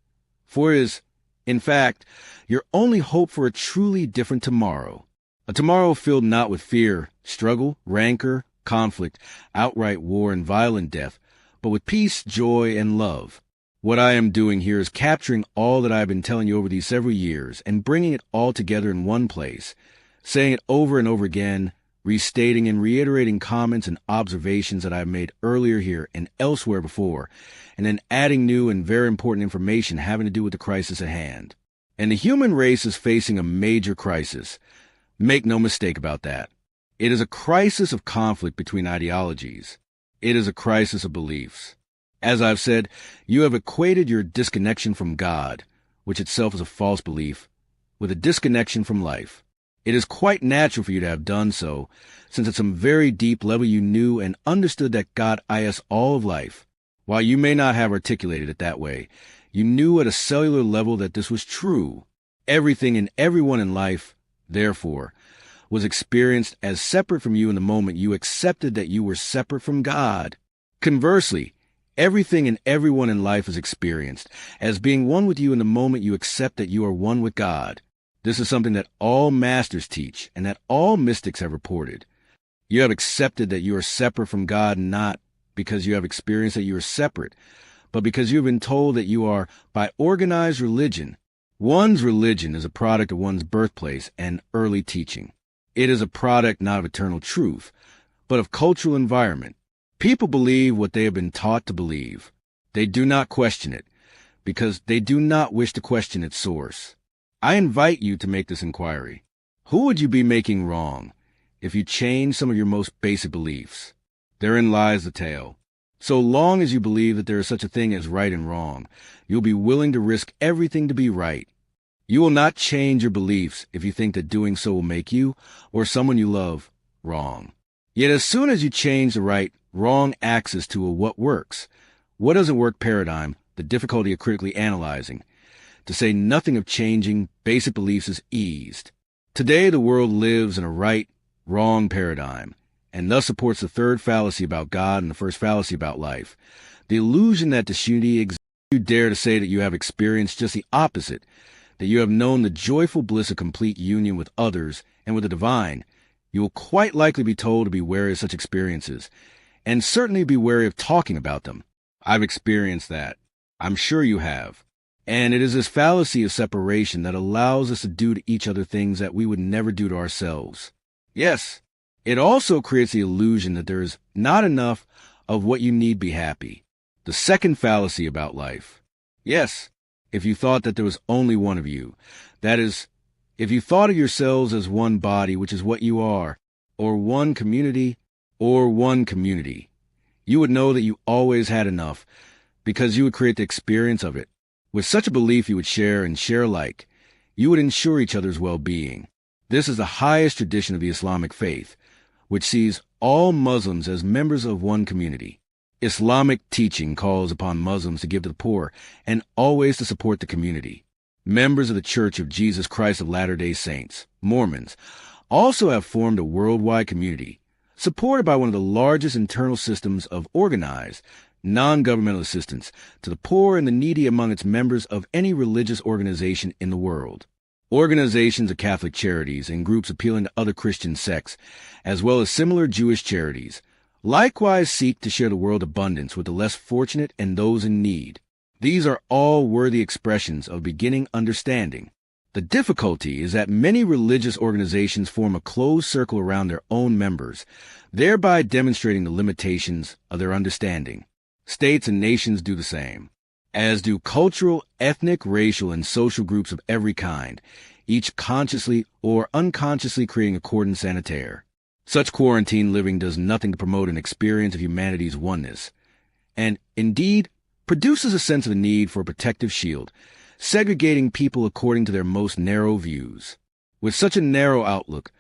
for it is, in fact, your only hope for a truly different tomorrow. A tomorrow filled not with fear, struggle, rancor, conflict, outright war, and violent death, but with peace, joy, and love. What I am doing here is capturing all that I have been telling you over these several years and bringing it all together in one place, saying it over and over again, restating and reiterating comments and observations that I have made earlier here and elsewhere before, and then adding new and very important information having to do with the crisis at hand. And the human race is facing a major crisis. Make no mistake about that. It is a crisis of conflict between ideologies. It is a crisis of beliefs. As I've said, you have equated your disconnection from God, which itself is a false belief, with a disconnection from life. It is quite natural for you to have done so, since at some very deep level you knew and understood that God is all of life. While you may not have articulated it that way, you knew at a cellular level that this was true. Everything and everyone in life, therefore, was experienced as separate from you in the moment you accepted that you were separate from God. Conversely, everything and everyone in life is experienced as being one with you in the moment you accept that you are one with God. This is something that all masters teach and that all mystics have reported. You have accepted that you are separate from God, not because you have experienced that you are separate, but because you have been told that you are by organized religion. One's religion is a product of one's birthplace and early teaching. It is a product not of eternal truth, but of cultural environment. People believe what they have been taught to believe. They do not question it, because they do not wish to question its source. I invite you to make this inquiry. Who would you be making wrong if you change some of your most basic beliefs? Therein lies the tale. So long as you believe that there is such a thing as right and wrong, you'll be willing to risk everything to be right. You will not change your beliefs if you think that doing so will make you, or someone you love, wrong. Yet as soon as you change the right-wrong axis to a what works, what doesn't work paradigm, the difficulty of critically analyzing, to say nothing of changing basic beliefs, is eased. Today the world lives in a right-wrong paradigm, and thus supports the third fallacy about God and the first fallacy about life. The illusion that disunity exists. You dare to say that you have experienced just the opposite, that you have known the joyful bliss of complete union with others and with the divine, you will quite likely be told to be wary of such experiences, and certainly be wary of talking about them. I've experienced that. I'm sure you have. And it is this fallacy of separation that allows us to do to each other things that we would never do to ourselves. Yes, it also creates the illusion that there is not enough of what you need be happy. The second fallacy about life. Yes, if you thought that there was only one of you, that is, if you thought of yourselves as one body, which is what you are, or one community, you would know that you always had enough, because you would create the experience of it. With such a belief, you would share and share alike. You would ensure each other's well-being. This is the highest tradition of the Islamic faith, which sees all Muslims as members of one community. Islamic teaching calls upon Muslims to give to the poor and always to support the community. Members of the Church of Jesus Christ of Latter-day Saints, Mormons, also have formed a worldwide community, supported by one of the largest internal systems of organized, non-governmental assistance to the poor and the needy among its members of any religious organization in the world. Organizations of Catholic charities and groups appealing to other Christian sects, as well as similar Jewish charities, likewise seek to share the world abundance with the less fortunate and those in need. These are all worthy expressions of beginning understanding. The difficulty is that many religious organizations form a closed circle around their own members, thereby demonstrating the limitations of their understanding. States and nations do the same, as do cultural, ethnic, racial, and social groups of every kind, each consciously or unconsciously creating a cordon sanitaire. Such quarantine living does nothing to promote an experience of humanity's oneness, and, indeed, produces a sense of the need for a protective shield, segregating people according to their most narrow views. With such a narrow outlook,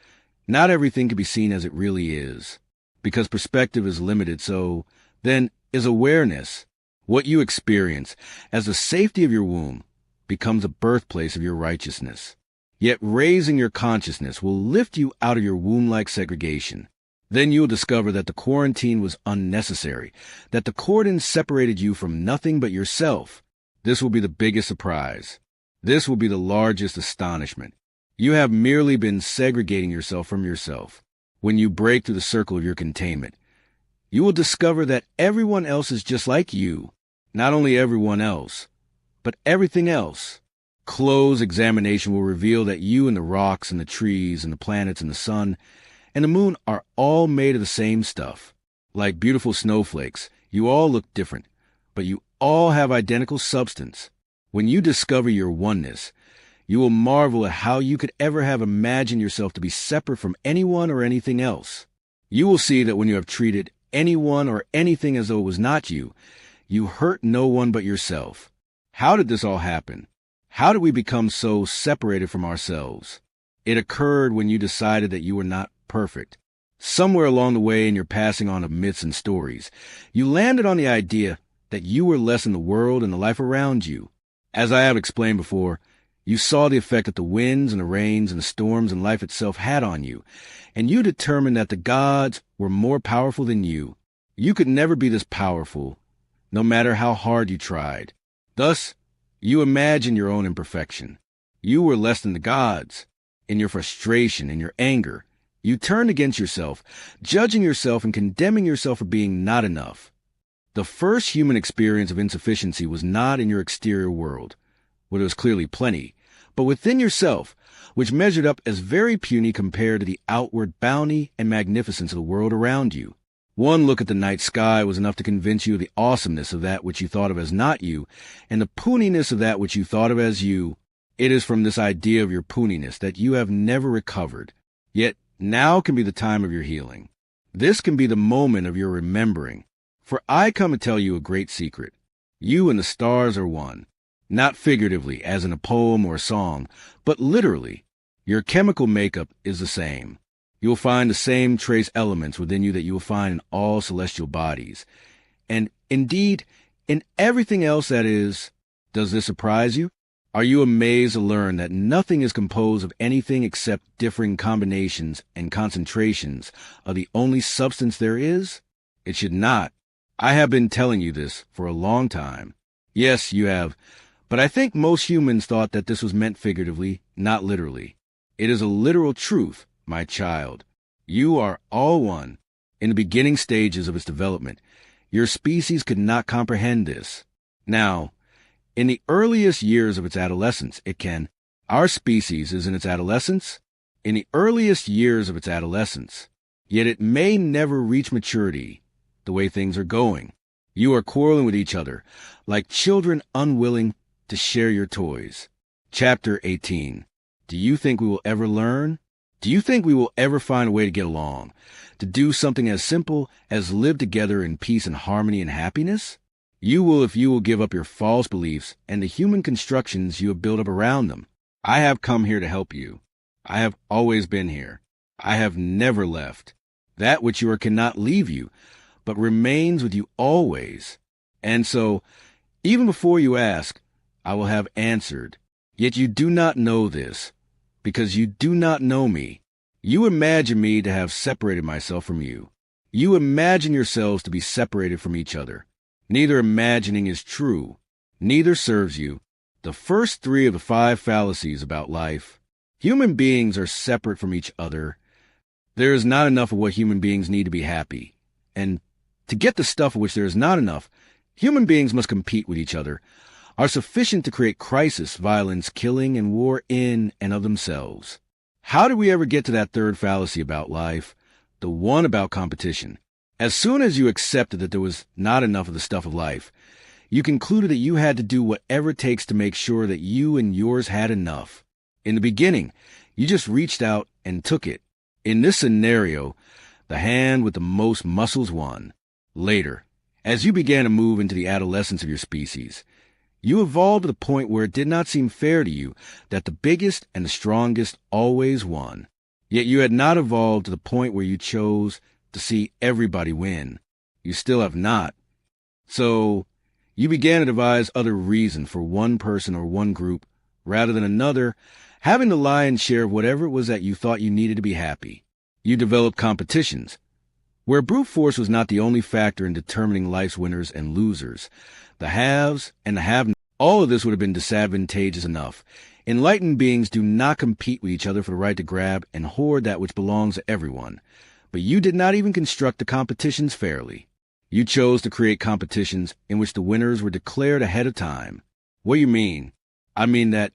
not everything can be seen as it really is, because perspective is limited. So, then, is awareness, what you experience, as the safety of your womb, becomes a birthplace of your righteousness. Yet raising your consciousness will lift you out of your womb-like segregation. Then you will discover that the quarantine was unnecessary, that the cordon separated you from nothing but yourself. This will be the biggest surprise. This will be the largest astonishment. You have merely been segregating yourself from yourself. When you break through the circle of your containment, you will discover that everyone else is just like you. Not only everyone else, but everything else. Close examination will reveal that you and the rocks and the trees and the planets and the sun and the moon are all made of the same stuff. Like beautiful snowflakes, you all look different, but you all have identical substance. When you discover your oneness, you will marvel at how you could ever have imagined yourself to be separate from anyone or anything else. You will see that when you have treated anyone or anything as though it was not you, you hurt no one but yourself. How did this all happen? How did we become so separated from ourselves? It occurred when you decided that you were not perfect. Somewhere along the way in your passing on of myths and stories, you landed on the idea that you were less in the world and the life around you. As I have explained before, you saw the effect that the winds and the rains and the storms and life itself had on you, and you determined that the gods were more powerful than you. You could never be this powerful, no matter how hard you tried. Thus, you imagined your own imperfection. You were less than the gods. In your frustration, in your anger, You turned against yourself, judging yourself and condemning yourself for being not enough. The first human experience of insufficiency was not in your exterior world, where there was clearly plenty, but within yourself, which measured up as very puny compared to the outward bounty and magnificence of the world around you. One look at the night sky was enough to convince you of the awesomeness of that which you thought of as not you, and the puniness of that which you thought of as you. It is from this idea of your puniness that you have never recovered. Yet now can be the time of your healing. This can be the moment of your remembering. For I come to tell you a great secret. You and the stars are one. Not figuratively, as in a poem or a song, but literally. Your chemical makeup is the same. You will find the same trace elements within you that you will find in all celestial bodies. And indeed, in everything else that is. Does this surprise you? Are you amazed to learn that nothing is composed of anything except differing combinations and concentrations of the only substance there is? It should not. I have been telling you this for a long time. Yes, you have. But I think most humans thought that this was meant figuratively, not literally. It is a literal truth, my child. You are all one. In the beginning stages of its development, your species could not comprehend this. Now, in the earliest years of its adolescence, it can. Our species is in its adolescence. In the earliest years of its adolescence. Yet it may never reach maturity, the way things are going. You are quarreling with each other, like children unwilling to share your toys. Chapter 18. Do you think we will ever learn? Do you think we will ever find a way to get along? To do something as simple as live together in peace and harmony and happiness? You will if you will give up your false beliefs and the human constructions you have built up around them. I have come here to help you. I have always been here. I have never left. That which you are cannot leave you, but remains with you always. And so, even before you ask, I will have answered. Yet you do not know this, because you do not know me. You imagine me to have separated myself from you. You imagine yourselves to be separated from each other. Neither imagining is true. Neither serves you. The first three of the 5 fallacies about life. Human beings are separate from each other. There is not enough of what human beings need to be happy. And to get the stuff of which there is not enough, human beings must compete with each other, are sufficient to create crisis, violence, killing, and war in and of themselves. How did we ever get to that third fallacy about life? The one about competition. As soon as you accepted that there was not enough of the stuff of life, you concluded that you had to do whatever it takes to make sure that you and yours had enough. In the beginning, you just reached out and took it. In this scenario, the hand with the most muscles won. Later, as you began to move into the adolescence of your species, you evolved to the point where it did not seem fair to you that the biggest and the strongest always won. Yet you had not evolved to the point where you chose to see everybody win. You still have not. So, you began to devise other reasons for one person or one group, rather than another, having the lion's share of whatever it was that you thought you needed to be happy. You developed competitions, where brute force was not the only factor in determining life's winners and losers. The haves and the have-nots, all of this would have been disadvantageous enough. Enlightened beings do not compete with each other for the right to grab and hoard that which belongs to everyone. But you did not even construct the competitions fairly. You chose to create competitions in which the winners were declared ahead of time. What do you mean? I mean that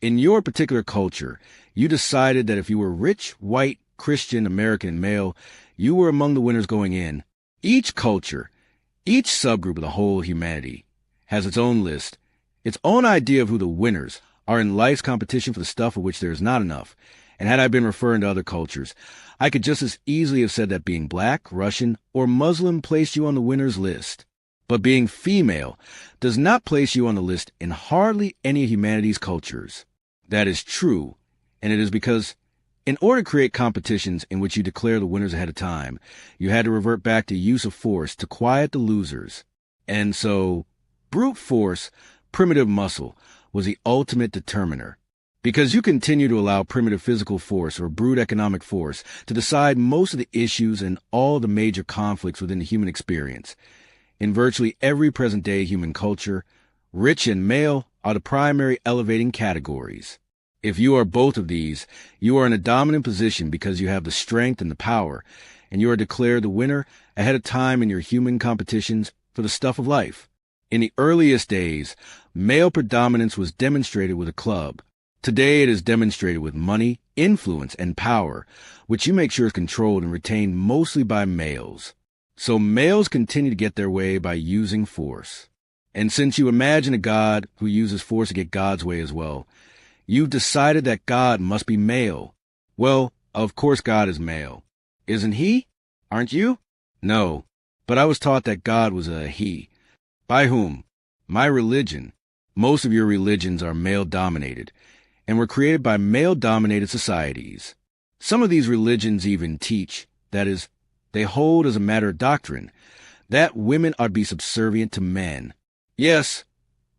in your particular culture, you decided that if you were rich, white, Christian, American, and male, you were among the winners going in. Each culture, each subgroup of the whole humanity, has its own list, its own idea of who the winners are in life's competition for the stuff of which there is not enough. And had I been referring to other cultures, I could just as easily have said that being black, Russian, or Muslim placed you on the winner's list. But being female does not place you on the list in hardly any of humanity's cultures. That is true, and it is because in order to create competitions in which you declare the winners ahead of time, you had to revert back to use of force to quiet the losers. And so, brute force, primitive muscle, was the ultimate determiner. Because you continue to allow primitive physical force or brute economic force to decide most of the issues and all the major conflicts within the human experience. In virtually every present-day human culture, rich and male are the primary elevating categories. If you are both of these, you are in a dominant position because you have the strength and the power, and you are declared the winner ahead of time in your human competitions for the stuff of life. In the earliest days, male predominance was demonstrated with a club. Today it is demonstrated with money, influence, and power, which you make sure is controlled and retained mostly by males. So males continue to get their way by using force. And since you imagine a God who uses force to get God's way as well, you've decided that God must be male. Well, of course God is male. Isn't he? Aren't you? No, but I was taught that God was a he. By whom? My religion. Most of your religions are male-dominated, and were created by male-dominated societies. Some of these religions even teach, that is, they hold as a matter of doctrine, that women are to be subservient to men. Yes,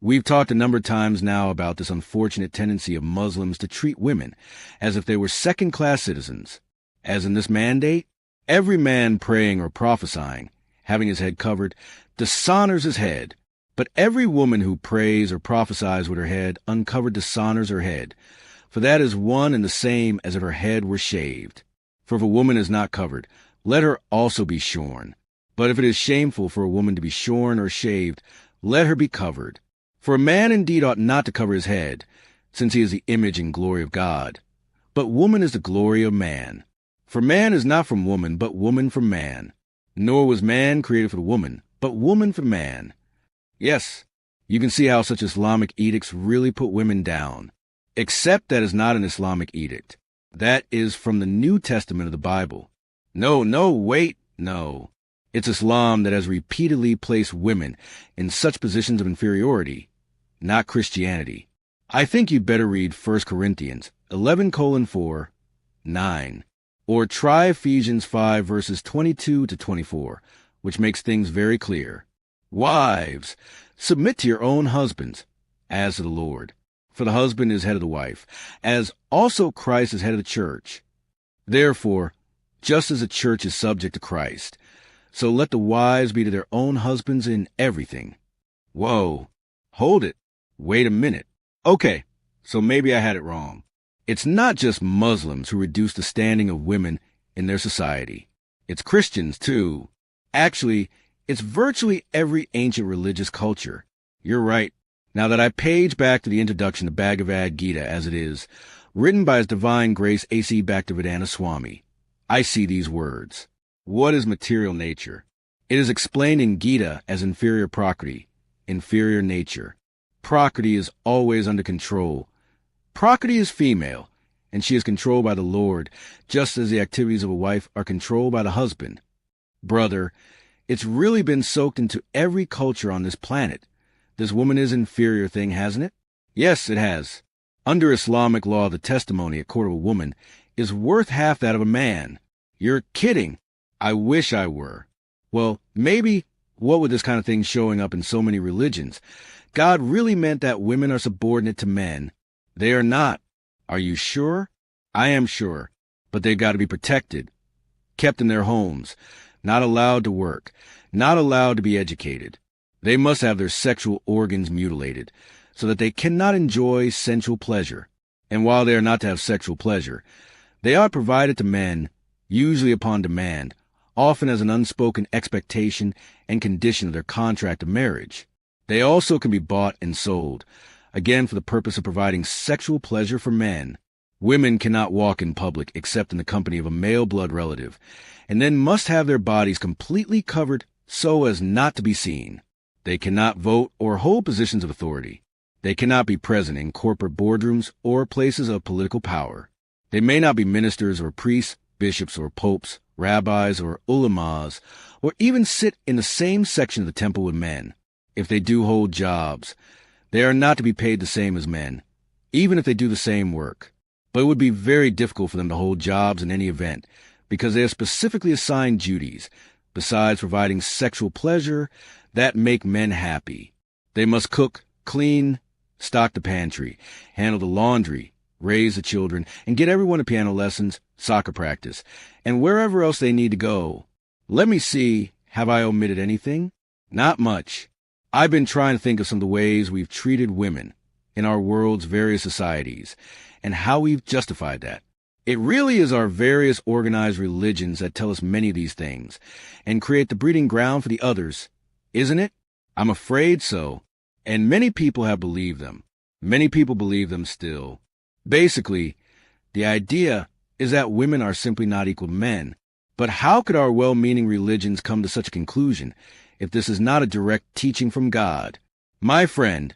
we've talked a number of times now about this unfortunate tendency of Muslims to treat women as if they were second-class citizens. As in this mandate, every man praying or prophesying, having his head covered, dishonors his head. But every woman who prays or prophesies with her head uncovered dishonors her head, for that is one and the same as if her head were shaved. For if a woman is not covered, let her also be shorn. But if it is shameful for a woman to be shorn or shaved, let her be covered. For a man indeed ought not to cover his head, since he is the image and glory of God. But woman is the glory of man. For man is not from woman, but woman from man. Nor was man created for the woman, but woman for man. Yes, you can see how such Islamic edicts really put women down. Except that is not an Islamic edict. That is from the New Testament of the Bible. No, It's Islam that has repeatedly placed women in such positions of inferiority, not Christianity. I think you'd better read 1 Corinthians 11:4, 9, or try Ephesians 5 verses 22 to 24, which makes things very clear. Wives, submit to your own husbands, as to the Lord. For the husband is head of the wife, as also Christ is head of the church. Therefore, just as the church is subject to Christ, so let the wives be to their own husbands in everything. Whoa, hold it. Wait a minute. Okay, so maybe I had it wrong. It's not just Muslims who reduce the standing of women in their society. It's Christians, too. Actually, it's virtually every ancient religious culture. You're right. Now that I page back to the introduction to Bhagavad Gita as it is, written by His Divine Grace A.C. Bhaktivedanta Swami, I see these words. What is material nature? It is explained in Gita as inferior prakriti, inferior nature. Prakriti is always under control. Prakriti is female, and she is controlled by the Lord, just as the activities of a wife are controlled by the husband. Brother, it's really been soaked into every culture on this planet. This woman is inferior thing, hasn't it? Yes, it has. Under Islamic law, the testimony at court of a woman is worth half that of a man. You're kidding. I wish I were. Well, maybe, what with this kind of thing showing up in so many religions, God really meant that women are subordinate to men. They are not. Are you sure? I am sure. But they've got to be protected, kept in their homes, not allowed to work, not allowed to be educated. They must have their sexual organs mutilated, so that they cannot enjoy sensual pleasure. And while they are not to have sexual pleasure, they are provided to men, usually upon demand, often as an unspoken expectation and condition of their contract of marriage. They also can be bought and sold, again for the purpose of providing sexual pleasure for men. Women cannot walk in public except in the company of a male blood relative, and then must have their bodies completely covered so as not to be seen. They cannot vote or hold positions of authority. They cannot be present in corporate boardrooms or places of political power. They may not be ministers or priests, bishops or popes, rabbis or ulamas, or even sit in the same section of the temple with men. If they do hold jobs, they are not to be paid the same as men, even if they do the same work. But it would be very difficult for them to hold jobs in any event, because they are specifically assigned duties, besides providing sexual pleasure, that make men happy. They must cook, clean, stock the pantry, handle the laundry, raise the children, and get everyone to piano lessons, soccer practice, and wherever else they need to go. Let me see, have I omitted anything? Not much. I've been trying to think of some of the ways we've treated women in our world's various societies, and how we've justified that. It really is our various organized religions that tell us many of these things and create the breeding ground for the others, isn't it? I'm afraid so. And many people have believed them. Many people believe them still. Basically, the idea is that women are simply not equal to men. But how could our well-meaning religions come to such a conclusion if this is not a direct teaching from God? My friend,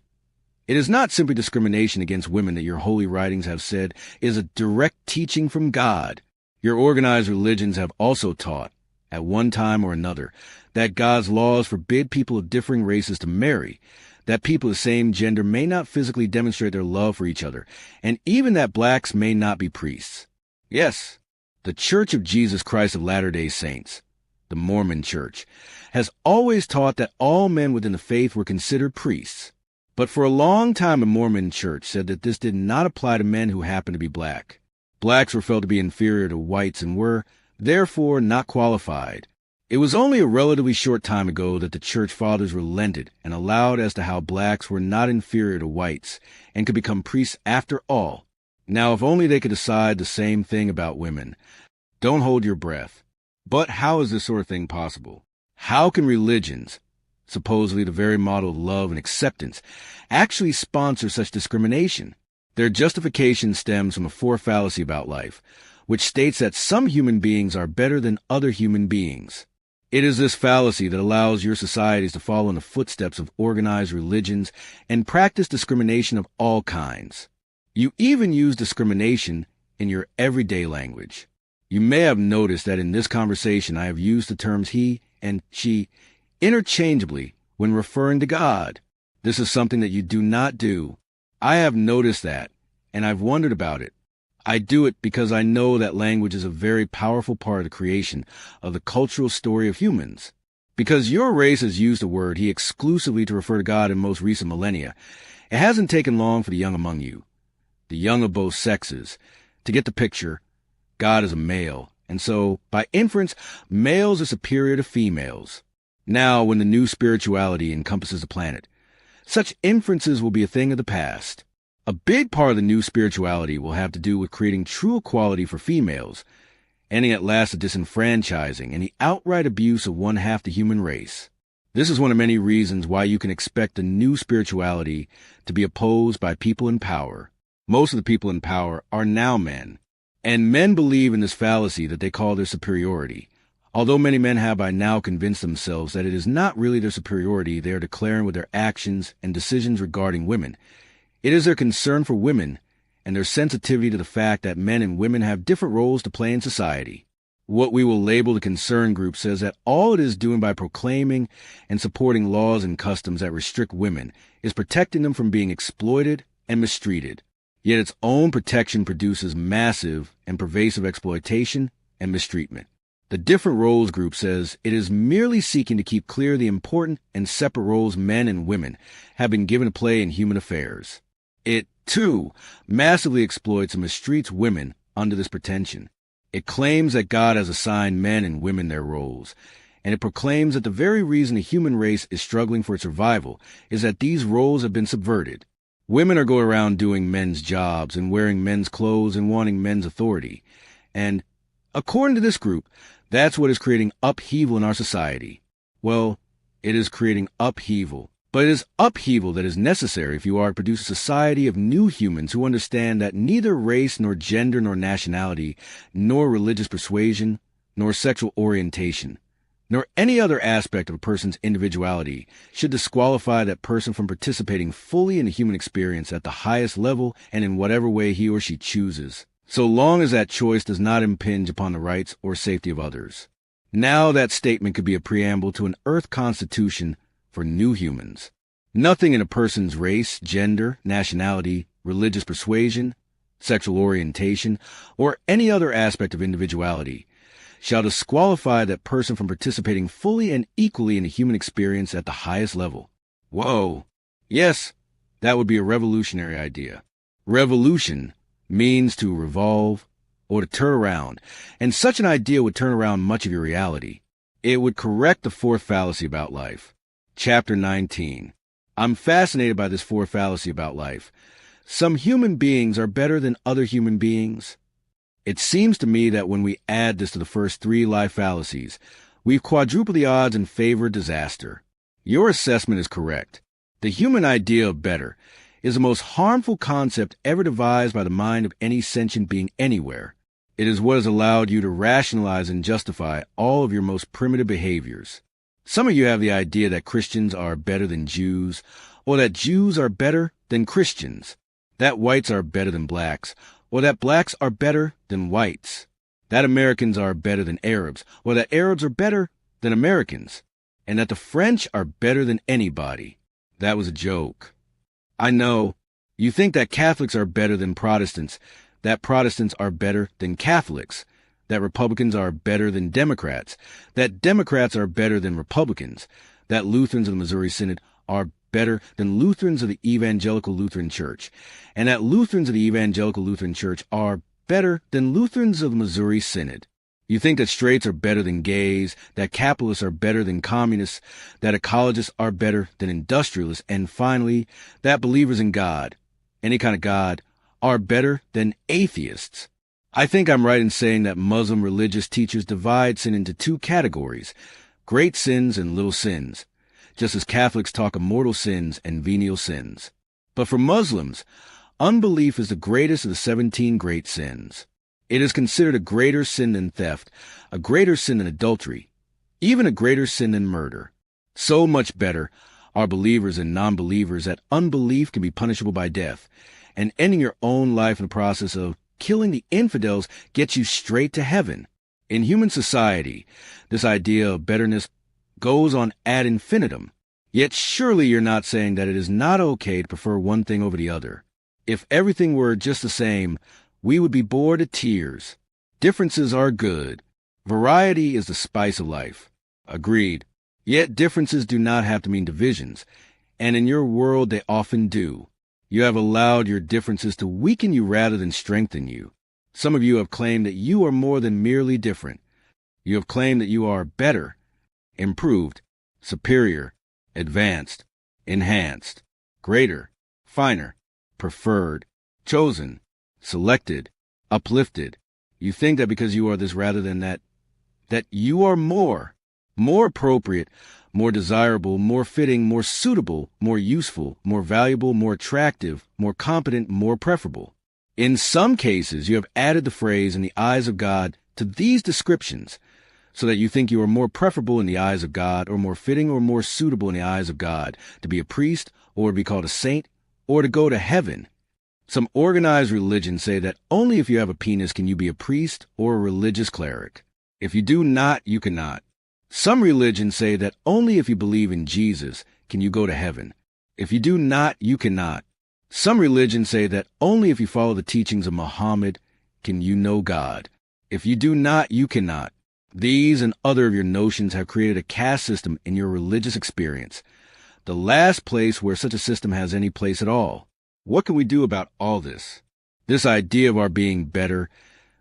it is not simply discrimination against women that your holy writings have said is a direct teaching from God. Your organized religions have also taught, at one time or another, that God's laws forbid people of differing races to marry, that people of the same gender may not physically demonstrate their love for each other, and even that blacks may not be priests. Yes, the Church of Jesus Christ of Latter-day Saints, the Mormon Church, has always taught that all men within the faith were considered priests. But for a long time, the Mormon Church said that this did not apply to men who happened to be black. Blacks were felt to be inferior to whites and were, therefore, not qualified. It was only a relatively short time ago that the church fathers relented and allowed as to how blacks were not inferior to whites and could become priests after all. Now, if only they could decide the same thing about women. Don't hold your breath. But how is this sort of thing possible? How can religions, supposedly the very model of love and acceptance, actually sponsor such discrimination? Their justification stems from a fourth fallacy about life, which states that some human beings are better than other human beings. It is this fallacy that allows your societies to follow in the footsteps of organized religions and practice discrimination of all kinds. You even use discrimination in your everyday language. You may have noticed that in this conversation I have used the terms he and she interchangeably when referring to God. This is something that you do not do. I have noticed that, and I've wondered about it. I do it because I know that language is a very powerful part of the creation of the cultural story of humans. Because your race has used the word he exclusively to refer to God in most recent millennia, it hasn't taken long for the young among you, the young of both sexes, to get the picture. God is a male, and so, by inference, males are superior to females. Now, when the new spirituality encompasses the planet, such inferences will be a thing of the past. A big part of the new spirituality will have to do with creating true equality for females, ending at last the disenfranchising and the outright abuse of one half the human race. This is one of many reasons why you can expect the new spirituality to be opposed by people in power. Most of the people in power are now men, and men believe in this fallacy that they call their superiority. Although many men have by now convinced themselves that it is not really their superiority they are declaring with their actions and decisions regarding women. It is their concern for women and their sensitivity to the fact that men and women have different roles to play in society. What we will label the concern group says that all it is doing by proclaiming and supporting laws and customs that restrict women is protecting them from being exploited and mistreated. Yet its own protection produces massive and pervasive exploitation and mistreatment. The different roles group says it is merely seeking to keep clear the important and separate roles men and women have been given to play in human affairs. It, too, massively exploits and mistreats women under this pretension. It claims that God has assigned men and women their roles, and it proclaims that the very reason the human race is struggling for its survival is that these roles have been subverted. Women are going around doing men's jobs and wearing men's clothes and wanting men's authority. And, according to this group, that's what is creating upheaval in our society. Well, it is creating upheaval. But it is upheaval that is necessary if you are to produce a society of new humans who understand that neither race nor gender nor nationality, nor religious persuasion, nor sexual orientation, nor any other aspect of a person's individuality should disqualify that person from participating fully in the human experience at the highest level and in whatever way he or she chooses, so long as that choice does not impinge upon the rights or safety of others. Now that statement could be a preamble to an Earth Constitution for new humans. Nothing in a person's race, gender, nationality, religious persuasion, sexual orientation, or any other aspect of individuality shall disqualify that person from participating fully and equally in the human experience at the highest level. Whoa! Yes, that would be a revolutionary idea. Revolution means to revolve or to turn around, and such an idea would turn around much of your reality. It would correct the fourth fallacy about life. Chapter 19. I'm fascinated by this fourth fallacy about life, Some human beings are better than other human beings. It seems to me that when we add this to the first three life fallacies, we've quadrupled the odds in favor of disaster. Your assessment is correct. The human idea of better is the most harmful concept ever devised by the mind of any sentient being anywhere. It is what has allowed you to rationalize and justify all of your most primitive behaviors. Some of you have the idea that Christians are better than Jews, or that Jews are better than Christians, that whites are better than blacks, or that blacks are better than whites, that Americans are better than Arabs, or that Arabs are better than Americans, and that the French are better than anybody. That was a joke. I know. You think that Catholics are better than Protestants, that Protestants are better than Catholics, that Republicans are better than Democrats, that Democrats are better than Republicans, that Lutherans of the Missouri Synod are better than Lutherans of the Evangelical Lutheran Church, and that Lutherans of the Evangelical Lutheran Church are better than Lutherans of the Missouri Synod. You think that straights are better than gays, that capitalists are better than communists, that ecologists are better than industrialists, and finally, that believers in God, any kind of God, are better than atheists. I think I'm right in saying that Muslim religious teachers divide sin into two categories, great sins and little sins, just as Catholics talk of mortal sins and venial sins. But for Muslims, unbelief is the greatest of the 17 great sins. It is considered a greater sin than theft, a greater sin than adultery, even a greater sin than murder. So much better are believers and non-believers that unbelief can be punishable by death, and ending your own life in the process of killing the infidels gets you straight to heaven. In human society, this idea of betterness goes on ad infinitum. Yet surely you're not saying that it is not okay to prefer one thing over the other. If everything were just the same, we would be bored to tears. Differences are good. Variety is the spice of life. Agreed. Yet differences do not have to mean divisions, and in your world they often do. You have allowed your differences to weaken you rather than strengthen you. Some of you have claimed that you are more than merely different. You have claimed that you are better, improved, superior, advanced, enhanced, greater, finer, preferred, chosen, selected, uplifted. You think that because you are this rather than that you are more appropriate, more desirable, more fitting, more suitable, more useful, more valuable, more attractive, more competent, more preferable. In some cases, you have added the phrase "in the eyes of God" to these descriptions, so that you think you are more preferable in the eyes of God, or more fitting or more suitable in the eyes of God, to be a priest, or to be called a saint, or to go to heaven. Some organized religions say that only if you have a penis can you be a priest or a religious cleric. If you do not, you cannot. Some religions say that only if you believe in Jesus can you go to heaven. If you do not, you cannot. Some religions say that only if you follow the teachings of Muhammad can you know God. If you do not, you cannot. These and other of your notions have created a caste system in your religious experience, the last place where such a system has any place at all. What can we do about all this? This idea of our being better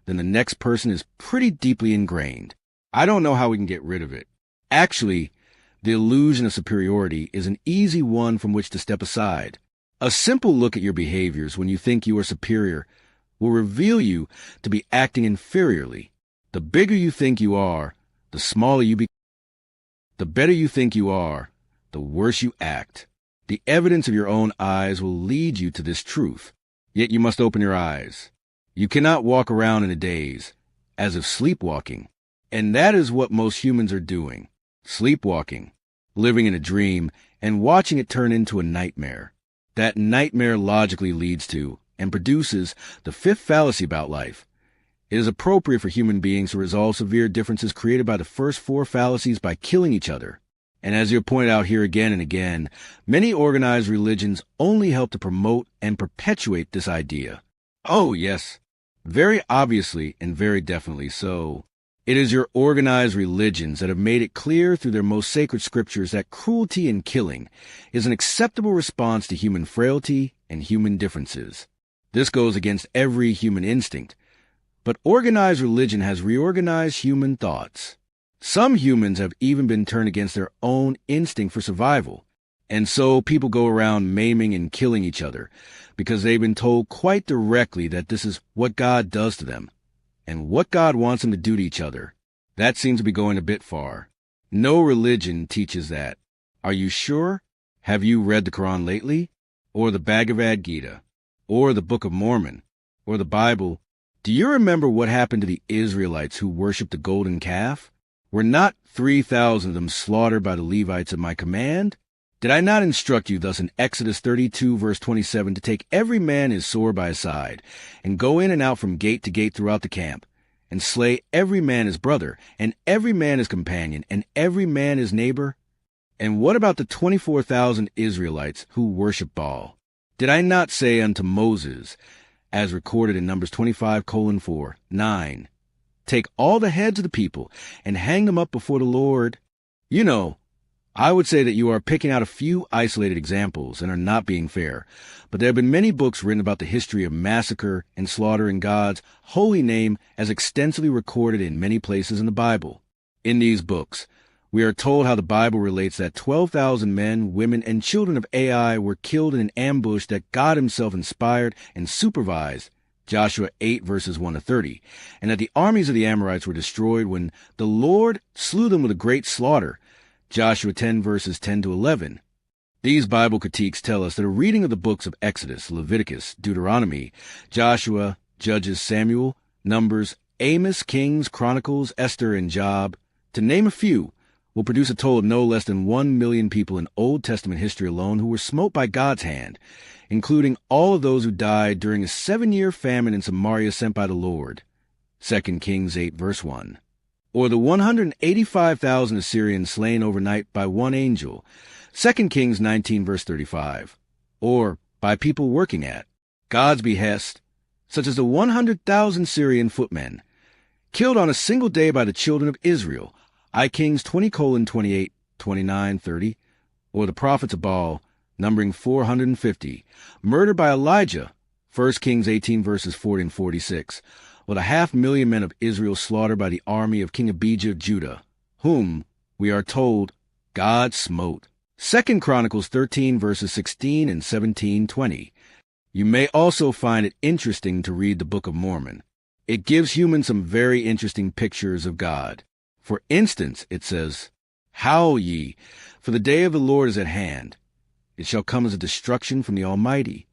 than the next person is pretty deeply ingrained. I don't know how we can get rid of it. Actually, the illusion of superiority is an easy one from which to step aside. A simple look at your behaviors when you think you are superior will reveal you to be acting inferiorly. The bigger you think you are, the smaller you become. The better you think you are, the worse you act. The evidence of your own eyes will lead you to this truth. Yet you must open your eyes. You cannot walk around in a daze, as if sleepwalking. And that is what most humans are doing. Sleepwalking, living in a dream, and watching it turn into a nightmare. That nightmare logically leads to, and produces, the fifth fallacy about life. It is appropriate for human beings to resolve severe differences created by the first four fallacies by killing each other. And as you point out here again and again, many organized religions only help to promote and perpetuate this idea. Oh, yes, very obviously and very definitely so. It is your organized religions that have made it clear through their most sacred scriptures that cruelty and killing is an acceptable response to human frailty and human differences. This goes against every human instinct, but organized religion has reorganized human thoughts. Some humans have even been turned against their own instinct for survival, And so people go around maiming and killing each other because they've been told quite directly that this is what God does to them and what God wants them to do to each other. That seems to be going a bit far. No religion teaches that. Are you sure? Have you read the Quran lately? Or the Bhagavad Gita? Or the Book of Mormon? Or the Bible? Do you remember what happened to the Israelites who worshipped the golden calf? Were not 3,000 of them slaughtered by the Levites at my command? Did I not instruct you thus in Exodus 32, verse 27, to take every man his sword by his side, and go in and out from gate to gate throughout the camp, and slay every man his brother, and every man his companion, and every man his neighbor? And what about the 24,000 Israelites who worship Baal? Did I not say unto Moses, as recorded in Numbers 25:4, 9, take all the heads of the people, and hang them up before the Lord? You know, I would say that you are picking out a few isolated examples and are not being fair, but there have been many books written about the history of massacre and slaughter in God's holy name as extensively recorded in many places in the Bible. In these books, we are told how the Bible relates that 12,000 men, women, and children of Ai were killed in an ambush that God himself inspired and supervised, Joshua 8 verses 1-30, and that the armies of the Amorites were destroyed when the Lord slew them with a great slaughter, Joshua 10 verses 10-11. These Bible critiques tell us that a reading of the books of Exodus, Leviticus, Deuteronomy, Joshua, Judges, Samuel, Numbers, Amos, Kings, Chronicles, Esther, and Job, to name a few, will produce a total of no less than 1 million people in Old Testament history alone who were smote by God's hand, including all of those who died during a 7-year famine in Samaria sent by the Lord, 2 Kings 8 verse 1. Or the 185,000 Assyrians slain overnight by one angel, 2 Kings 19 verse 35. Or by people working at God's behest, such as the 100,000 Syrian footmen, killed on a single day by the children of Israel, I Kings 20:28, 29, 30, or the prophets of Baal, numbering 450, murdered by Elijah, 1 Kings 18 verses 40 and 46, or the 500,000 men of Israel slaughtered by the army of King Abijah of Judah, whom, we are told, God smote. 2 Chronicles 13 verses 16 and 17-20. You may also find it interesting to read the Book of Mormon. It gives humans some very interesting pictures of God. For instance, it says, Howl ye, for the day of the Lord is at hand. It shall come as a destruction from the Almighty.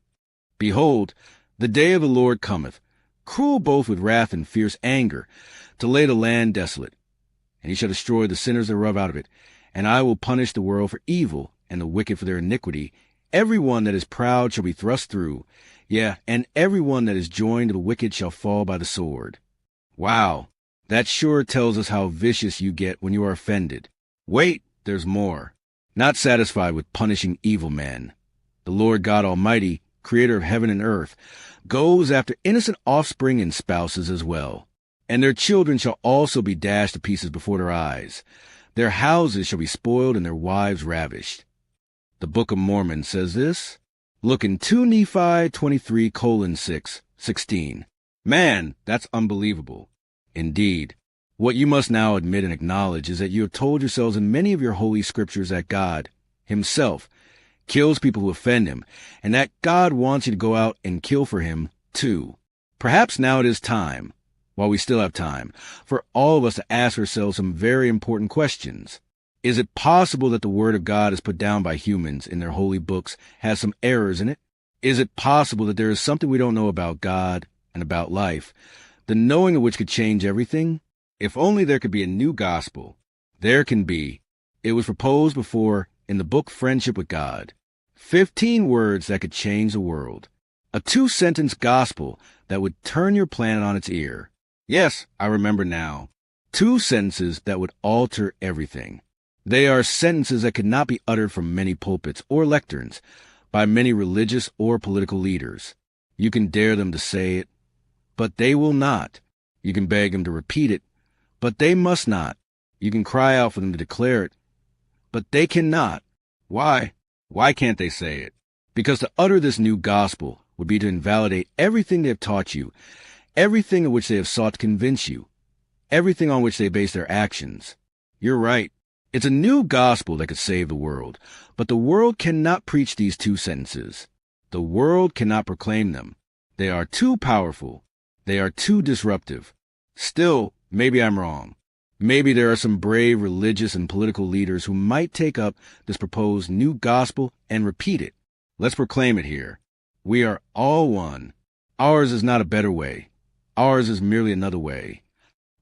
Behold, the day of the Lord cometh, cruel both with wrath and fierce anger, to lay the land desolate. And he shall destroy the sinners thereof out of it. And I will punish the world for evil, and the wicked for their iniquity. Every one that is proud shall be thrust through. Yea, and every one that is joined to the wicked shall fall by the sword. Wow, that sure tells us how vicious you get when you are offended. Wait, there's more. Not satisfied with punishing evil men, the Lord God Almighty, creator of heaven and earth, goes after innocent offspring and spouses as well. And their children shall also be dashed to pieces before their eyes. Their houses shall be spoiled and their wives ravished. The Book of Mormon says this. Look in 2 Nephi 23:6, 16. Man, that's unbelievable. Indeed, what you must now admit and acknowledge is that you have told yourselves in many of your holy scriptures that God, himself, kills people who offend him, and that God wants you to go out and kill for him, too. Perhaps now it is time, while we still have time, for all of us to ask ourselves some very important questions. Is it possible that the Word of God as put down by humans in their holy books has some errors in it? Is it possible that there is something we don't know about God and about life, the knowing of which could change everything? If only there could be a new gospel. There can be. It was proposed before in the book Friendship with God. 15 words that could change the world. A 2-sentence gospel that would turn your planet on its ear. Yes, I remember now. 2 sentences that would alter everything. They are sentences that could not be uttered from many pulpits or lecterns by many religious or political leaders. You can dare them to say it, but they will not. You can beg them to repeat it, but they must not. You can cry out for them to declare it, but they cannot. Why? Why can't they say it? Because to utter this new gospel would be to invalidate everything they have taught you, everything in which they have sought to convince you, everything on which they base their actions. You're right. It's a new gospel that could save the world, but the world cannot preach these two sentences. The world cannot proclaim them. They are too powerful. They are too disruptive. Still, maybe I'm wrong. Maybe there are some brave religious and political leaders who might take up this proposed new gospel and repeat it. Let's proclaim it here. We are all one. Ours is not a better way. Ours is merely another way.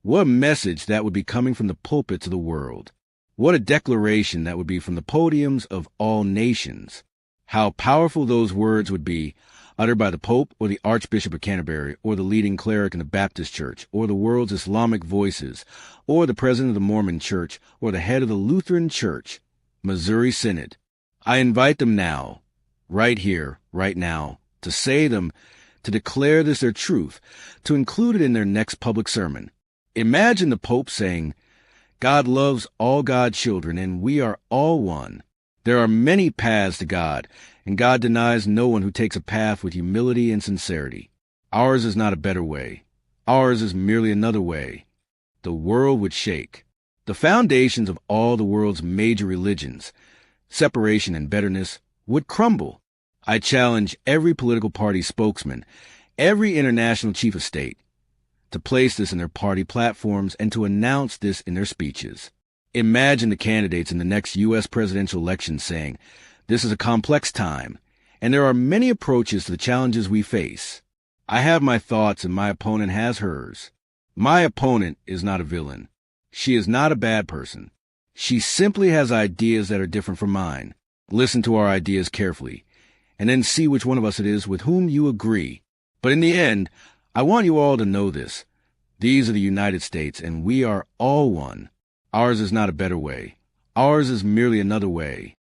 What a message that would be coming from the pulpit to the world. What a declaration that would be from the podiums of all nations. How powerful those words would be, uttered by the Pope or the Archbishop of Canterbury or the leading cleric in the Baptist Church or the world's Islamic voices or the president of the Mormon Church or the head of the Lutheran Church. Missouri Synod. I invite them now, right here, right now, to say them, to declare this their truth, to include it in their next public sermon. Imagine the Pope saying, God loves all God's children, and we are all one. There are many paths to God, and God denies no one who takes a path with humility and sincerity. Ours is not a better way. Ours is merely another way. The world would shake. The foundations of all the world's major religions, separation and bitterness, would crumble. I challenge every political party spokesman, every international chief of state, to place this in their party platforms and to announce this in their speeches. Imagine the candidates in the next U.S. presidential election saying, this is a complex time, and there are many approaches to the challenges we face. I have my thoughts and my opponent has hers. My opponent is not a villain. She is not a bad person. She simply has ideas that are different from mine. Listen to our ideas carefully, and then see which one of us it is with whom you agree. But in the end, I want you all to know this. These are the United States, and we are all one. Ours is not a better way. Ours is merely another way.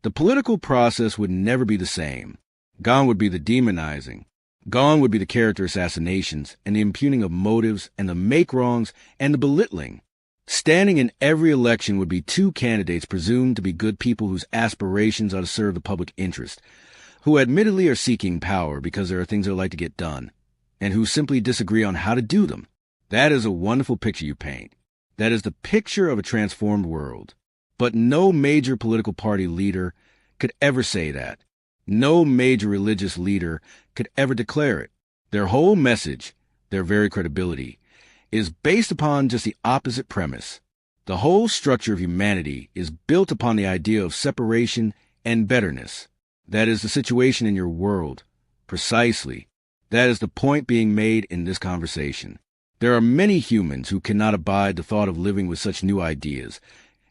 The political process would never be the same. Gone would be the demonizing. Gone would be the character assassinations and the impugning of motives and the make-wrongs and the belittling. Standing in every election would be two candidates presumed to be good people whose aspirations are to serve the public interest, who admittedly are seeking power because there are things they would like to get done, and who simply disagree on how to do them. That is a wonderful picture you paint. That is the picture of a transformed world. But no major political party leader could ever say that. No major religious leader could ever declare it. Their whole message, their very credibility, is based upon just the opposite premise. The whole structure of humanity is built upon the idea of separation and betterness. That is the situation in your world. Precisely. That is the point being made in this conversation. There are many humans who cannot abide the thought of living with such new ideas,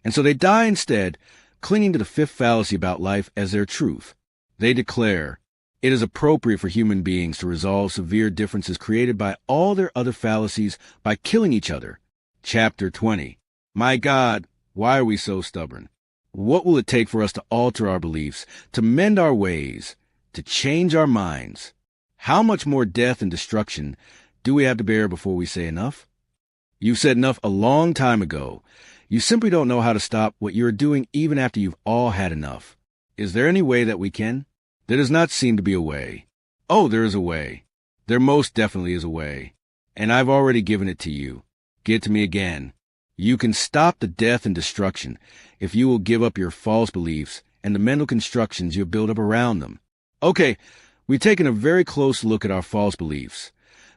and so they die instead, clinging to the fifth fallacy about life as their truth. They declare, it is appropriate for human beings to resolve severe differences created by all their other fallacies by killing each other. Chapter 20. My God, why are we so stubborn? What will it take for us to alter our beliefs, to mend our ways, to change our minds? How much more death and destruction do we have to bear before we say enough? You've said enough a long time ago. You simply don't know how to stop what you're doing even after you've all had enough. Is there any way that we can? There does not seem to be a way. Oh, there is a way. There most definitely is a way. And I've already given it to you. Give it to me again. You can stop the death and destruction if you will give up your false beliefs and the mental constructions you have built up around them. Okay, we've taken a very close look at our false beliefs.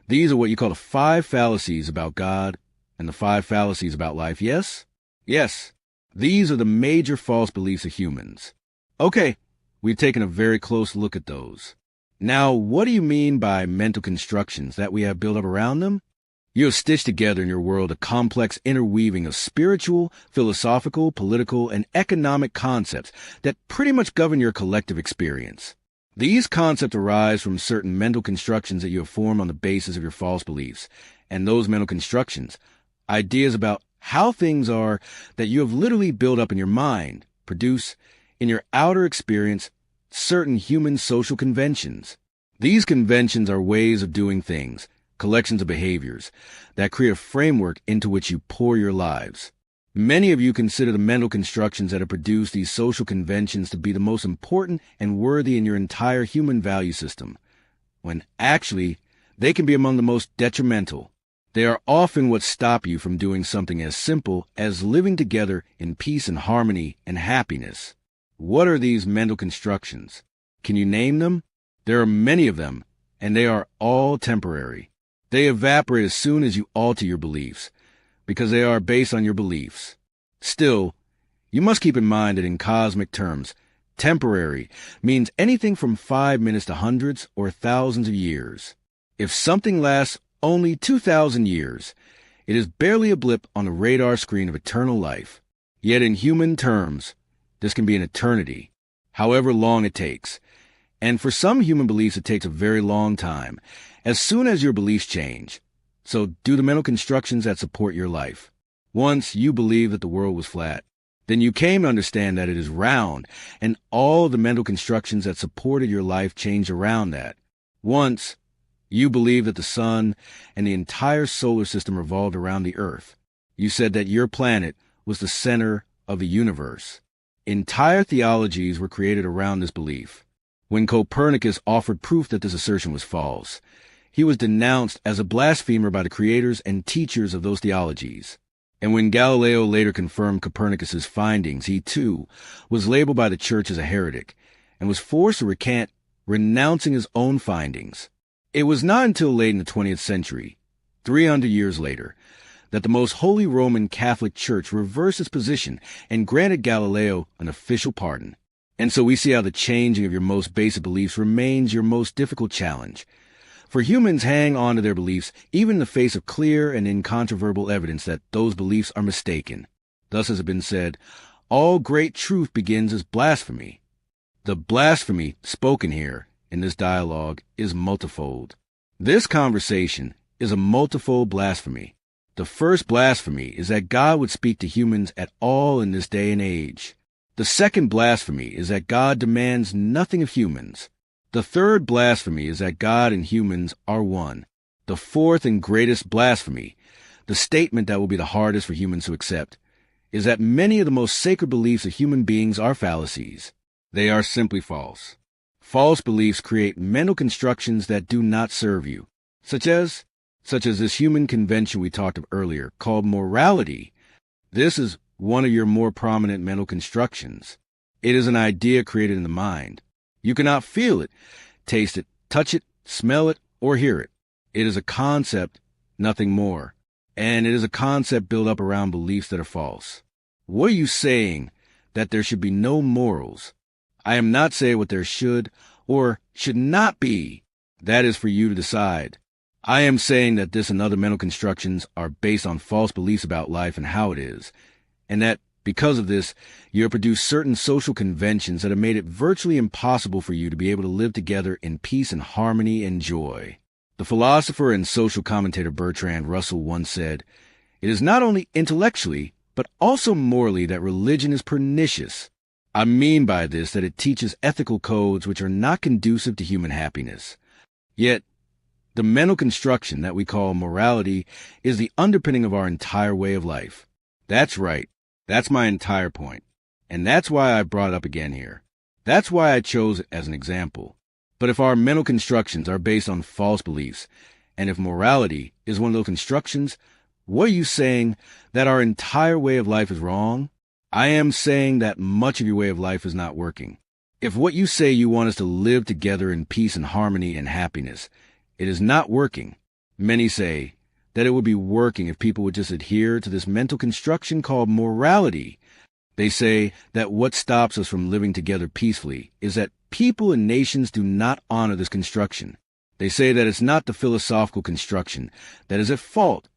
These are what you call the 5 fallacies about God and the 5 fallacies about life, yes? Yes, these are the major false beliefs of humans. Okay, we've taken a very close look at those. Now, what do you mean by mental constructions that we have built up around them? You have stitched together in your world a complex interweaving of spiritual, philosophical, political, and economic concepts that pretty much govern your collective experience. These concepts arise from certain mental constructions that you have formed on the basis of your false beliefs, and those mental constructions, ideas about how things are that you have literally built up in your mind, produce, in your outer experience, certain human social conventions. These conventions are ways of doing things, collections of behaviors, that create a framework into which you pour your lives. Many of you consider the mental constructions that have produced these social conventions to be the most important and worthy in your entire human value system, when actually they can be among the most detrimental. They are often what stop you from doing something as simple as living together in peace and harmony and happiness. What are these mental constructions? Can you name them? There are many of them, and they are all temporary. They evaporate as soon as you alter your beliefs, because they are based on your beliefs. Still, you must keep in mind that in cosmic terms, temporary means anything from 5 minutes to hundreds or thousands of years. If something lasts only 2,000 years, it is barely a blip on the radar screen of eternal life. Yet in human terms, this can be an eternity, however long it takes. And for some human beliefs, it takes a very long time, as soon as your beliefs change. So do the mental constructions that support your life. Once you believed that the world was flat. Then you came to understand that it is round, and all the mental constructions that supported your life changed around that. Once you believed that the sun and the entire solar system revolved around the earth. You said that your planet was the center of the universe. Entire theologies were created around this belief. When Copernicus offered proof that this assertion was false, he was denounced as a blasphemer by the creators and teachers of those theologies. And when Galileo later confirmed Copernicus's findings, he too was labeled by the church as a heretic and was forced to recant, renouncing his own findings. It was not until late in the 20th century, 300 years later, that the most holy Roman Catholic Church reversed its position and granted Galileo an official pardon. And so we see how the changing of your most basic beliefs remains your most difficult challenge. For humans hang on to their beliefs even in the face of clear and incontrovertible evidence that those beliefs are mistaken. Thus has it been said, all great truth begins as blasphemy. The blasphemy spoken here in this dialogue is multifold. This conversation is a multifold blasphemy. The first blasphemy is that God would speak to humans at all in this day and age. The second blasphemy is that God demands nothing of humans. The third blasphemy is that God and humans are one. The fourth and greatest blasphemy, the statement that will be the hardest for humans to accept, is that many of the most sacred beliefs of human beings are fallacies. They are simply false. False beliefs create mental constructions that do not serve you, such as this human convention we talked of earlier called morality. This is one of your more prominent mental constructions. It is an idea created in the mind. You cannot feel it, taste it, touch it, smell it, or hear it. It is a concept, nothing more. And it is a concept built up around beliefs that are false. What are you saying? That there should be no morals? I am not saying what there should or should not be. That is for you to decide. I am saying that this and other mental constructions are based on false beliefs about life and how it is, and that because of this, you have produced certain social conventions that have made it virtually impossible for you to be able to live together in peace and harmony and joy. The philosopher and social commentator Bertrand Russell once said, "It is not only intellectually, but also morally that religion is pernicious. I mean by this that it teaches ethical codes which are not conducive to human happiness. Yet, the mental construction that we call morality is the underpinning of our entire way of life." That's right. That's my entire point. And that's why I brought it up again here. That's why I chose it as an example. But if our mental constructions are based on false beliefs, and if morality is one of those constructions, what are you saying? That our entire way of life is wrong? I am saying that much of your way of life is not working. If what you say you want us to live together in peace and harmony and happiness, it is not working. Many say that it would be working if people would just adhere to this mental construction called morality. They say that what stops us from living together peacefully is that people and nations do not honor this construction. They say that it's not the philosophical construction that is at fault,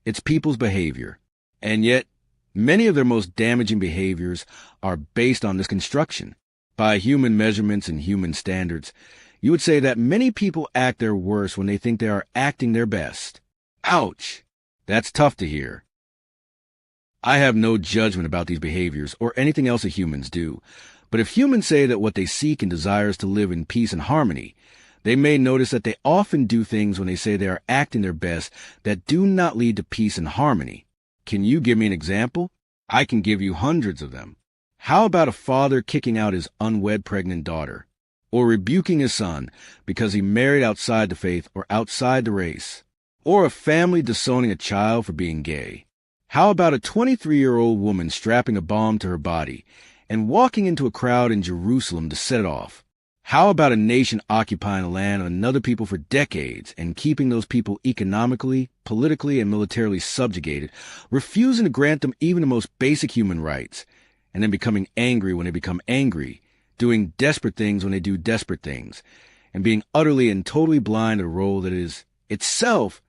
it's people's behavior. And yet, many of their most damaging behaviors are based on this construction. By human measurements and human standards, you would say that many people act their worst when they think they are acting their best. Ouch! That's tough to hear. I have no judgment about these behaviors or anything else that humans do, but if humans say that what they seek and desire is to live in peace and harmony, they may notice that they often do things when they say they are acting their best that do not lead to peace and harmony. Can you give me an example? I can give you hundreds of them. How about a father kicking out his unwed pregnant daughter, or rebuking his son because he married outside the faith or outside the race? Or a family disowning a child for being gay? How about a 23-year-old woman strapping a bomb to her body and walking into a crowd in Jerusalem to set it off? How about a nation occupying the land of another people for decades and keeping those people economically, politically, and militarily subjugated, refusing to grant them even the most basic human rights, and then becoming angry when they become angry, doing desperate things when they do desperate things, and being utterly and totally blind to the role that it is itself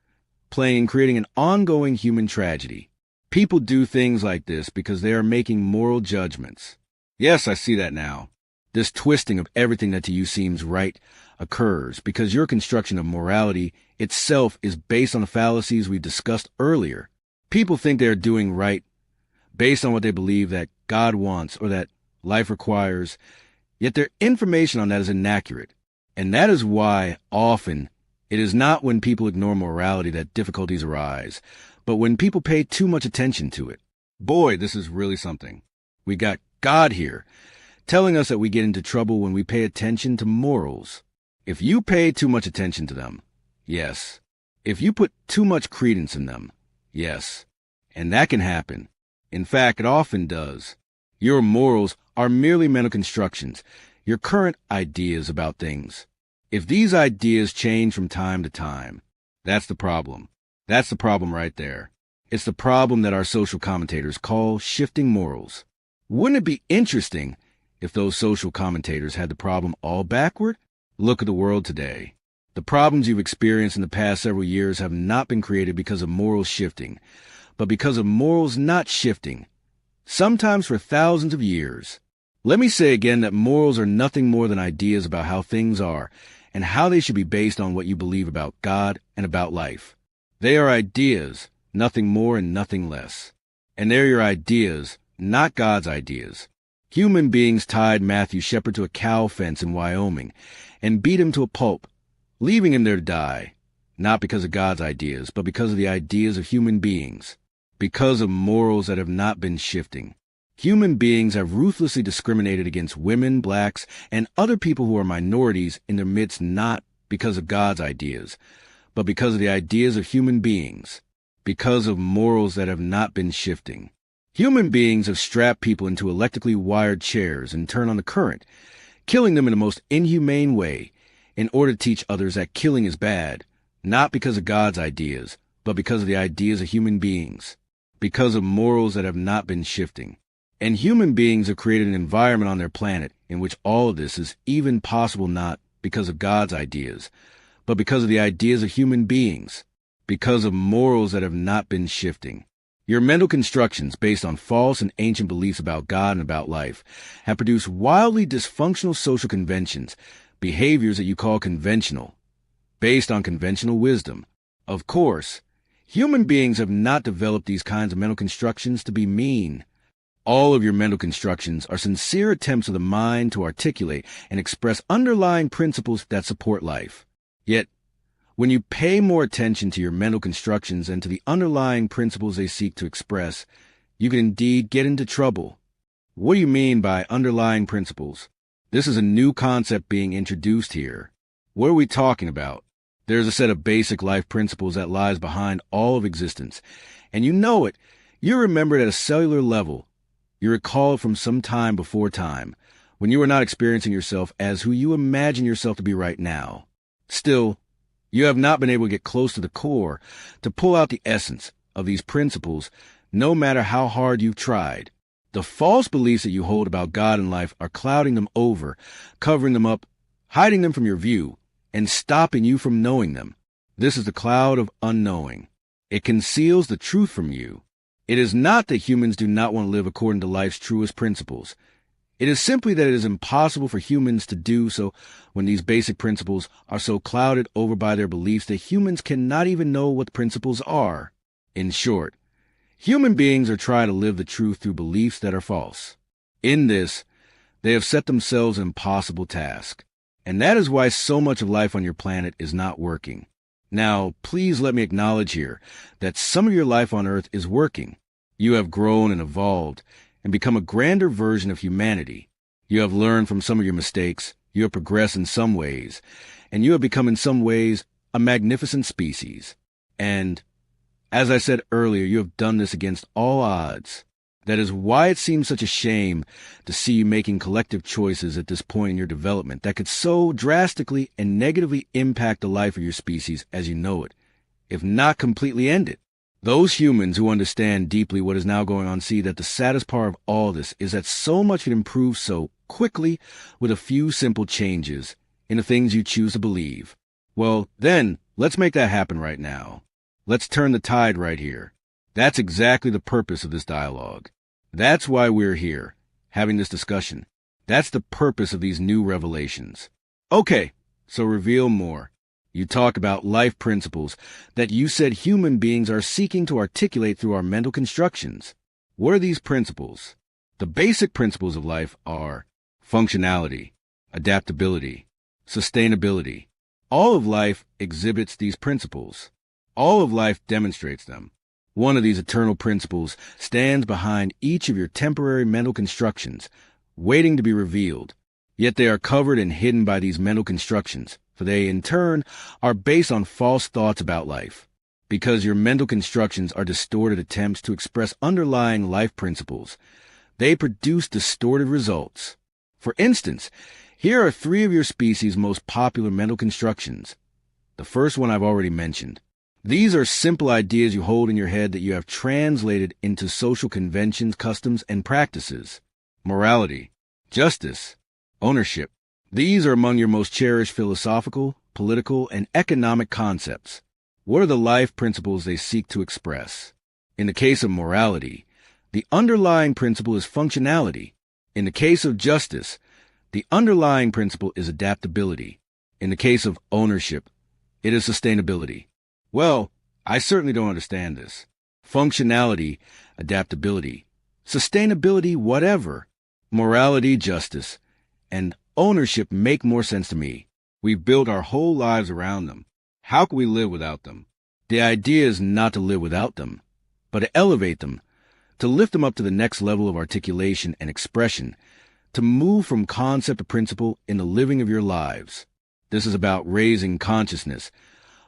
playing in creating an ongoing human tragedy? People do things like this because they are making moral judgments. Yes, I see that now. This twisting of everything that to you seems right occurs because your construction of morality itself is based on the fallacies we discussed earlier. People think they are doing right based on what they believe that God wants or that life requires, yet their information on that is inaccurate. And that is why often it is not when people ignore morality that difficulties arise, but when people pay too much attention to it. Boy, this is really something. We got God here, telling us that we get into trouble when we pay attention to morals. If you pay too much attention to them, yes. If you put too much credence in them, yes. And that can happen. In fact, it often does. Your morals are merely mental constructions, your current ideas about things. If these ideas change from time to time, that's the problem. That's the problem right there. It's the problem that our social commentators call shifting morals. Wouldn't it be interesting if those social commentators had the problem all backward? Look at the world today. The problems you've experienced in the past several years have not been created because of morals shifting, but because of morals not shifting, sometimes for thousands of years. Let me say again that morals are nothing more than ideas about how things are and how they should be based on what you believe about God and about life. They are ideas, nothing more and nothing less. And they're your ideas, not God's ideas. Human beings tied Matthew Shepard to a cow fence in Wyoming and beat him to a pulp, leaving him there to die, not because of God's ideas, but because of the ideas of human beings, because of morals that have not been shifting. Human beings have ruthlessly discriminated against women, blacks, and other people who are minorities in their midst not because of God's ideas, but because of the ideas of human beings, because of morals that have not been shifting. Human beings have strapped people into electrically wired chairs and turned on the current, killing them in the most inhumane way, in order to teach others that killing is bad, not because of God's ideas, but because of the ideas of human beings, because of morals that have not been shifting. And human beings have created an environment on their planet in which all of this is even possible not because of God's ideas, but because of the ideas of human beings, because of morals that have not been shifting. Your mental constructions based on false and ancient beliefs about God and about life have produced wildly dysfunctional social conventions, behaviors that you call conventional, based on conventional wisdom. Of course, human beings have not developed these kinds of mental constructions to be mean. All of your mental constructions are sincere attempts of the mind to articulate and express underlying principles that support life. Yet, when you pay more attention to your mental constructions and to the underlying principles they seek to express, you can indeed get into trouble. What do you mean by underlying principles? This is a new concept being introduced here. What are we talking about? There's a set of basic life principles that lies behind all of existence, and you know it. You remember it at a cellular level. You recall it from some time before time, when you were not experiencing yourself as who you imagine yourself to be right now. Still, you have not been able to get close to the core, to pull out the essence of these principles, no matter how hard you've tried. The false beliefs that you hold about God and life are clouding them over, covering them up, hiding them from your view, and stopping you from knowing them. This is the cloud of unknowing. It conceals the truth from you. It is not that humans do not want to live according to life's truest principles. It is simply that it is impossible for humans to do so when these basic principles are so clouded over by their beliefs that humans cannot even know what the principles are. In short, human beings are trying to live the truth through beliefs that are false. In this, they have set themselves an impossible task, and that is why so much of life on your planet is not working. Now, please let me acknowledge here that some of your life on Earth is working. You have grown and evolved and become a grander version of humanity. You have learned from some of your mistakes, you have progressed in some ways, and you have become in some ways a magnificent species. And as I said earlier, you have done this against all odds. That is why it seems such a shame to see you making collective choices at this point in your development that could so drastically and negatively impact the life of your species as you know it, if not completely end it. Those humans who understand deeply what is now going on see that the saddest part of all this is that so much can improve so quickly with a few simple changes in the things you choose to believe. Well, then, let's make that happen right now. Let's turn the tide right here. That's exactly the purpose of this dialogue. That's why we're here, having this discussion. That's the purpose of these new revelations. Okay, so reveal more. You talk about life principles that you said human beings are seeking to articulate through our mental constructions. What are these principles? The basic principles of life are functionality, adaptability, sustainability. All of life exhibits these principles. All of life demonstrates them. One of these eternal principles stands behind each of your temporary mental constructions, waiting to be revealed. Yet they are covered and hidden by these mental constructions, for they, in turn, are based on false thoughts about life. Because your mental constructions are distorted attempts to express underlying life principles, they produce distorted results. For instance, here are 3 of your species' most popular mental constructions. The first one I've already mentioned. These are simple ideas you hold in your head that you have translated into social conventions, customs, and practices. Morality, justice, ownership. These are among your most cherished philosophical, political, and economic concepts. What are the life principles they seek to express? In the case of morality, the underlying principle is functionality. In the case of justice, the underlying principle is adaptability. In the case of ownership, it is sustainability. Well, I certainly don't understand this. Functionality, adaptability, sustainability, whatever. Morality, justice, and ownership make more sense to me. We've built our whole lives around them. How can we live without them? The idea is not to live without them, but to elevate them, to lift them up to the next level of articulation and expression, to move from concept to principle in the living of your lives. This is about raising consciousness,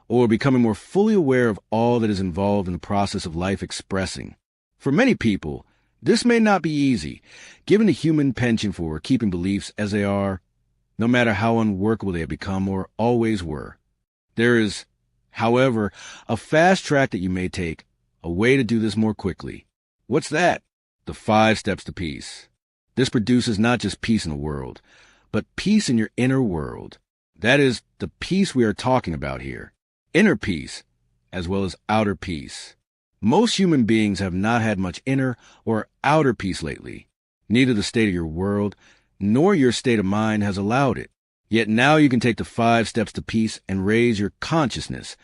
or becoming more fully aware of all that is involved in the process of life expressing. For many people, this may not be easy, given the human penchant for keeping beliefs as they are, no matter how unworkable they have become or always were. There is, however, a fast track that you may take, a way to do this more quickly. What's that? The 5 steps to peace. This produces not just peace in the world, but peace in your inner world. That is the peace we are talking about here. Inner peace, as well as outer peace. Most human beings have not had much inner or outer peace lately. Neither the state of your world nor your state of mind has allowed it. Yet now you can take the 5 steps to peace and raise your consciousness,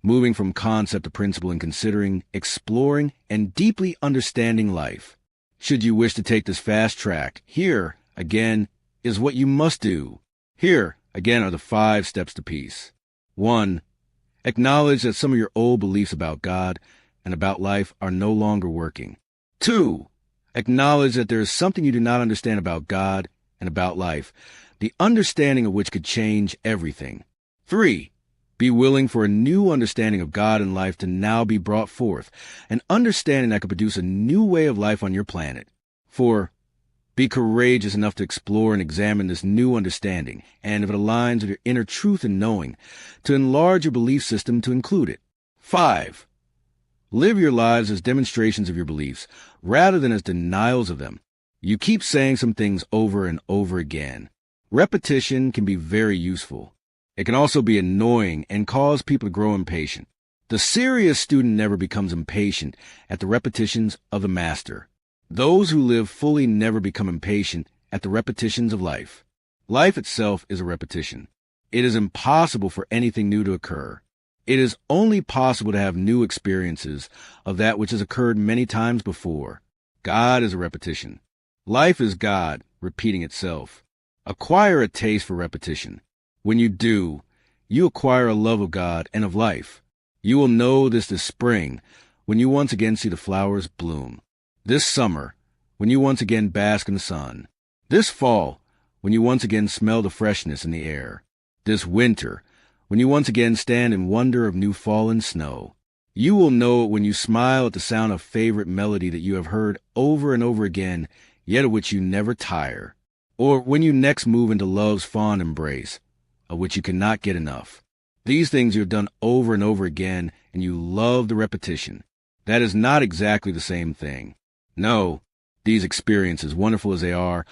moving from concept to principle and considering, exploring, and deeply understanding life. Should you wish to take this fast track, here, again, is what you must do. Here, again, are the 5 steps to peace. 1. Acknowledge that some of your old beliefs about God and about life are no longer working. 2. Acknowledge that there is something you do not understand about God and about life, the understanding of which could change everything. 3. Be willing for a new understanding of God and life to now be brought forth, an understanding that could produce a new way of life on your planet. 4. Be courageous enough to explore and examine this new understanding, and if it aligns with your inner truth and knowing, to enlarge your belief system to include it. 5. Live your lives as demonstrations of your beliefs, rather than as denials of them. You keep saying some things over and over again. Repetition can be very useful. It can also be annoying and cause people to grow impatient. The serious student never becomes impatient at the repetitions of the master. Those who live fully never become impatient at the repetitions of life. Life itself is a repetition. It is impossible for anything new to occur. It is only possible to have new experiences of that which has occurred many times before. God is a repetition. Life is God, repeating itself. Acquire a taste for repetition. When you do, you acquire a love of God and of life. You will know this spring, when you once again see the flowers bloom. This summer, when you once again bask in the sun. This fall, when you once again smell the freshness in the air. This winter, when you once again stand in wonder of new fallen snow. You will know it when you smile at the sound of a favorite melody that you have heard over and over again, yet of which you never tire. Or when you next move into love's fond embrace, of which you cannot get enough. These things you have done over and over again, and you love the repetition. That is not exactly the same thing. No, these experiences, wonderful as they are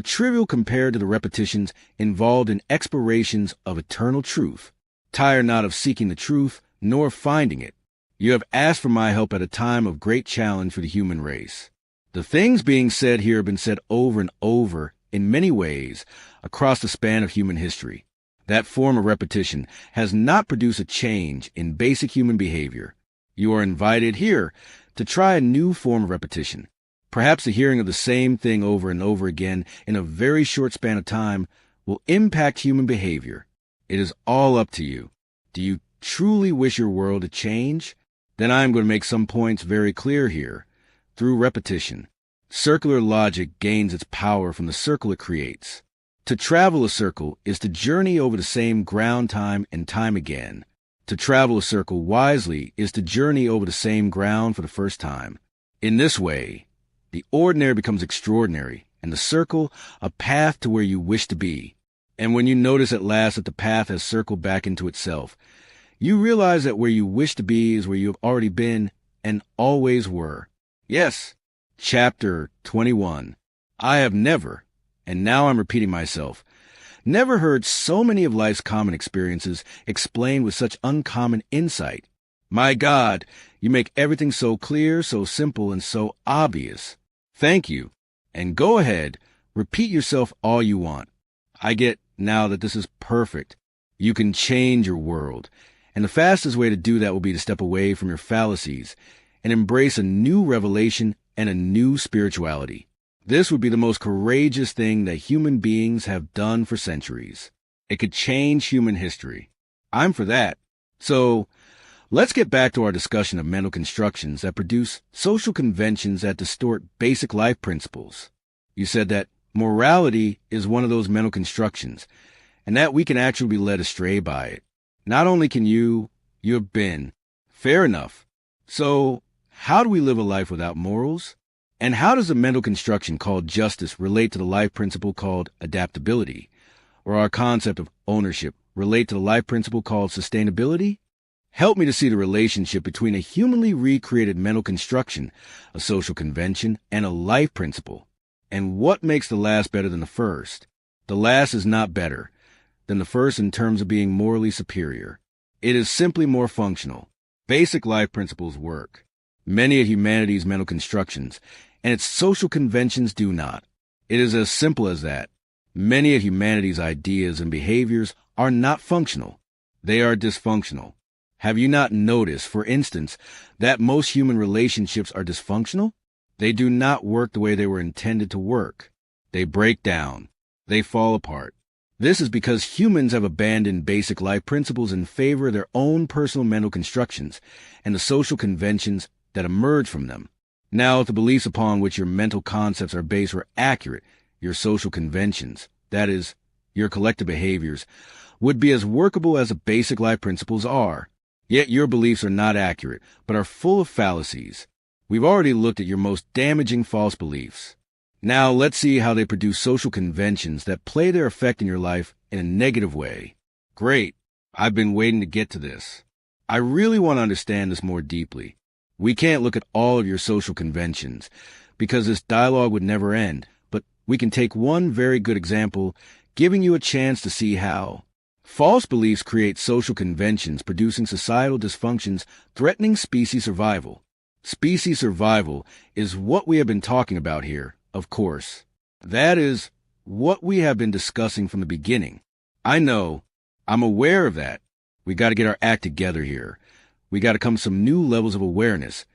trivial compared to the repetitions involved in explorations of eternal truth. Tire not of seeking the truth, nor finding it. You have asked for my help at a time of great challenge for the human race. The things being said here have been said over and over in many ways across the span of human history. That form of repetition has not produced a change in basic human behavior. You are invited here to try a new form of repetition. Perhaps the hearing of the same thing over and over again in a very short span of time will impact human behavior. It is all up to you. Do you truly wish your world to change? Then I am going to make some points very clear here. Through repetition, circular logic gains its power from the circle it creates. To travel a circle is to journey over the same ground time and time again. To travel a circle wisely is to journey over the same ground for the first time. In this way, the ordinary becomes extraordinary, and the circle a path to where you wish to be. And when you notice at last that the path has circled back into itself, you realize that where you wish to be is where you have already been and always were. Yes, chapter 21. I have never, and now I'm repeating myself, never heard so many of life's common experiences explained with such uncommon insight. My God, you make everything so clear, so simple, and so obvious. Thank you. And go ahead, repeat yourself all you want. I get now that this is perfect. You can change your world. And the fastest way to do that will be to step away from your fallacies and embrace a new revelation and a new spirituality. This would be the most courageous thing that human beings have done for centuries. It could change human history. I'm for that. So, let's get back to our discussion of mental constructions that produce social conventions that distort basic life principles. You said that morality is one of those mental constructions, and that we can actually be led astray by it. Not only can you have been. Fair enough. So, how do we live a life without morals? And how does the mental construction called justice relate to the life principle called adaptability? Or our concept of ownership relate to the life principle called sustainability? Help me to see the relationship between a humanly recreated mental construction, a social convention, and a life principle. And what makes the last better than the first? The last is not better than the first in terms of being morally superior. It is simply more functional. Basic life principles work. Many of humanity's mental constructions and its social conventions do not. It is as simple as that. Many of humanity's ideas and behaviors are not functional. They are dysfunctional. Have you not noticed, for instance, that most human relationships are dysfunctional? They do not work the way they were intended to work. They break down. They fall apart. This is because humans have abandoned basic life principles in favor of their own personal mental constructions and the social conventions that emerge from them. Now, if the beliefs upon which your mental concepts are based were accurate, your social conventions, that is, your collective behaviors, would be as workable as the basic life principles are. Yet your beliefs are not accurate, but are full of fallacies. We've already looked at your most damaging false beliefs. Now let's see how they produce social conventions that play their effect in your life in a negative way. Great. I've been waiting to get to this. I really want to understand this more deeply. We can't look at all of your social conventions because this dialogue would never end, but we can take one very good example, giving you a chance to see how. False beliefs create social conventions producing societal dysfunctions threatening species survival. Species survival is what we have been talking about here, of course. That is what we have been discussing from the beginning. I know. I'm aware of that. We got to get our act together here. We got to come to some new levels of awareness.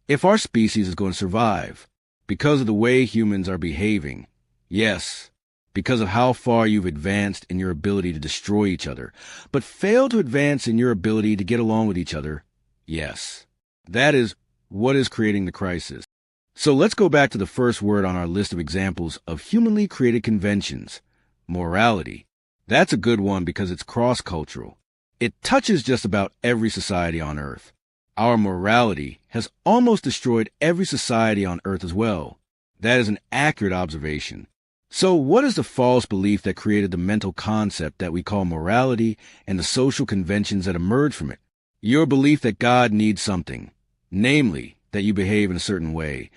If our species is going to survive, because of the way humans are behaving, yes, because of how far you've advanced in your ability to destroy each other, but failed to advance in your ability to get along with each other, yes, that is what is creating the crisis. So let's go back to the first word on our list of examples of humanly created conventions, morality. That's a good one because it's cross-cultural. It touches just about every society on Earth. Our morality has almost destroyed every society on earth as well. That is an accurate observation. So what is the false belief that created the mental concept that we call morality and the social conventions that emerge from it? Your belief that God needs something, namely, that you behave in a certain way,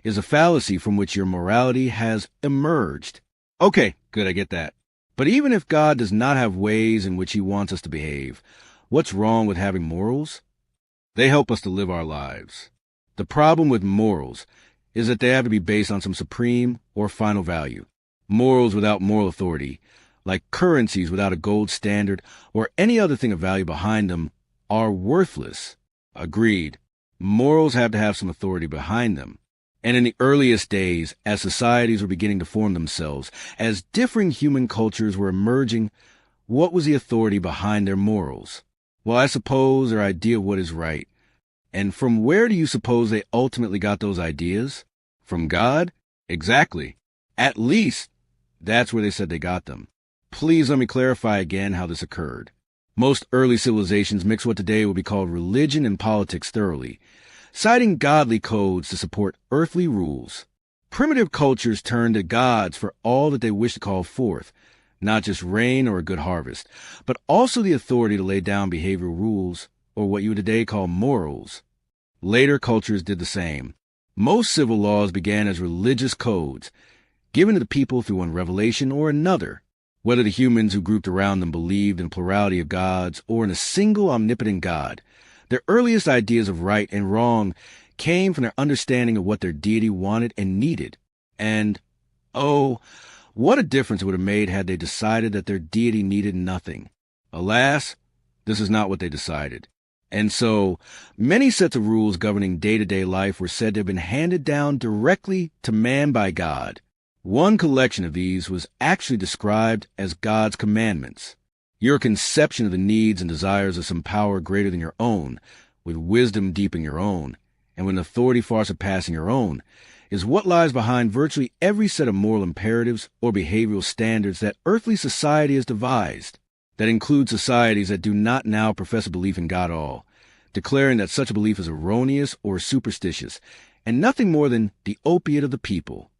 is a fallacy from which your morality has emerged. Okay, good, I get that. But even if God does not have ways in which he wants us to behave, what's wrong with having morals? They help us to live our lives. The problem with morals is that they have to be based on some supreme or final value. Morals without moral authority, like currencies without a gold standard or any other thing of value behind them, are worthless. Agreed. Morals have to have some authority behind them. And in the earliest days, as societies were beginning to form themselves, as differing human cultures were emerging, what was the authority behind their morals? Well, I suppose their idea of what is right. And from where do you suppose they ultimately got those ideas? From God? Exactly. At least, that's where they said they got them. Please let me clarify again how this occurred. Most early civilizations mix what today would be called religion and politics thoroughly, citing godly codes to support earthly rules. Primitive cultures turned to gods for all that they wished to call forth, not just rain or a good harvest, but also the authority to lay down behavioral rules, or what you would today call morals. Later cultures did the same. Most civil laws began as religious codes, given to the people through one revelation or another. Whether the humans who grouped around them believed in a plurality of gods or in a single omnipotent God, their earliest ideas of right and wrong came from their understanding of what their deity wanted and needed. And, oh, what a difference it would have made had they decided that their deity needed nothing. Alas, this is not what they decided. And so, many sets of rules governing day-to-day life were said to have been handed down directly to man by God. One collection of these was actually described as God's commandments. Your conception of the needs and desires of some power greater than your own, with wisdom deep in your own, and with an authority far surpassing your own, is what lies behind virtually every set of moral imperatives or behavioral standards that earthly society has devised. That includes societies that do not now profess a belief in God at all, declaring that such a belief is erroneous or superstitious, and nothing more than the opiate of the people.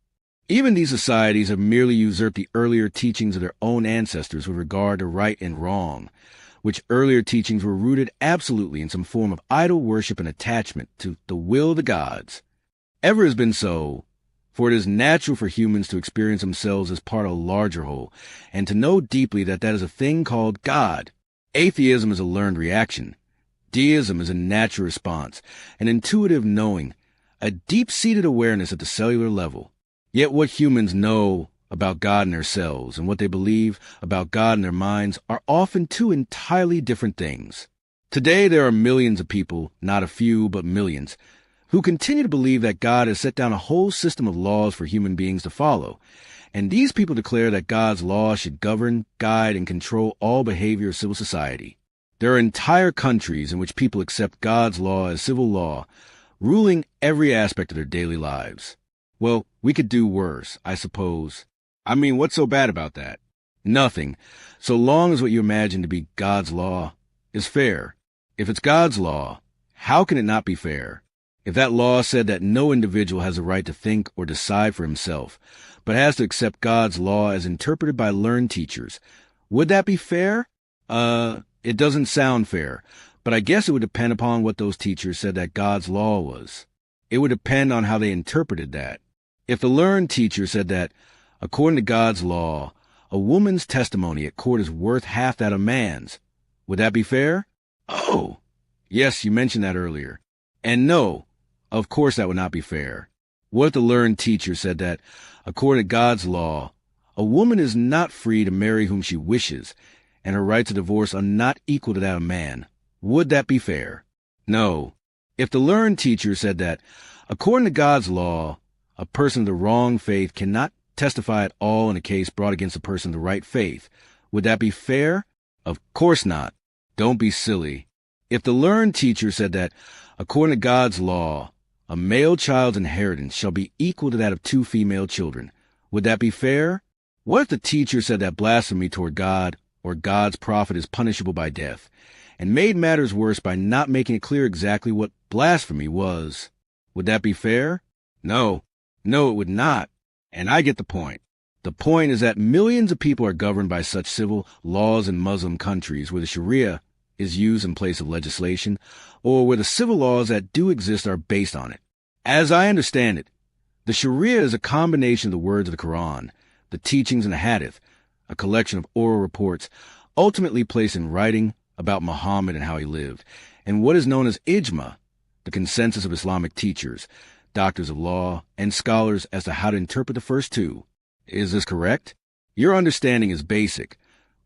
Even these societies have merely usurped the earlier teachings of their own ancestors with regard to right and wrong, which earlier teachings were rooted absolutely in some form of idol worship and attachment to the will of the gods. Ever has been so, for it is natural for humans to experience themselves as part of a larger whole, and to know deeply that that is a thing called God. Atheism is a learned reaction. Deism is a natural response, an intuitive knowing, a deep-seated awareness at the cellular level. Yet what humans know about God in themselves and what they believe about God in their minds are often two entirely different things. Today there are millions of people, not a few but millions, who continue to believe that God has set down a whole system of laws for human beings to follow, and these people declare that God's laws should govern, guide, and control all behavior of civil society. There are entire countries in which people accept God's law as civil law, ruling every aspect of their daily lives. Well, we could do worse, I suppose. I mean, what's so bad about that? Nothing, so long as what you imagine to be God's law is fair. If it's God's law, how can it not be fair? If that law said that no individual has the right to think or decide for himself, but has to accept God's law as interpreted by learned teachers, would that be fair? It doesn't sound fair, but I guess it would depend upon what those teachers said that God's law was. It would depend on how they interpreted that. If the learned teacher said that, according to God's law, a woman's testimony at court is worth half that of man's, would that be fair? Oh, yes, you mentioned that earlier. And no, of course that would not be fair. What if the learned teacher said that, according to God's law, a woman is not free to marry whom she wishes, and her rights of divorce are not equal to that of man? Would that be fair? No. If the learned teacher said that, according to God's law, a person of the wrong faith cannot testify at all in a case brought against a person of the right faith, would that be fair? Of course not. Don't be silly. If the learned teacher said that, according to God's law, a male child's inheritance shall be equal to that of 2 female children, would that be fair? What if the teacher said that blasphemy toward God or God's prophet is punishable by death, and made matters worse by not making it clear exactly what blasphemy was. Would that be fair? No. No, it would not. And I get the point. The point is that millions of people are governed by such civil laws in Muslim countries where the Sharia is used in place of legislation, or where the civil laws that do exist are based on it. As I understand it, the Sharia is a combination of the words of the Quran, the teachings in the Hadith, a collection of oral reports, ultimately placed in writing about Muhammad and how he lived, and what is known as ijma, the consensus of Islamic teachers, doctors of law, and scholars as to how to interpret the first two. Is this correct? Your understanding is basic,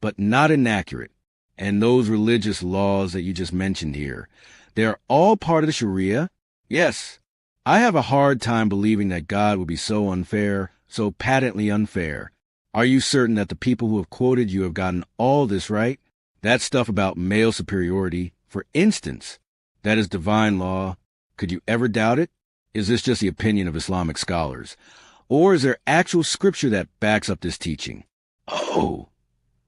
but not inaccurate. And those religious laws that you just mentioned here, they are all part of the Sharia? Yes. I have a hard time believing that God would be so unfair, so patently unfair. Are you certain that the people who have quoted you have gotten all this right? That stuff about male superiority, for instance, that is divine law. Could you ever doubt it? Is this just the opinion of Islamic scholars? Or is there actual scripture that backs up this teaching? Oh,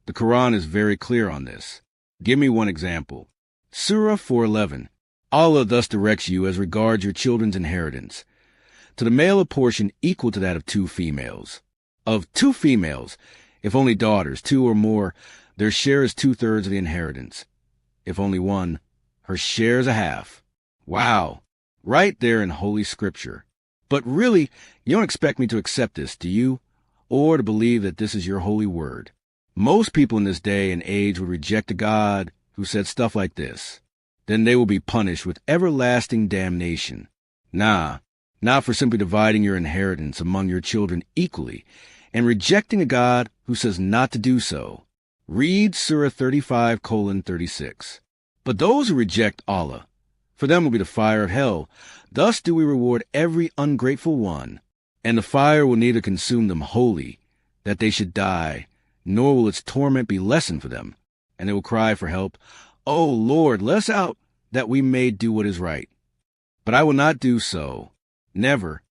the Quran is very clear on this. Give me one example. Surah 4:11. Allah thus directs you as regards your children's inheritance. To the male a portion equal to that of 2 females. Of 2 females, if only daughters, 2 or more, their share is 2/3 of the inheritance. If only one, her share is a half. Wow. Right there in Holy Scripture. But really, you don't expect me to accept this, do you? Or to believe that this is your holy word. Most people in this day and age would reject a God who said stuff like this. Then they will be punished with everlasting damnation. Nah, not for simply dividing your inheritance among your children equally and rejecting a God who says not to do so. Read Surah 35:36. But those who reject Allah, for them will be the fire of hell. Thus do we reward every ungrateful one. And the fire will neither consume them wholly, that they should die, nor will its torment be lessened for them. And they will cry for help, O Lord, let us out, that we may do what is right. But I will not do so. Never.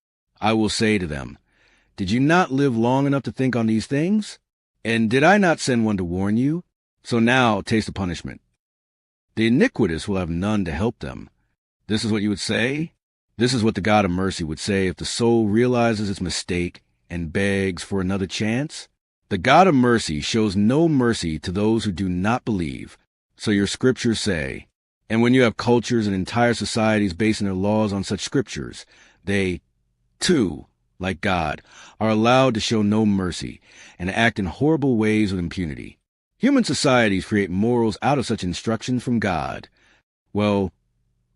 I will say to them, did you not live long enough to think on these things? And did I not send one to warn you? So now taste the punishment. The iniquitous will have none to help them. This is what you would say? This is what the God of mercy would say if the soul realizes its mistake and begs for another chance? The God of mercy shows no mercy to those who do not believe. So your scriptures say. And when you have cultures and entire societies basing their laws on such scriptures, they, too, like God, are allowed to show no mercy and act in horrible ways with impunity. Human societies create morals out of such instructions from God. Well,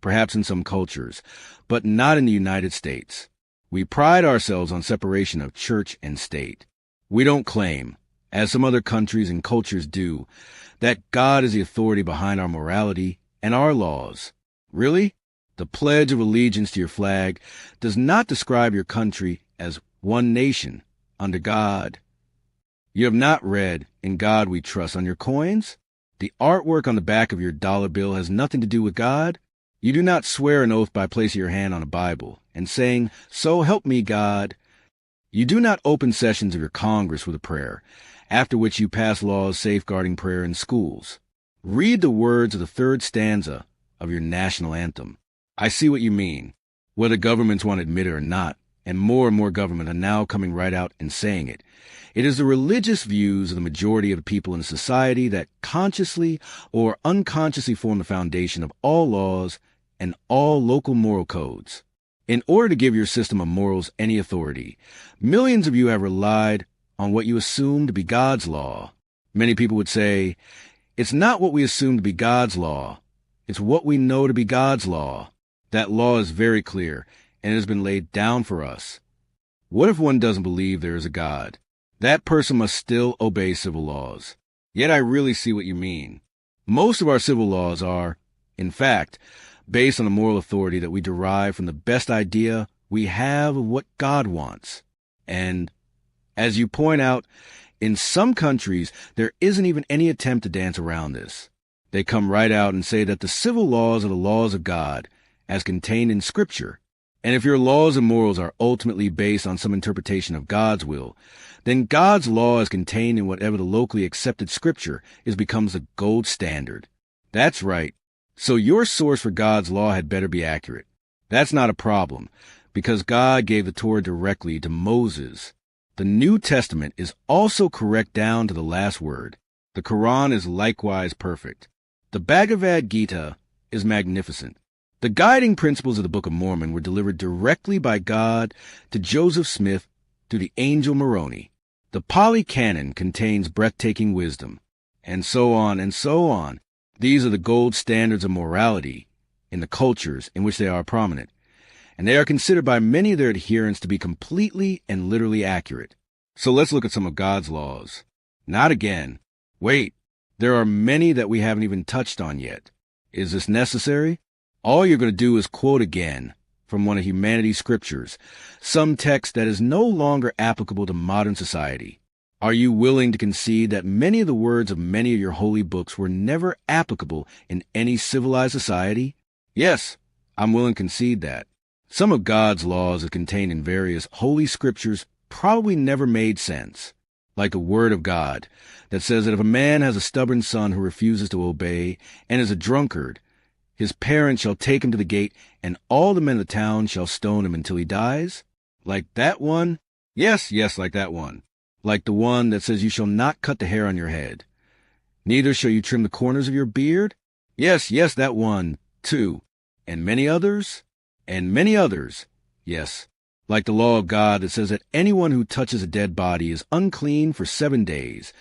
perhaps in some cultures, but not in the United States. We pride ourselves on separation of church and state. We don't claim, as some other countries and cultures do, that God is the authority behind our morality and our laws. Really? The Pledge of Allegiance to your flag does not describe your country as one nation under God. You have not read In God We Trust on your coins? The artwork on the back of your dollar bill has nothing to do with God. You do not swear an oath by placing your hand on a Bible and saying, "So help me God." You do not open sessions of your Congress with a prayer, after which you pass laws safeguarding prayer in schools. Read the words of the 3rd stanza of your national anthem. I see what you mean, whether governments want to admit it or not, and more government are now coming right out and saying it. It is the religious views of the majority of the people in a society that consciously or unconsciously form the foundation of all laws and all local moral codes. In order to give your system of morals any authority, millions of you have relied on what you assume to be God's law. Many people would say, it's not what we assume to be God's law. It's what we know to be God's law. That law is very clear and has been laid down for us. What if one doesn't believe there is a God? That person must still obey civil laws. Yet I really see what you mean. Most of our civil laws are, in fact, based on the moral authority that we derive from the best idea we have of what God wants. And, as you point out, in some countries, there isn't even any attempt to dance around this. They come right out and say that the civil laws are the laws of God, as contained in Scripture. And if your laws and morals are ultimately based on some interpretation of God's will, then God's law as contained in whatever the locally accepted Scripture is becomes the gold standard. That's right. So your source for God's law had better be accurate. That's not a problem, because God gave the Torah directly to Moses. The New Testament is also correct down to the last word. The Quran is likewise perfect. The Bhagavad Gita is magnificent. The guiding principles of the Book of Mormon were delivered directly by God to Joseph Smith through the angel Moroni. The Pali Canon contains breathtaking wisdom, and so on and so on. These are the gold standards of morality in the cultures in which they are prominent, and they are considered by many of their adherents to be completely and literally accurate. So let's look at some of God's laws. Not again. Wait, there are many that we haven't even touched on yet. Is this necessary? All you're going to do is quote again from one of humanity's scriptures, some text that is no longer applicable to modern society. Are you willing to concede that many of the words of many of your holy books were never applicable in any civilized society? Yes, I'm willing to concede that. Some of God's laws as contained in various holy scriptures probably never made sense, like the Word of God that says that if a man has a stubborn son who refuses to obey and is a drunkard, his parents shall take him to the gate, and all the men of the town shall stone him until he dies? Like that one? Yes, like that one. Like the one that says you shall not cut the hair on your head. Neither shall you trim the corners of your beard? Yes, that one, too. And many others? And many others. Yes. Like the law of God that says that anyone who touches a dead body is unclean for 7 days,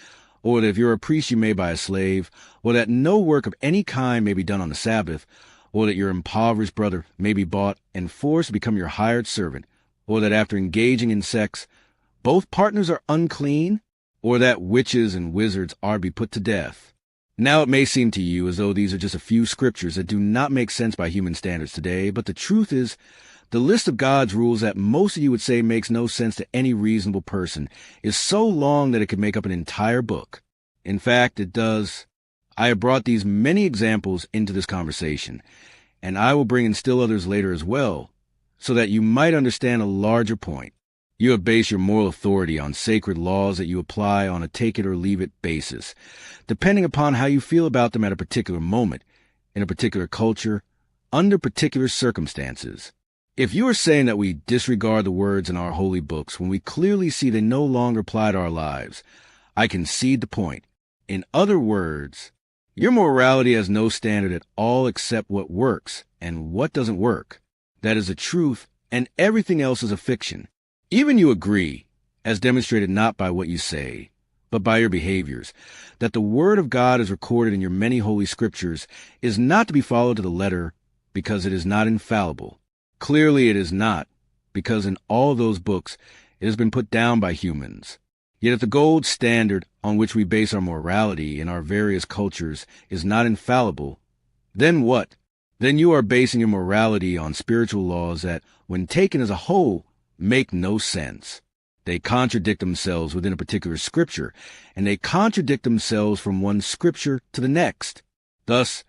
or that if you're a priest you may buy a slave, or that no work of any kind may be done on the Sabbath, or that your impoverished brother may be bought and forced to become your hired servant, or that after engaging in sex, both partners are unclean, or that witches and wizards are to be put to death. Now it may seem to you as though these are just a few scriptures that do not make sense by human standards today, but the truth is, the list of God's rules that most of you would say makes no sense to any reasonable person is so long that it could make up an entire book. In fact, it does. I have brought these many examples into this conversation, and I will bring in still others later as well, so that you might understand a larger point. You have based your moral authority on sacred laws that you apply on a take-it-or-leave-it basis, depending upon how you feel about them at a particular moment, in a particular culture, under particular circumstances. If you are saying that we disregard the words in our holy books when we clearly see they no longer apply to our lives, I concede the point. In other words, your morality has no standard at all except what works and what doesn't work. That is the truth, and everything else is a fiction. Even you agree, as demonstrated not by what you say, but by your behaviors, that the Word of God as recorded in your many holy scriptures is not to be followed to the letter because it is not infallible. Clearly it is not, because in all those books it has been put down by humans. Yet if the gold standard on which we base our morality in our various cultures is not infallible, then what? Then you are basing your morality on spiritual laws that, when taken as a whole, make no sense. They contradict themselves within a particular scripture, and they contradict themselves from one scripture to the next. Thus,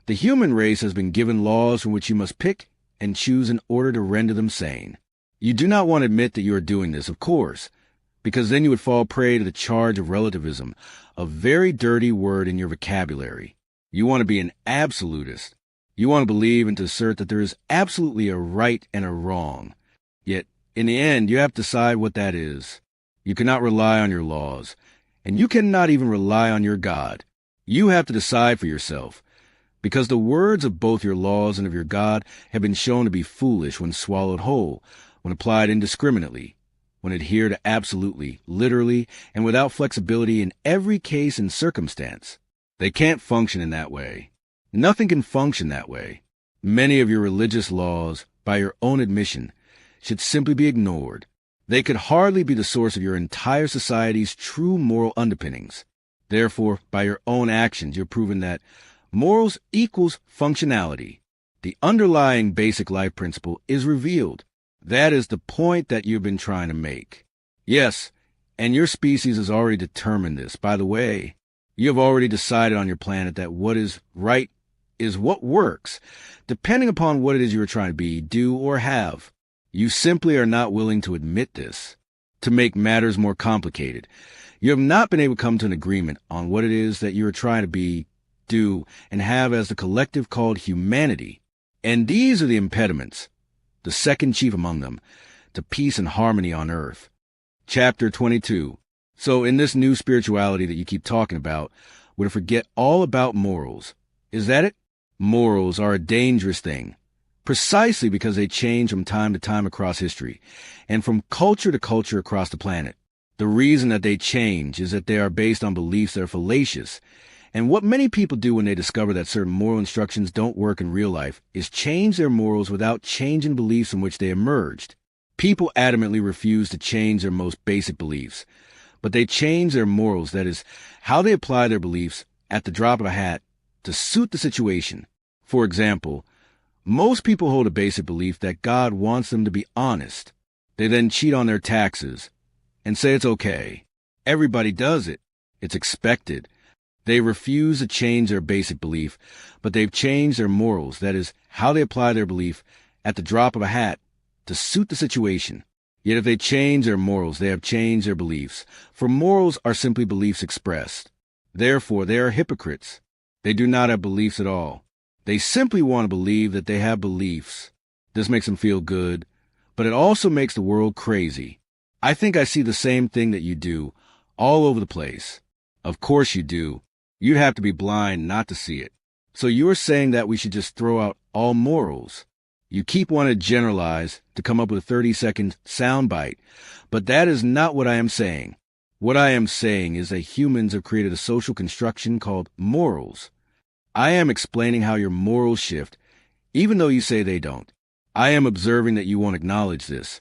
the human race has been given laws from which you must pick and choose in order to render them sane. You do not want to admit that you are doing this, of course, because then you would fall prey to the charge of relativism, a very dirty word in your vocabulary. You want to be an absolutist. You want to believe and to assert that there is absolutely a right and a wrong. Yet, in the end, you have to decide what that is. You cannot rely on your laws, and you cannot even rely on your God. You have to decide for yourself, because the words of both your laws and of your God have been shown to be foolish when swallowed whole, when applied indiscriminately, when adhered to absolutely, literally, and without flexibility in every case and circumstance. They can't function in that way. Nothing can function that way. Many of your religious laws, by your own admission, should simply be ignored. They could hardly be the source of your entire society's true moral underpinnings. Therefore, by your own actions, you're proven that morals equals functionality. The underlying basic life principle is revealed. That is the point that you've been trying to make. Yes, and your species has already determined this. By the way, you have already decided on your planet that what is right is what works, depending upon what it is you are trying to be, do, or have. You simply are not willing to admit this. To make matters more complicated, you have not been able to come to an agreement on what it is that you are trying to be, do, and have as the collective called humanity. And these are the impediments, the second chief among them, to peace and harmony on earth. Chapter 22. So in this new spirituality that you keep talking about, we're to forget all about morals. Is that it? Morals are a dangerous thing, precisely because they change from time to time across history, and from culture to culture across the planet. The reason that they change is that they are based on beliefs that are fallacious, and what many people do when they discover that certain moral instructions don't work in real life is change their morals without changing beliefs from which they emerged. People adamantly refuse to change their most basic beliefs, but they change their morals, that is, how they apply their beliefs, at the drop of a hat to suit the situation. For example, most people hold a basic belief that God wants them to be honest. They then cheat on their taxes and say it's okay. Everybody does it. It's expected. They refuse to change their basic belief, but they've changed their morals, that is, how they apply their belief, at the drop of a hat to suit the situation. Yet if they change their morals, they have changed their beliefs, for morals are simply beliefs expressed. Therefore, they are hypocrites. They do not have beliefs at all. They simply want to believe that they have beliefs. This makes them feel good, but it also makes the world crazy. I think I see the same thing that you do, all over the place. Of course you do. You'd have to be blind not to see it. So you're saying that we should just throw out all morals. You keep wanting to generalize to come up with a 30-second soundbite, but that is not what I am saying. What I am saying is that humans have created a social construction called morals. I am explaining how your morals shift, even though you say they don't. I am observing that you won't acknowledge this,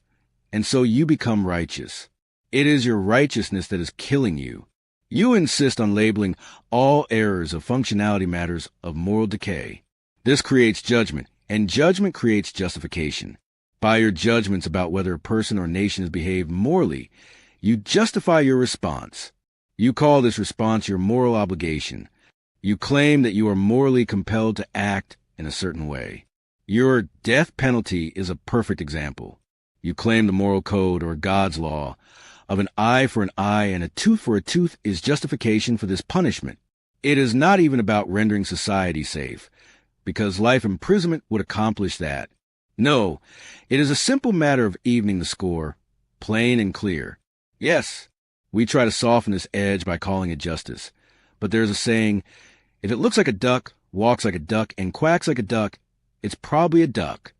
and so you become righteous. It is your righteousness that is killing you. You insist on labeling all errors of functionality matters of moral decay. This creates judgment, and judgment creates justification. By your judgments about whether a person or nation has behaved morally, you justify your response. You call this response your moral obligation. You claim that you are morally compelled to act in a certain way. Your death penalty is a perfect example. You claim the moral code or God's law of an eye for an eye and a tooth for a tooth is justification for this punishment. It is not even about rendering society safe, because life imprisonment would accomplish that. No, it is a simple matter of evening the score, plain and clear. Yes, we try to soften this edge by calling it justice, but there's a saying, if it looks like a duck, walks like a duck, and quacks like a duck, it's probably a duck.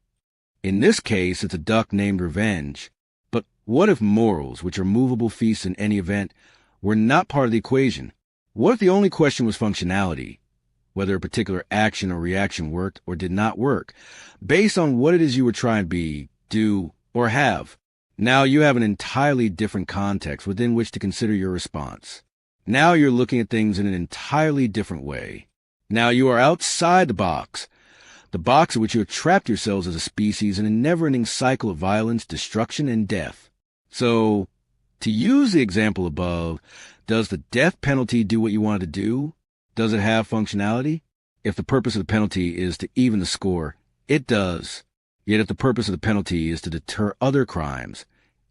In this case, it's a duck named revenge. But what if morals, which are movable feasts in any event, were not part of the equation? What if the only question was functionality, whether a particular action or reaction worked or did not work, based on what it is you were trying to be, do, or have? Now you have an entirely different context within which to consider your response. Now you're looking at things in an entirely different way. Now you are outside the box in which you have trapped yourselves as a species in a never-ending cycle of violence, destruction, and death. So, to use the example above, does the death penalty do what you want it to do? Does it have functionality? If the purpose of the penalty is to even the score, it does. Yet if the purpose of the penalty is to deter other crimes,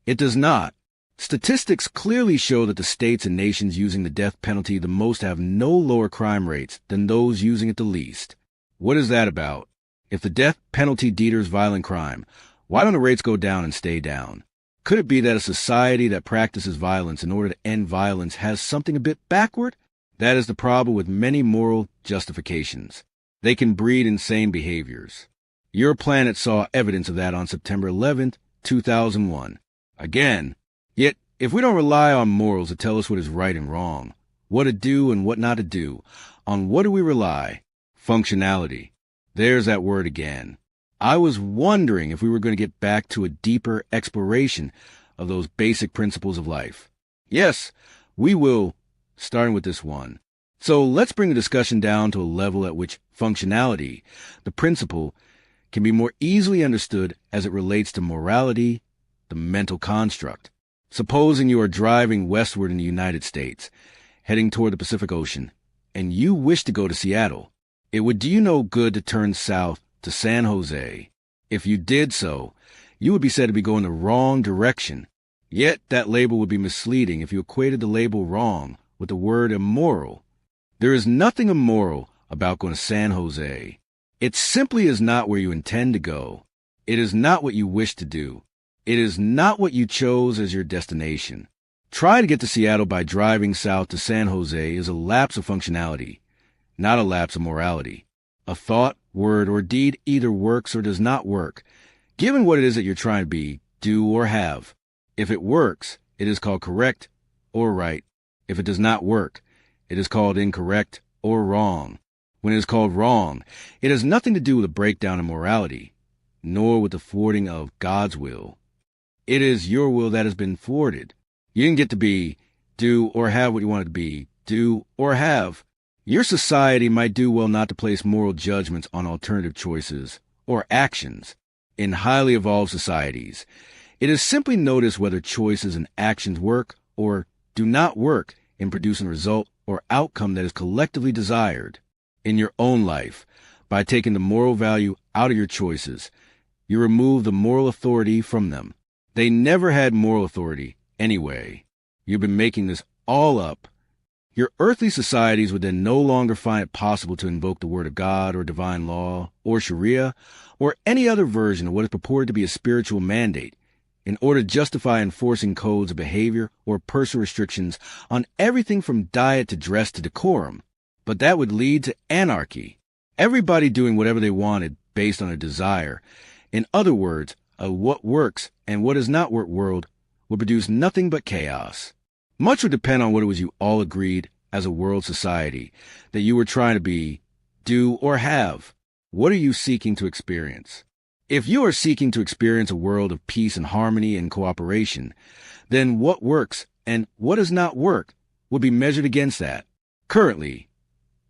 it does not. Statistics clearly show that the states and nations using the death penalty the most have no lower crime rates than those using it the least. What is that about? If the death penalty deters violent crime, why don't the rates go down and stay down? Could it be that a society that practices violence in order to end violence has something a bit backward? That is the problem with many moral justifications. They can breed insane behaviors. Your planet saw evidence of that on September 11th, 2001. Again, yet if we don't rely on morals to tell us what is right and wrong, what to do and what not to do, on what do we rely? Functionality. There's that word again. I was wondering if we were going to get back to a deeper exploration of those basic principles of life. Yes, we will, starting with this one. So let's bring the discussion down to a level at which functionality, the principle, can be more easily understood as it relates to morality, the mental construct. Supposing you are driving westward in the United States, heading toward the Pacific Ocean, and you wish to go to Seattle. It would do you no good to turn south to San Jose. If you did so, you would be said to be going the wrong direction. Yet that label would be misleading if you equated the label wrong with the word immoral. There is nothing immoral about going to San Jose. It simply is not where you intend to go. It is not what you wish to do. It is not what you chose as your destination. Trying to get to Seattle by driving south to San Jose is a lapse of functionality, not a lapse of morality. A thought, word, or deed either works or does not work, given what it is that you're trying to be, do, or have. If it works, it is called correct or right. If it does not work, it is called incorrect or wrong. When it is called wrong, it has nothing to do with a breakdown in morality, nor with the thwarting of God's will. It is your will that has been thwarted. You didn't get to be, do, or have what you wanted to be, do, or have. Your society might do well not to place moral judgments on alternative choices or actions. In highly evolved societies, it is simply noticed whether choices and actions work or do not work in producing a result or outcome that is collectively desired. In your own life, by taking the moral value out of your choices, you remove the moral authority from them. They never had moral authority anyway. You've been making this all up. Your earthly societies would then no longer find it possible to invoke the word of God or divine law or Sharia or any other version of what is purported to be a spiritual mandate in order to justify enforcing codes of behavior or personal restrictions on everything from diet to dress to decorum. But that would lead to anarchy. Everybody doing whatever they wanted based on a desire. In other words, a what works and what does not work world would produce nothing but chaos. Much would depend on what it was you all agreed as a world society that you were trying to be, do, or have. What are you seeking to experience? If you are seeking to experience a world of peace and harmony and cooperation, then what works and what does not work would be measured against that. Currently,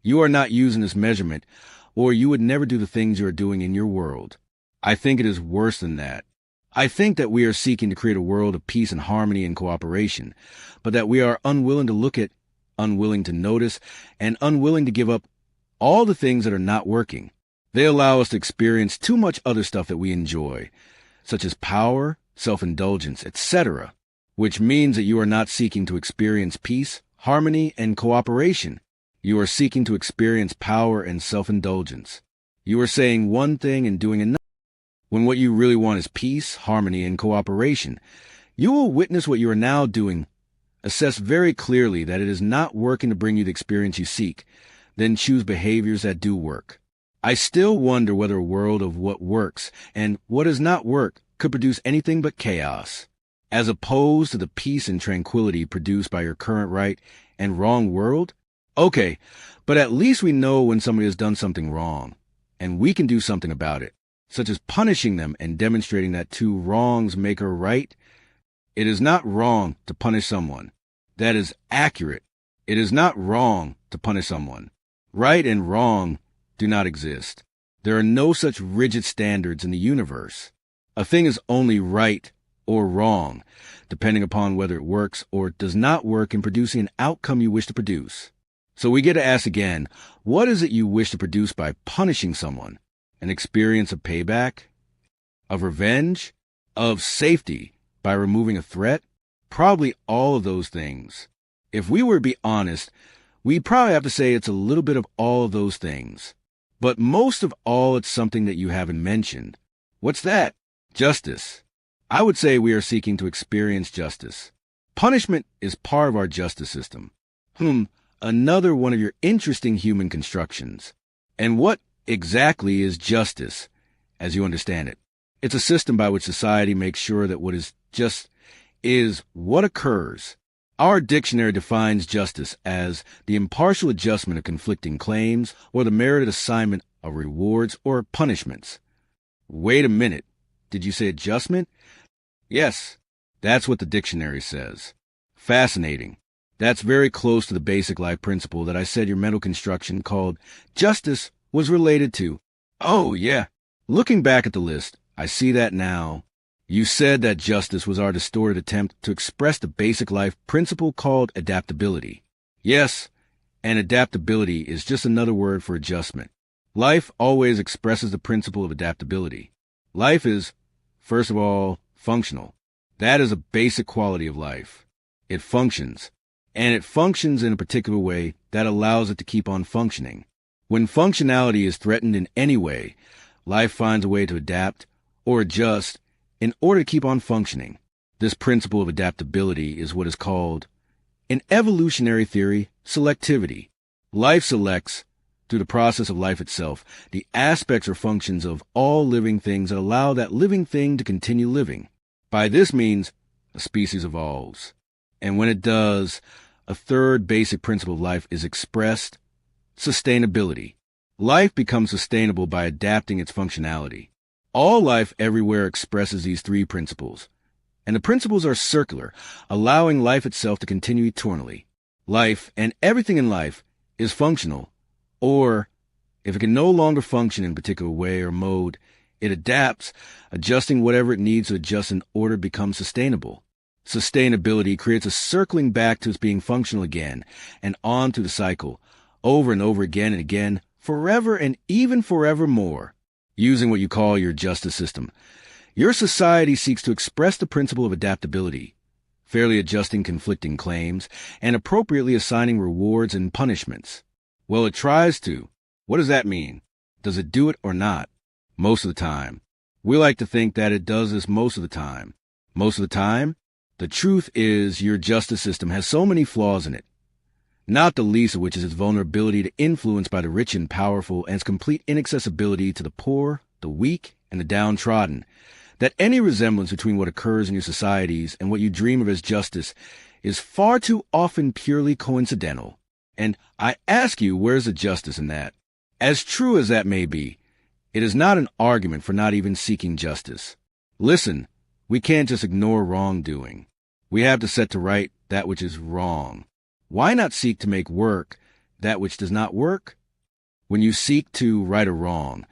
you are not using this measurement, or you would never do the things you are doing in your world. I think it is worse than that. I think that we are seeking to create a world of peace and harmony and cooperation, but that we are unwilling to look at, unwilling to notice, and unwilling to give up all the things that are not working. They allow us to experience too much other stuff that we enjoy, such as power, self-indulgence, etc., which means that you are not seeking to experience peace, harmony, and cooperation. You are seeking to experience power and self-indulgence. You are saying one thing and doing another. When what you really want is peace, harmony, and cooperation, you will witness what you are now doing, assess very clearly that it is not working to bring you the experience you seek, then choose behaviors that do work. I still wonder whether a world of what works and what does not work could produce anything but chaos, as opposed to the peace and tranquility produced by your current right and wrong world. Okay, but at least we know when somebody has done something wrong, and we can do something about it, such as punishing them and demonstrating that two wrongs make a right. It is not wrong to punish someone. That is accurate. It is not wrong to punish someone. Right and wrong do not exist. There are no such rigid standards in the universe. A thing is only right or wrong, depending upon whether it works or does not work in producing an outcome you wish to produce. So we get to ask again, what is it you wish to produce by punishing someone? An experience of payback? Of revenge? Of safety by removing a threat? Probably all of those things. If we were to be honest, we'd probably have to say it's a little bit of all of those things. But most of all, it's something that you haven't mentioned. What's that? Justice. I would say we are seeking to experience justice. Punishment is part of our justice system. Another one of your interesting human constructions. And what exactly is justice, as you understand it? It's a system by which society makes sure that what is just is what occurs. Our dictionary defines justice as the impartial adjustment of conflicting claims or the merited assignment of rewards or punishments. Wait a minute. Did you say adjustment? Yes, that's what the dictionary says. Fascinating. That's very close to the basic life principle that I said your mental construction called justice was related to. Oh, yeah. Looking back at the list, I see that now. You said that justice was our distorted attempt to express the basic life principle called adaptability. Yes, and adaptability is just another word for adjustment. Life always expresses the principle of adaptability. Life is, first of all, functional. That is a basic quality of life. It functions, and it functions in a particular way that allows it to keep on functioning. When functionality is threatened in any way, life finds a way to adapt or adjust in order to keep on functioning. This principle of adaptability is what is called, in evolutionary theory, selectivity. Life selects, through the process of life itself, the aspects or functions of all living things that allow that living thing to continue living. By this means, a species evolves. And when it does, a third basic principle of life is expressed: sustainability. Life becomes sustainable by adapting its functionality. All life everywhere expresses these three principles, and the principles are circular, allowing life itself to continue eternally. Life, and everything in life, is functional, or, if it can no longer function in a particular way or mode, it adapts, adjusting whatever it needs to adjust in order to become sustainable. Sustainability creates a circling back to its being functional again, and on through the cycle, over and over again and again, forever and even forevermore. Using what you call your justice system, your society seeks to express the principle of adaptability, fairly adjusting conflicting claims, and appropriately assigning rewards and punishments. Well, it tries to. What does that mean? Does it do it or not? Most of the time. We like to think that it does this most of the time. Most of the time? The truth is your justice system has so many flaws in it, not the least of which is its vulnerability to influence by the rich and powerful and its complete inaccessibility to the poor, the weak, and the downtrodden, that any resemblance between what occurs in your societies and what you dream of as justice is far too often purely coincidental. And I ask you, where's the justice in that? As true as that may be, it is not an argument for not even seeking justice. Listen, we can't just ignore wrongdoing. We have to set to right that which is wrong. Why not seek to make work that which does not work? When you seek to right a wrong,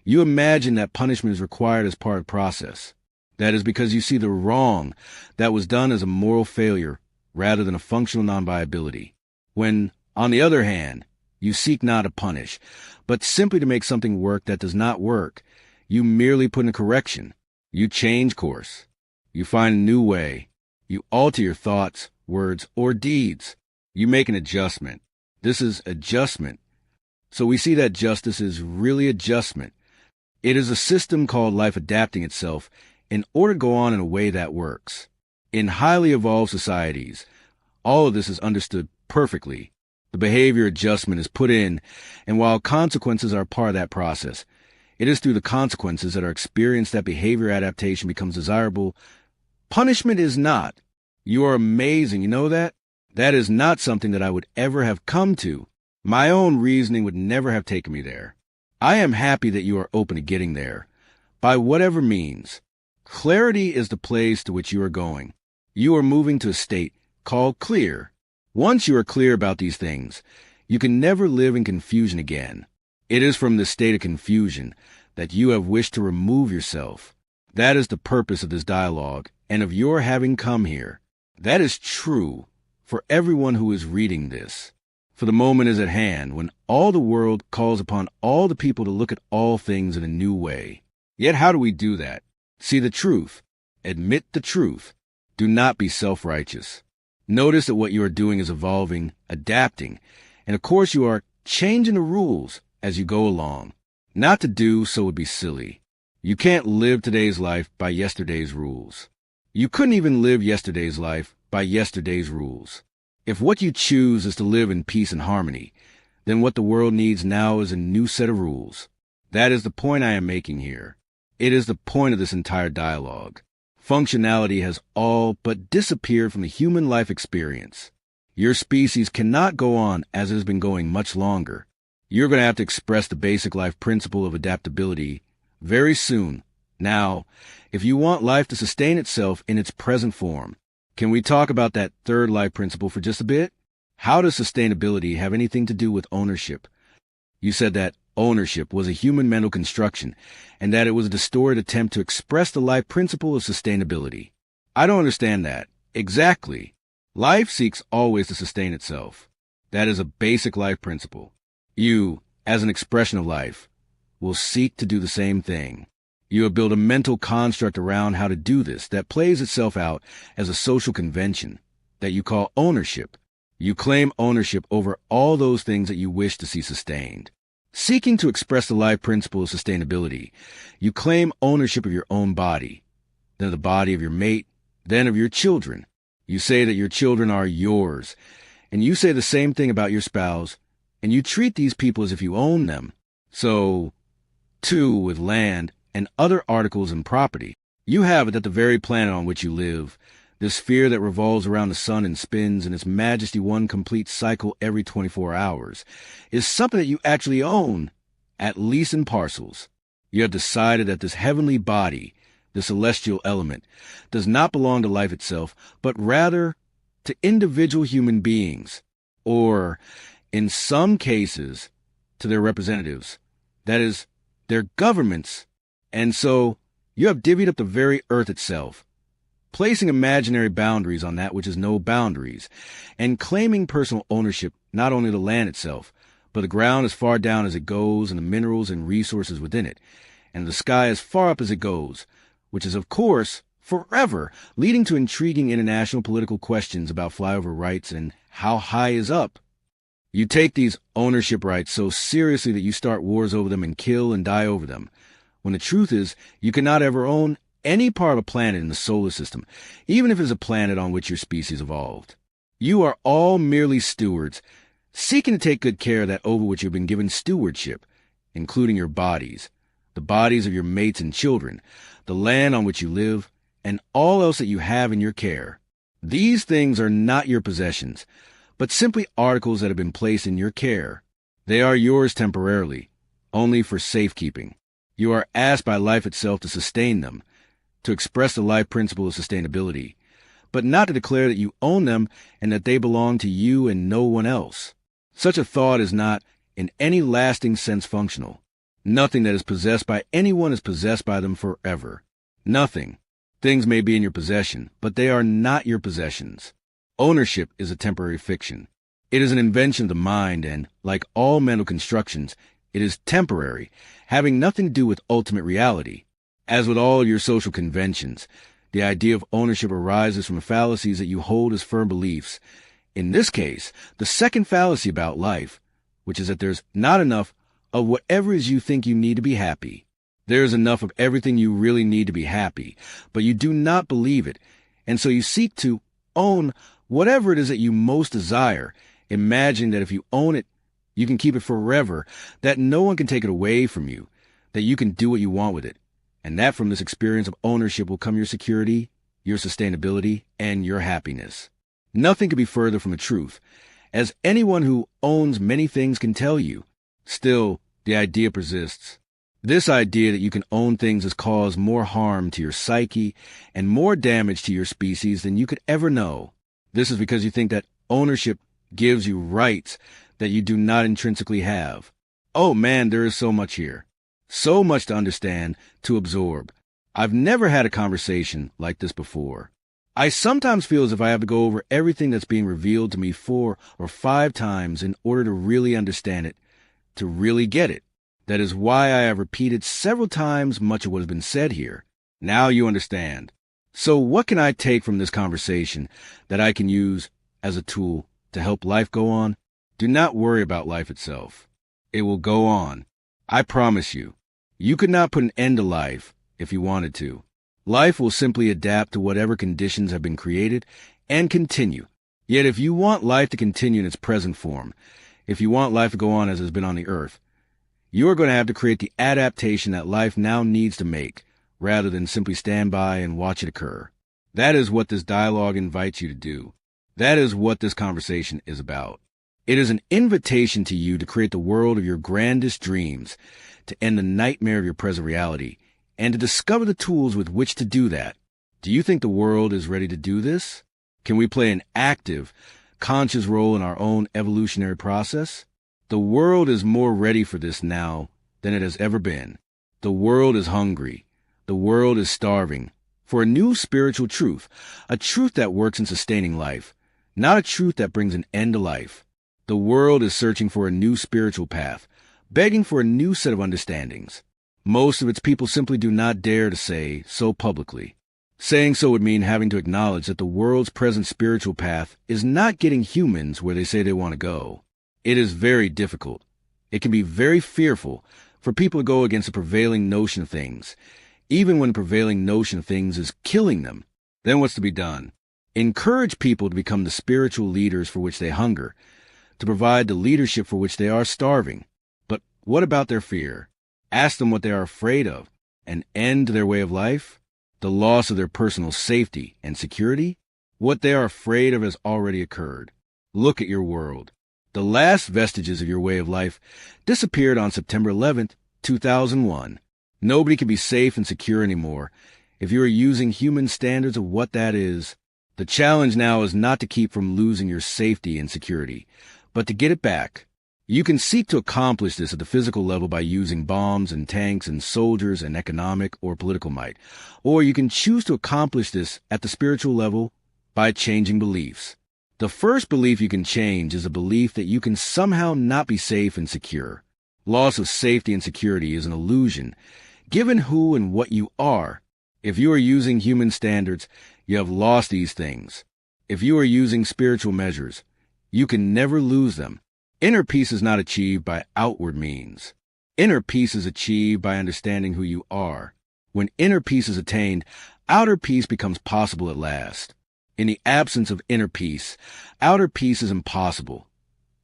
you imagine that punishment is required as part of the process. That is because you see the wrong that was done as a moral failure rather than a functional non-viability. When, on the other hand, you seek not to punish, but simply to make something work that does not work, you merely put in a correction. You change course. You find a new way. You alter your thoughts, words, or deeds. You make an adjustment. This is adjustment. So we see that justice is really adjustment. It is a system called life adapting itself in order to go on in a way that works. In highly evolved societies, all of this is understood perfectly. The behavior adjustment is put in, and while consequences are part of that process, it is through the consequences that are experienced that behavior adaptation becomes desirable. Punishment is not. You are amazing, you know that? That is not something that I would ever have come to. My own reasoning would never have taken me there. I am happy that you are open to getting there, by whatever means. Clarity is the place to which you are going. You are moving to a state called clear. Once you are clear about these things, you can never live in confusion again. It is from this state of confusion that you have wished to remove yourself. That is the purpose of this dialogue and of your having come here. That is true for everyone who is reading this. For the moment is at hand when all the world calls upon all the people to look at all things in a new way. Yet how do we do that? See the truth. Admit the truth. Do not be self-righteous. Notice that what you are doing is evolving, adapting, and of course you are changing the rules as you go along. Not to do so would be silly. You can't live today's life by yesterday's rules. You couldn't even live yesterday's life by yesterday's rules. If what you choose is to live in peace and harmony, then what the world needs now is a new set of rules. That is the point I am making here. It is the point of this entire dialogue. Functionality has all but disappeared from the human life experience. Your species cannot go on as it has been going much longer. You're going to have to express the basic life principle of adaptability very soon. Now, if you want life to sustain itself in its present form, can we talk about that third life principle for just a bit? How does sustainability have anything to do with ownership? You said that ownership was a human mental construction and that it was a distorted attempt to express the life principle of sustainability. I don't understand that. Exactly. Life seeks always to sustain itself. That is a basic life principle. You, as an expression of life, will seek to do the same thing. You have built a mental construct around how to do this that plays itself out as a social convention that you call ownership. You claim ownership over all those things that you wish to see sustained. Seeking to express the life principle of sustainability, you claim ownership of your own body, then of the body of your mate, then of your children. You say that your children are yours, and you say the same thing about your spouse, and you treat these people as if you own them. So, too, with land and other articles and property, you have it that the very planet on which you live, this sphere that revolves around the sun and spins in its majesty one complete cycle every 24 hours, is something that you actually own, at least in parcels. You have decided that this heavenly body, the celestial element, does not belong to life itself, but rather to individual human beings, or, in some cases, to their representatives, that is, their governments, and so you have divvied up the very earth itself, placing imaginary boundaries on that which has no boundaries, and claiming personal ownership not only of the land itself, but the ground as far down as it goes and the minerals and resources within it, and the sky as far up as it goes, which is, of course, forever leading to intriguing international political questions about flyover rights and how high is up. You take these ownership rights so seriously that you start wars over them and kill and die over them, when the truth is you cannot ever own any part of a planet in the solar system, even if it is a planet on which your species evolved. You are all merely stewards, seeking to take good care of that over which you have been given stewardship, including your bodies, the bodies of your mates and children, the land on which you live, and all else that you have in your care. These things are not your possessions, but simply articles that have been placed in your care. They are yours temporarily, only for safekeeping. You are asked by life itself to sustain them, to express the life principle of sustainability, but not to declare that you own them and that they belong to you and no one else. Such a thought is not, in any lasting sense, functional. Nothing that is possessed by anyone is possessed by them forever. Nothing. Things may be in your possession, but they are not your possessions. Ownership is a temporary fiction. It is an invention of the mind and, like all mental constructions, it is temporary, having nothing to do with ultimate reality. As with all your social conventions, the idea of ownership arises from fallacies that you hold as firm beliefs. In this case, the second fallacy about life, which is that there's not enough of whatever it is you think you need to be happy. There is enough of everything you really need to be happy, but you do not believe it, and so you seek to own whatever it is that you most desire, imagining that if you own it, you can keep it forever, that no one can take it away from you, that you can do what you want with it, and that from this experience of ownership will come your security, your sustainability, and your happiness. Nothing could be further from the truth, as anyone who owns many things can tell you. Still, the idea persists. This idea that you can own things has caused more harm to your psyche and more damage to your species than you could ever know. This is because you think that ownership gives you rights that you do not intrinsically have. Oh man, there is so much here. So much to understand, to absorb. I've never had a conversation like this before. I sometimes feel as if I have to go over everything that's being revealed to me 4 or 5 times in order to really understand it, to really get it. That is why I have repeated several times much of what has been said here. Now you understand. So what can I take from this conversation that I can use as a tool to help life go on? Do not worry about life itself. It will go on. I promise you. You could not put an end to life if you wanted to. Life will simply adapt to whatever conditions have been created and continue. Yet if you want life to continue in its present form, if you want life to go on as it has been on the earth, you are going to have to create the adaptation that life now needs to make, rather than simply stand by and watch it occur. That is what this dialogue invites you to do. That is what this conversation is about. It is an invitation to you to create the world of your grandest dreams, to end the nightmare of your present reality, and to discover the tools with which to do that. Do you think the world is ready to do this? Can we play an active, conscious role in our own evolutionary process? The world is more ready for this now than it has ever been. The world is hungry. The world is starving for a new spiritual truth, a truth that works in sustaining life, not a truth that brings an end to life. The world is searching for a new spiritual path, begging for a new set of understandings. Most of its people simply do not dare to say so publicly. Saying so would mean having to acknowledge that the world's present spiritual path is not getting humans where they say they want to go. It is very difficult. It can be very fearful for people to go against the prevailing notion of things, even when the prevailing notion of things is killing them. Then what's to be done? Encourage people to become the spiritual leaders for which they hunger, to provide the leadership for which they are starving. But what about their fear? Ask them what they are afraid of. An end to their way of life? The loss of their personal safety and security? What they are afraid of has already occurred. Look at your world. The last vestiges of your way of life disappeared on September 11th, 2001. Nobody can be safe and secure anymore if you are using human standards of what that is. The challenge now is not to keep from losing your safety and security, but to get it back. You can seek to accomplish this at the physical level by using bombs and tanks and soldiers and economic or political might. Or you can choose to accomplish this at the spiritual level by changing beliefs. The first belief you can change is a belief that you can somehow not be safe and secure. Loss of safety and security is an illusion, given who and what you are. If you are using human standards, you have lost these things. If you are using spiritual measures, you can never lose them. Inner peace is not achieved by outward means. Inner peace is achieved by understanding who you are. When inner peace is attained, outer peace becomes possible at last. In the absence of inner peace, outer peace is impossible.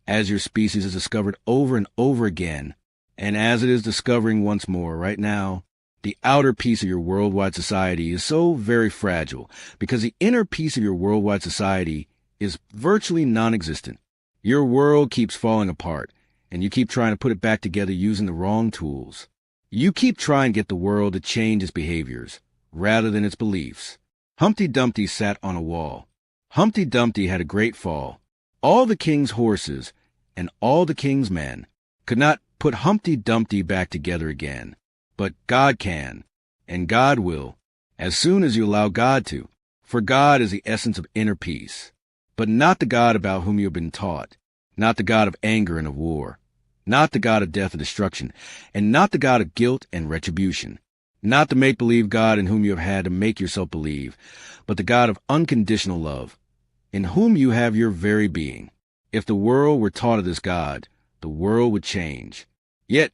As your species is discovered over and over again, and as it is discovering once more right now, the outer peace of your worldwide society is so very fragile because the inner peace of your worldwide society is virtually non-existent. Your world keeps falling apart, and you keep trying to put it back together using the wrong tools. You keep trying to get the world to change its behaviors, rather than its beliefs. Humpty Dumpty sat on a wall. Humpty Dumpty had a great fall. All the king's horses and all the king's men could not put Humpty Dumpty back together again. But God can, and God will, as soon as you allow God to. For God is the essence of inner peace, but not the God about whom you have been taught, not the God of anger and of war, not the God of death and destruction, and not the God of guilt and retribution, not the make-believe God in whom you have had to make yourself believe, but the God of unconditional love, in whom you have your very being. If the world were taught of this God, the world would change. Yet,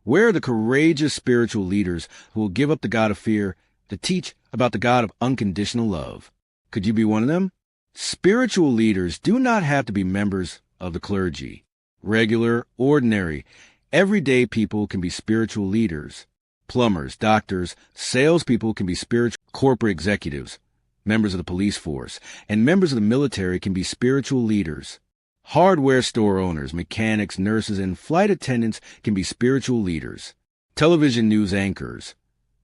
where are the courageous spiritual leaders who will give up the God of fear to teach about the God of unconditional love? Could you be one of them? Spiritual leaders do not have to be members of the clergy. Regular, ordinary, everyday people can be spiritual leaders. Plumbers, doctors, salespeople can be spiritual corporate executives. Members of the police force and members of the military can be spiritual leaders. Hardware store owners, mechanics, nurses, and flight attendants can be spiritual leaders. Television news anchors,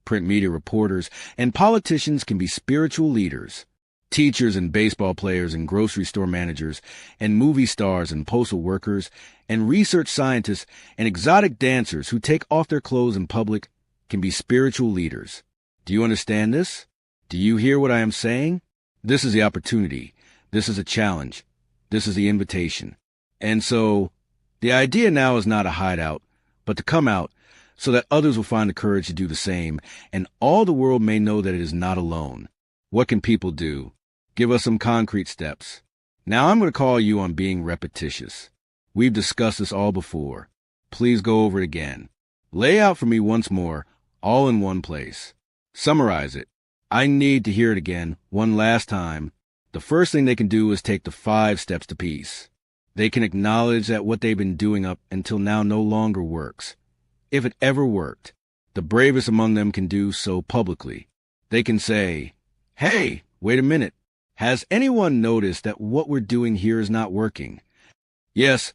print media reporters, and politicians can be spiritual leaders. Teachers and baseball players and grocery store managers and movie stars and postal workers and research scientists and exotic dancers who take off their clothes in public can be spiritual leaders. Do you understand this? Do you hear what I am saying? This is the opportunity. This is a challenge. This is the invitation. And so, the idea now is not a hideout, but to come out so that others will find the courage to do the same, and all the world may know that it is not alone. What can people do? Give us some concrete steps. Now I'm going to call you on being repetitious. We've discussed this all before. Please go over it again. Lay out for me once more, all in one place. Summarize it. I need to hear it again, one last time. The first thing they can do is take the 5 steps to peace. They can acknowledge that what they've been doing up until now no longer works. If it ever worked, the bravest among them can do so publicly. They can say, "Hey, wait a minute. Has anyone noticed that what we're doing here is not working?" Yes,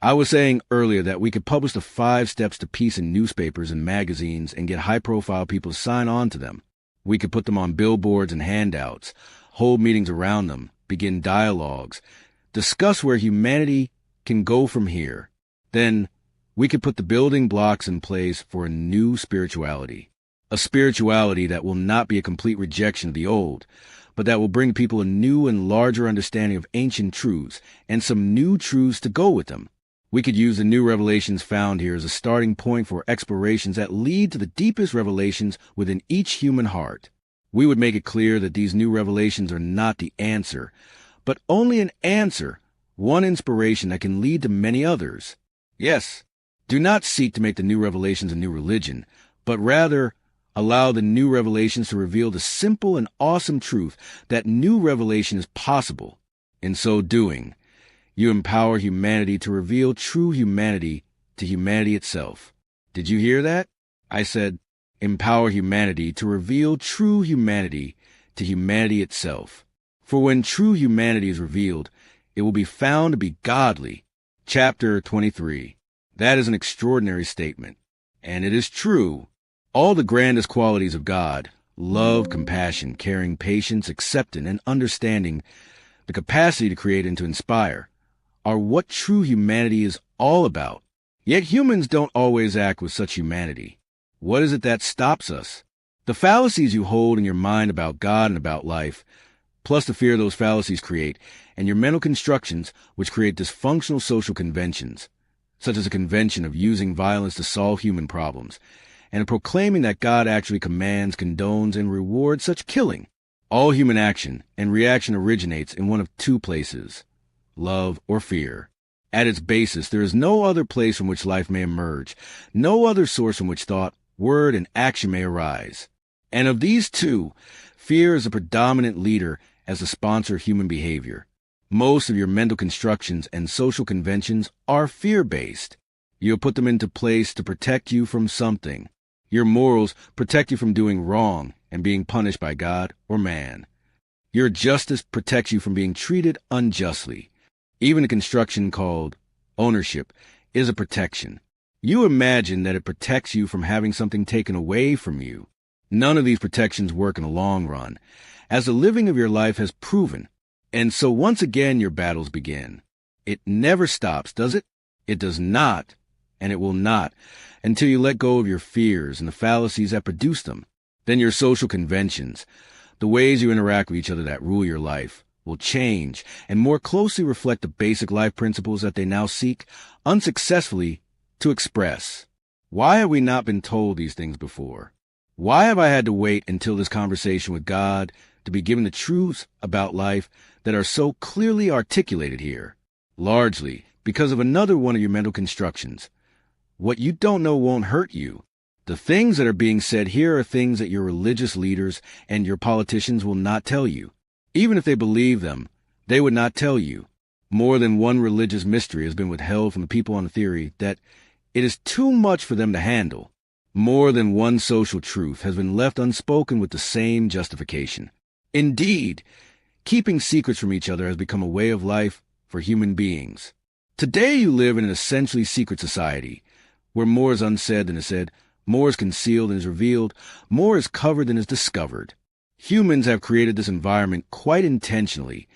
I was saying earlier that we could publish the 5 steps to peace in newspapers and magazines and get high-profile people to sign on to them. We could put them on billboards and handouts, hold meetings around them, begin dialogues, discuss where humanity can go from here. Then we could put the building blocks in place for a new spirituality. A spirituality that will not be a complete rejection of the old, but that will bring people a new and larger understanding of ancient truths and some new truths to go with them. We could use the new revelations found here as a starting point for explorations that lead to the deepest revelations within each human heart. We would make it clear that these new revelations are not the answer, but only an answer, one inspiration that can lead to many others. Yes, Do not seek to make the new revelations a new religion, but rather allow the new revelations to reveal the simple and awesome truth that new revelation is possible. In so doing, you empower humanity to reveal true humanity to humanity itself. Did you hear that? I said, empower humanity to reveal true humanity to humanity itself. For when true humanity is revealed, it will be found to be godly. Chapter 23. That is an extraordinary statement. And it is true. All the grandest qualities of God, love, compassion, caring, patience, acceptance, and understanding, the capacity to create and to inspire, are what true humanity is all about. Yet humans don't always act with such humanity. What is it that stops us? The fallacies you hold in your mind about God and about life, plus the fear those fallacies create, and your mental constructions which create dysfunctional social conventions, such as a convention of using violence to solve human problems, and of proclaiming that God actually commands, condones, and rewards such killing. All human action and reaction originates in one of two places, love or fear. At its basis, there is no other place from which life may emerge, no other source from which thought, word, and action may arise. And of these two, fear is the predominant leader as the sponsor of human behavior. Most of your mental constructions and social conventions are fear-based. You have put them into place to protect you from something. Your morals protect you from doing wrong and being punished by God or man. Your justice protects you from being treated unjustly. Even a construction called ownership is a protection. You imagine that it protects you from having something taken away from you. None of these protections work in the long run, as the living of your life has proven. And so once again your battles begin. It never stops, does it? It does not, and it will not, until you let go of your fears and the fallacies that produce them. Then your social conventions, the ways you interact with each other that rule your life, will change and more closely reflect the basic life principles that they now seek, unsuccessfully, to express. Why have we not been told these things before? Why have I had to wait until this conversation with God to be given the truths about life that are so clearly articulated here? Largely because of another one of your mental constructions. What you don't know won't hurt you. The things that are being said here are things that your religious leaders and your politicians will not tell you. Even if they believe them, they would not tell you. More than one religious mystery has been withheld from the people on the theory that it is too much for them to handle. More than one social truth has been left unspoken with the same justification. Indeed, keeping secrets from each other has become a way of life for human beings. Today you live in an essentially secret society, where more is unsaid than is said, more is concealed than is revealed, more is covered than is discovered. Humans have created this environment quite intentionally,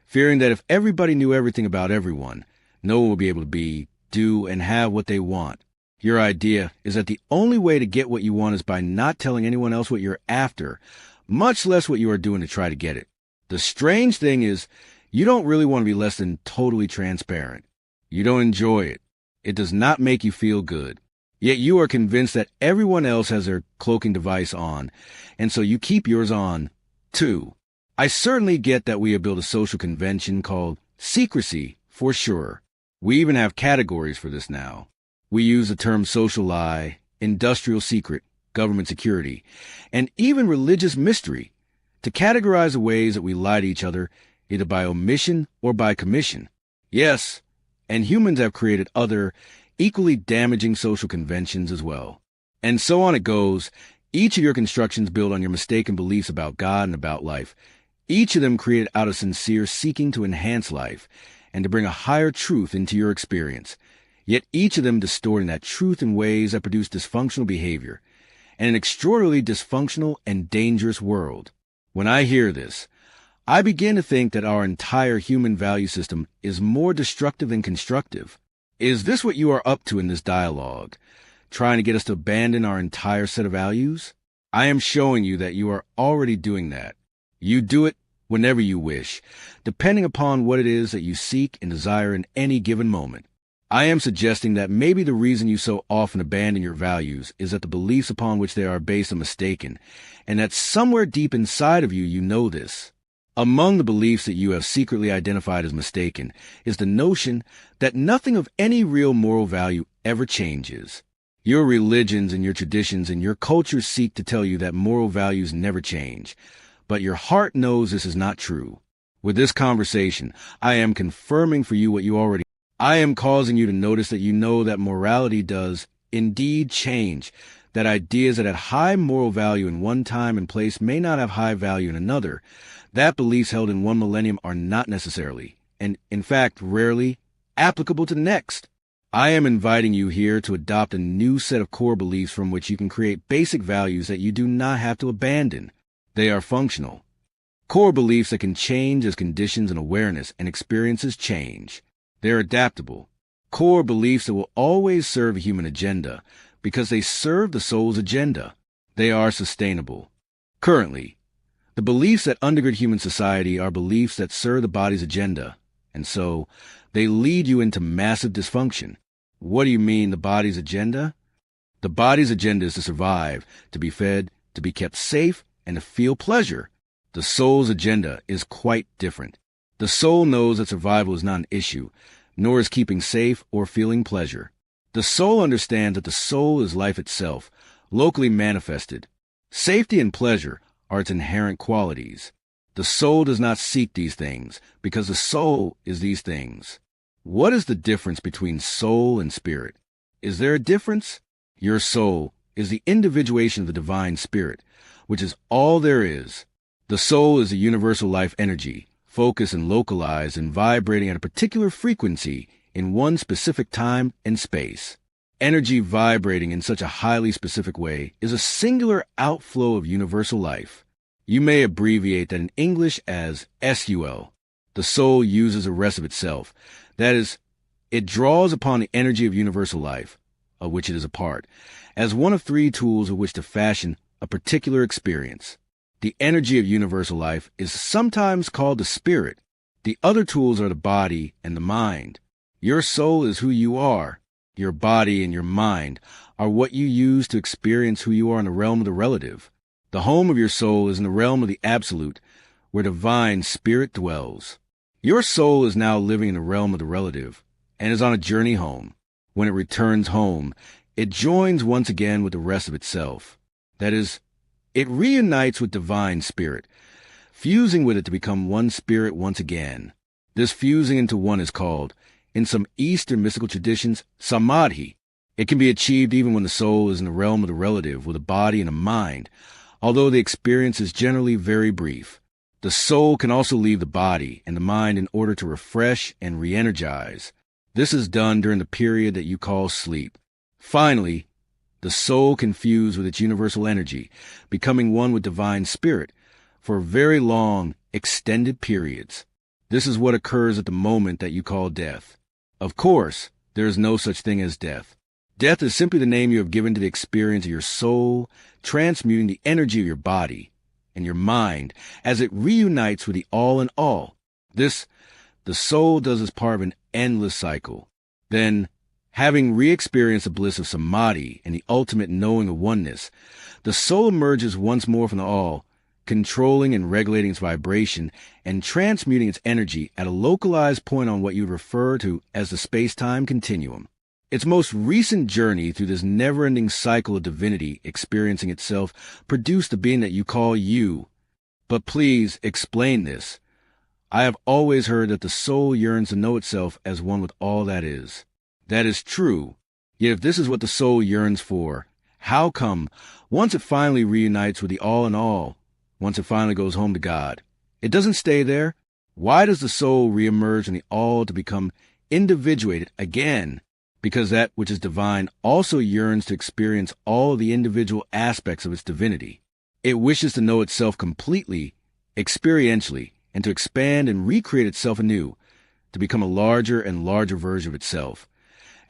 fearing that if everybody knew everything about everyone, no one would be able to be, do, and have what they want. Your idea is that the only way to get what you want is by not telling anyone else what you're after, much less what you are doing to try to get it. The strange thing is, you don't really want to be less than totally transparent. You don't enjoy it. It does not make you feel good. Yet you are convinced that everyone else has their cloaking device on, and so you keep yours on, too. I certainly get that we have built a social convention called secrecy, for sure. We even have categories for this now. We use the term social lie, industrial secret, government security, and even religious mystery to categorize the ways that we lie to each other, either by omission or by commission. Yes, and humans have created other, equally damaging social conventions as well. And so on it goes, each of your constructions build on your mistaken beliefs about God and about life, each of them created out of sincere seeking to enhance life and to bring a higher truth into your experience, yet each of them distorting that truth in ways that produce dysfunctional behavior and an extraordinarily dysfunctional and dangerous world. When I hear this, I begin to think that our entire human value system is more destructive than constructive. Is this what you are up to in this dialogue, trying to get us to abandon our entire set of values? I am showing you that you are already doing that. You do it whenever you wish, depending upon what it is that you seek and desire in any given moment. I am suggesting that maybe the reason you so often abandon your values is that the beliefs upon which they are based are mistaken, and that somewhere deep inside of you, you know this. Among the beliefs that you have secretly identified as mistaken is the notion that nothing of any real moral value ever changes. Your religions and your traditions and your culture seek to tell you that moral values never change, but your heart knows this is not true. With this conversation, I am confirming for you what you already know. I am causing you to notice that you know that morality does indeed change, that ideas that had high moral value in one time and place may not have high value in another, that beliefs held in one millennium are not necessarily, and in fact rarely, applicable to the next. I am inviting you here to adopt a new set of core beliefs from which you can create basic values that you do not have to abandon. They are functional. Core beliefs that can change as conditions and awareness and experiences change. They're adaptable. Core beliefs that will always serve a human agenda because they serve the soul's agenda. They are sustainable. Currently, the beliefs that undergird human society are beliefs that serve the body's agenda, and so they lead you into massive dysfunction. What do you mean, the body's agenda? The body's agenda is to survive, to be fed, to be kept safe, and to feel pleasure. The soul's agenda is quite different. The soul knows that survival is not an issue, nor is keeping safe or feeling pleasure. The soul understands that the soul is life itself, locally manifested. Safety and pleasure are its inherent qualities. The soul does not seek these things, because the soul is these things. What is the difference between soul and spirit? Is there a difference? Your soul is the individuation of the divine spirit, which is all there is. The soul is a universal life energy, focused and localized and vibrating at a particular frequency in one specific time and space. Energy vibrating in such a highly specific way is a singular outflow of universal life. You may abbreviate that in English as SUL. The soul uses a rest of itself. That is, it draws upon the energy of universal life, of which it is a part, as one of three tools with which to fashion a particular experience. The energy of universal life is sometimes called the spirit. The other tools are the body and the mind. Your soul is who you are. Your body and your mind are what you use to experience who you are in the realm of the relative. The home of your soul is in the realm of the absolute, where divine spirit dwells. Your soul is now living in the realm of the relative and is on a journey home. When it returns home, it joins once again with the rest of itself. That is, it reunites with divine spirit, fusing with it to become one spirit once again. This fusing into one is called, in some Eastern mystical traditions, samadhi. It can be achieved even when the soul is in the realm of the relative with a body and a mind, although the experience is generally very brief. The soul can also leave the body and the mind in order to refresh and re-energize. This is done during the period that you call sleep. Finally, the soul can fuse with its universal energy, becoming one with divine spirit, for very long, extended periods. This is what occurs at the moment that you call death. Of course, there is no such thing as death. Death is simply the name you have given to the experience of your soul, transmuting the energy of your body and your mind as it reunites with the all in all. This, the soul does as part of an endless cycle. Then, having re-experienced the bliss of samadhi and the ultimate knowing of oneness, the soul emerges once more from the all, controlling and regulating its vibration and transmuting its energy at a localized point on what you would refer to as the space-time continuum. Its most recent journey through this never-ending cycle of divinity experiencing itself produced the being that you call you. But please explain this. I have always heard that the soul yearns to know itself as one with all that is. That is true. Yet if this is what the soul yearns for, how come, once it finally reunites with the all in all, once it finally goes home to God, it doesn't stay there? Why does the soul reemerge in the all to become individuated again? Because that which is divine also yearns to experience all the individual aspects of its divinity. It wishes to know itself completely, experientially, and to expand and recreate itself anew, to become a larger and larger version of itself.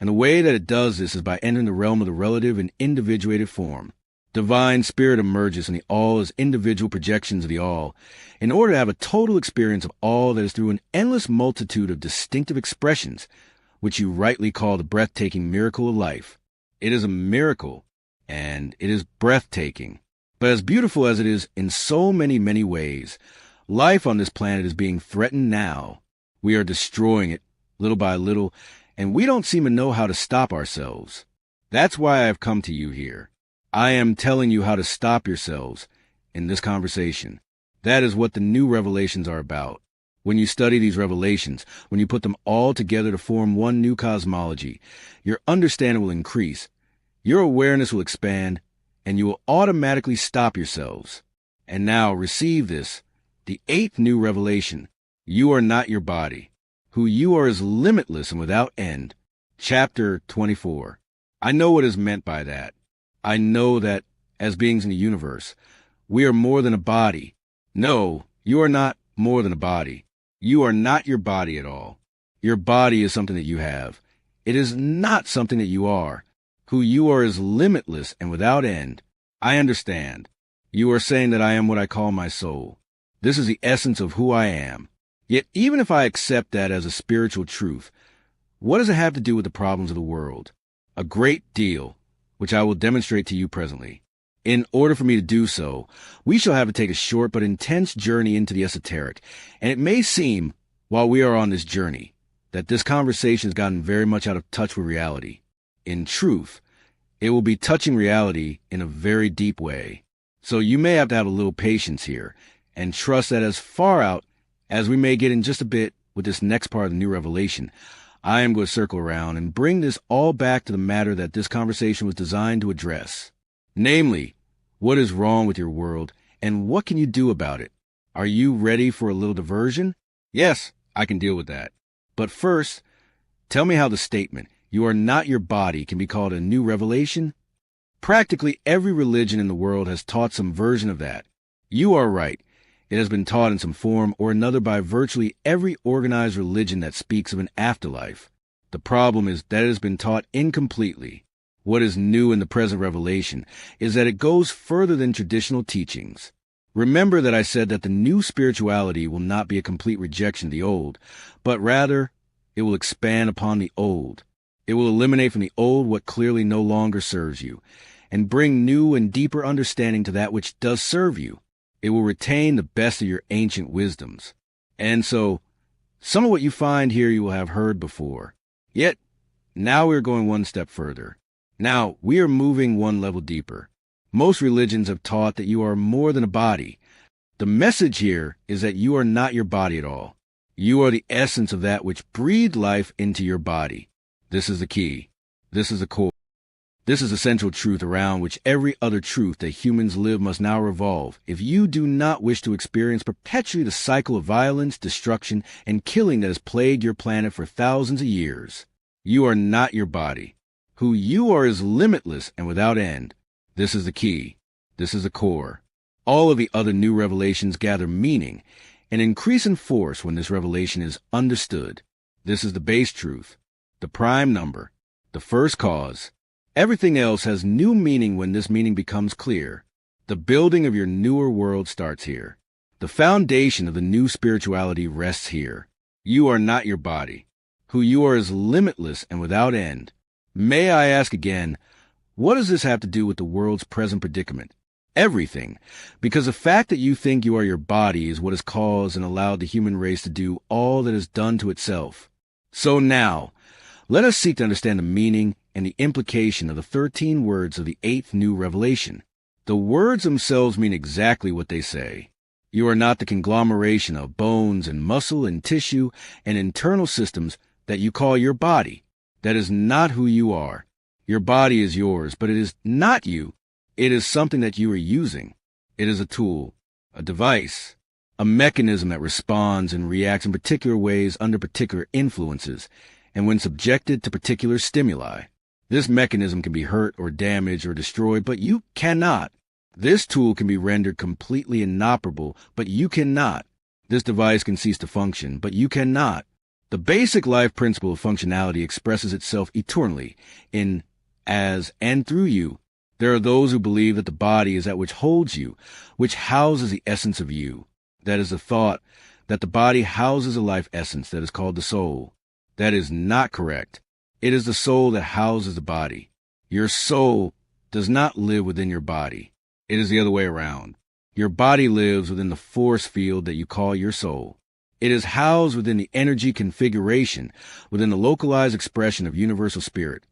And the way that it does this is by entering the realm of the relative and individuated form. Divine spirit emerges in the all as individual projections of the all, in order to have a total experience of all that is through an endless multitude of distinctive expressions, which you rightly call the breathtaking miracle of life. It is a miracle, and it is breathtaking. But as beautiful as it is in so many, many ways, life on this planet is being threatened now. We are destroying it, little by little, and we don't seem to know how to stop ourselves. That's why I have come to you here. I am telling you how to stop yourselves in this conversation. That is what the new revelations are about. When you study these revelations, when you put them all together to form one new cosmology, your understanding will increase, your awareness will expand, and you will automatically stop yourselves. And now receive this, the eighth new revelation. You are not your body. Who you are is limitless and without end. Chapter 24. I know what is meant by that. I know that, as beings in the universe, we are more than a body. No, you are not more than a body. You are not your body at all. Your body is something that you have. It is not something that you are. Who you are is limitless and without end. I understand. You are saying that I am what I call my soul. This is the essence of who I am. Yet even if I accept that as a spiritual truth, what does it have to do with the problems of the world? A great deal, which I will demonstrate to you presently. In order for me to do so, we shall have to take a short but intense journey into the esoteric, and it may seem, while we are on this journey, that this conversation has gotten very much out of touch with reality. In truth, it will be touching reality in a very deep way. So you may have to have a little patience here, and trust that as far out as we may get in just a bit with this next part of the new revelation, I am going to circle around and bring this all back to the matter that this conversation was designed to address. Namely, what is wrong with your world, and what can you do about it? Are you ready for a little diversion? Yes, I can deal with that. But first, tell me how the statement, you are not your body, can be called a new revelation? Practically every religion in the world has taught some version of that. You are right. It has been taught in some form or another by virtually every organized religion that speaks of an afterlife. The problem is that it has been taught incompletely. What is new in the present revelation is that it goes further than traditional teachings. Remember that I said that the new spirituality will not be a complete rejection of the old, but rather it will expand upon the old. It will eliminate from the old what clearly no longer serves you, and bring new and deeper understanding to that which does serve you. It will retain the best of your ancient wisdoms. And so, some of what you find here you will have heard before. Yet, now we are going one step further. Now, we are moving one level deeper. Most religions have taught that you are more than a body. The message here is that you are not your body at all. You are the essence of that which breathed life into your body. This is the key. This is the core. This is the central truth around which every other truth that humans live must now revolve if you do not wish to experience perpetually the cycle of violence, destruction, and killing that has plagued your planet for thousands of years. You are not your body. Who you are is limitless and without end. This is the key. This is the core. All of the other new revelations gather meaning and increase in force when this revelation is understood. This is the base truth, the prime number, the first cause. Everything else has new meaning when this meaning becomes clear. The building of your newer world starts here. The foundation of the new spirituality rests here. You are not your body. Who you are is limitless and without end. May I ask again, what does this have to do with the world's present predicament? Everything, because the fact that you think you are your body is what has caused and allowed the human race to do all that is done to itself. So now, let us seek to understand the meaning and the implication of the 13 words of the 8th new revelation. The words themselves mean exactly what they say. You are not the conglomeration of bones and muscle and tissue and internal systems that you call your body. That is not who you are. Your body is yours, but it is not you. It is something that you are using. It is a tool, a device, a mechanism that responds and reacts in particular ways under particular influences, and when subjected to particular stimuli. This mechanism can be hurt or damaged or destroyed, but you cannot. This tool can be rendered completely inoperable, but you cannot. This device can cease to function, but you cannot. The basic life principle of functionality expresses itself eternally in, as, and through you. There are those who believe that the body is that which holds you, which houses the essence of you. That is the thought that the body houses a life essence that is called the soul. That is not correct. It is the soul that houses the body. Your soul does not live within your body. It is the other way around. Your body lives within the force field that you call your soul. It is housed within the energy configuration, within the localized expression of universal spirit.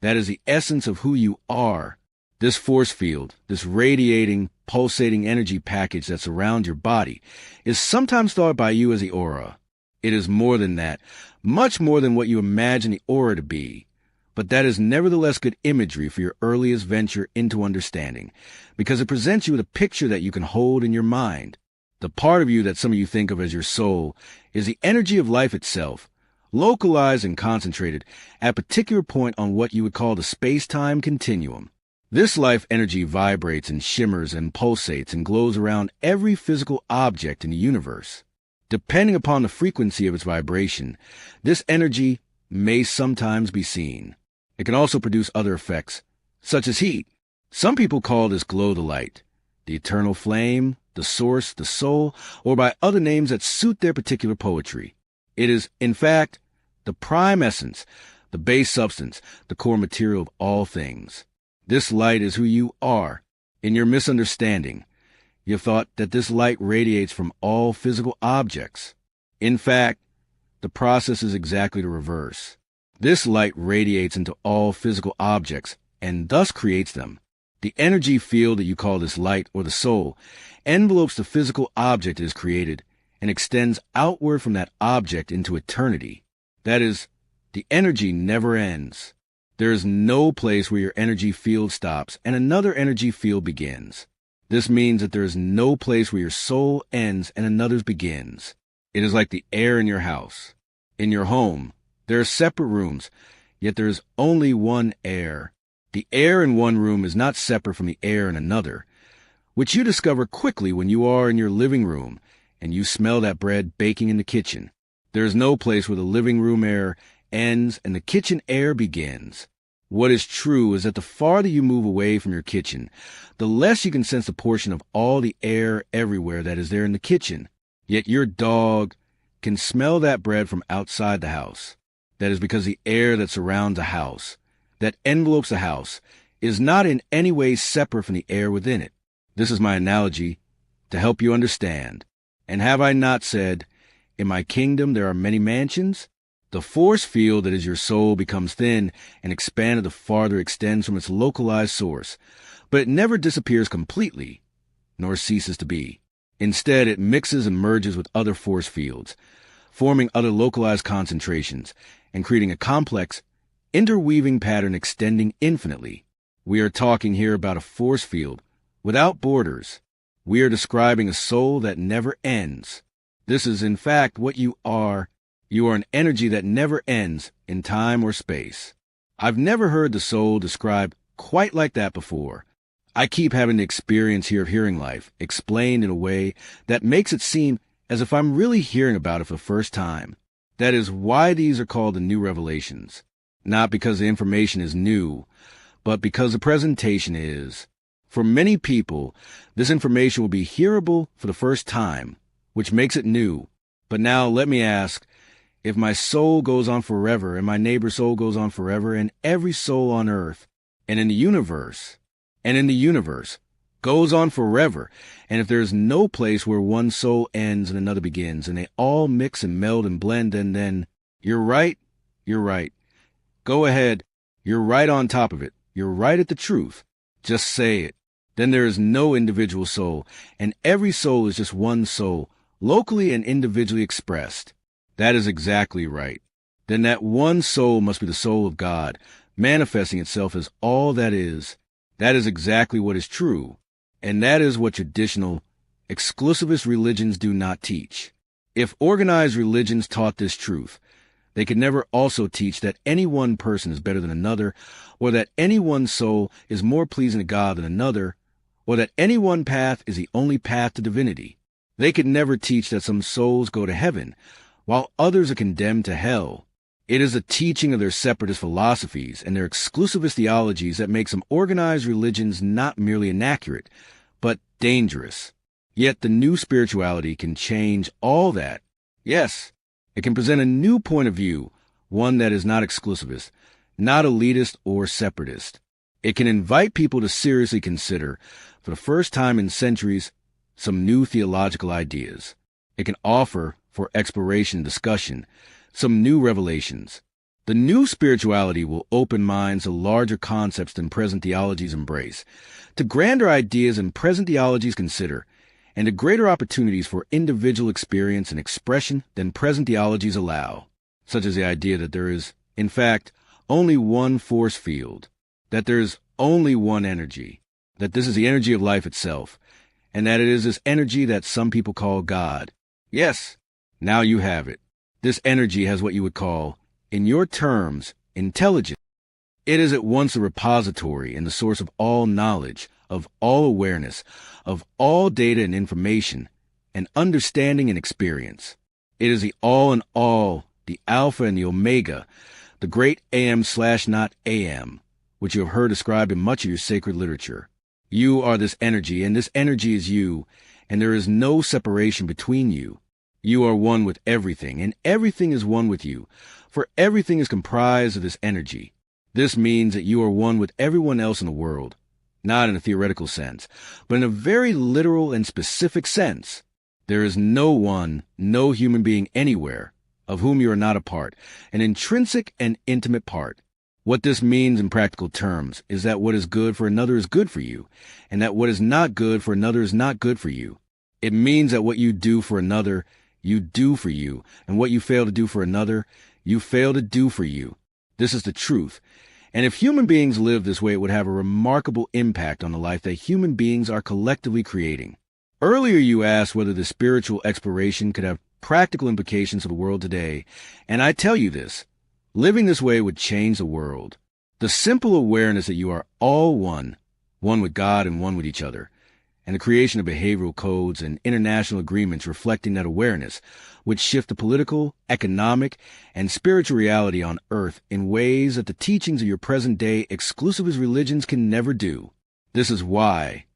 That is the essence of who you are. This force field, this radiating, pulsating energy package that surrounds your body, is sometimes thought by you as the aura. It is more than that, much more than what you imagine the aura to be. But that is nevertheless good imagery for your earliest venture into understanding, because it presents you with a picture that you can hold in your mind. The part of you that some of you think of as your soul is the energy of life itself, localized and concentrated at a particular point on what you would call the space-time continuum. This life energy vibrates and shimmers and pulsates and glows around every physical object in the universe. Depending upon the frequency of its vibration, this energy may sometimes be seen. It can also produce other effects, such as heat. Some people call this glow the light, the eternal flame, the source, the soul, or by other names that suit their particular poetry. It is, in fact, the prime essence, the base substance, the core material of all things. This light is who you are. In your misunderstanding, you thought that this light radiates from all physical objects. In fact, the process is exactly the reverse. This light radiates into all physical objects and thus creates them. The energy field that you call this light or the soul envelopes the physical object it is created and extends outward from that object into eternity. That is, the energy never ends. There is no place where your energy field stops and another energy field begins. This means that there is no place where your soul ends and another's begins. It is like the air in your house. In your home, there are separate rooms, yet there is only one air. The air in one room is not separate from the air in another, which you discover quickly when you are in your living room and you smell that bread baking in the kitchen. There is no place where the living room air ends and the kitchen air begins. What is true is that the farther you move away from your kitchen, the less you can sense the portion of all the air everywhere that is there in the kitchen. Yet your dog can smell that bread from outside the house. That is because the air that surrounds a house, that envelopes the house, is not in any way separate from the air within it. This is my analogy to help you understand. And have I not said, in my kingdom there are many mansions? The force field that is your soul becomes thin and expanded the farther it extends from its localized source, but it never disappears completely, nor ceases to be. Instead, it mixes and merges with other force fields, forming other localized concentrations, and creating a complex, interweaving pattern extending infinitely. We are talking here about a force field without borders. We are describing a soul that never ends. This is, in fact, what you are. You are an energy that never ends in time or space. I've never heard the soul described quite like that before. I keep having the experience here of hearing life explained in a way that makes it seem as if I'm really hearing about it for the first time. That is why these are called the new revelations. Not because the information is new, but because the presentation is. For many people, this information will be hearable for the first time, which makes it new. But now let me ask, if my soul goes on forever, and my neighbor's soul goes on forever, and every soul on earth, and in the universe, goes on forever, and if there is no place where one soul ends and another begins, and they all mix and meld and blend, and then, you're right. Go ahead, you're right on top of it. You're right at the truth. Just say it. Then there is no individual soul, and every soul is just one soul, locally and individually expressed. That is exactly right. Then that one soul must be the soul of God, manifesting itself as all that is. That is exactly what is true, and that is what traditional, exclusivist religions do not teach. If organized religions taught this truth, they could never also teach that any one person is better than another, or that any one soul is more pleasing to God than another, or that any one path is the only path to divinity. They could never teach that some souls go to heaven, while others are condemned to hell. It is the teaching of their separatist philosophies and their exclusivist theologies that makes some organized religions not merely inaccurate, but dangerous. Yet the new spirituality can change all that. Yes, it can present a new point of view, one that is not exclusivist, not elitist or separatist. It can invite people to seriously consider, for the first time in centuries, some new theological ideas. It can offer, for exploration and discussion, some new revelations. The new spirituality will open minds to larger concepts than present theologies embrace, to grander ideas than present theologies consider, and to greater opportunities for individual experience and expression than present theologies allow, such as the idea that there is, in fact, only one force field, that there is only one energy, that this is the energy of life itself, and that it is this energy that some people call God. Yes, now you have it. This energy has what you would call, in your terms, intelligence. It is at once a repository and the source of all knowledge, of all awareness, of all data and information, and understanding and experience. It is the all in all, the alpha and the omega, the great AM/not AM, which you have heard described in much of your sacred literature. You are this energy, and this energy is you, and there is no separation between you. You are one with everything, and everything is one with you, for everything is comprised of this energy. This means that you are one with everyone else in the world, not in a theoretical sense, but in a very literal and specific sense. There is no one, no human being anywhere, of whom you are not a part, an intrinsic and intimate part. What this means in practical terms is that what is good for another is good for you, and that what is not good for another is not good for you. It means that what you do for another, you do for you, and what you fail to do for another, you fail to do for you. This is the truth. And if human beings lived this way, it would have a remarkable impact on the life that human beings are collectively creating. Earlier you asked whether the spiritual exploration could have practical implications for the world today, and I tell you this. Living this way would change the world. The simple awareness that you are all one with God and one with each other, and the creation of behavioral codes and international agreements reflecting that awareness would shift the political, economic, and spiritual reality on earth in ways that the teachings of your present-day exclusivist religions can never do. This is why,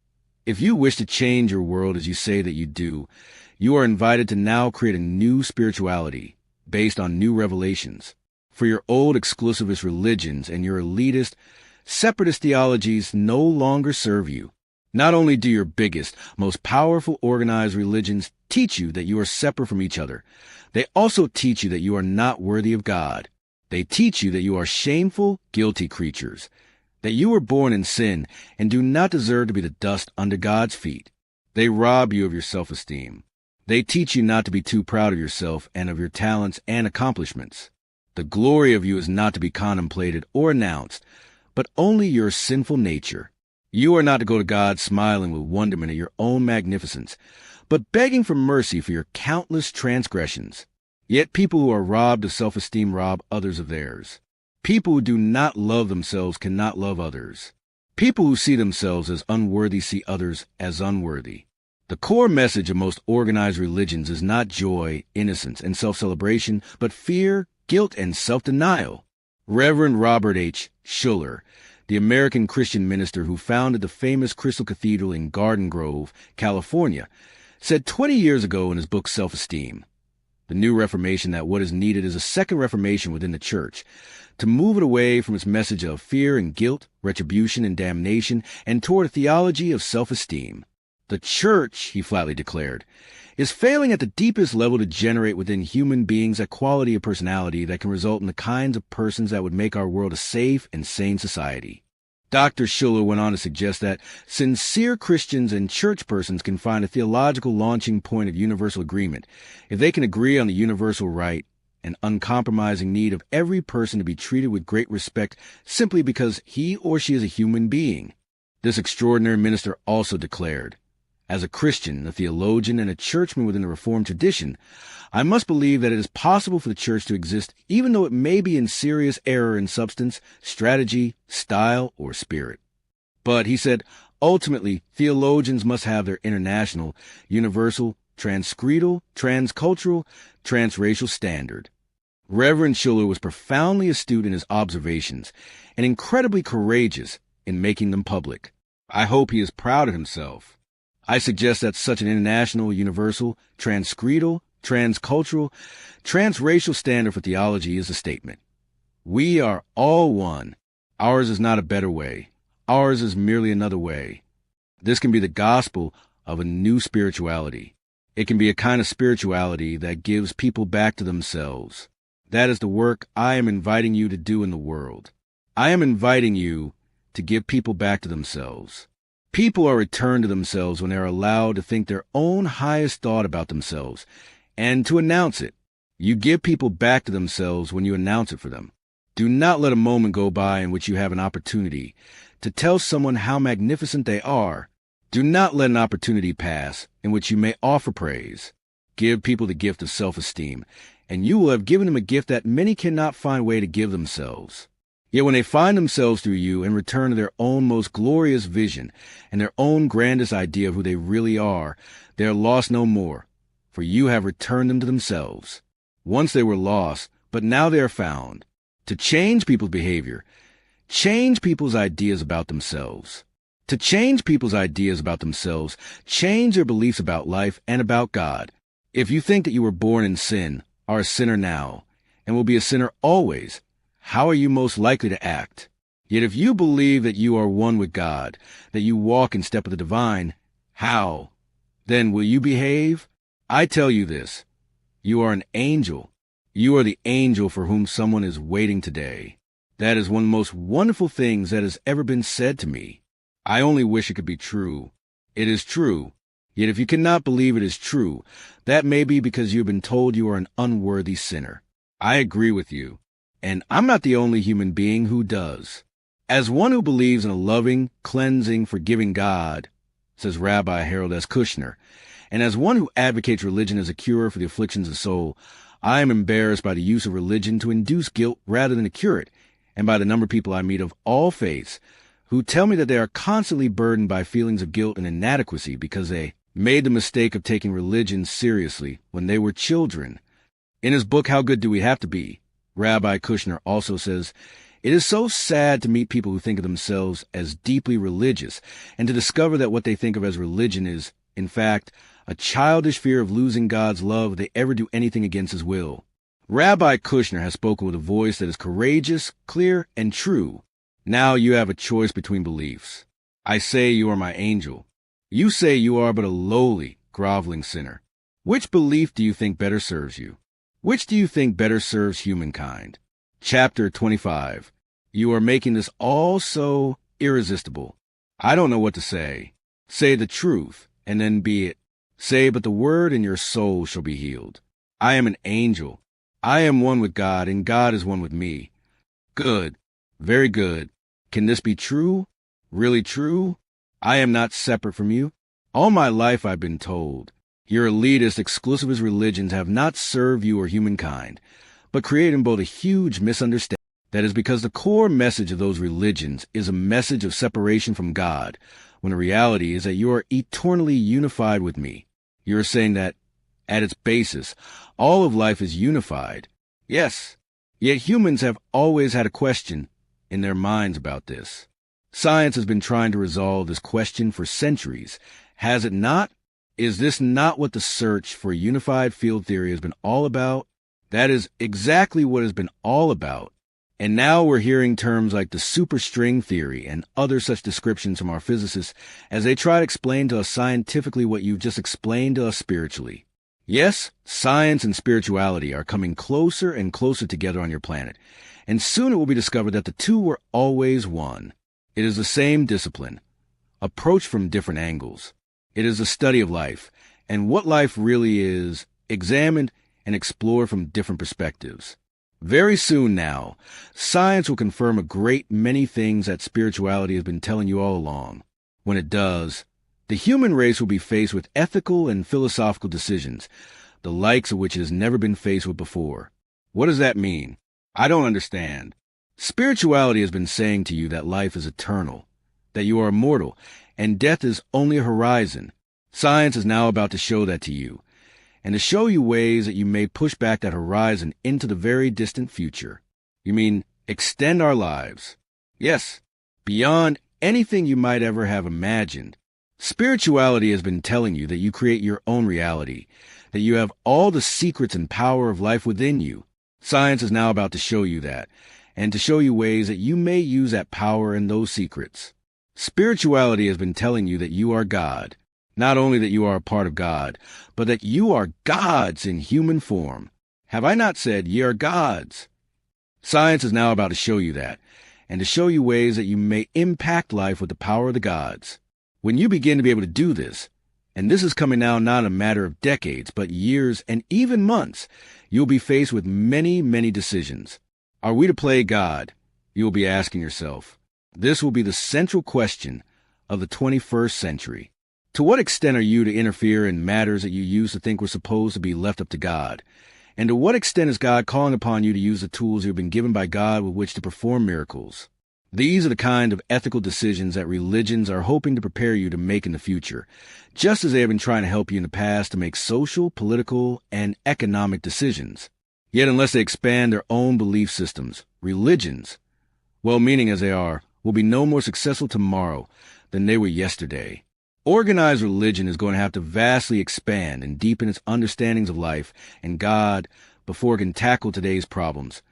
if you wish to change your world as you say that you do, you are invited to now create a new spirituality based on new revelations. For your old exclusivist religions and your elitist, separatist theologies no longer serve you. Not only do your biggest, most powerful organized religions teach you that you are separate from each other, they also teach you that you are not worthy of God. They teach you that you are shameful, guilty creatures, that you were born in sin and do not deserve to be the dust under God's feet. They rob you of your self-esteem. They teach you not to be too proud of yourself and of your talents and accomplishments. The glory of you is not to be contemplated or announced, but only your sinful nature. You are not to go to God smiling with wonderment at your own magnificence, but begging for mercy for your countless transgressions. Yet people who are robbed of self-esteem rob others of theirs. People who do not love themselves cannot love others. People who see themselves as unworthy see others as unworthy. The core message of most organized religions is not joy, innocence, and self-celebration, but fear, guilt, and self-denial. Reverend Robert H. Schuller, the American Christian minister who founded the famous Crystal Cathedral in Garden Grove, California, said 20 years ago in his book Self-Esteem, The New Reformation, that what is needed is a second reformation within the church, to move it away from its message of fear and guilt, retribution and damnation, and toward a theology of self-esteem. The church, he flatly declared, is failing at the deepest level to generate within human beings a quality of personality that can result in the kinds of persons that would make our world a safe and sane society. Dr. Schuller went on to suggest that sincere Christians and church persons can find a theological launching point of universal agreement if they can agree on the universal right and uncompromising need of every person to be treated with great respect simply because he or she is a human being. This extraordinary minister also declared, "As a Christian, a theologian, and a churchman within the Reformed tradition, I must believe that it is possible for the church to exist even though it may be in serious error in substance, strategy, style, or spirit." But, he said, ultimately, theologians must have their international, universal, transcreedal, transcultural, transracial standard. Reverend Schuller was profoundly astute in his observations and incredibly courageous in making them public. I hope he is proud of himself. I suggest that such an international, universal, transcreedal, transcultural, transracial standard for theology is a statement. We are all one. Ours is not a better way. Ours is merely another way. This can be the gospel of a new spirituality. It can be a kind of spirituality that gives people back to themselves. That is the work I am inviting you to do in the world. I am inviting you to give people back to themselves. People are returned to themselves when they are allowed to think their own highest thought about themselves and to announce it. You give people back to themselves when you announce it for them. Do not let a moment go by in which you have an opportunity to tell someone how magnificent they are. Do not let an opportunity pass in which you may offer praise. Give people the gift of self-esteem, and you will have given them a gift that many cannot find a way to give themselves. Yet when they find themselves through you and return to their own most glorious vision and their own grandest idea of who they really are, they are lost no more, for you have returned them to themselves. Once they were lost, but now they are found. To change people's behavior, change people's ideas about themselves. To change people's ideas about themselves, change their beliefs about life and about God. If you think that you were born in sin, are a sinner now, and will be a sinner always, how are you most likely to act? Yet if you believe that you are one with God, that you walk in step with the divine, how? Then will you behave? I tell you this, you are an angel. You are the angel for whom someone is waiting today. That is one of the most wonderful things that has ever been said to me. I only wish it could be true. It is true. Yet if you cannot believe it is true, that may be because you have been told you are an unworthy sinner. I agree with you. And I'm not the only human being who does. As one who believes in a loving, cleansing, forgiving God, says Rabbi Harold S. Kushner, and as one who advocates religion as a cure for the afflictions of the soul, I am embarrassed by the use of religion to induce guilt rather than to cure it, and by the number of people I meet of all faiths who tell me that they are constantly burdened by feelings of guilt and inadequacy because they made the mistake of taking religion seriously when they were children. In his book, How Good Do We Have to Be?, Rabbi Kushner also says, it is so sad to meet people who think of themselves as deeply religious and to discover that what they think of as religion is, in fact, a childish fear of losing God's love if they ever do anything against his will. Rabbi Kushner has spoken with a voice that is courageous, clear, and true. Now you have a choice between beliefs. I say you are my angel. You say you are but a lowly, groveling sinner. Which belief do you think better serves you? Which do you think better serves humankind? Chapter 25. You are making this all so irresistible. I don't know what to say. Say the truth, and then be it. Say, but the word and your soul shall be healed. I am an angel. I am one with God, and God is one with me. Good. Very good. Can this be true? Really true? I am not separate from you. All my life I've been told. Your elitist, exclusivist religions have not served you or humankind, but created both a huge misunderstanding. That is because the core message of those religions is a message of separation from God, when the reality is that you are eternally unified with me. You are saying that, at its basis, all of life is unified. Yes, yet humans have always had a question in their minds about this. Science has been trying to resolve this question for centuries. Has it not? Is this not what the search for a unified field theory has been all about? That is exactly what it has been all about. And now we're hearing terms like the superstring theory and other such descriptions from our physicists as they try to explain to us scientifically what you've just explained to us spiritually. Yes, science and spirituality are coming closer and closer together on your planet, and soon it will be discovered that the two were always one. It is the same discipline, approached from different angles. It is the study of life, and what life really is, examined and explored from different perspectives. Very soon now, science will confirm a great many things that spirituality has been telling you all along. When it does, the human race will be faced with ethical and philosophical decisions, the likes of which it has never been faced with before. What does that mean? I don't understand. Spirituality has been saying to you that life is eternal, that you are immortal, and death is only a horizon. Science is now about to show that to you, and to show you ways that you may push back that horizon into the very distant future. You mean extend our lives? Yes, beyond anything you might ever have imagined. Spirituality has been telling you that you create your own reality, that you have all the secrets and power of life within you. Science is now about to show you that, and to show you ways that you may use that power and those secrets. Spirituality has been telling you that you are God. Not only that you are a part of God, but that you are gods in human form. Have I not said ye are gods? Science is now about to show you that, and to show you ways that you may impact life with the power of the gods. When you begin to be able to do this, and this is coming now not a matter of decades, but years and even months, you'll be faced with many, many decisions. Are we to play God? You'll be asking yourself. This will be the central question of the 21st century. To what extent are you to interfere in matters that you used to think were supposed to be left up to God? And to what extent is God calling upon you to use the tools you've been given by God with which to perform miracles? These are the kind of ethical decisions that religions are hoping to prepare you to make in the future, just as they have been trying to help you in the past to make social, political, and economic decisions. Yet unless they expand their own belief systems, religions, well-meaning as they are, will be no more successful tomorrow than they were yesterday. Organized religion is going to have to vastly expand and deepen its understandings of life and God before it can tackle today's problems,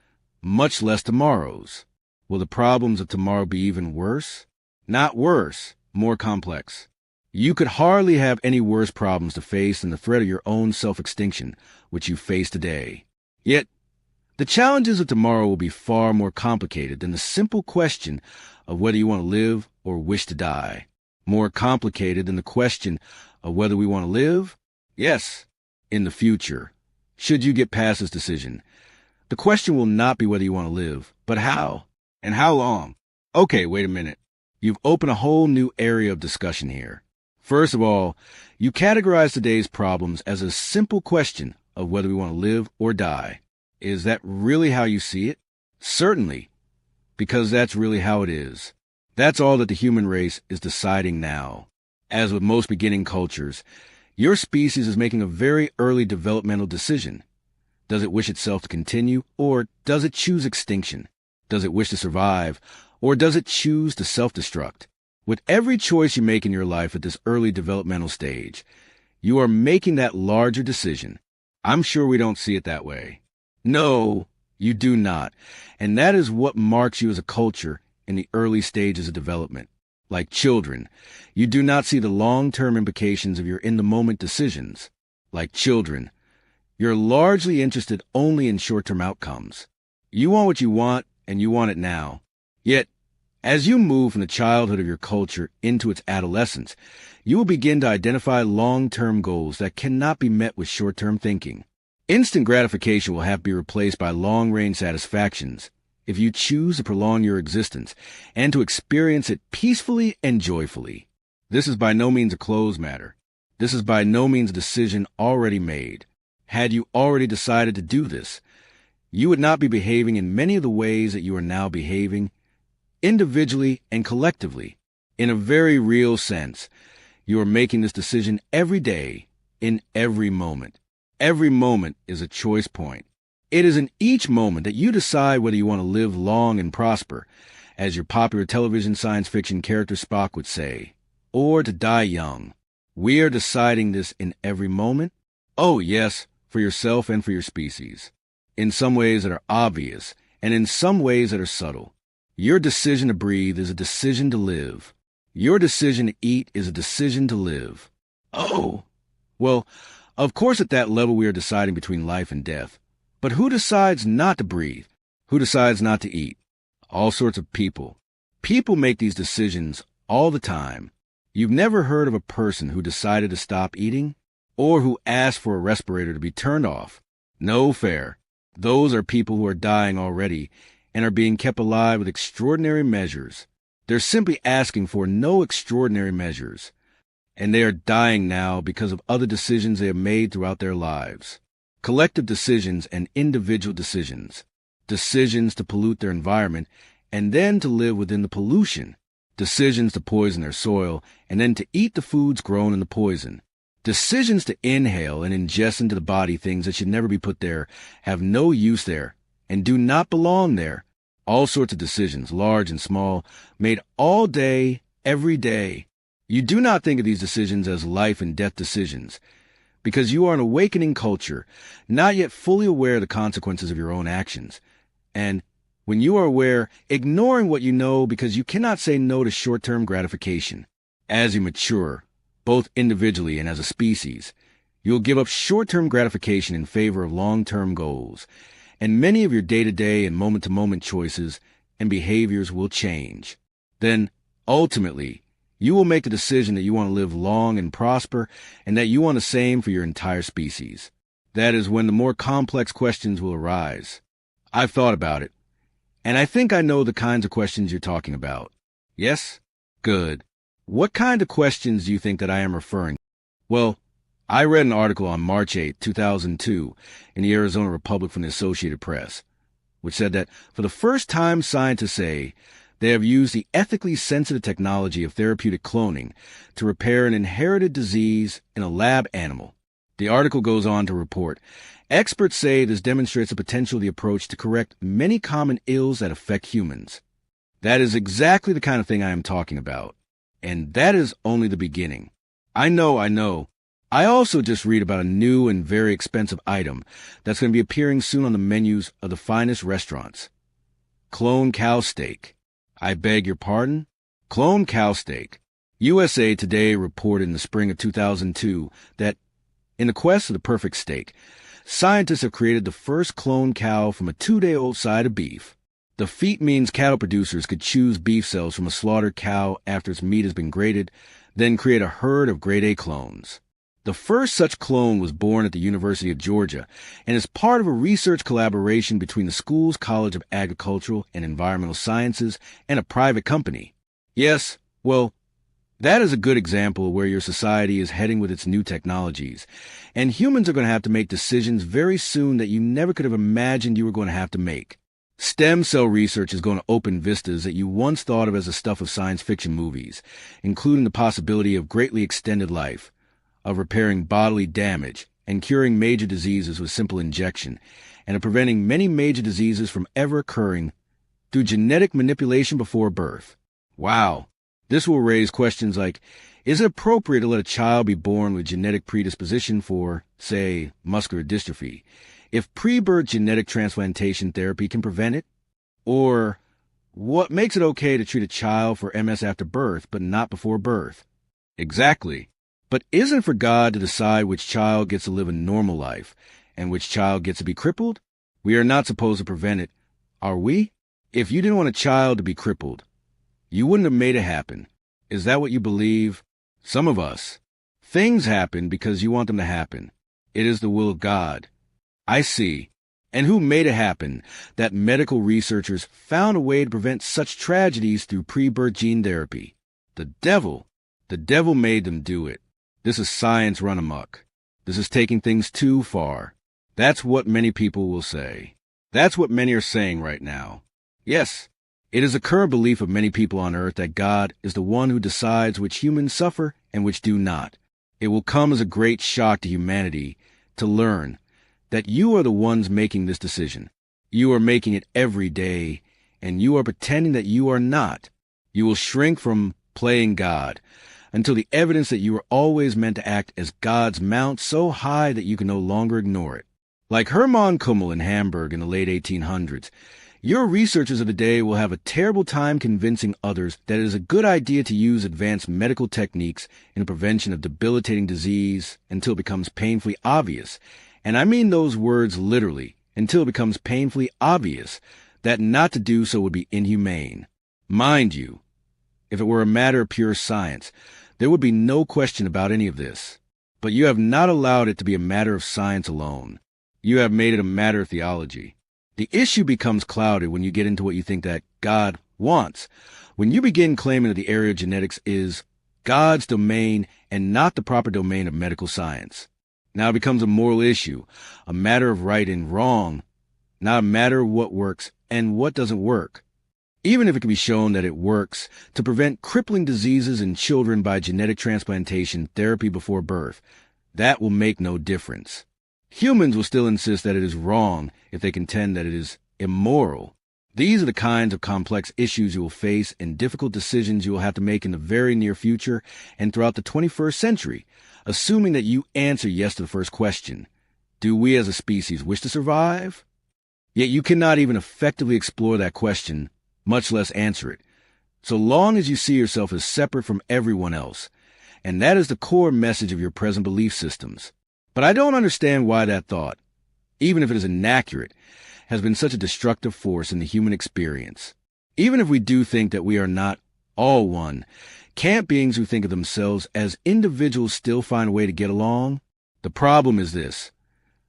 much less tomorrow's. Will the problems of tomorrow be even worse? Not worse, more complex. You could hardly have any worse problems to face than the threat of your own self-extinction, which you face today. Yet, the challenges of tomorrow will be far more complicated than the simple question of whether you want to live or wish to die. More complicated than the question of whether we want to live? Yes, in the future. Should you get past this decision, the question will not be whether you want to live, but how, and how long. Okay, wait a minute. You've opened a whole new area of discussion here. First of all, you categorize today's problems as a simple question of whether we want to live or die. Is that really how you see it? Certainly, because that's really how it is. That's all that the human race is deciding now. As with most beginning cultures, your species is making a very early developmental decision. Does it wish itself to continue, or does it choose extinction? Does it wish to survive, or does it choose to self-destruct? With every choice you make in your life at this early developmental stage, you are making that larger decision. I'm sure we don't see it that way. No, you do not. And that is what marks you as a culture in the early stages of development. Like children, you do not see the long-term implications of your in-the-moment decisions. Like children, you're largely interested only in short-term outcomes. You want what you want, and you want it now. Yet, as you move from the childhood of your culture into its adolescence, you will begin to identify long-term goals that cannot be met with short-term thinking. Instant gratification will have to be replaced by long-range satisfactions if you choose to prolong your existence and to experience it peacefully and joyfully. This is by no means a closed matter. This is by no means a decision already made. Had you already decided to do this, you would not be behaving in many of the ways that you are now behaving, individually and collectively. In a very real sense, you are making this decision every day, in every moment. Every moment is a choice point. It is in each moment that you decide whether you want to live long and prosper, as your popular television science fiction character Spock would say, or to die young. We are deciding this in every moment. Oh, yes, for yourself and for your species. In some ways that are obvious, and in some ways that are subtle. Your decision to breathe is a decision to live. Your decision to eat is a decision to live. Oh, well, of course at that level we are deciding between life and death. But who decides not to breathe? Who decides not to eat? All sorts of people. People make these decisions all the time. You've never heard of a person who decided to stop eating? Or who asked for a respirator to be turned off? No fair. Those are people who are dying already and are being kept alive with extraordinary measures. They're simply asking for no extraordinary measures. And they are dying now because of other decisions they have made throughout their lives. Collective decisions and individual decisions. Decisions to pollute their environment and then to live within the pollution. Decisions to poison their soil and then to eat the foods grown in the poison. Decisions to inhale and ingest into the body things that should never be put there, have no use there, and do not belong there. All sorts of decisions, large and small, made all day, every day. You do not think of these decisions as life and death decisions, because you are an awakening culture, not yet fully aware of the consequences of your own actions. And when you are aware, ignoring what you know because you cannot say no to short-term gratification. As you mature, both individually and as a species. You'll give up short-term gratification in favor of long-term goals, and many of your day-to-day and moment-to-moment choices and behaviors will change. Then, ultimately, you will make the decision that you want to live long and prosper and that you want the same for your entire species. That is when the more complex questions will arise. I've thought about it, and I think I know the kinds of questions you're talking about. Yes? Good. What kind of questions do you think that I am referring to? Well, I read an article on March 8, 2002, in the Arizona Republic from the Associated Press, which said that for the first time scientists say they have used the ethically sensitive technology of therapeutic cloning to repair an inherited disease in a lab animal. The article goes on to report, experts say this demonstrates the potential of the approach to correct many common ills that affect humans. That is exactly the kind of thing I am talking about. And that is only the beginning. I know. I also just read about a new and very expensive item that's going to be appearing soon on the menus of the finest restaurants. Clone cow steak. I beg your pardon? Clone cow steak. USA Today reported in the spring of 2002 that, in the quest for the perfect steak, scientists have created the first clone cow from a 2-day-old side of beef. The feat means cattle producers could choose beef cells from a slaughtered cow after its meat has been graded, then create a herd of grade A clones. The first such clone was born at the University of Georgia and is part of a research collaboration between the school's College of Agricultural and Environmental Sciences and a private company. Yes, well, that is a good example of where your society is heading with its new technologies, and humans are going to have to make decisions very soon that you never could have imagined you were going to have to make. Stem cell research is going to open vistas that you once thought of as the stuff of science fiction movies, including the possibility of greatly extended life, of repairing bodily damage and curing major diseases with simple injection, and of preventing many major diseases from ever occurring through genetic manipulation before birth. Wow. This will raise questions like, is it appropriate to let a child be born with genetic predisposition for, say, muscular dystrophy, if pre-birth genetic transplantation therapy can prevent it? Or, what makes it okay to treat a child for MS after birth, but not before birth? Exactly. But isn't it for God to decide which child gets to live a normal life, and which child gets to be crippled? We are not supposed to prevent it, are we? If you didn't want a child to be crippled, you wouldn't have made it happen. Is that what you believe? Some of us. Things happen because you want them to happen. It is the will of God. I see. And who made it happen that medical researchers found a way to prevent such tragedies through pre-birth gene therapy? The devil. The devil made them do it. This is science run amok. This is taking things too far. That's what many people will say. That's what many are saying right now. Yes, it is a current belief of many people on earth that God is the one who decides which humans suffer and which do not. It will come as a great shock to humanity to learn that you are the ones making this decision. You are making it every day, and you are pretending that you are not. You will shrink from playing God until the evidence that you were always meant to act as God's mounts so high that you can no longer ignore it. Like Hermann Kummel in Hamburg in the late 1800s, your researchers of the day will have a terrible time convincing others that it is a good idea to use advanced medical techniques in the prevention of debilitating disease until it becomes painfully obvious, and I mean those words literally, until it becomes painfully obvious that not to do so would be inhumane. Mind you, if it were a matter of pure science, there would be no question about any of this. But you have not allowed it to be a matter of science alone. You have made it a matter of theology. The issue becomes clouded when you get into what you think that God wants. When you begin claiming that the area of genetics is God's domain and not the proper domain of medical science. Now it becomes a moral issue, a matter of right and wrong, not a matter of what works and what doesn't work. Even if it can be shown that it works to prevent crippling diseases in children by genetic transplantation therapy before birth, that will make no difference. Humans will still insist that it is wrong if they contend that it is immoral. These are the kinds of complex issues you will face and difficult decisions you will have to make in the very near future and throughout the 21st century, assuming that you answer yes to the first question. Do we as a species wish to survive? Yet you cannot even effectively explore that question, much less answer it, so long as you see yourself as separate from everyone else, and that is the core message of your present belief systems. But I don't understand why that thought, even if it is inaccurate, has been such a destructive force in the human experience. Even if we do think that we are not all one, can't beings who think of themselves as individuals still find a way to get along? The problem is this.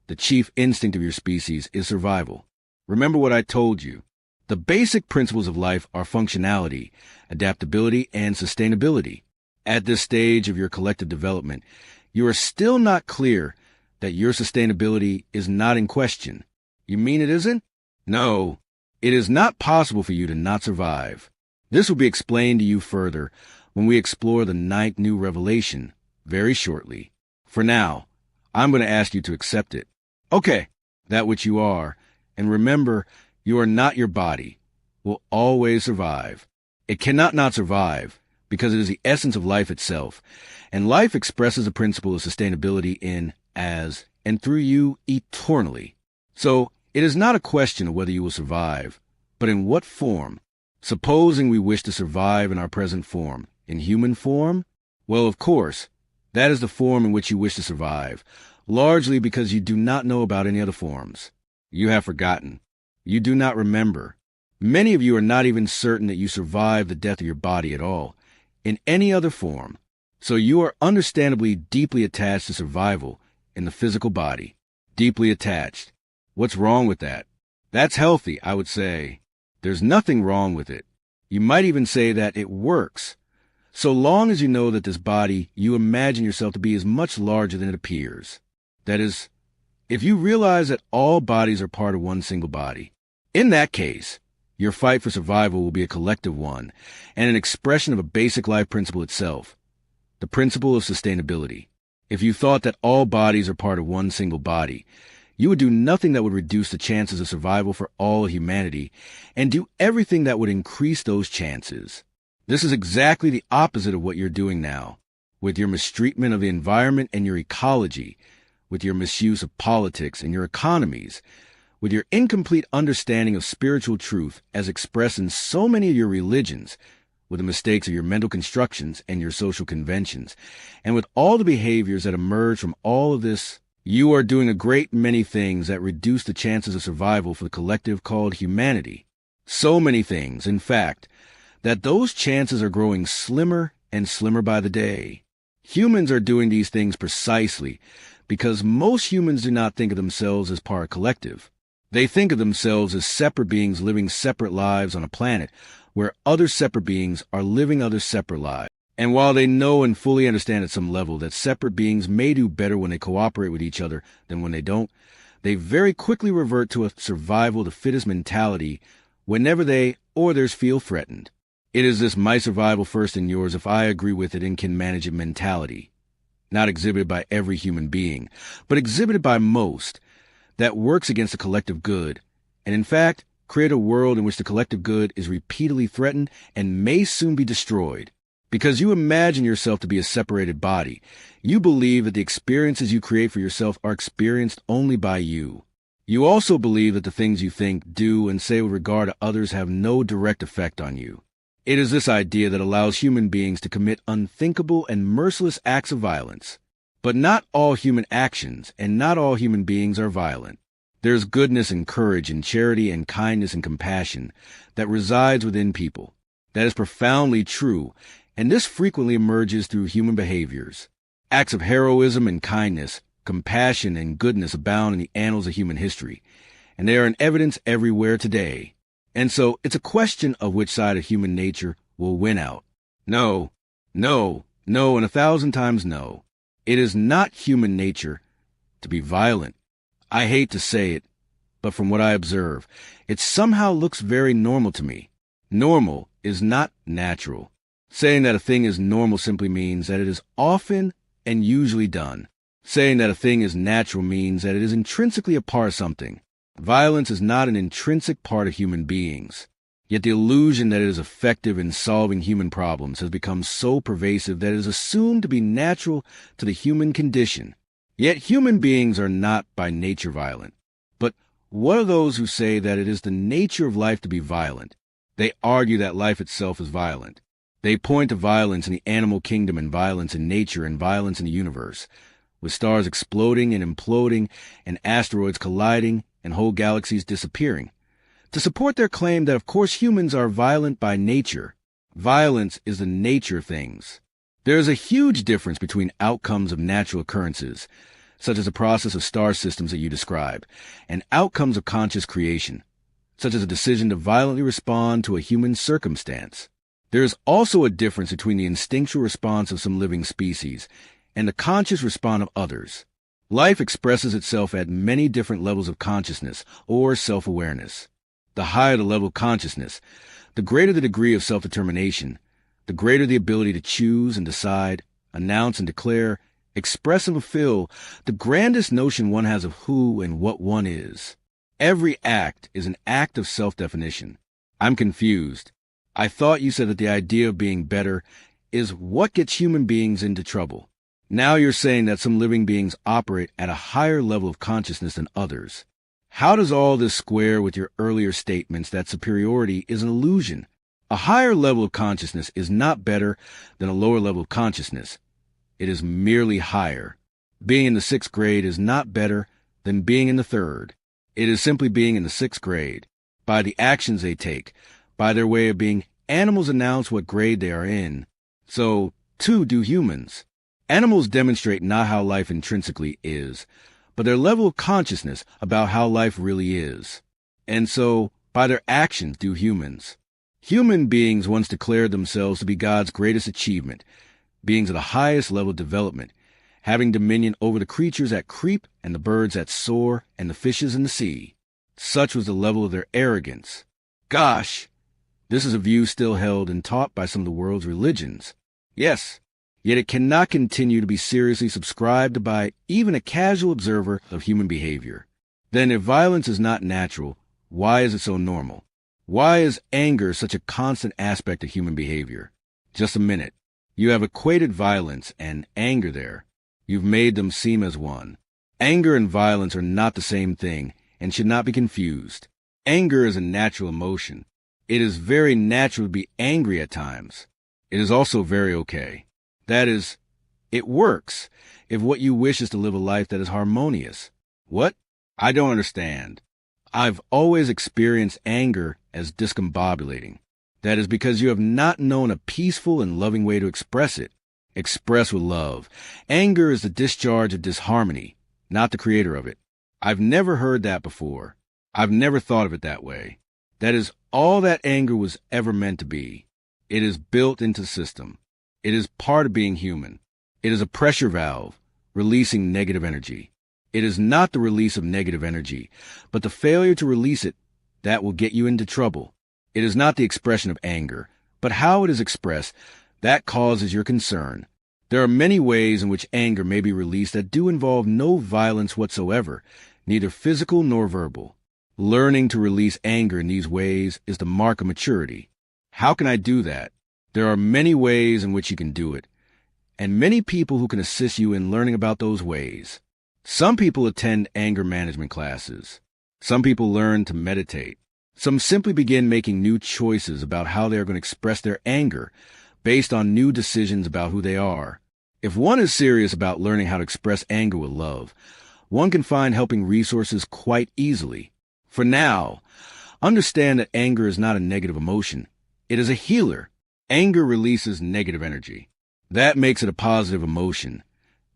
The chief instinct of your species is survival. Remember what I told you. The basic principles of life are functionality, adaptability, and sustainability. At this stage of your collective development, you are still not clear that your sustainability is not in question. You mean it isn't? No, it is not possible for you to not survive. This will be explained to you further when we explore the ninth new revelation very shortly. For now, I'm going to ask you to accept it. Okay, that which you are, and remember, you are not your body, will always survive. It cannot not survive, because it is the essence of life itself, and life expresses a principle of sustainability in, as, and through you eternally. So, it is not a question of whether you will survive, but in what form. Supposing we wish to survive in our present form, in human form? Well, of course, that is the form in which you wish to survive, largely because you do not know about any other forms. You have forgotten. You do not remember. Many of you are not even certain that you survived the death of your body at all, in any other form. So you are understandably deeply attached to survival in the physical body. Deeply attached. What's wrong with that? That's healthy, I would say. There's nothing wrong with it. You might even say that it works. So long as you know that this body you imagine yourself to be is much larger than it appears. That is, if you realize that all bodies are part of one single body. In that case, your fight for survival will be a collective one and an expression of a basic life principle itself, the principle of sustainability. If you thought that all bodies are part of one single body, you would do nothing that would reduce the chances of survival for all humanity and do everything that would increase those chances. This is exactly the opposite of what you're doing now, with your mistreatment of the environment and your ecology, with your misuse of politics and your economies, with your incomplete understanding of spiritual truth as expressed in so many of your religions, with the mistakes of your mental constructions and your social conventions, and with all the behaviors that emerge from all of this. You are doing a great many things that reduce the chances of survival for the collective called humanity. So many things, in fact, that those chances are growing slimmer and slimmer by the day. Humans are doing these things precisely because most humans do not think of themselves as part of collective. They think of themselves as separate beings living separate lives on a planet where other separate beings are living other separate lives. And while they know and fully understand at some level that separate beings may do better when they cooperate with each other than when they don't, they very quickly revert to a survival of the fittest mentality whenever they or theirs feel threatened. It is this my survival first and yours if I agree with it and can manage it mentality, not exhibited by every human being, but exhibited by most, that works against the collective good, and in fact, create a world in which the collective good is repeatedly threatened and may soon be destroyed. Because you imagine yourself to be a separated body, you believe that the experiences you create for yourself are experienced only by you. You also believe that the things you think, do, and say with regard to others have no direct effect on you. It is this idea that allows human beings to commit unthinkable and merciless acts of violence. But not all human actions and not all human beings are violent. There's goodness and courage and charity and kindness and compassion that resides within people. That is profoundly true, and this frequently emerges through human behaviors. Acts of heroism and kindness, compassion and goodness abound in the annals of human history, and they are in evidence everywhere today. And so it's a question of which side of human nature will win out. No, no, no, and 1,000 times no. It is not human nature to be violent. I hate to say it, but from what I observe, it somehow looks very normal to me. Normal is not natural. Saying that a thing is normal simply means that it is often and usually done. Saying that a thing is natural means that it is intrinsically a part of something. Violence is not an intrinsic part of human beings. Yet the illusion that it is effective in solving human problems has become so pervasive that it is assumed to be natural to the human condition. Yet human beings are not by nature violent. But what are those who say that it is the nature of life to be violent? They argue that life itself is violent. They point to violence in the animal kingdom and violence in nature and violence in the universe, with stars exploding and imploding and asteroids colliding and whole galaxies disappearing, to support their claim that of course humans are violent by nature. Violence is the nature of things. There is a huge difference between outcomes of natural occurrences, such as the process of star systems that you describe, and outcomes of conscious creation, such as a decision to violently respond to a human circumstance. There is also a difference between the instinctual response of some living species and the conscious response of others. Life expresses itself at many different levels of consciousness or self-awareness. The higher the level of consciousness, the greater the degree of self-determination, the greater the ability to choose and decide, announce and declare, express and fulfill the grandest notion one has of who and what one is. Every act is an act of self-definition. I'm confused. I thought you said that the idea of being better is what gets human beings into trouble. Now you're saying that some living beings operate at a higher level of consciousness than others. How does all this square with your earlier statements that superiority is an illusion? A higher level of consciousness is not better than a lower level of consciousness. It is merely higher. Being in the 6th grade is not better than being in the 3rd. It is simply being in the 6th grade. By the actions they take, by their way of being, animals announce what grade they are in. So, too, do humans. Animals demonstrate not how life intrinsically is, but their level of consciousness about how life really is. And so, by their actions do humans. Human beings once declared themselves to be God's greatest achievement, beings of the highest level of development, having dominion over the creatures that creep and the birds that soar and the fishes in the sea. Such was the level of their arrogance. Gosh! This is a view still held and taught by some of the world's religions. Yes, yet it cannot continue to be seriously subscribed by even a casual observer of human behavior. Then if violence is not natural, why is it so normal? Why is anger such a constant aspect of human behavior? Just a minute. You have equated violence and anger there. You've made them seem as one. Anger and violence are not the same thing and should not be confused. Anger is a natural emotion. It is very natural to be angry at times. It is also very okay. That is, it works if what you wish is to live a life that is harmonious. What? I don't understand. I've always experienced anger as discombobulating. That is because you have not known a peaceful and loving way to express it. Express with love. Anger is the discharge of disharmony, not the creator of it. I've never heard that before. I've never thought of it that way. That is all that anger was ever meant to be. It is built into the system. It is part of being human. It is a pressure valve, releasing negative energy. It is not the release of negative energy, but the failure to release it that will get you into trouble. It is not the expression of anger, but how it is expressed that causes your concern. There are many ways in which anger may be released that do involve no violence whatsoever, neither physical nor verbal. Learning to release anger in these ways is the mark of maturity. How can I do that? There are many ways in which you can do it, and many people who can assist you in learning about those ways. Some people attend anger management classes. Some people learn to meditate. Some simply begin making new choices about how they are going to express their anger based on new decisions about who they are. If one is serious about learning how to express anger with love, one can find helping resources quite easily. For now, understand that anger is not a negative emotion. It is a healer. Anger releases negative energy. That makes it a positive emotion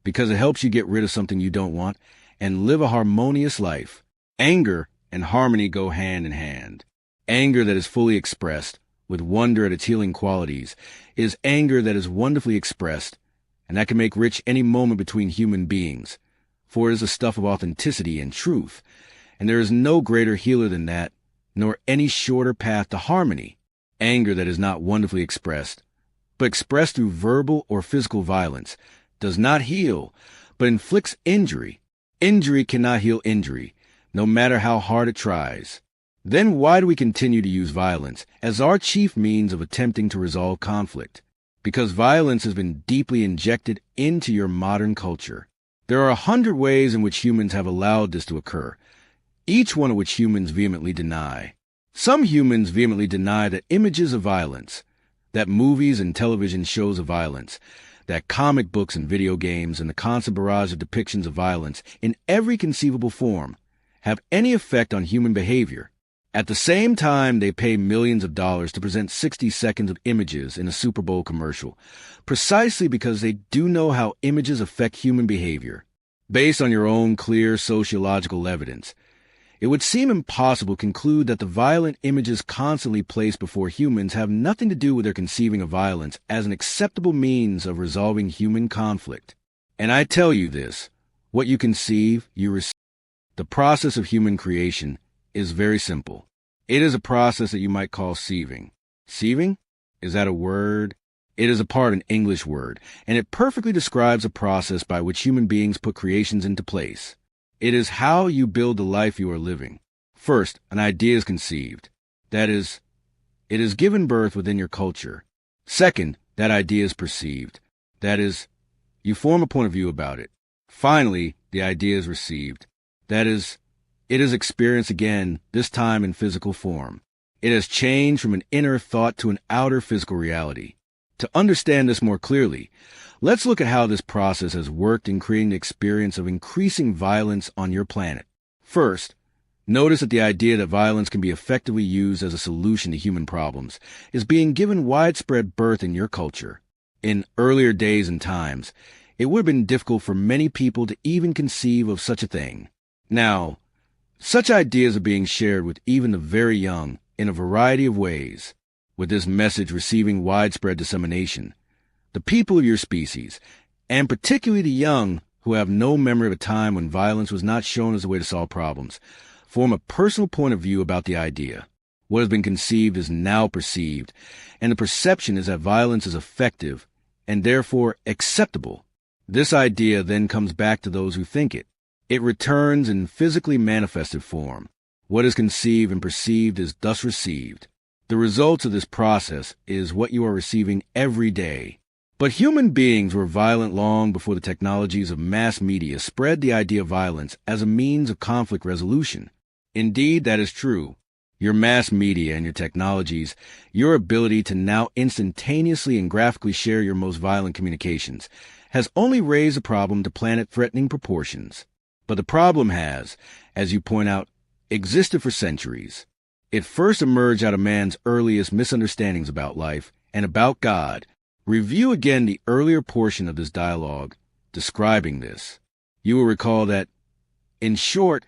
because it helps you get rid of something you don't want and live a harmonious life. Anger and harmony go hand in hand. Anger that is fully expressed, with wonder at its healing qualities, is anger that is wonderfully expressed, and that can make rich any moment between human beings, for it is the stuff of authenticity and truth, and there is no greater healer than that, nor any shorter path to harmony. Anger that is not wonderfully expressed, but expressed through verbal or physical violence, does not heal, but inflicts injury. Injury cannot heal injury, no matter how hard it tries. Then why do we continue to use violence as our chief means of attempting to resolve conflict? Because violence has been deeply injected into your modern culture. There are 100 ways in which humans have allowed this to occur, each one of which humans vehemently deny. Some humans vehemently deny that images of violence, that movies and television shows of violence, that comic books and video games and the constant barrage of depictions of violence in every conceivable form have any effect on human behavior. At the same time, they pay millions of dollars to present 60 seconds of images in a Super Bowl commercial, precisely because they do know how images affect human behavior. Based on your own clear sociological evidence, it would seem impossible to conclude that the violent images constantly placed before humans have nothing to do with their conceiving of violence as an acceptable means of resolving human conflict. And I tell you this, what you conceive, you receive. The process of human creation is very simple. It is a process that you might call sieving. Sieving? Is that a word? It is a part of an English word, and it perfectly describes a process by which human beings put creations into place. It is how you build the life you are living. First, an idea is conceived. That is, it is given birth within your culture. Second, that idea is perceived. That is, you form a point of view about it. Finally, the idea is received. That is, it is experienced again, this time in physical form. It has changed from an inner thought to an outer physical reality. To understand this more clearly, let's look at how this process has worked in creating the experience of increasing violence on your planet. First, notice that the idea that violence can be effectively used as a solution to human problems is being given widespread birth in your culture. In earlier days and times, it would have been difficult for many people to even conceive of such a thing. Now, such ideas are being shared with even the very young in a variety of ways. With this message receiving widespread dissemination, the people of your species, and particularly the young who have no memory of a time when violence was not shown as a way to solve problems, form a personal point of view about the idea. What has been conceived is now perceived, and the perception is that violence is effective and therefore acceptable. This idea then comes back to those who think it. It returns in physically manifested form. What is conceived and perceived is thus received. The results of this process is what you are receiving every day. But human beings were violent long before the technologies of mass media spread the idea of violence as a means of conflict resolution. Indeed, that is true. Your mass media and your technologies, your ability to now instantaneously and graphically share your most violent communications, has only raised the problem to planet-threatening proportions. But the problem has, as you point out, existed for centuries. It first emerged out of man's earliest misunderstandings about life and about God. Review again the earlier portion of this dialogue describing this. You will recall that, in short,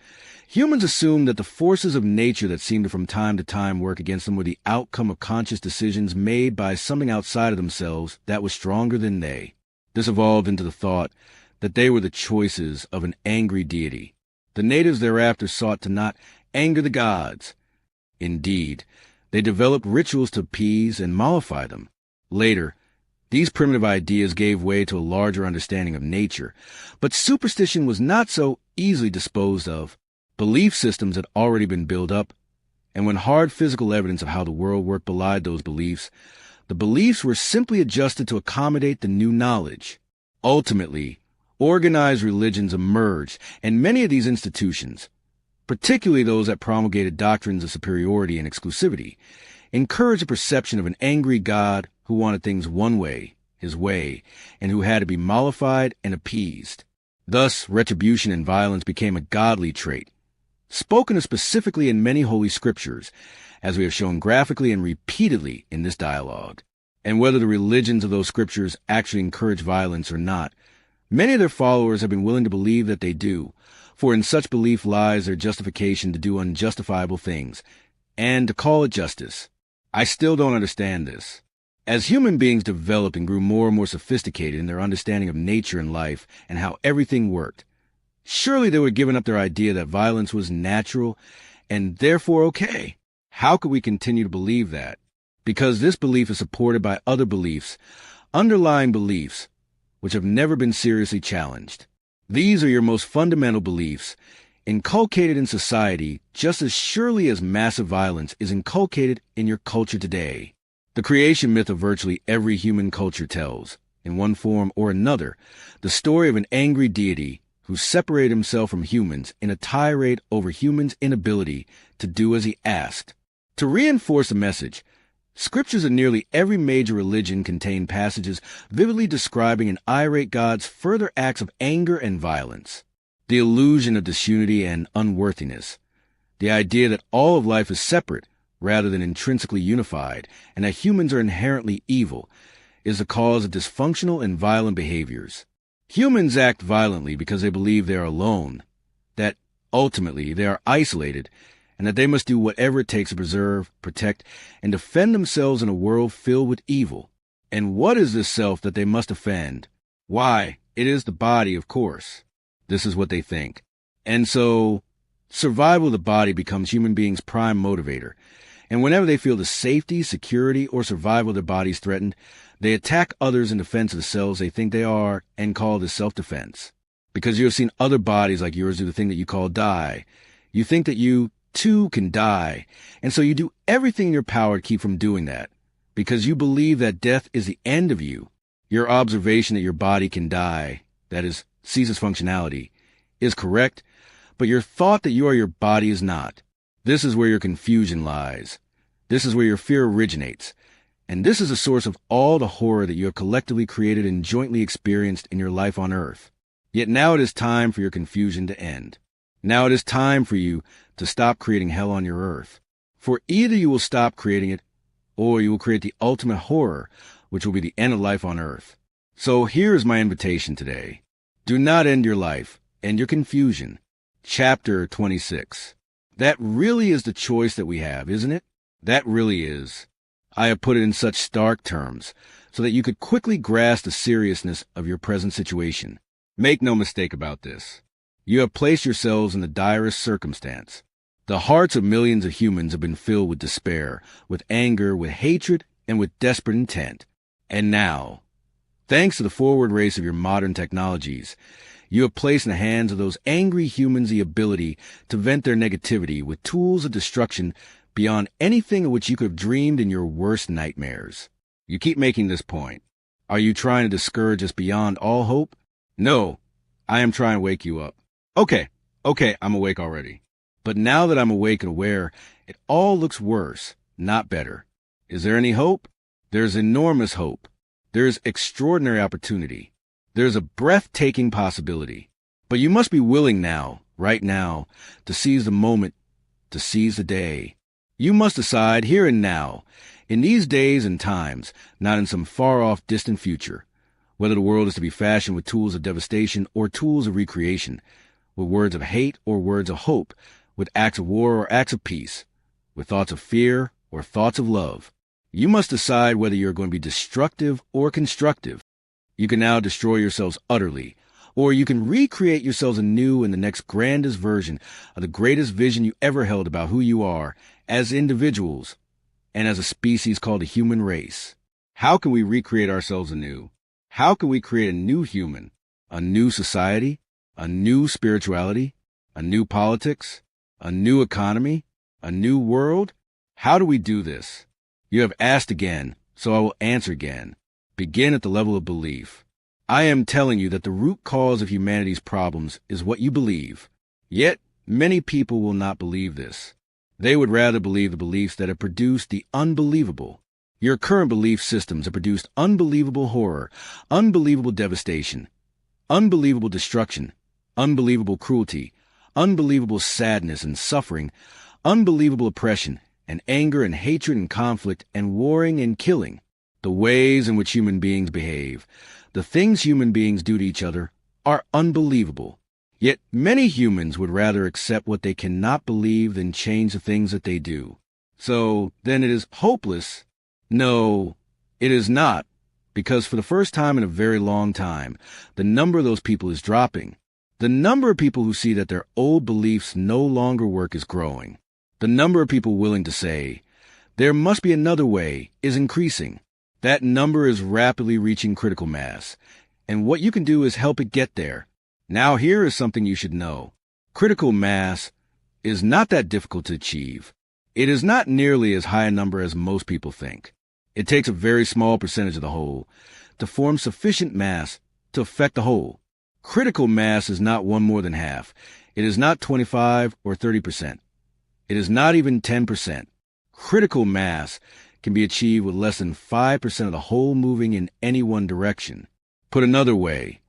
humans assumed that the forces of nature that seemed to from time to time work against them were the outcome of conscious decisions made by something outside of themselves that was stronger than they. This evolved into the thought that they were the choices of an angry deity. The natives thereafter sought to not anger the gods. Indeed, they developed rituals to appease and mollify them. Later, these primitive ideas gave way to a larger understanding of nature, but superstition was not so easily disposed of. Belief systems had already been built up, and when hard physical evidence of how the world worked belied those beliefs, the beliefs were simply adjusted to accommodate the new knowledge. Ultimately, organized religions emerged, and many of these institutions, particularly those that promulgated doctrines of superiority and exclusivity, encouraged a perception of an angry God who wanted things one way, his way, and who had to be mollified and appeased. Thus, retribution and violence became a godly trait, spoken of specifically in many holy scriptures, as we have shown graphically and repeatedly in this dialogue. And whether the religions of those scriptures actually encourage violence or not, many of their followers have been willing to believe that they do, for in such belief lies their justification to do unjustifiable things, and to call it justice. I still don't understand this. As human beings developed and grew more and more sophisticated in their understanding of nature and life and how everything worked, surely they would have given up their idea that violence was natural and therefore okay. How could we continue to believe that? Because this belief is supported by other beliefs, underlying beliefs, which have never been seriously challenged. These are your most fundamental beliefs, inculcated in society just as surely as massive violence is inculcated in your culture today. The creation myth of virtually every human culture tells, in one form or another, the story of an angry deity who separated himself from humans in a tirade over humans' inability to do as he asked. To reinforce the message, Scriptures in nearly every major religion contain passages vividly describing an irate God's further acts of anger and violence. The illusion of disunity and unworthiness. The idea that all of life is separate rather than intrinsically unified, and that humans are inherently evil, is the cause of dysfunctional and violent behaviors. Humans act violently because they believe they are alone, that ultimately they are isolated, and that they must do whatever it takes to preserve, protect, and defend themselves in a world filled with evil. And what is this self that they must defend? Why, it is the body, of course. This is what they think. And so, survival of the body becomes human beings' prime motivator. And whenever they feel the safety, security, or survival of their bodies threatened, they attack others in defense of the selves they think they are and call this self-defense. Because you have seen other bodies like yours do the thing that you call die. You think that you, too, can die, and so you do everything in your power to keep from doing that, because you believe that death is the end of you. Your observation that your body can die, that is, ceases functionality, is correct, but your thought that you are your body is not. This is where your confusion lies. This is where your fear originates. And this is the source of all the horror that you have collectively created and jointly experienced in your life on earth. Yet now it is time for your confusion to end. Now it is time for you to stop creating hell on your earth. For either you will stop creating it, or you will create the ultimate horror, which will be the end of life on earth. So here is my invitation today. Do not end your life, end your confusion. Chapter 26. That really is the choice that we have, isn't it? That really is. I have put it in such stark terms, so that you could quickly grasp the seriousness of your present situation. Make no mistake about this. You have placed yourselves in the direst circumstance. The hearts of millions of humans have been filled with despair, with anger, with hatred, and with desperate intent. And now, thanks to the forward race of your modern technologies, you have placed in the hands of those angry humans the ability to vent their negativity with tools of destruction beyond anything of which you could have dreamed in your worst nightmares. You keep making this point. Are you trying to discourage us beyond all hope? No, I am trying to wake you up. Okay, I'm awake already. But now that I'm awake and aware, it all looks worse, not better. Is there any hope? There's enormous hope. There's extraordinary opportunity. There's a breathtaking possibility. But you must be willing now, right now, to seize the moment, to seize the day. You must decide here and now, in these days and times, not in some far-off distant future, whether the world is to be fashioned with tools of devastation or tools of recreation, with words of hate or words of hope, with acts of war or acts of peace, with thoughts of fear or thoughts of love. You must decide whether you're going to be destructive or constructive. You can now destroy yourselves utterly, or you can recreate yourselves anew in the next grandest version of the greatest vision you ever held about who you are as individuals and as a species called the human race. How can we recreate ourselves anew? How can we create a new human, a new society, a new spirituality, a new politics, a new economy, a new world? How do we do this? You have asked again, so I will answer again. Begin at the level of belief. I am telling you that the root cause of humanity's problems is what you believe. Yet, many people will not believe this. They would rather believe the beliefs that have produced the unbelievable. Your current belief systems have produced unbelievable horror, unbelievable devastation, unbelievable destruction, unbelievable cruelty, unbelievable sadness and suffering, unbelievable oppression, and anger and hatred and conflict and warring and killing. The ways in which human beings behave, the things human beings do to each other, are unbelievable. Yet many humans would rather accept what they cannot believe than change the things that they do. So, then it is hopeless? No, it is not, because for the first time in a very long time, the number of those people is dropping. The number of people who see that their old beliefs no longer work is growing. The number of people willing to say, there must be another way, is increasing. That number is rapidly reaching critical mass, and what you can do is help it get there. Now here is something you should know. Critical mass is not that difficult to achieve. It is not nearly as high a number as most people think. It takes a very small percentage of the whole to form sufficient mass to affect the whole. Critical mass is not one more than half. It is not 25 or 30%. It is not even 10%. Critical mass can be achieved with less than 5% of the whole moving in any one direction. Put another way,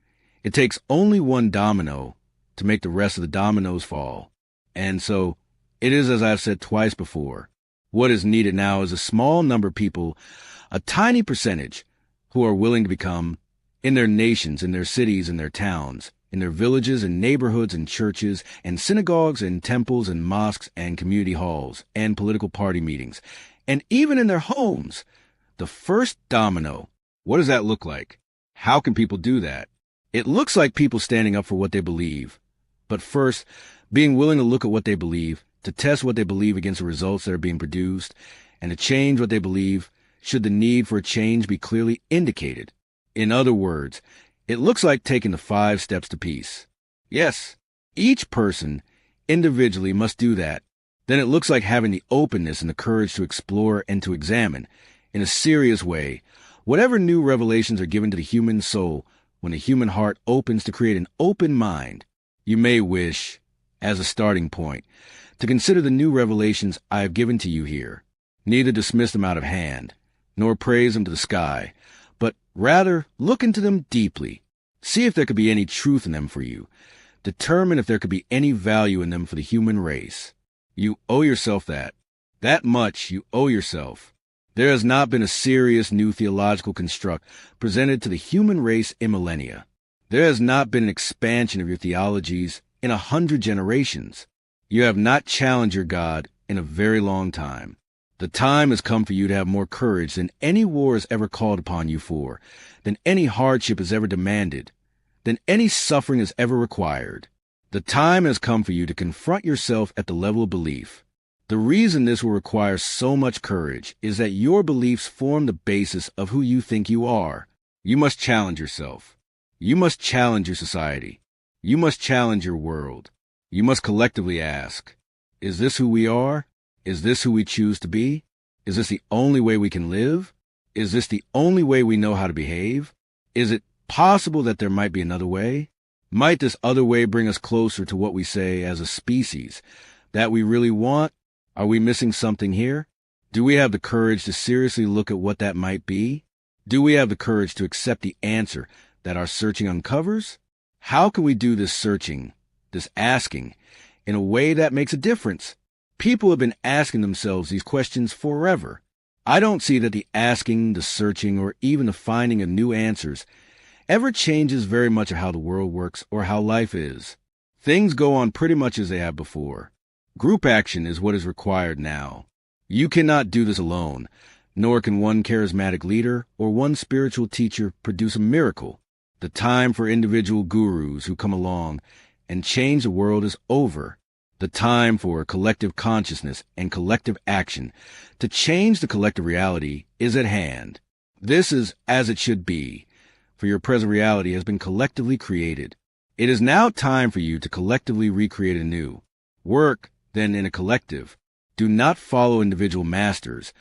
it takes only one domino to make the rest of the dominoes fall. And so, it is as I've said twice before, what is needed now is a small number of people, a tiny percentage, who are willing to become, in their nations, in their cities, in their towns, in their villages and neighborhoods and churches and synagogues and temples and mosques and community halls and political party meetings, and even in their homes. The first domino, what does that look like? How can people do that? It looks like people standing up for what they believe. But first, being willing to look at what they believe, to test what they believe against the results that are being produced, and to change what they believe should the need for a change be clearly indicated. In other words, it looks like taking the 5 steps to peace. Yes, each person individually must do that. Then it looks like having the openness and the courage to explore and to examine, in a serious way, whatever new revelations are given to the human soul when the human heart opens to create an open mind. You may wish, as a starting point, to consider the new revelations I have given to you here, neither dismiss them out of hand, nor praise them to the sky, but rather look into them deeply, see if there could be any truth in them for you, determine if there could be any value in them for the human race. You owe yourself that. That much you owe yourself. There has not been a serious new theological construct presented to the human race in millennia. There has not been an expansion of your theologies in 100 generations. You have not challenged your God in a very long time. The time has come for you to have more courage than any war has ever called upon you for, than any hardship has ever demanded, than any suffering has ever required. The time has come for you to confront yourself at the level of belief. The reason this will require so much courage is that your beliefs form the basis of who you think you are. You must challenge yourself. You must challenge your society. You must challenge your world. You must collectively ask, is this who we are? Is this who we choose to be? Is this the only way we can live? Is this the only way we know how to behave? Is it possible that there might be another way? Might this other way bring us closer to what we say as a species, that we really want? Are we missing something here? Do we have the courage to seriously look at what that might be? Do we have the courage to accept the answer that our searching uncovers? How can we do this searching, this asking, in a way that makes a difference? People have been asking themselves these questions forever. I don't see that the asking, the searching, or even the finding of new answers ever changes very much of how the world works or how life is. Things go on pretty much as they have before. Group action is what is required now. You cannot do this alone, nor can one charismatic leader or one spiritual teacher produce a miracle. The time for individual gurus who come along and change the world is over. The time for collective consciousness and collective action to change the collective reality is at hand. This is as it should be, for your present reality has been collectively created. It is now time for you to collectively recreate anew. Work, then, in a collective. Do not follow individual masters,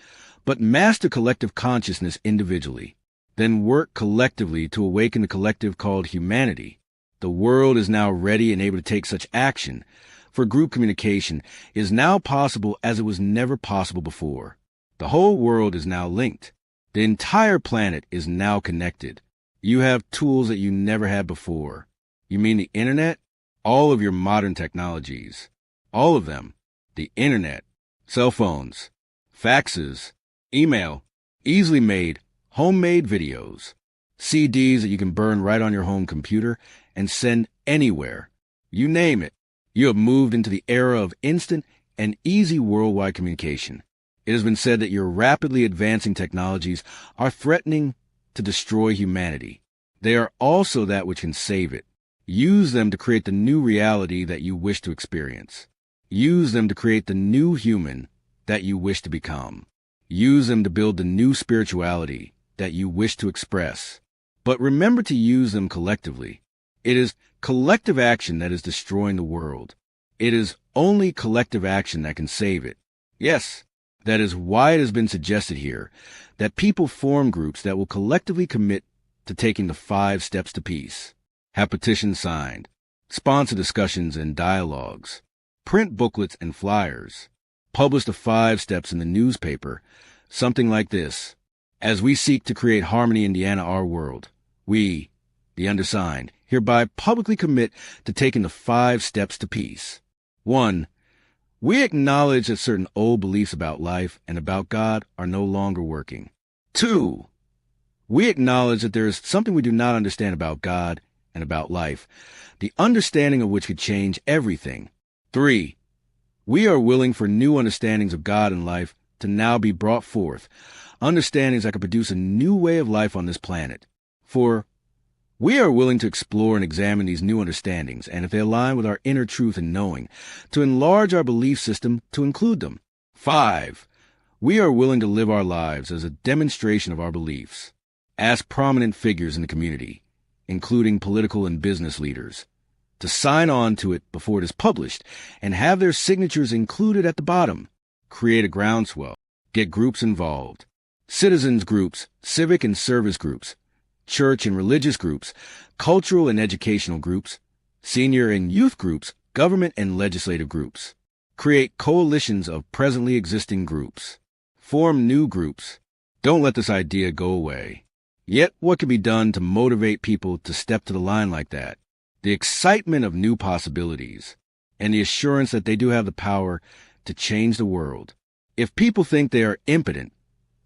but master collective consciousness individually. Then work collectively to awaken the collective called humanity. The world is now ready and able to take such action, for group communication is now possible as it was never possible before. The whole world is now linked. The entire planet is now connected. You have tools that you never had before. You mean the internet? All of your modern technologies. All of them. The internet, cell phones, faxes, email, easily made, homemade videos, CDs that you can burn right on your home computer and send anywhere. You name it. You have moved into the era of instant and easy worldwide communication. It has been said that your rapidly advancing technologies are threatening to destroy humanity. They are also that which can save it. Use them to create the new reality that you wish to experience. Use them to create the new human that you wish to become. Use them to build the new spirituality that you wish to express. But remember to use them collectively. It is collective action that is destroying the world. It is only collective action that can save it. Yes, that is why it has been suggested here that people form groups that will collectively commit to taking the 5 steps to peace. Have petitions signed, sponsor discussions and dialogues, print booklets and flyers, publish the 5 steps in the newspaper, Something like this. As we seek to create harmony in our world, we, the undersigned, hereby publicly commit to taking the 5 steps to peace. 1. We acknowledge that certain old beliefs about life and about God are no longer working. 2. We acknowledge that there is something we do not understand about God and about life, the understanding of which could change everything. 3. We are willing for new understandings of God and life to now be brought forth, understandings that could produce a new way of life on this planet. 4. We are willing to explore and examine these new understandings, and if they align with our inner truth and knowing, to enlarge our belief system to include them. 5. We are willing to live our lives as a demonstration of our beliefs. Ask prominent figures in the community, including political and business leaders, to sign on to it before it is published and have their signatures included at the bottom. Create a groundswell. Get groups involved. Citizens groups, civic and service groups, church and religious groups, cultural and educational groups, senior and youth groups, government and legislative groups. Create coalitions of presently existing groups. Form new groups. Don't let this idea go away. Yet, what can be done to motivate people to step to the line like that? The excitement of new possibilities, and the assurance that they do have the power to change the world. If people think they are impotent,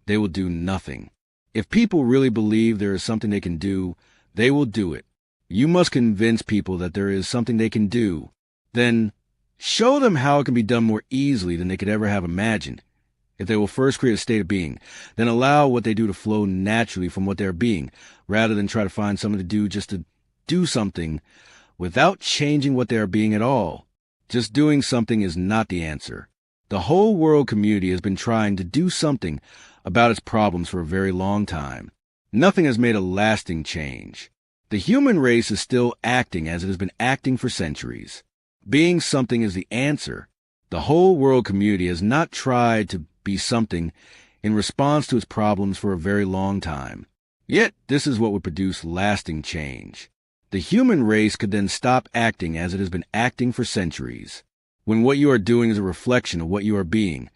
they will do nothing. If people really believe there is something they can do, they will do it. You must convince people that there is something they can do. Then, show them how it can be done more easily than they could ever have imagined. If they will first create a state of being, then allow what they do to flow naturally from what they are being, rather than try to find something to do just to do something without changing what they are being at all. Just doing something is not the answer. The whole world community has been trying to do something about its problems for a very long time. Nothing has made a lasting change. The human race is still acting as it has been acting for centuries. Being something is the answer. The whole world community has not tried to be something in response to its problems for a very long time. Yet, this is what would produce lasting change. The human race could then stop acting as it has been acting for centuries. When what you are doing is a reflection of what you are being,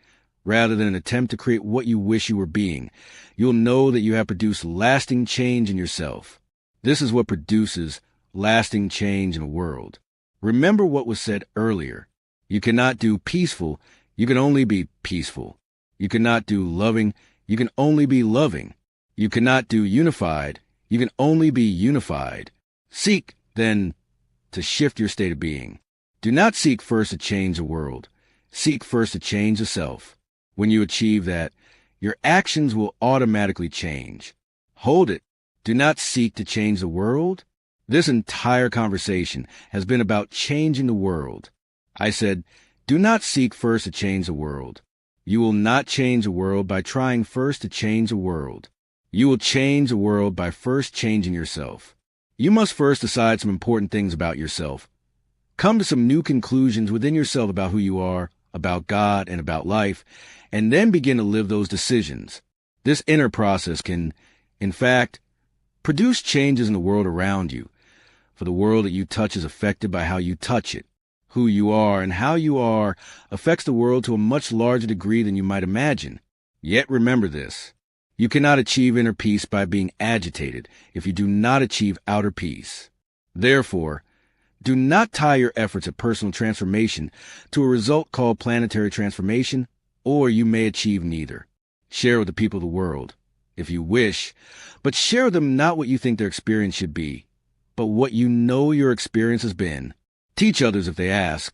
rather than an attempt to create what you wish you were being, you'll know that you have produced lasting change in yourself. This is what produces lasting change in the world. Remember what was said earlier. You cannot do peaceful, you can only be peaceful. You cannot do loving, you can only be loving. You cannot do unified, you can only be unified. Seek, then, to shift your state of being. Do not seek first to change the world. Seek first to change the self. When you achieve that, your actions will automatically change. Hold it. Do not seek to change the world. This entire conversation has been about changing the world. I said, do not seek first to change the world. You will not change the world by trying first to change the world. You will change the world by first changing yourself. You must first decide some important things about yourself. Come to some new conclusions within yourself about who you are, about God, and about life, and then begin to live those decisions. This inner process can, in fact, produce changes in the world around you, for the world that you touch is affected by how you touch it. Who you are and how you are affects the world to a much larger degree than you might imagine. Yet remember this. You cannot achieve inner peace by being agitated if you do not achieve outer peace. Therefore, do not tie your efforts at personal transformation to a result called planetary transformation, or you may achieve neither. Share with the people of the world, if you wish, but share with them not what you think their experience should be, but what you know your experience has been. Teach others if they ask,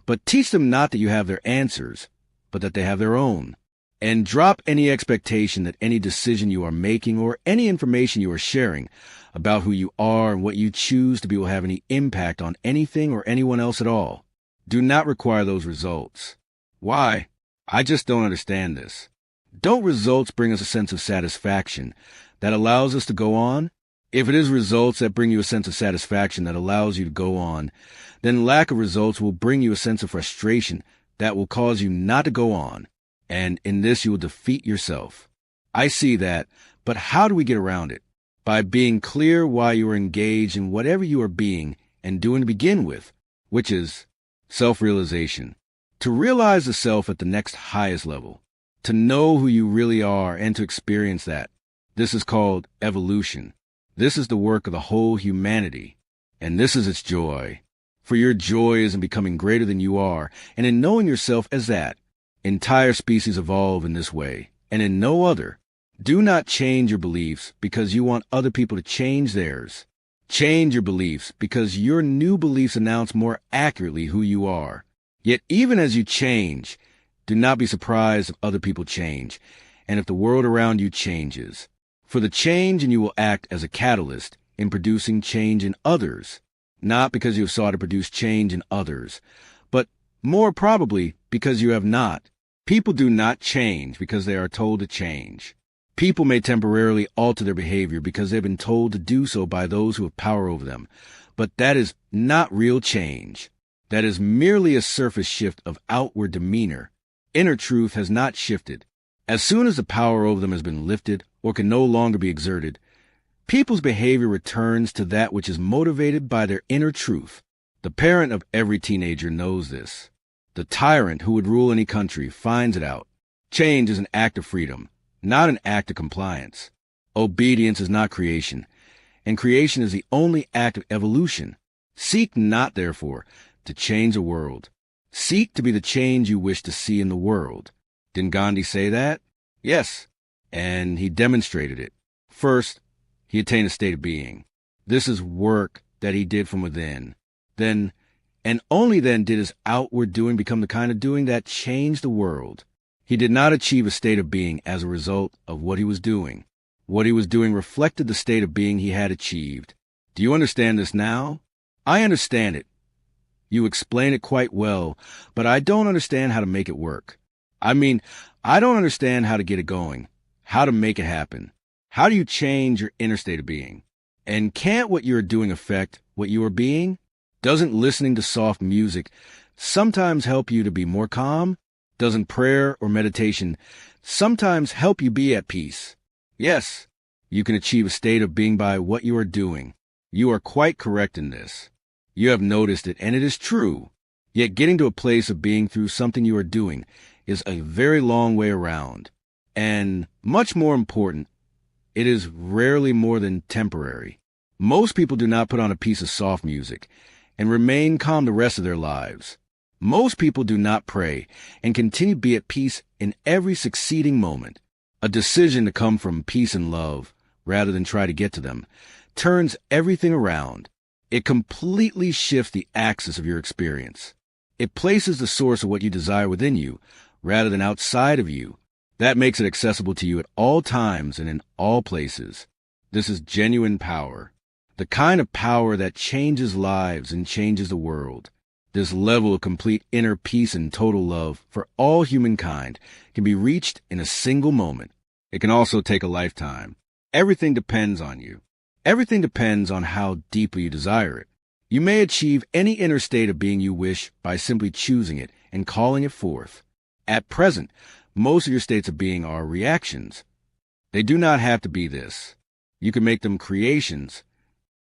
but teach them not that you have their answers, but that they have their own. And drop any expectation that any decision you are making or any information you are sharing about who you are and what you choose to be will have any impact on anything or anyone else at all. Do not require those results. Why? I just don't understand this. Don't results bring us a sense of satisfaction that allows us to go on? If it is results that bring you a sense of satisfaction that allows you to go on, then lack of results will bring you a sense of frustration that will cause you not to go on. And in this you will defeat yourself. I see that, but how do we get around it? By being clear why you are engaged in whatever you are being and doing to begin with, which is self-realization. To realize the self at the next highest level. to know who you really are and to experience that. This is called evolution. This is the work of the whole humanity, and this is its joy. For your joy is in becoming greater than you are, and in knowing yourself as that. Entire species evolve in this way, and in no other. Do not change your beliefs because you want other people to change theirs. Change your beliefs because your new beliefs announce more accurately who you are. Yet even as you change, do not be surprised if other people change, and if the world around you changes. For the change in you will act as a catalyst in producing change in others, not because you have sought to produce change in others, but more probably because you have not. People do not change because they are told to change. People may temporarily alter their behavior because they've been told to do so by those who have power over them, but that is not real change. That is merely a surface shift of outward demeanor. Inner truth has not shifted. As soon as the power over them has been lifted or can no longer be exerted, people's behavior returns to that which is motivated by their inner truth. The parent of every teenager knows this. The tyrant who would rule any country finds it out. Change is an act of freedom, not an act of compliance. Obedience is not creation, and creation is the only act of evolution. Seek not, therefore, to change the world. Seek to be the change you wish to see in the world. Didn't Gandhi say that? Yes, and he demonstrated it. First, he attained a state of being. This is work that he did from within. Then, and only then, did his outward doing become the kind of doing that changed the world. He did not achieve a state of being as a result of what he was doing. What he was doing reflected the state of being he had achieved. Do you understand this now? I understand it. You explain it quite well, but I don't understand how to make it work. I mean, I don't understand how to get it going, how to make it happen. How do you change your inner state of being? And can't what you are doing affect what you are being? Doesn't listening to soft music sometimes help you to be more calm? Doesn't prayer or meditation sometimes help you be at peace? Yes, you can achieve a state of being by what you are doing. You are quite correct in this. You have noticed it, and it is true. Yet getting to a place of being through something you are doing is a very long way around. And much more important, it is rarely more than temporary. Most people do not put on a piece of soft music and remain calm the rest of their lives. Most people do not pray and continue to be at peace in every succeeding moment. A decision to come from peace and love, rather than try to get to them, turns everything around. It completely shifts the axis of your experience. It places the source of what you desire within you, rather than outside of you. That makes it accessible to you at all times and in all places. This is genuine power. The kind of power that changes lives and changes the world. This level of complete inner peace and total love for all humankind can be reached in a single moment. It can also take a lifetime. Everything depends on you. Everything depends on how deeply you desire it. You may achieve any inner state of being you wish by simply choosing it and calling it forth. At present, most of your states of being are reactions. They do not have to be this. You can make them creations.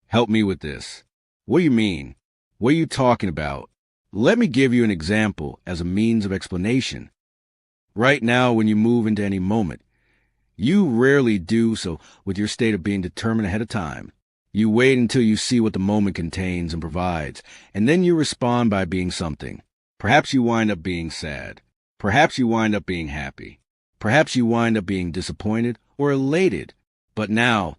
Help me with this. What do you mean? What are you talking about? Let me give you an example as a means of explanation. Right now, when you move into any moment, you rarely do so with your state of being determined ahead of time. You wait until you see what the moment contains and provides, and then you respond by being something. Perhaps you wind up being sad. Perhaps you wind up being happy. Perhaps you wind up being disappointed or elated. But now,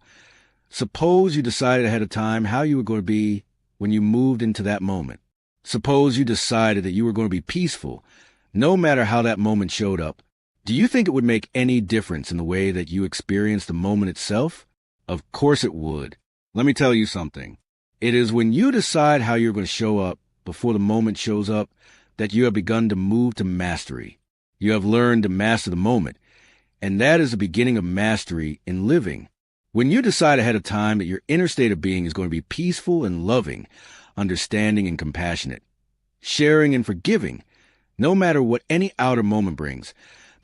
suppose you decided ahead of time how you were going to be when you moved into that moment. Suppose you decided that you were going to be peaceful, no matter how that moment showed up. Do you think it would make any difference in the way that you experience the moment itself? Of course it would. Let me tell you something. It is when you decide how you're going to show up before the moment shows up that you have begun to move to mastery. You have learned to master the moment, and that is the beginning of mastery in living. When you decide ahead of time that your inner state of being is going to be peaceful and loving, understanding and compassionate, sharing and forgiving, no matter what any outer moment brings,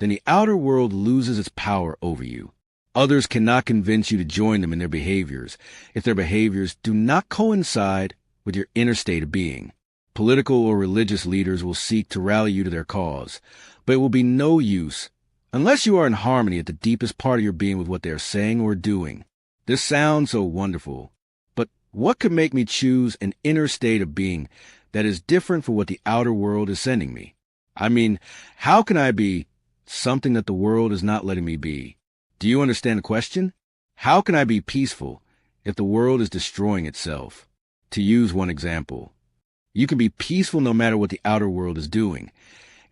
then the outer world loses its power over you. Others cannot convince you to join them in their behaviors if their behaviors do not coincide with your inner state of being. Political or religious leaders will seek to rally you to their cause, but it will be no use unless you are in harmony at the deepest part of your being with what they are saying or doing. This sounds so wonderful, but what could make me choose an inner state of being that is different from what the outer world is sending me? I mean, how can I be something that the world is not letting me be? Do you understand the question? How can I be peaceful if the world is destroying itself? To use one example, you can be peaceful no matter what the outer world is doing.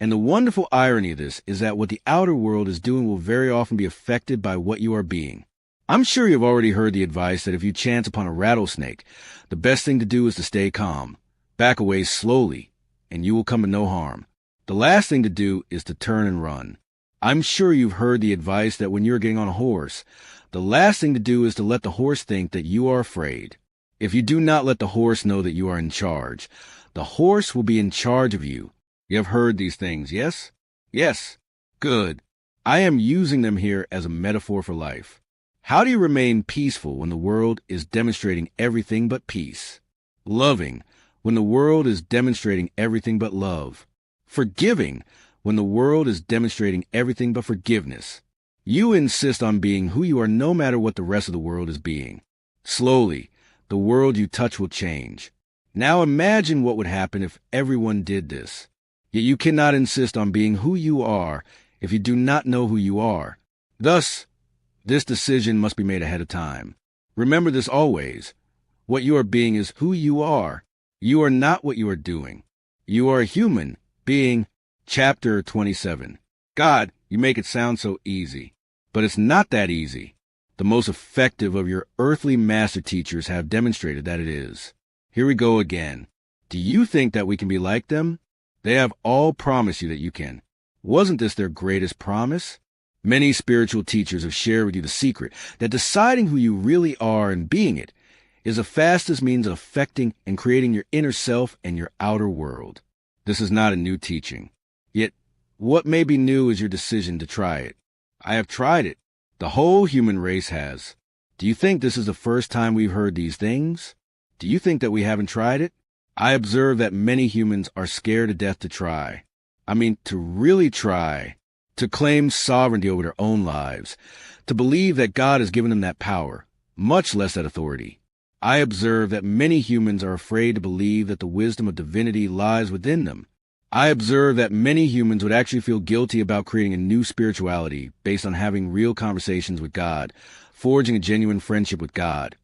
And the wonderful irony of this is that what the outer world is doing will very often be affected by what you are being. I'm sure you've already heard the advice that if you chance upon a rattlesnake, the best thing to do is to stay calm, back away slowly, and you will come to no harm. The last thing to do is to turn and run. I'm sure you've heard the advice that when you're getting on a horse, the last thing to do is to let the horse think that you are afraid. If you do not let the horse know that you are in charge, the horse will be in charge of you. You have heard these things, yes? Yes. Good. I am using them here as a metaphor for life. How do you remain peaceful when the world is demonstrating everything but peace? Loving when the world is demonstrating everything but love. Forgiving when the world is demonstrating everything but forgiveness. You insist on being who you are no matter what the rest of the world is being. Slowly, the world you touch will change. Now imagine what would happen if everyone did this. Yet you cannot insist on being who you are if you do not know who you are. Thus, this decision must be made ahead of time. Remember this always. What you are being is who you are. You are not what you are doing. You are a human being. Chapter 27. God, you make it sound so easy. But it's not that easy. The most effective of your earthly master teachers have demonstrated that it is. Here we go again. Do you think that we can be like them? They have all promised you that you can. Wasn't this their greatest promise? Many spiritual teachers have shared with you the secret that deciding who you really are and being it is the fastest means of affecting and creating your inner self and your outer world. This is not a new teaching. Yet, what may be new is your decision to try it. I have tried it. The whole human race has. Do you think this is the first time we've heard these things? Do you think that we haven't tried it? I observe that many humans are scared to death to try. I mean, to really try. To claim sovereignty over their own lives. To believe that God has given them that power, much less that authority. I observe that many humans are afraid to believe that the wisdom of divinity lies within them. I observe that many humans would actually feel guilty about creating a new spirituality based on having real conversations with God, forging a genuine friendship with God,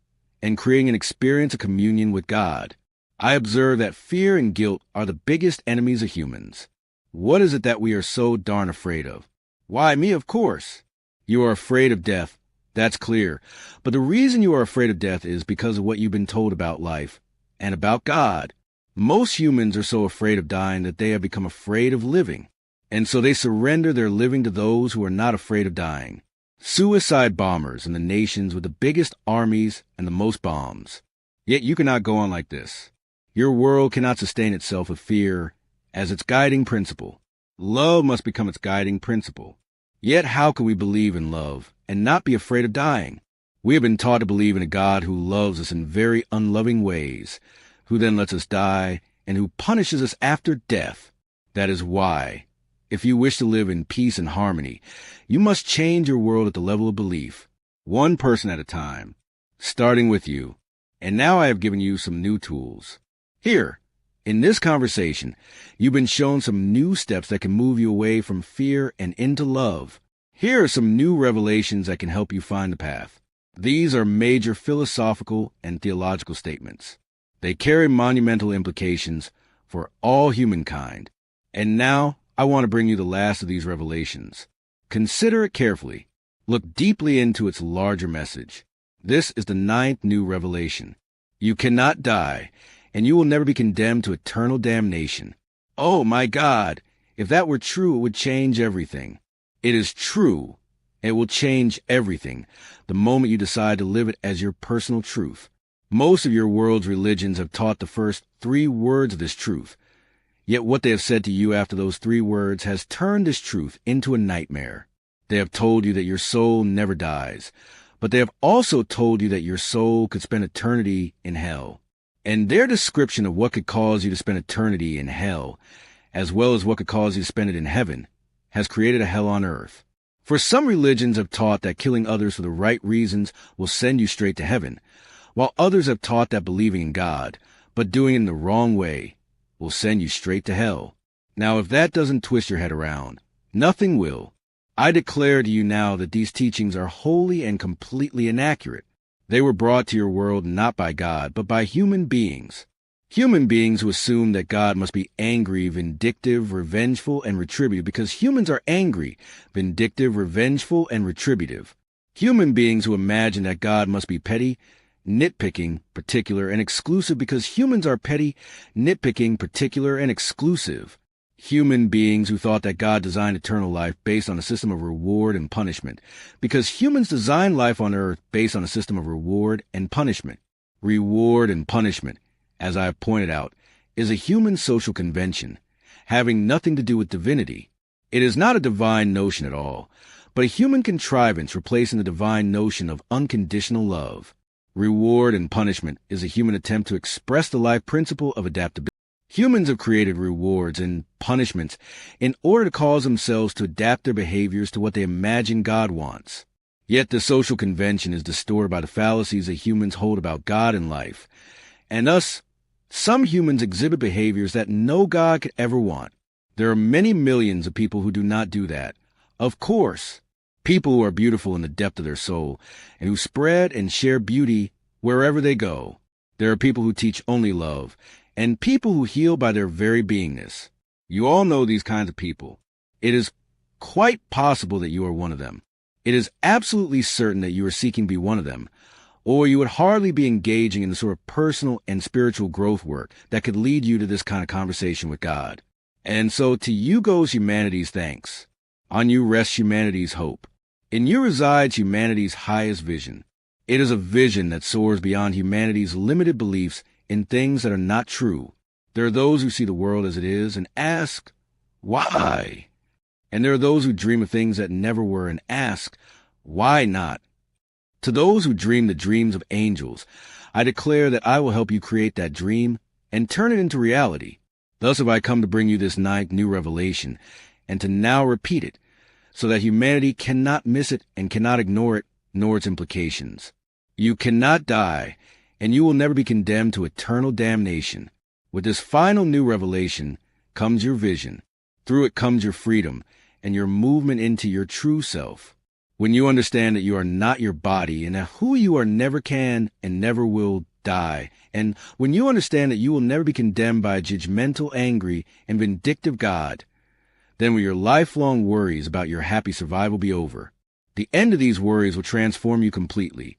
and creating an experience of communion with God. I observe that fear and guilt are the biggest enemies of humans. What is it that we are so darn afraid of? Why, me, of course. You are afraid of death. That's clear. But the reason you are afraid of death is because of what you've been told about life and about God. Most humans are so afraid of dying that they have become afraid of living. And so they surrender their living to those who are not afraid of dying. Suicide bombers in the nations with the biggest armies and the most bombs. Yet you cannot go on like this. Your world cannot sustain itself with fear as its guiding principle. Love must become its guiding principle. Yet how can we believe in love and not be afraid of dying? We have been taught to believe in a God who loves us in very unloving ways, who then lets us die, and who punishes us after death. That is why, if you wish to live in peace and harmony, you must change your world at the level of belief, one person at a time, starting with you. And now I have given you some new tools. Here, in this conversation, you've been shown some new steps that can move you away from fear and into love. Here are some new revelations that can help you find the path. These are major philosophical and theological statements. They carry monumental implications for all humankind. And now, I want to bring you the last of these revelations. Consider it carefully. Look deeply into its larger message. This is the 9th new revelation. You cannot die, and you will never be condemned to eternal damnation. Oh, my God! If that were true, it would change everything. It is true. It will change everything the moment you decide to live it as your personal truth. Most of your world's religions have taught the first 3 words of this truth. Yet what they have said to you after those 3 words has turned this truth into a nightmare. They have told you that your soul never dies, but they have also told you that your soul could spend eternity in hell. And their description of what could cause you to spend eternity in hell, as well as what could cause you to spend it in heaven, has created a hell on earth. For some religions have taught that killing others for the right reasons will send you straight to heaven, while others have taught that believing in God, but doing it in the wrong way, will send you straight to hell. Now, if that doesn't twist your head around, nothing will. I declare to you now that these teachings are wholly and completely inaccurate. They were brought to your world not by God, but by human beings. Human beings who assume that God must be angry, vindictive, revengeful, and retributive because humans are angry, vindictive, revengeful, and retributive. Human beings who imagine that God must be petty, nitpicking, particular, and exclusive because humans are petty, nitpicking, particular, and exclusive. Human beings who thought that God designed eternal life based on a system of reward and punishment because humans design life on earth based on a system of reward and punishment. Reward and punishment, as I have pointed out, is a human social convention, having nothing to do with divinity. It is not a divine notion at all, but a human contrivance replacing the divine notion of unconditional love. Reward and punishment is a human attempt to express the life principle of adaptability. Humans have created rewards and punishments in order to cause themselves to adapt their behaviors to what they imagine God wants. Yet the social convention is distorted by the fallacies that humans hold about God and life. And thus, some humans exhibit behaviors that no God could ever want. There are many millions of people who do not do that. Of course, people who are beautiful in the depth of their soul and who spread and share beauty wherever they go. There are people who teach only love and people who heal by their very beingness. You all know these kinds of people. It is quite possible that you are one of them. It is absolutely certain that you are seeking to be one of them, or you would hardly be engaging in the sort of personal and spiritual growth work that could lead you to this kind of conversation with God. And so to you goes humanity's thanks. On you rests humanity's hope. In you resides humanity's highest vision. It is a vision that soars beyond humanity's limited beliefs in things that are not true. There are those who see the world as it is and ask, why? And there are those who dream of things that never were and ask, why not? To those who dream the dreams of angels, I declare that I will help you create that dream and turn it into reality. Thus have I come to bring you this ninth new revelation, and to now repeat it, so that humanity cannot miss it and cannot ignore it, nor its implications. You cannot die, and you will never be condemned to eternal damnation. With this final new revelation comes your vision. Through it comes your freedom and your movement into your true self. When you understand that you are not your body and that who you are never can and never will die, and when you understand that you will never be condemned by a judgmental, angry, and vindictive God, then will your lifelong worries about your happy survival be over. The end of these worries will transform you completely,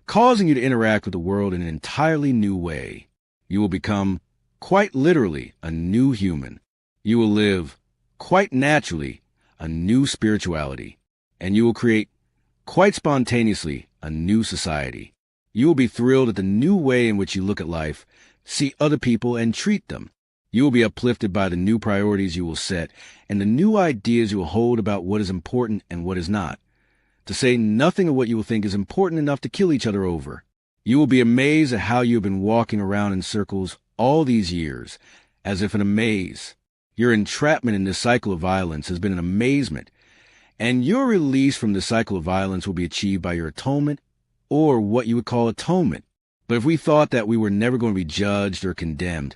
causing you to interact with the world in an entirely new way. You will become, quite literally, a new human. You will live, quite naturally, a new spirituality. And you will create, quite spontaneously, a new society. You will be thrilled at the new way in which you look at life, see other people, and treat them. You will be uplifted by the new priorities you will set and the new ideas you will hold about what is important and what is not. To say nothing of what you will think is important enough to kill each other over. You will be amazed at how you have been walking around in circles all these years, as if in a maze. Your entrapment in this cycle of violence has been an amazement, and your release from this cycle of violence will be achieved by your atonement, or what you would call atonement. But if we thought that we were never going to be judged or condemned,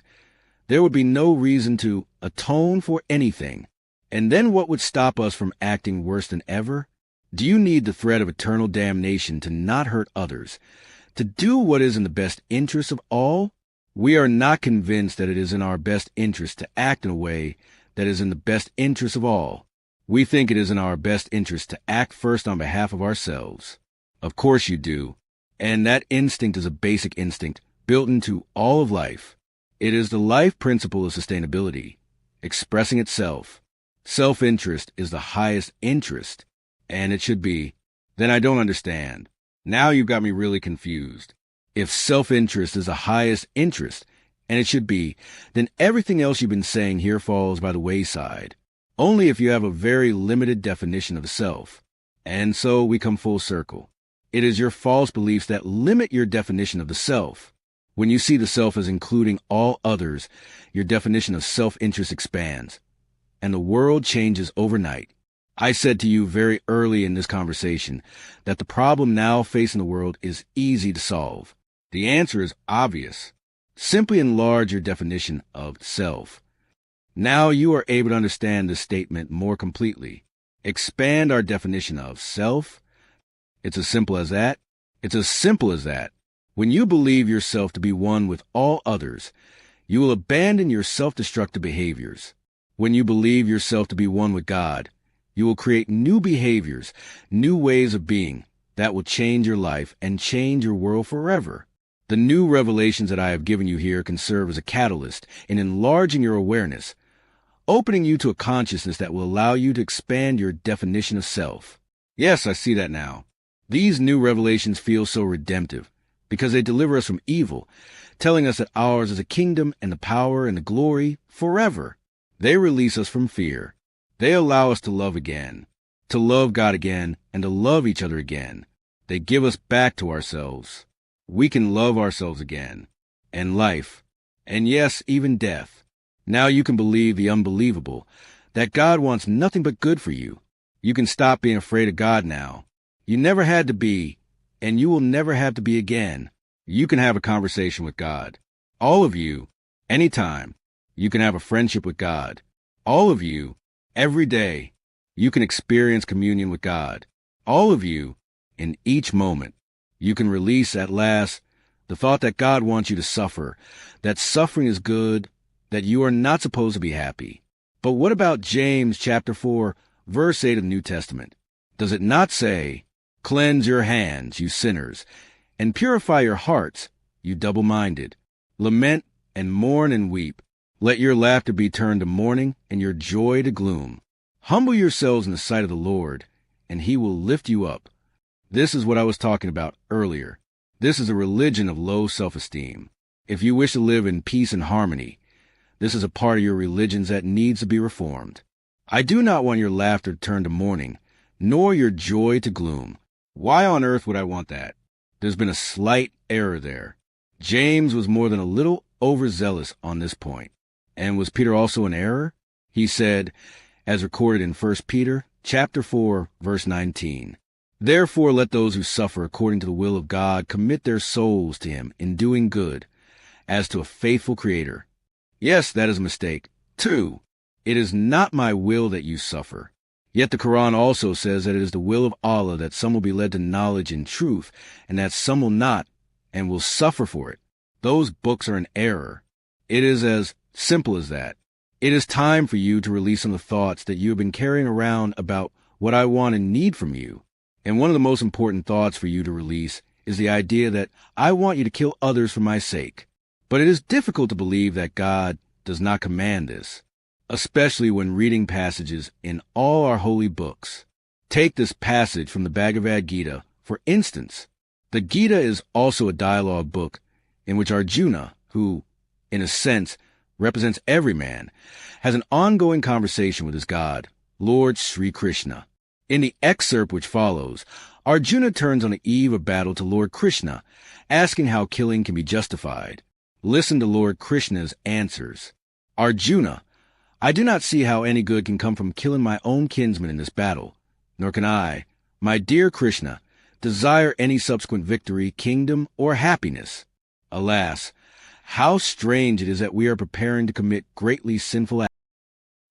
there would be no reason to atone for anything. And then what would stop us from acting worse than ever? Do you need the threat of eternal damnation to not hurt others, to do what is in the best interest of all? We are not convinced that it is in our best interest to act in a way that is in the best interest of all. We think it is in our best interest to act first on behalf of ourselves. Of course you do. And that instinct is a basic instinct built into all of life. It is the life principle of sustainability, expressing itself. Self-interest is the highest interest. And it should be. Then I don't understand. Now you've got me really confused. If self-interest is the highest interest, and it should be, then everything else you've been saying here falls by the wayside. Only if you have a very limited definition of self. And so we come full circle. It is your false beliefs that limit your definition of the self. When you see the self as including all others, your definition of self-interest expands, and the world changes overnight. I said to you very early in this conversation that the problem now facing the world is easy to solve. The answer is obvious. Simply enlarge your definition of self. Now you are able to understand this statement more completely. Expand our definition of self. It's as simple as that. It's as simple as that. When you believe yourself to be one with all others, you will abandon your self-destructive behaviors. When you believe yourself to be one with God, you will create new behaviors, new ways of being that will change your life and change your world forever. The new revelations that I have given you here can serve as a catalyst in enlarging your awareness, opening you to a consciousness that will allow you to expand your definition of self. Yes, I see that now. These new revelations feel so redemptive because they deliver us from evil, telling us that ours is a kingdom and the power and the glory forever. They release us from fear. They allow us to love again, to love God again, and to love each other again. They give us back to ourselves. We can love ourselves again, and life, and yes, even death. Now you can believe the unbelievable, that God wants nothing but good for you. You can stop being afraid of God now. You never had to be, and you will never have to be again. You can have a conversation with God. All of you, anytime. You can have a friendship with God. All of you, every day. You can experience communion with God. All of you, in each moment. You can release at last the thought that God wants you to suffer, that suffering is good, that you are not supposed to be happy. But what about James chapter 4, verse 8 of the New Testament? Does it not say, "Cleanse your hands, you sinners, and purify your hearts, you double-minded. Lament and mourn and weep. Let your laughter be turned to mourning and your joy to gloom. Humble yourselves in the sight of the Lord, and he will lift you up." This is what I was talking about earlier. This is a religion of low self-esteem. If you wish to live in peace and harmony, this is a part of your religions that needs to be reformed. I do not want your laughter to turn to mourning, nor your joy to gloom. Why on earth would I want that? There's been a slight error there. James was more than a little overzealous on this point. And was Peter also in error? He said, as recorded in 1 Peter chapter 4, verse 19, "Therefore let those who suffer according to the will of God commit their souls to him in doing good, as to a faithful Creator." Yes, that is a mistake. 2. It is not my will that you suffer. Yet the Quran also says that it is the will of Allah that some will be led to knowledge and truth, and that some will not, and will suffer for it. Those books are in error. It is as simple as that. It is time for you to release some of the thoughts that you have been carrying around about what I want and need from you. And one of the most important thoughts for you to release is the idea that I want you to kill others for my sake. But it is difficult to believe that God does not command this, especially when reading passages in all our holy books. Take this passage from the Bhagavad Gita, for instance. The Gita is also a dialogue book in which Arjuna, who, in a sense, represents every man, has an ongoing conversation with his God, Lord Sri Krishna. In the excerpt which follows, Arjuna turns on the eve of battle to Lord Krishna, asking how killing can be justified. Listen to Lord Krishna's answers. "Arjuna, I do not see how any good can come from killing my own kinsman in this battle, nor can I, my dear Krishna, desire any subsequent victory, kingdom, or happiness. Alas, how strange it is that we are preparing to commit greatly sinful acts.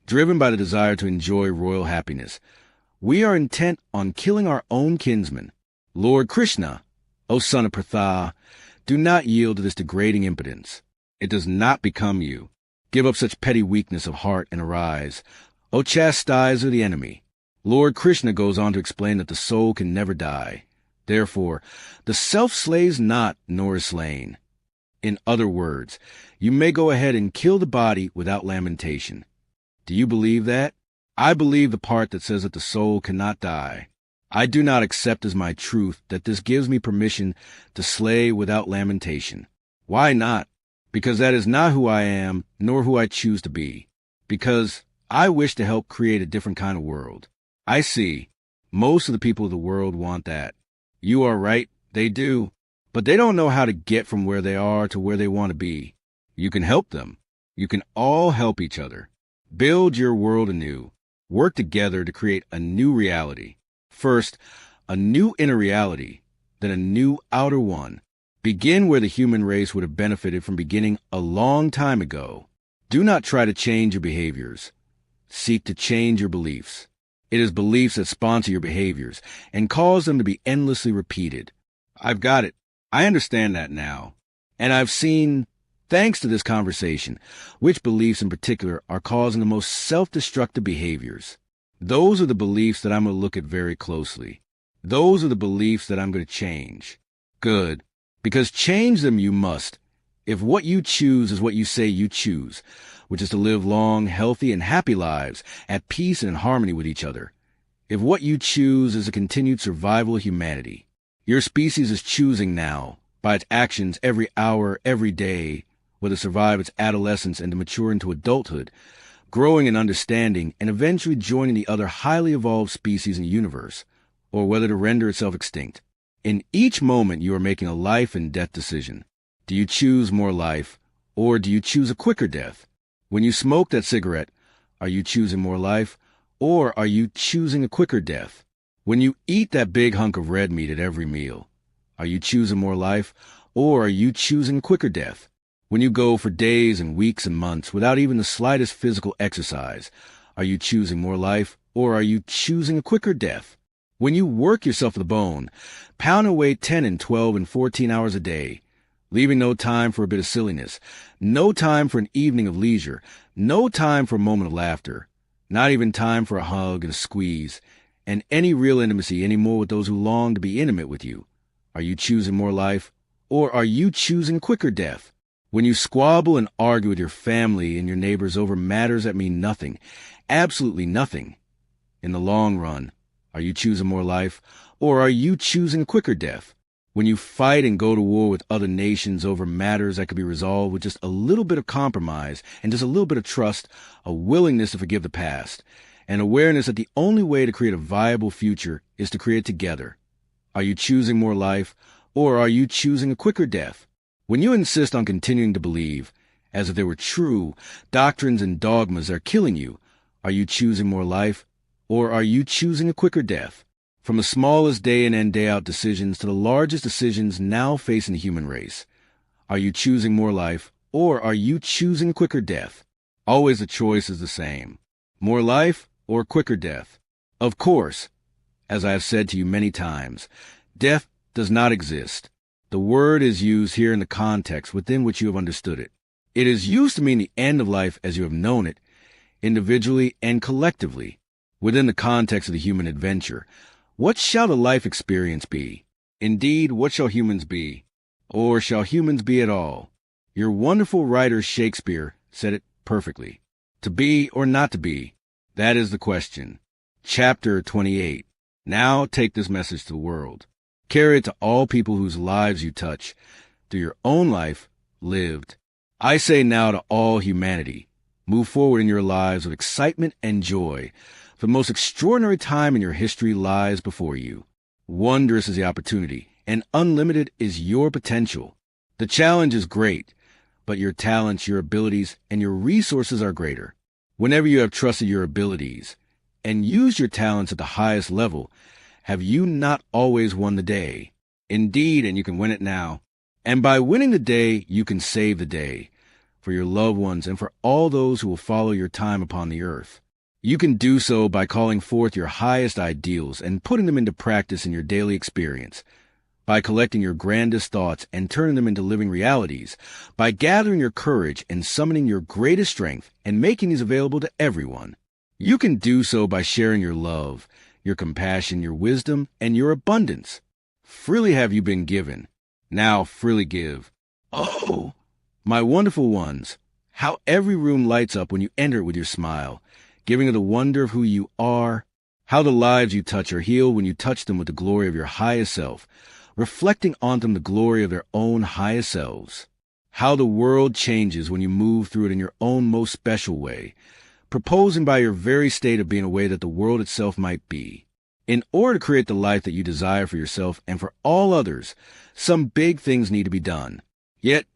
Driven by the desire to enjoy royal happiness, we are intent on killing our own kinsmen. Lord Krishna, O son of Pritha, do not yield to this degrading impotence. It does not become you. Give up such petty weakness of heart and arise. O chastiser of the enemy." Lord Krishna goes on to explain that the soul can never die. Therefore, the self slays not nor is slain. In other words, you may go ahead and kill the body without lamentation. Do you believe that? I believe the part that says that the soul cannot die. I do not accept as my truth that this gives me permission to slay without lamentation. Why not? Because that is not who I am, nor who I choose to be. Because I wish to help create a different kind of world. I see. Most of the people of the world want that. You are right, they do. But they don't know how to get from where they are to where they want to be. You can help them. You can all help each other. Build your world anew. work together to create a new reality. First, a new inner reality, then a new outer one. Begin where the human race would have benefited from beginning a long time ago. Do not try to change your behaviors. Seek to change your beliefs. It is beliefs that sponsor your behaviors and cause them to be endlessly repeated. I've got it. I understand that now. And I've seen, thanks to this conversation, which beliefs in particular are causing the most self-destructive behaviors. Those are the beliefs that I'm going to look at very closely. Those are the beliefs that I'm going to change. Good. Because change them you must. If what you choose is what you say you choose, which is to live long, healthy, and happy lives at peace and in harmony with each other. If what you choose is a continued survival of humanity, your species is choosing now, by its actions every hour, every day, whether to survive its adolescence and to mature into adulthood, growing in understanding, and eventually joining the other highly evolved species in the universe, or whether to render itself extinct. In each moment you are making a life and death decision. Do you choose more life, or do you choose a quicker death? When you smoke that cigarette, are you choosing more life, or are you choosing a quicker death? When you eat that big hunk of red meat at every meal, are you choosing more life, or are you choosing a quicker death? When you go for days and weeks and months without even the slightest physical exercise, are you choosing more life, or are you choosing a quicker death? When you work yourself to the bone, pound away 10 and 12 and 14 hours a day, leaving no time for a bit of silliness, no time for an evening of leisure, no time for a moment of laughter, not even time for a hug and a squeeze, and any real intimacy anymore with those who long to be intimate with you. Are you choosing more life, or are you choosing quicker death? When you squabble and argue with your family and your neighbors over matters that mean nothing, absolutely nothing, in the long run, are you choosing more life, or are you choosing a quicker death? When you fight and go to war with other nations over matters that could be resolved with just a little bit of compromise and just a little bit of trust, a willingness to forgive the past, and awareness that the only way to create a viable future is to create together. Are you choosing more life, or are you choosing a quicker death? When you insist on continuing to believe, as if they were true, doctrines and dogmas that are killing you, are you choosing more life, or are you choosing a quicker death? From the smallest day in and day out decisions to the largest decisions now facing the human race, are you choosing more life, or are you choosing a quicker death? Always the choice is the same. More life or quicker death? Of course, as I have said to you many times, death does not exist. The word is used here in the context within which you have understood it. It is used to mean the end of life as you have known it, individually and collectively, within the context of the human adventure. What shall the life experience be? Indeed, what shall humans be? Or shall humans be at all? Your wonderful writer Shakespeare said it perfectly. To be or not to be, that is the question. Chapter 28. Now take this message to the world. Carry it to all people whose lives you touch, through your own life lived. I say now to all humanity, move forward in your lives with excitement and joy. For the most extraordinary time in your history lies before you. Wondrous is the opportunity, and unlimited is your potential. The challenge is great, but your talents, your abilities, and your resources are greater. Whenever you have trusted your abilities and used your talents at the highest level, have you not always won the day? Indeed, and you can win it now. And by winning the day, you can save the day, for your loved ones and for all those who will follow your time upon the earth. You can do so by calling forth your highest ideals and putting them into practice in your daily experience, by collecting your grandest thoughts and turning them into living realities, by gathering your courage and summoning your greatest strength and making these available to everyone. You can do so by sharing your love, your compassion, your wisdom, and your abundance. Freely have you been given. Now freely give. Oh, my wonderful ones, how every room lights up when you enter it with your smile, giving of the wonder of who you are, how the lives you touch are healed when you touch them with the glory of your highest self, reflecting on them the glory of their own highest selves. How the world changes when you move through it in your own most special way, proposing by your very state of being a way that the world itself might be. In order to create the life that you desire for yourself and for all others, some big things need to be done. Yet,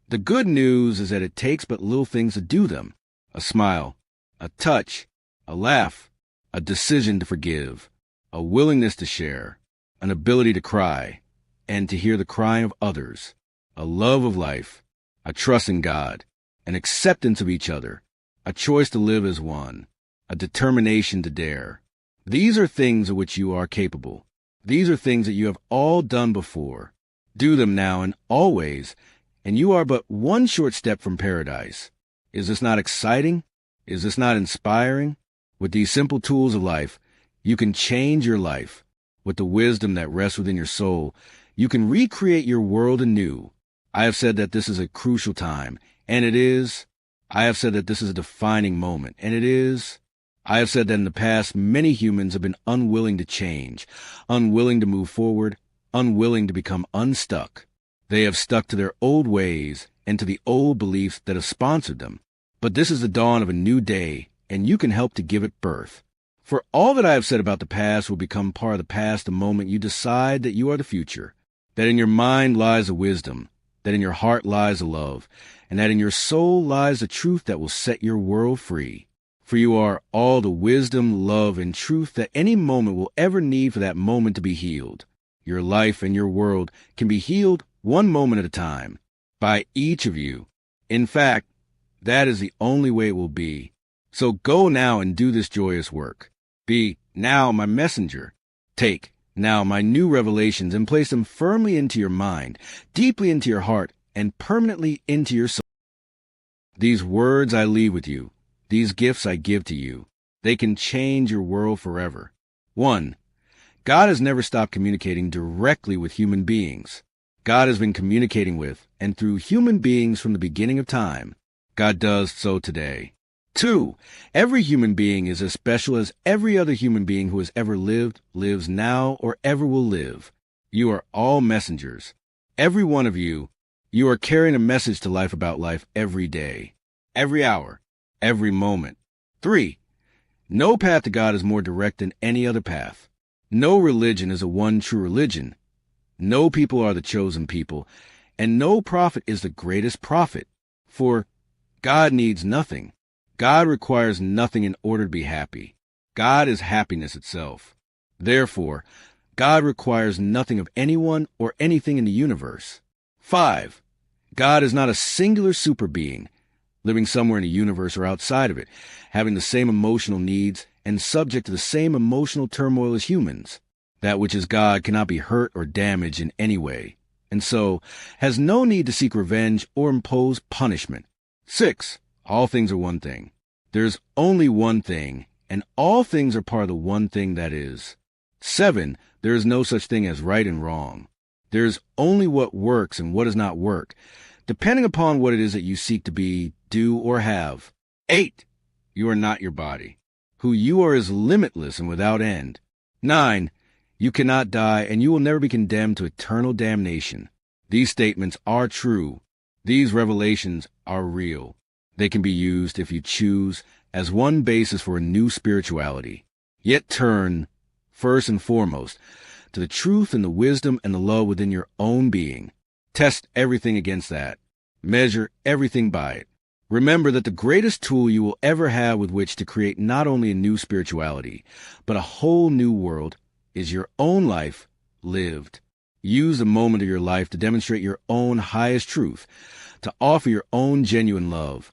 the good news is that it takes but little things to do them. A smile, a touch, a laugh, a decision to forgive, a willingness to share, an ability to cry, and to hear the crying of others, a love of life, a trust in God, an acceptance of each other, a choice to live as one, a determination to dare. These are things of which you are capable. These are things that you have all done before. Do them now and always, and you are but one short step from paradise. Is this not exciting? Is this not inspiring? With these simple tools of life, you can change your life. With the wisdom that rests within your soul, you can recreate your world anew. I have said that this is a crucial time, and it is. I have said that this is a defining moment, and it is. I have said that in the past, many humans have been unwilling to change, unwilling to move forward, unwilling to become unstuck. They have stuck to their old ways and to the old beliefs that have sponsored them. But this is the dawn of a new day, and you can help to give it birth. For all that I have said about the past will become part of the past the moment you decide that you are the future, that in your mind lies the wisdom, that in your heart lies the love, and that in your soul lies the truth that will set your world free. For you are all the wisdom, love, and truth that any moment will ever need for that moment to be healed. Your life and your world can be healed one moment at a time, by each of you. In fact, that is the only way it will be. So go now and do this joyous work. Be now my messenger. Take now my new revelations and place them firmly into your mind, deeply into your heart, and permanently into your soul. These words I leave with you. These gifts I give to you. They can change your world forever. 1. God has never stopped communicating directly with human beings. God has been communicating with and through human beings from the beginning of time. God does so today. 2. Every human being is as special as every other human being who has ever lived, lives now, or ever will live. You are all messengers. Every one of you, you are carrying a message to life about life every day, every hour, every moment. 3. No path to God is more direct than any other path. No religion is a one true religion. No people are the chosen people, and no prophet is the greatest prophet. For God needs nothing. God requires nothing in order to be happy. God is happiness itself. Therefore, God requires nothing of anyone or anything in the universe. 5. God is not a singular super being, living somewhere in the universe or outside of it, having the same emotional needs and subject to the same emotional turmoil as humans. That which is God cannot be hurt or damaged in any way, and so has no need to seek revenge or impose punishment. 6. All things are one thing. There's only one thing, and all things are part of the one thing that is. 7. There is no such thing as right and wrong. There's only what works and what does not work, depending upon what it is that you seek to be, do, or have. 8. You are not your body. Who you are is limitless and without end. 9. You cannot die, and you will never be condemned to eternal damnation. These statements are true. These revelations are real. They can be used, if you choose, as one basis for a new spirituality. Yet turn, first and foremost, to the truth and the wisdom and the love within your own being. Test everything against that. Measure everything by it. Remember that the greatest tool you will ever have with which to create not only a new spirituality, but a whole new world is your own life lived. Use the moment of your life to demonstrate your own highest truth, to offer your own genuine love,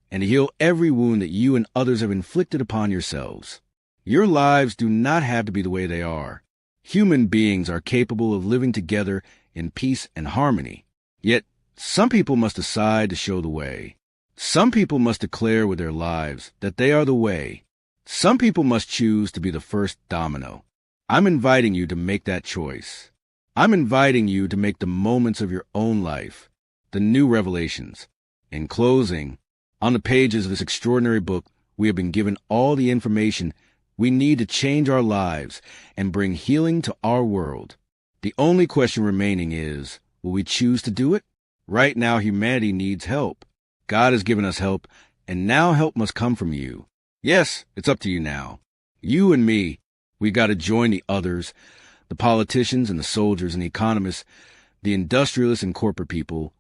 and to heal every wound that you and others have inflicted upon yourselves. Your lives do not have to be the way they are. Human beings are capable of living together in peace and harmony. Yet, some people must decide to show the way. Some people must declare with their lives that they are the way. Some people must choose to be the first domino. I'm inviting you to make that choice. I'm inviting you to make the moments of your own life, the new revelations. In closing, on the pages of this extraordinary book, we have been given all the information we need to change our lives and bring healing to our world. The only question remaining is, will we choose to do it? Right now, humanity needs help. God has given us help, and now help must come from you. Yes, it's up to you now. You and me, we got to join the others, the politicians and the soldiers and the economists, the industrialists and corporate people,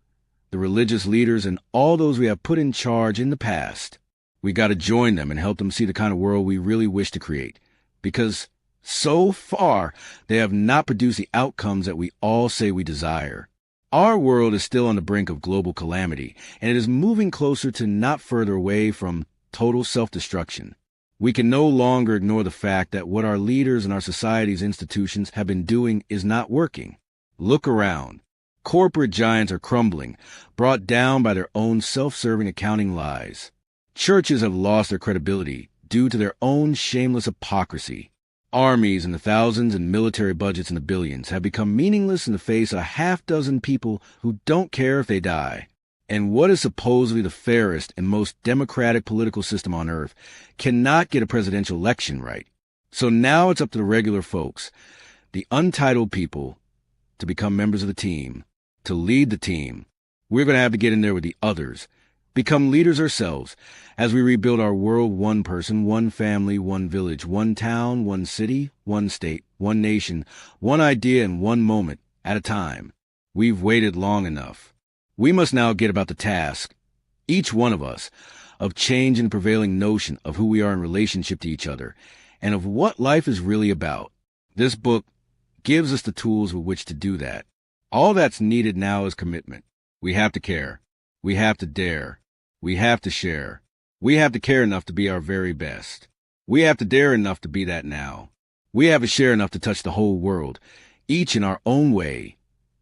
the religious leaders, and all those we have put in charge in the past. We got to join them and help them see the kind of world we really wish to create. because so far they have not produced the outcomes that we all say we desire. Our world is still on the brink of global calamity, and it is moving closer to not further away from total self-destruction. We can no longer ignore the fact that what our leaders and our society's institutions have been doing is not working. Look around. Corporate giants are crumbling, brought down by their own self-serving accounting lies. Churches have lost their credibility due to their own shameless hypocrisy. Armies and the thousands and military budgets in the billions have become meaningless in the face of a half-dozen people who don't care if they die. And what is supposedly the fairest and most democratic political system on earth cannot get a presidential election right. So now it's up to the regular folks, the untitled people, to become members of the team, to lead the team. We're going to have to get in there with the others, become leaders ourselves as we rebuild our world one person, one family, one village, one town, one city, one state, one nation, one idea and one moment at a time. We've waited long enough. We must now get about the task, each one of us, of changing the prevailing notion of who we are in relationship to each other and of what life is really about. This book gives us the tools with which to do that. All that's needed now is commitment. We have to care. We have to dare. We have to share. We have to care enough to be our very best. We have to dare enough to be that now. We have to share enough to touch the whole world, each in our own way,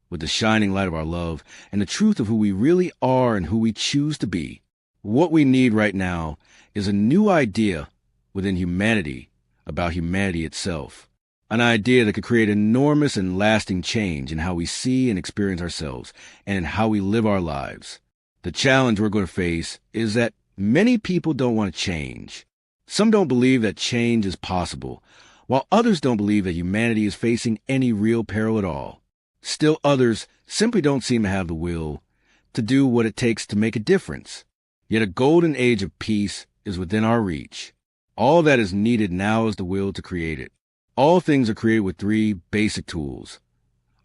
with the shining light of our love and the truth of who we really are and who we choose to be. What we need right now is a new idea within humanity about humanity itself, an idea that could create enormous and lasting change in how we see and experience ourselves and in how we live our lives. The challenge we're going to face is that many people don't want to change. Some don't believe that change is possible, while others don't believe that humanity is facing any real peril at all. Still others simply don't seem to have the will to do what it takes to make a difference. Yet a golden age of peace is within our reach. All that is needed now is the will to create it. All things are created with three basic tools: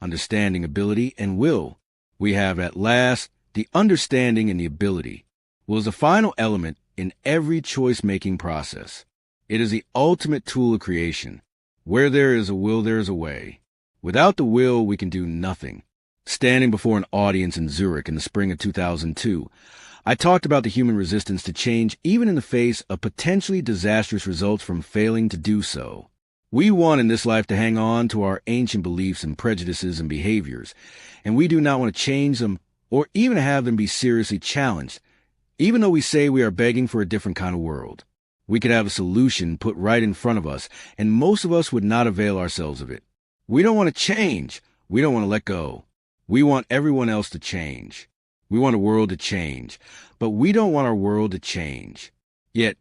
understanding, ability, and will. We have at last the understanding and the ability. Will is the final element in every choice-making process. It is the ultimate tool of creation. Where there is a will, there is a way. Without the will, we can do nothing. Standing before an audience in Zurich in the spring of 2002, I talked about the human resistance to change even in the face of potentially disastrous results from failing to do so. We want in this life to hang on to our ancient beliefs and prejudices and behaviors, and we do not want to change them or even have them be seriously challenged, even though we say we are begging for a different kind of world. We could have a solution put right in front of us, and most of us would not avail ourselves of it. We don't want to change. We don't want to let go. We want everyone else to change. We want a world to change, but we don't want our world to change. Yet,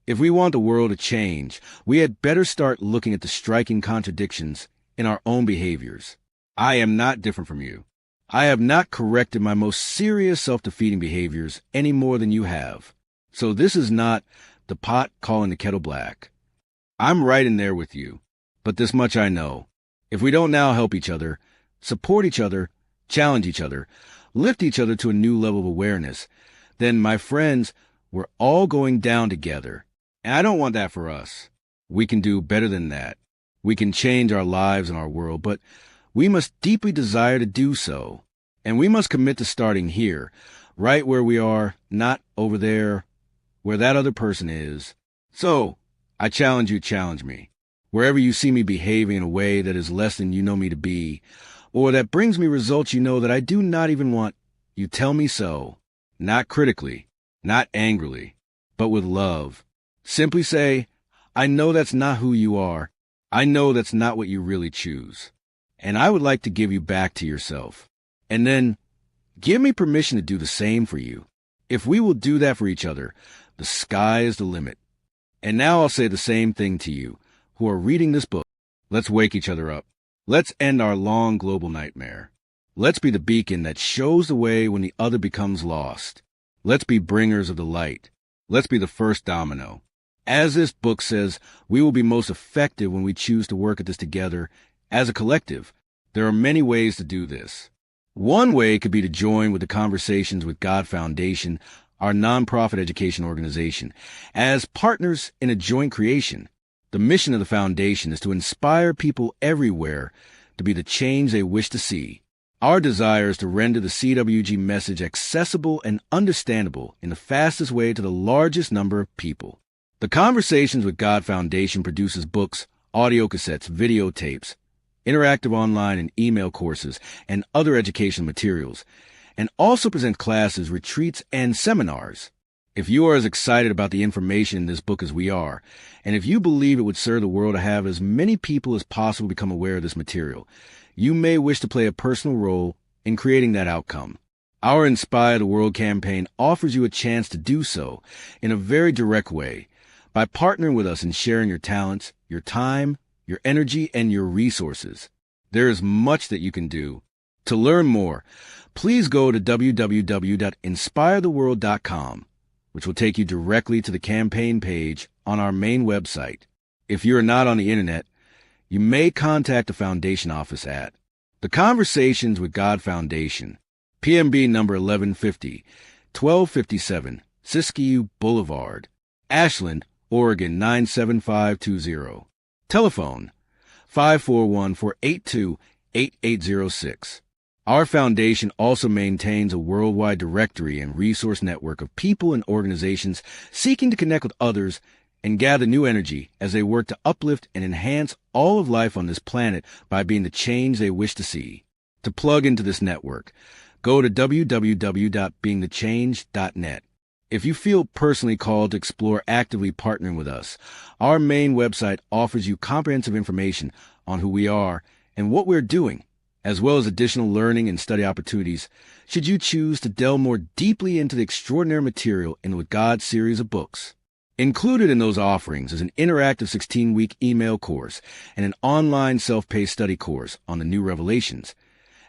if we want the world to change, we had better start looking at the striking contradictions in our own behaviors. I am not different from you. I have not corrected my most serious self-defeating behaviors any more than you have. So this is not the pot calling the kettle black. I'm right in there with you, but this much I know. If we don't now help each other, support each other, challenge each other, lift each other to a new level of awareness, then, my friends, we're all going down together. And I don't want that for us. We can do better than that. We can change our lives and our world, but we must deeply desire to do so. And we must commit to starting here, right where we are, not over there, where that other person is. So, I challenge you, challenge me. Wherever you see me behaving in a way that is less than you know me to be, or that brings me results you know that I do not even want, you tell me so. Not critically, not angrily, but with love. Simply say, I know that's not who you are. I know that's not what you really choose. And I would like to give you back to yourself. And then, give me permission to do the same for you. If we will do that for each other, the sky is the limit. And now I'll say the same thing to you, who are reading this book. Let's wake each other up. Let's end our long global nightmare. Let's be the beacon that shows the way when the other becomes lost. Let's be bringers of the light. Let's be the first domino. As this book says, we will be most effective when we choose to work at this together as a collective. There are many ways to do this. One way could be to join with the Conversations with God Foundation, our nonprofit education organization, as partners in a joint creation. The mission of the Foundation is to inspire people everywhere to be the change they wish to see. Our desire is to render the CWG message accessible and understandable in the fastest way to the largest number of people. The Conversations with God Foundation produces books, audio cassettes, videotapes, interactive online and email courses, and other educational materials, and also presents classes, retreats, and seminars. If you are as excited about the information in this book as we are, and if you believe it would serve the world to have as many people as possible become aware of this material, you may wish to play a personal role in creating that outcome. Our Inspire the World campaign offers you a chance to do so in a very direct way by partnering with us and sharing your talents, your time, your energy, and your resources. There is much that you can do. To learn more, please go to www.inspiretheworld.com, which will take you directly to the campaign page on our main website. If you are not on the internet, you may contact the Foundation office at The Conversations with God Foundation, PMB number 1150, 1257, Siskiyou Boulevard, Ashland, Oregon 97520. Telephone 541-482-8806. Our foundation also maintains a worldwide directory and resource network of people and organizations seeking to connect with others and gather new energy as they work to uplift and enhance all of life on this planet by being the change they wish to see. To plug into this network, go to www.beingthechange.net. If you feel personally called to explore actively partnering with us, our main website offers you comprehensive information on who we are and what we're doing, as well as additional learning and study opportunities should you choose to delve more deeply into the extraordinary material in the With God series of books. Included in those offerings is an interactive 16-week email course and an online self-paced study course on the New Revelations,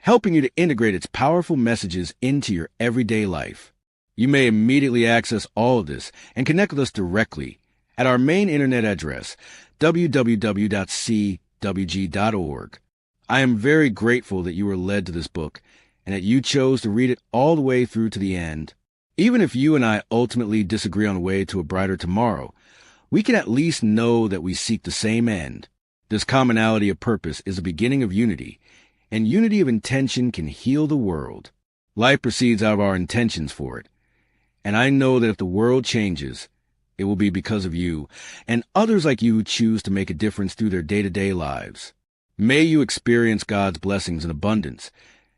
helping you to integrate its powerful messages into your everyday life. You may immediately access all of this and connect with us directly at our main internet address, www.cwg.org. I am very grateful that you were led to this book and that you chose to read it all the way through to the end. Even if you and I ultimately disagree on the way to a brighter tomorrow, we can at least know that we seek the same end. This commonality of purpose is the beginning of unity, and unity of intention can heal the world. Life proceeds out of our intentions for it, and I know that if the world changes, it will be because of you and others like you who choose to make a difference through their day-to-day lives. May you experience God's blessings in abundance,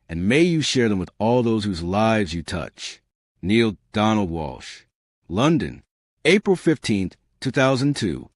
and may you share them with all those whose lives you touch. Neale Donald Walsch, London, April 15, 2002.